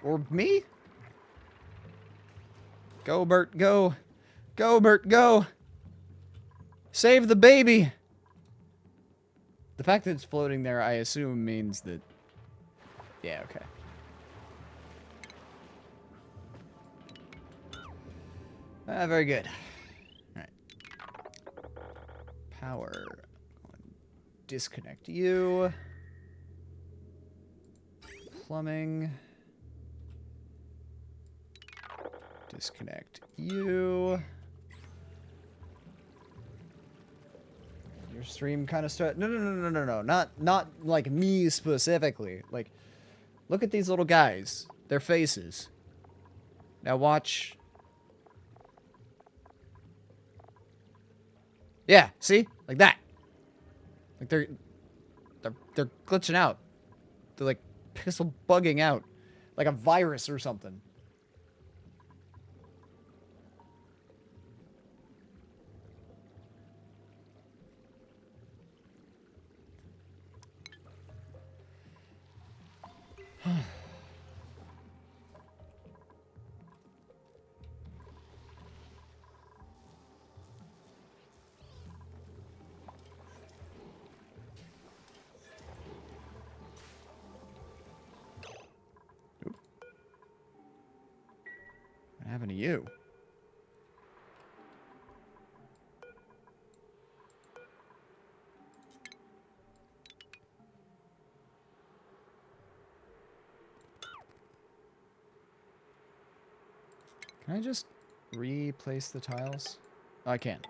Or me? Go, Bert, go. Go, Bert, go. Save the baby. The fact that it's floating there, I assume, means that... Yeah, okay. Very good. Alright. Power. Disconnect you. Plumbing. Disconnect you. Your stream kind of start. No. Not like me specifically. Like, look at these little guys. Their faces. Now watch. Yeah, see? Like that. Like they're glitching out. They're like pixel bugging out. Like a virus or something. What happened to you? Can I just replace the tiles? Oh, I can.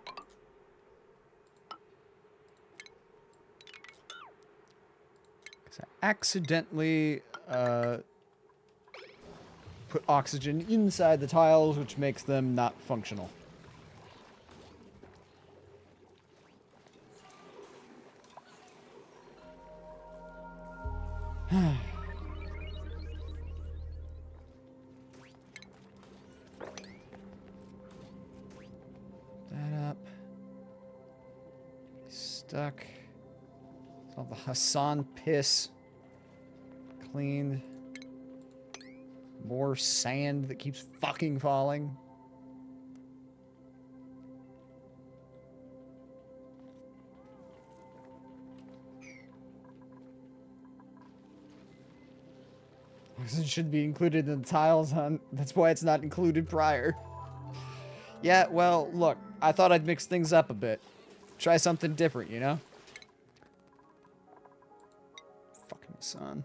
Because I accidentally put oxygen inside the tiles, which makes them not functional. That up. Stuck. All the Hassan piss cleaned. More sand that keeps fucking falling. It should be included in the tiles, huh? That's why it's not included prior. Yeah, well, look, I thought I'd mix things up a bit. Try something different, you know? Fucking son.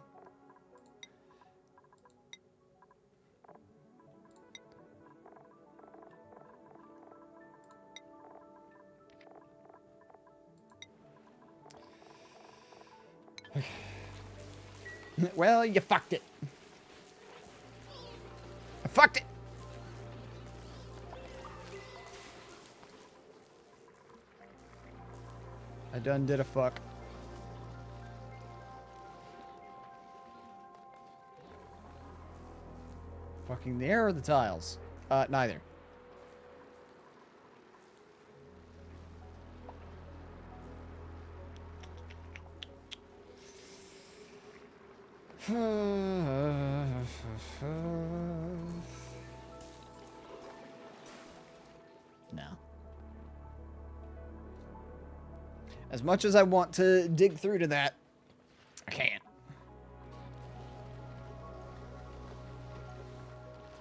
Well, you fucked it. I fucked it. I done did a fuck. Fucking the air or the tiles? Neither. No. As much as I want to dig through to that, I can't.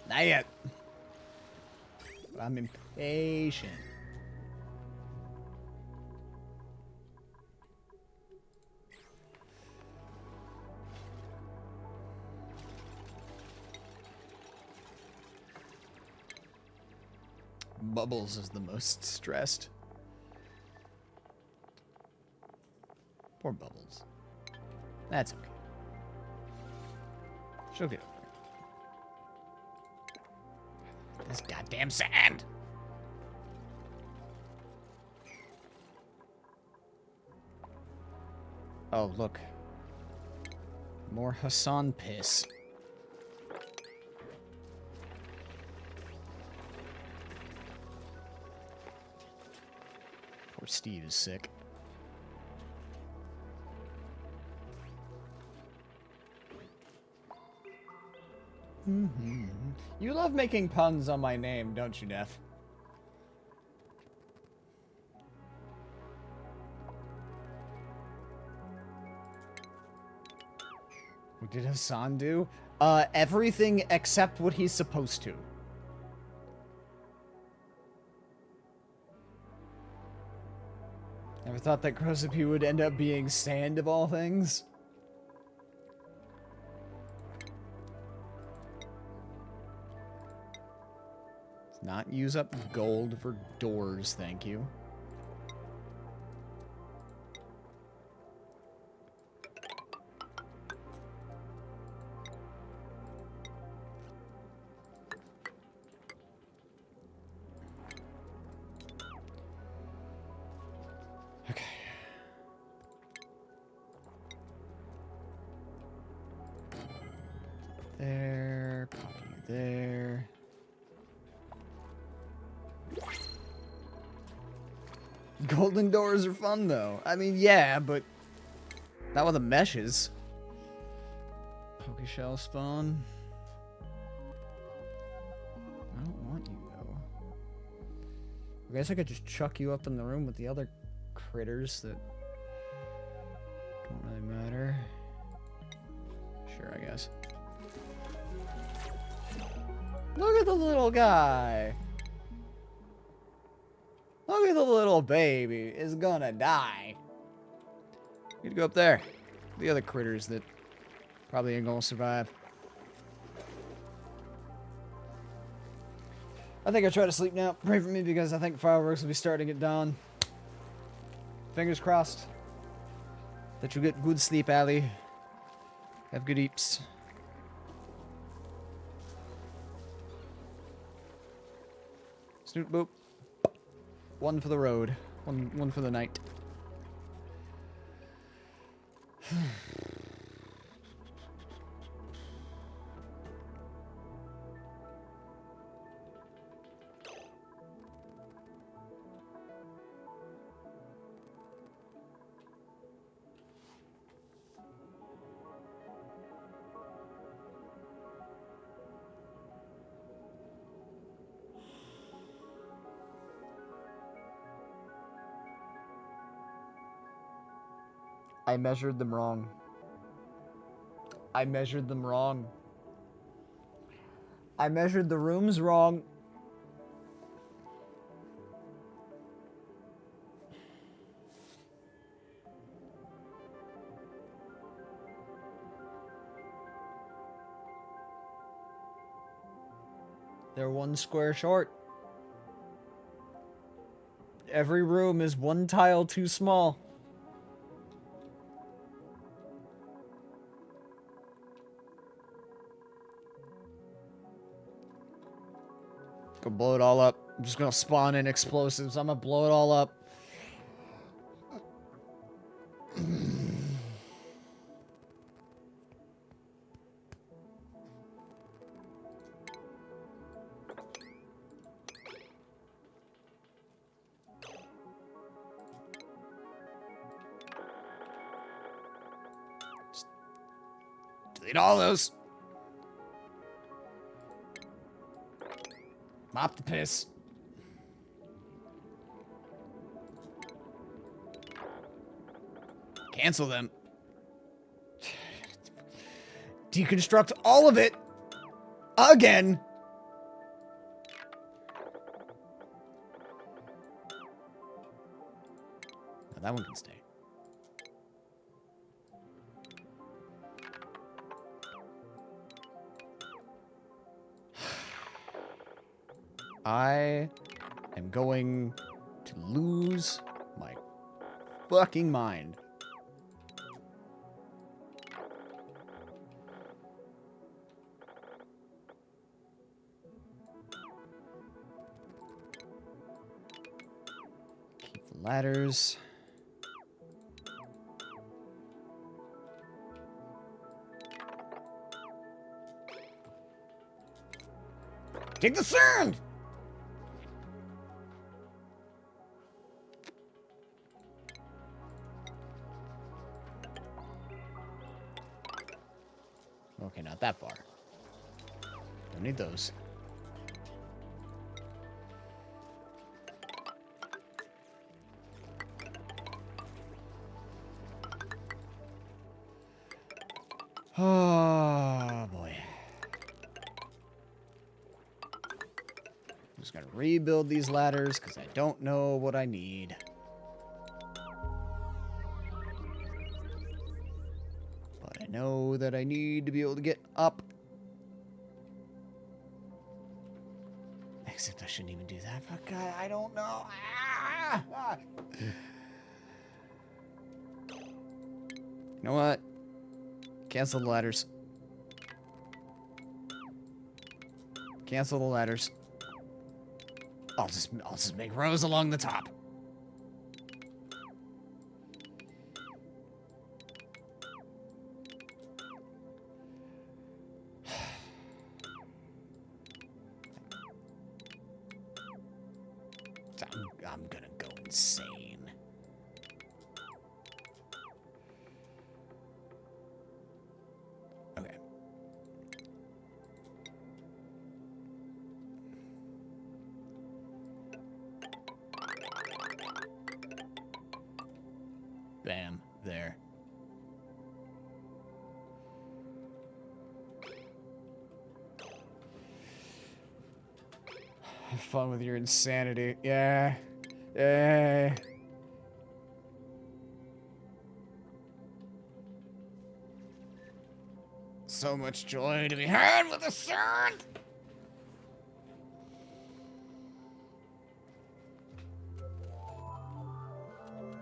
Not yet. But I'm impatient. Bubbles is the most stressed. Poor Bubbles. That's okay. She'll get over it. This goddamn sand! Oh, look. More Hassan piss. Poor Steve is sick. You love making puns on my name, don't you, Neff? What did Hassan do? Everything except what he's supposed to. Never thought that Krosapi would end up being sand of all things. Let's not use up gold for doors, thank you. There, pop you there. Golden doors are fun, though. I mean, yeah, but not with the meshes. Pokeshell spawn. I don't want you, though. I guess I could just chuck you up in the room with the other critters that don't really matter. Sure, I guess. Look at the little guy. Look at the little baby is gonna die. Need to go up there. The other critters that probably ain't gonna survive. I think I try to sleep now. Pray for me because I think fireworks will be starting at dawn. Fingers crossed that you get good sleep, Allie. Have good eeps. Snoot boop. One for the road. One for the night. I measured them wrong. I measured them wrong. I measured the rooms wrong. They're one square short. Every room is one tile too small. Gonna blow it all up. I'm just gonna spawn in explosives. I'm gonna blow it all up. Just delete all those. Mop the piss. Cancel them. Deconstruct all of it. Again. Now that one can stay. I am going to lose my fucking mind. Keep the ladders. Take the sand! Don't need those. Oh boy. I'm just gonna rebuild these ladders because I don't know what I need. But I know that I need to be able to get up. Except I shouldn't even do that. Fuck, God, I don't know. Ah! You know what? Cancel the ladders. Cancel the ladders. I'll just make rows along the top. I'm gonna go insane. Okay. Bam, there. Have fun with your insanity. Yeah. Yeah. So much joy to be had with the sun.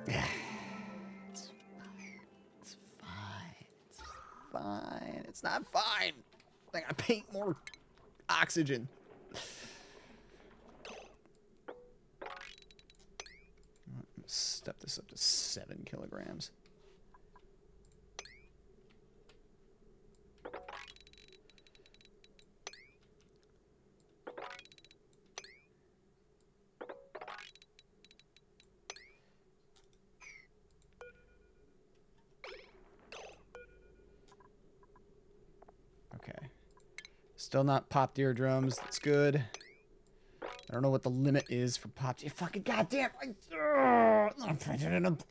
It's fine. It's fine. It's not fine. I gotta paint more oxygen. Step this up to 7 kilograms. Okay. Still not popped eardrums. That's good. I don't know what the limit is for popped. You fucking goddamn! I'm printing it up.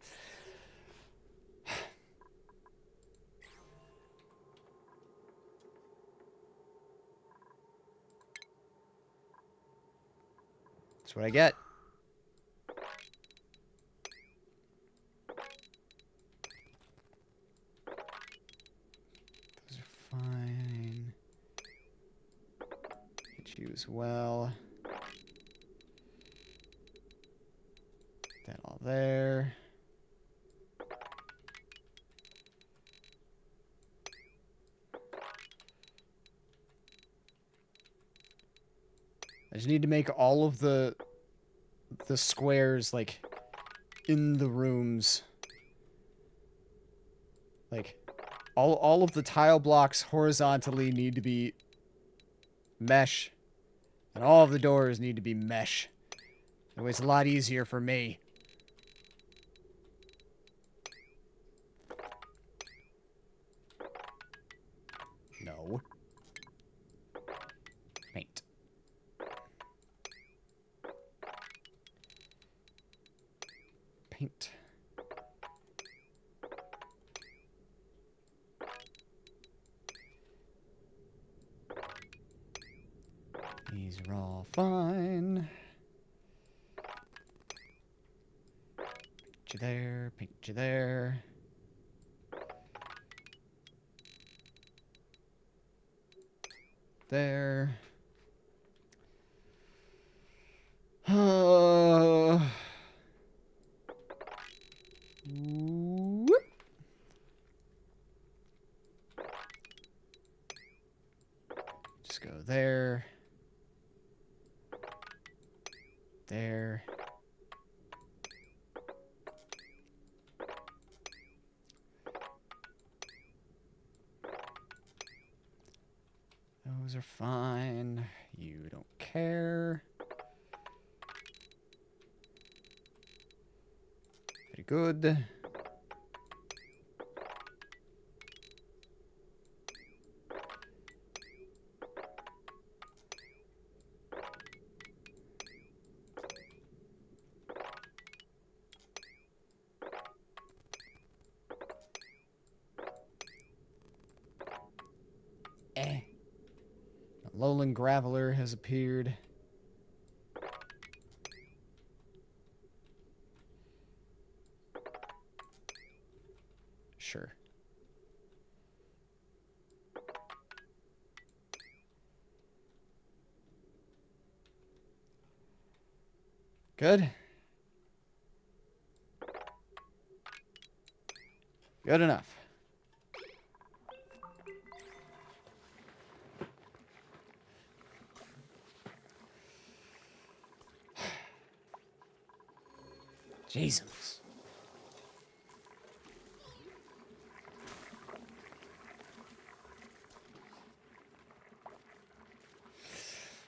That's what I get. Those are fine. Hit you as well. That all there. I just need to make all of the squares like in the rooms. Like all of the tile blocks horizontally need to be mesh. And all of the doors need to be mesh. That way it's a lot easier for me. No. Paint. Paint. These are all fine. Paint you there, paint you there. There. Whoop. Just go there. There. Those are fine. You don't care. Very good. Lowland Graveler has appeared. Sure. Good. Good enough. Jesus.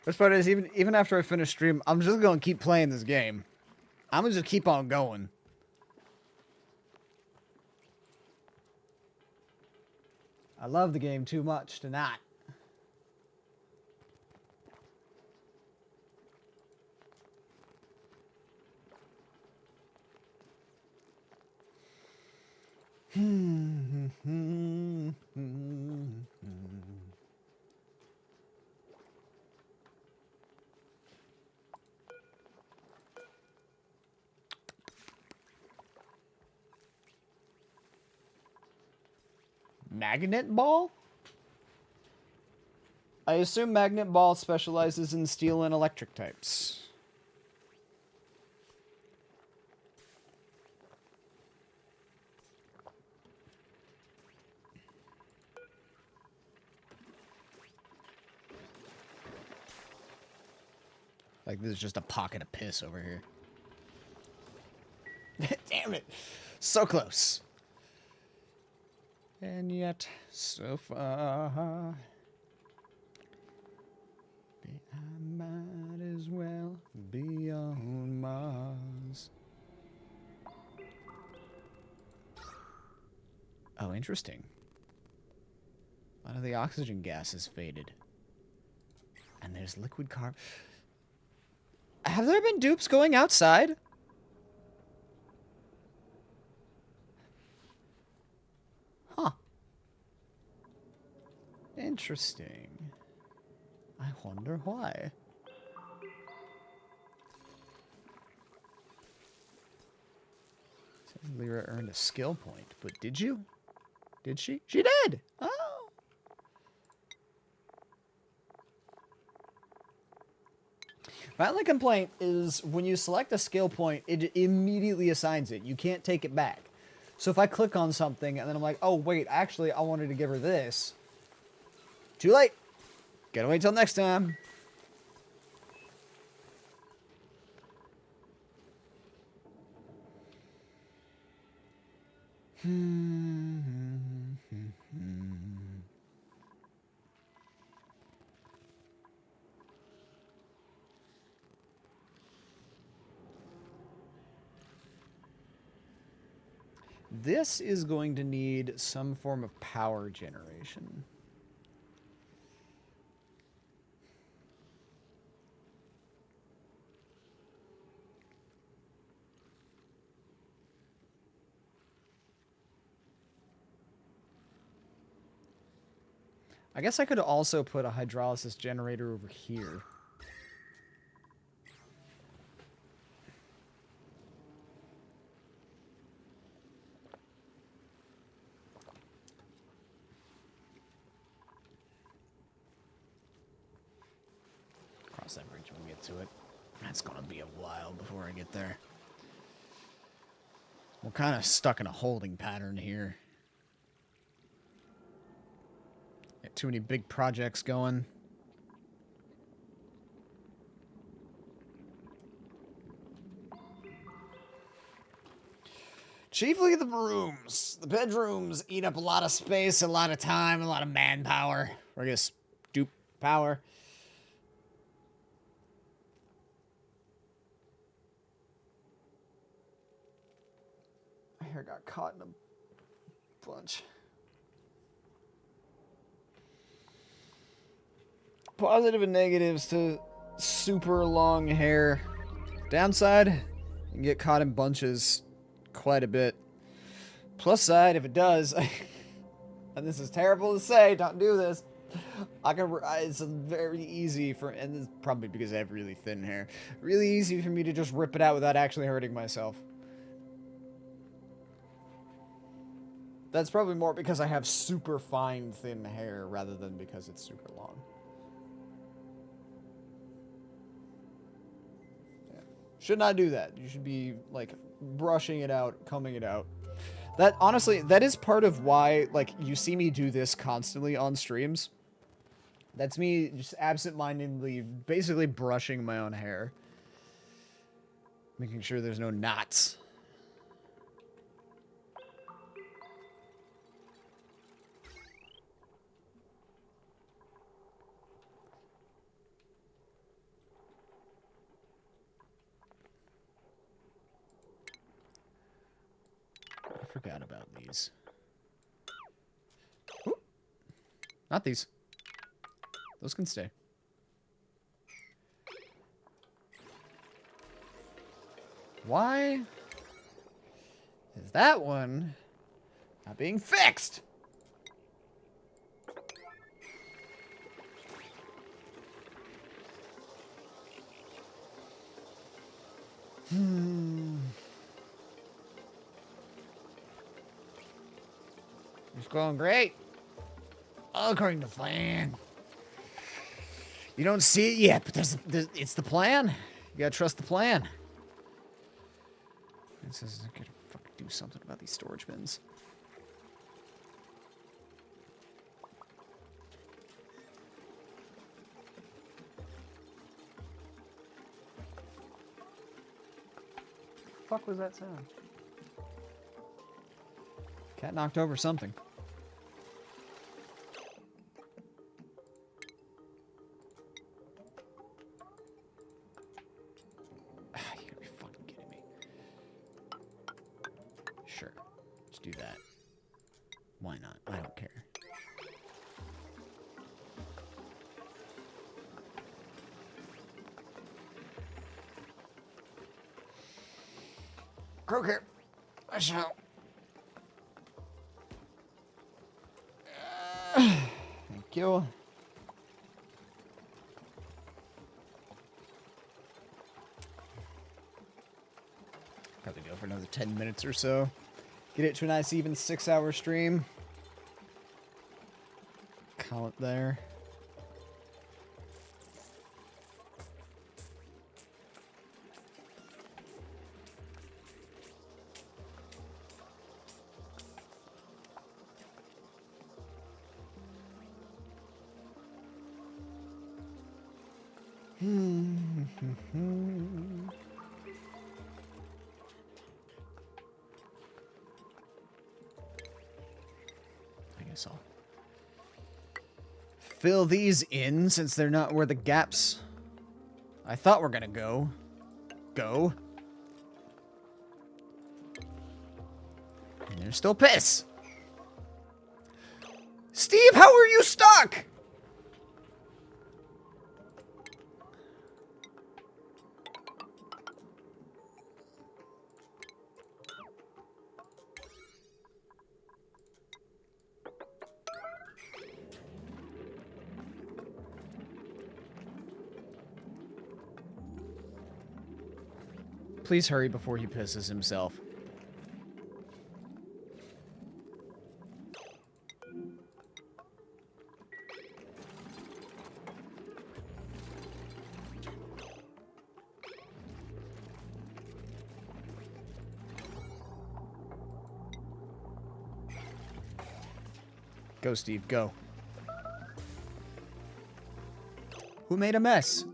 Best part is, even after I finish stream, I'm just gonna keep playing this game. I'm gonna just keep on going. I love the game too much to not. Magnet Ball? I assume Magnet Ball specializes in steel and electric types. Like, this is just a pocket of piss over here. Damn it. So close. And yet, so far. I might as well be on Mars. Oh, interesting. A lot of the oxygen gas has faded. And there's liquid carbon. Have there been dupes going outside? Huh. Interesting. I wonder why. Says Lyra earned a skill point, but did you? Did she? She did! Oh! My only complaint is when you select a skill point, it immediately assigns it. You can't take it back. So if I click on something and then I'm like, oh wait, actually I wanted to give her this. Too late. Gotta wait till next time. This is going to need some form of power generation. I guess I could also put a hydrolysis generator over here. Cross that bridge when we get to it. That's gonna be a while before I get there. We're kind of stuck in a holding pattern here. Got too many big projects going. Chiefly the rooms. The bedrooms eat up a lot of space, a lot of time, a lot of manpower. Or I guess dupe power. My hair got caught in a bunch. Positive and negatives to super long hair. Downside, you can get caught in bunches quite a bit. Plus side, if it does, and this is terrible to say, don't do this. It's very easy for, and it's probably because I have really thin hair, really easy for me to just rip it out without actually hurting myself. That's probably more because I have super fine, thin hair rather than because it's super long. Yeah. Should not do that. You should be, like, brushing it out, combing it out. That, honestly, that is part of why, like, you see me do this constantly on streams. That's me just absent-mindedly, basically brushing my own hair. Making sure there's no knots. I forgot about these. Ooh. Not these. Those can stay. Why is that one not being fixed? It's going great. All according to plan. You don't see it yet, but it's the plan. You gotta trust the plan. It says I gotta fucking do something about these storage bins. The fuck was that sound? Cat knocked over something. You gotta be fucking kidding me. Sure. Let's do that. Why not? I don't care. Croaker. I shall. Thank you. Probably go for another 10 minutes or so. Get it to a nice even 6-hour stream. Call it there. I guess I'll fill these in since they're not where the gaps I thought were gonna go. And there's still piss. Steve, how are you stuck? Please hurry before he pisses himself. Go, Steve, go. Who made a mess?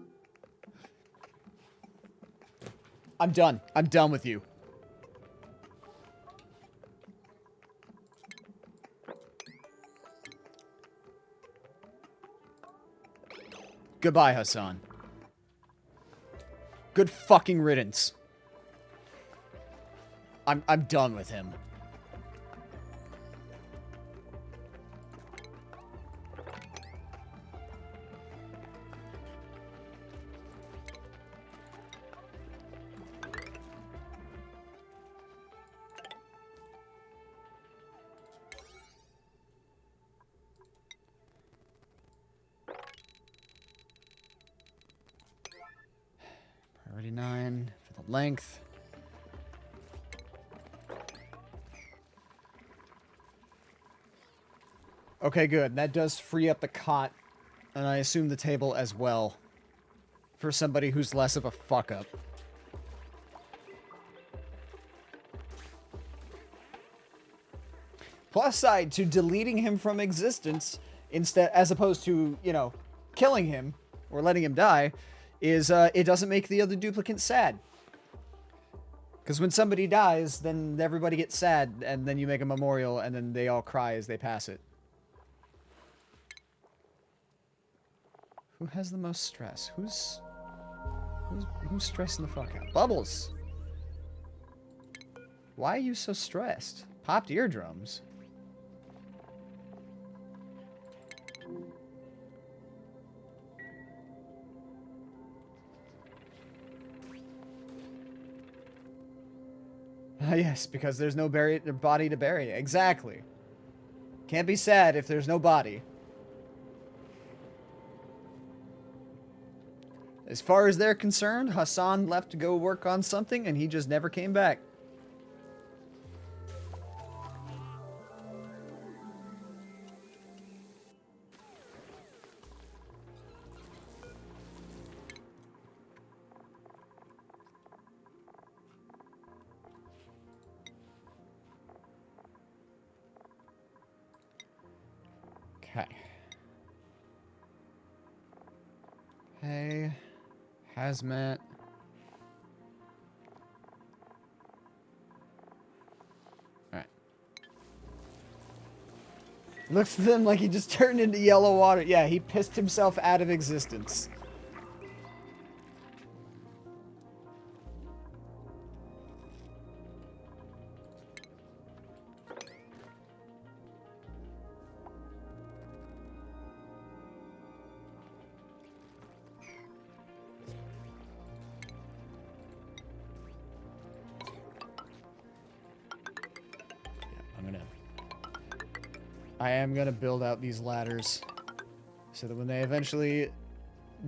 I'm done. I'm done with you. Goodbye, Hassan. Good fucking riddance. I'm done with him. 39 for the length. Okay, good. That does free up the cot, and I assume the table as well, for somebody who's less of a fuck-up. Plus side to deleting him from existence, instead, as opposed to, you know, killing him, or letting him die, is it doesn't make the other duplicants sad. Because when somebody dies, then everybody gets sad, and then you make a memorial, and then they all cry as they pass it. Who has the most stress? Who's stressing the fuck out? Bubbles! Why are you so stressed? Popped eardrums. Yes, because there's no body to bury. Exactly. Can't be sad if there's no body. As far as they're concerned, Hassan left to go work on something and he just never came back. Okay. Hey. Hazmat. Alright. Looks to them like he just turned into yellow water. Yeah, he pissed himself out of existence. I am gonna build out these ladders so that when they eventually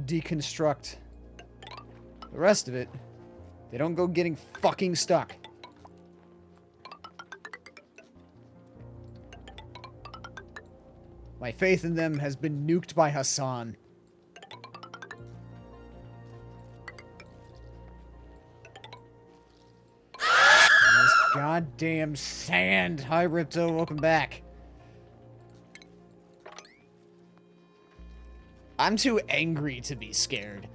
deconstruct the rest of it, they don't go getting fucking stuck. My faith in them has been nuked by Hassan. And this goddamn sand. Hi, Ripto. Welcome back. I'm too angry to be scared.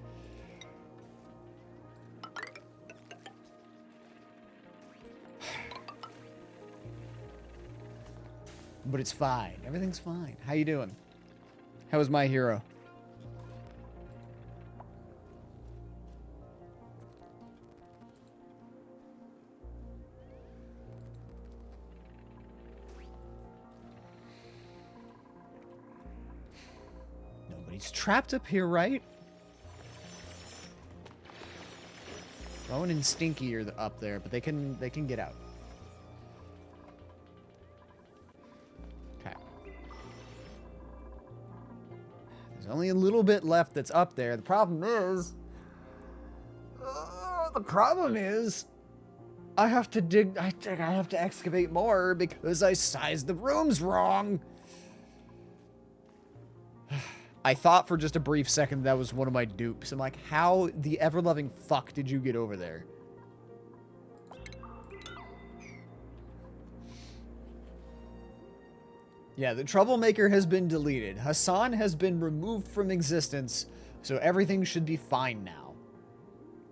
But it's fine. Everything's fine. How you doing? How was my hero? Nobody's trapped up here, right? Rowan and Stinky are up there, but they can get out. Okay. There's only a little bit left that's up there. The problem is I have to dig. I have to excavate more because I sized the rooms wrong. I thought for just a brief second that was one of my dupes. I'm like, how the ever-loving fuck did you get over there? Yeah, the troublemaker has been deleted. Hassan has been removed from existence, so everything should be fine now.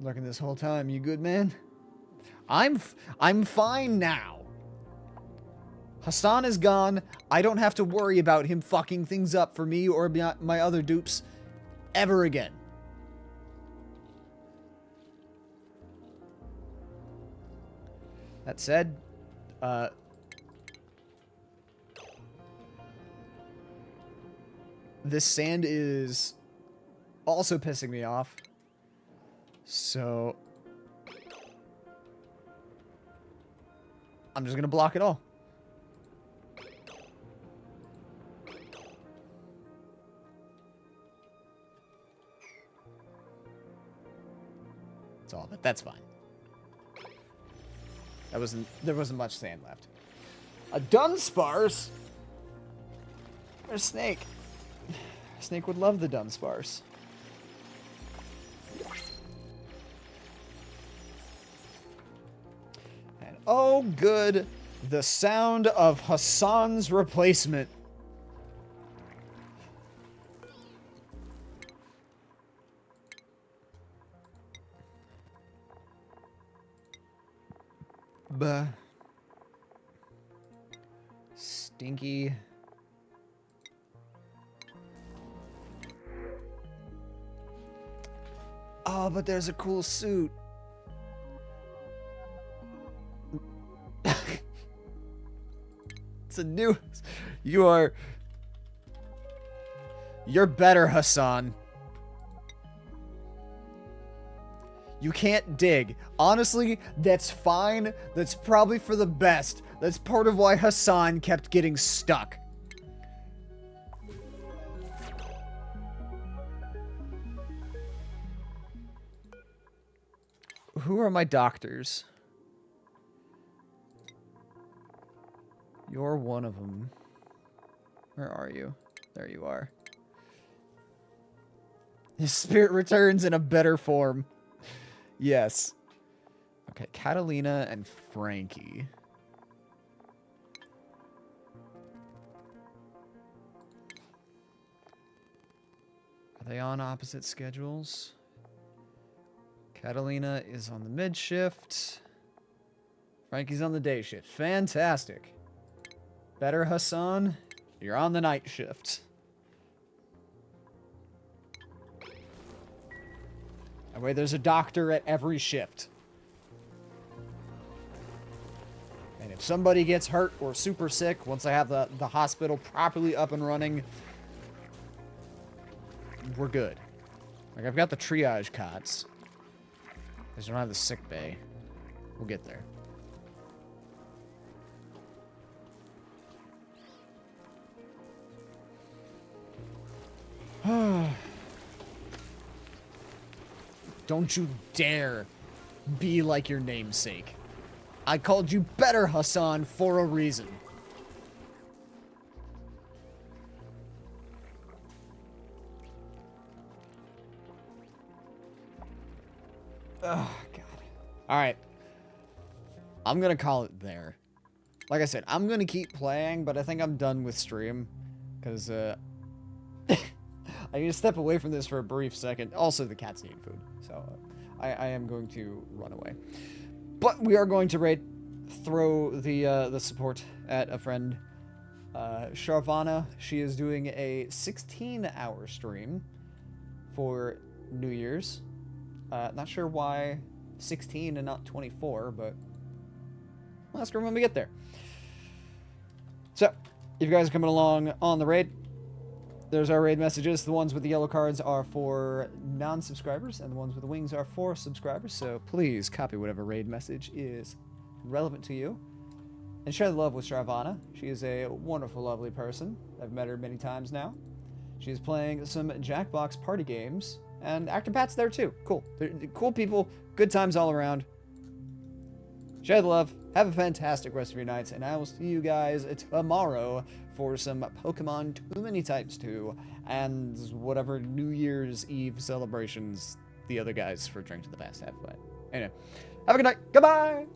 Looking this whole time, you good, man? I'm fine now. Hassan is gone. I don't have to worry about him fucking things up for me or my other dupes ever again. That said, this sand is also pissing me off. So I'm just gonna block it all. That's all, but that's fine. There wasn't much sand left. A Dunsparce? Or a snake? Snake would love the Dunsparce. And oh good, the sound of Hassan's replacement. Bah. Stinky. Oh, but there's a cool suit. It's a new... You're better, Hassan. You can't dig. Honestly, that's fine. That's probably for the best. That's part of why Hassan kept getting stuck. Who are my doctors? You're one of them. Where are you? There you are. His spirit returns in a better form. Yes. Okay, Catalina and Frankie. Are they on opposite schedules? Catalina is on the mid shift. Frankie's on the day shift. Fantastic. Better, Hassan. You're on the night shift. That way there's a doctor at every shift. And if somebody gets hurt or super sick, once I have the hospital properly up and running, we're good. Like, I've got the triage cots. I just don't have the sick bay. We'll get there. Don't you dare be like your namesake. I called you better, Hassan, for a reason. Oh, God. Alright. I'm gonna call it there. Like I said, I'm gonna keep playing, but I think I'm done with stream. Because, I need to step away from this for a brief second. Also, the cats need food. So, I am going to run away. But we are going to throw the support at a friend. Sharvana, she is doing a 16-hour stream for New Year's. Not sure why 16 and not 24, but I'll ask her when we get there. So, if you guys are coming along on the raid, there's our raid messages. The ones with the yellow cards are for non-subscribers, and the ones with the wings are for subscribers. So please copy whatever raid message is relevant to you. And share the love with Sharvana. She is a wonderful, lovely person. I've met her many times now. She is playing some Jackbox party games. And Actor Pat's there too. Cool. They're cool people. Good times all around. Share the love. Have a fantastic rest of your nights. And I will see you guys tomorrow for some Pokemon Too Many Types 2. And whatever New Year's Eve celebrations the other guys for Drink to the Past have planned. Anyway. Have a good night. Goodbye!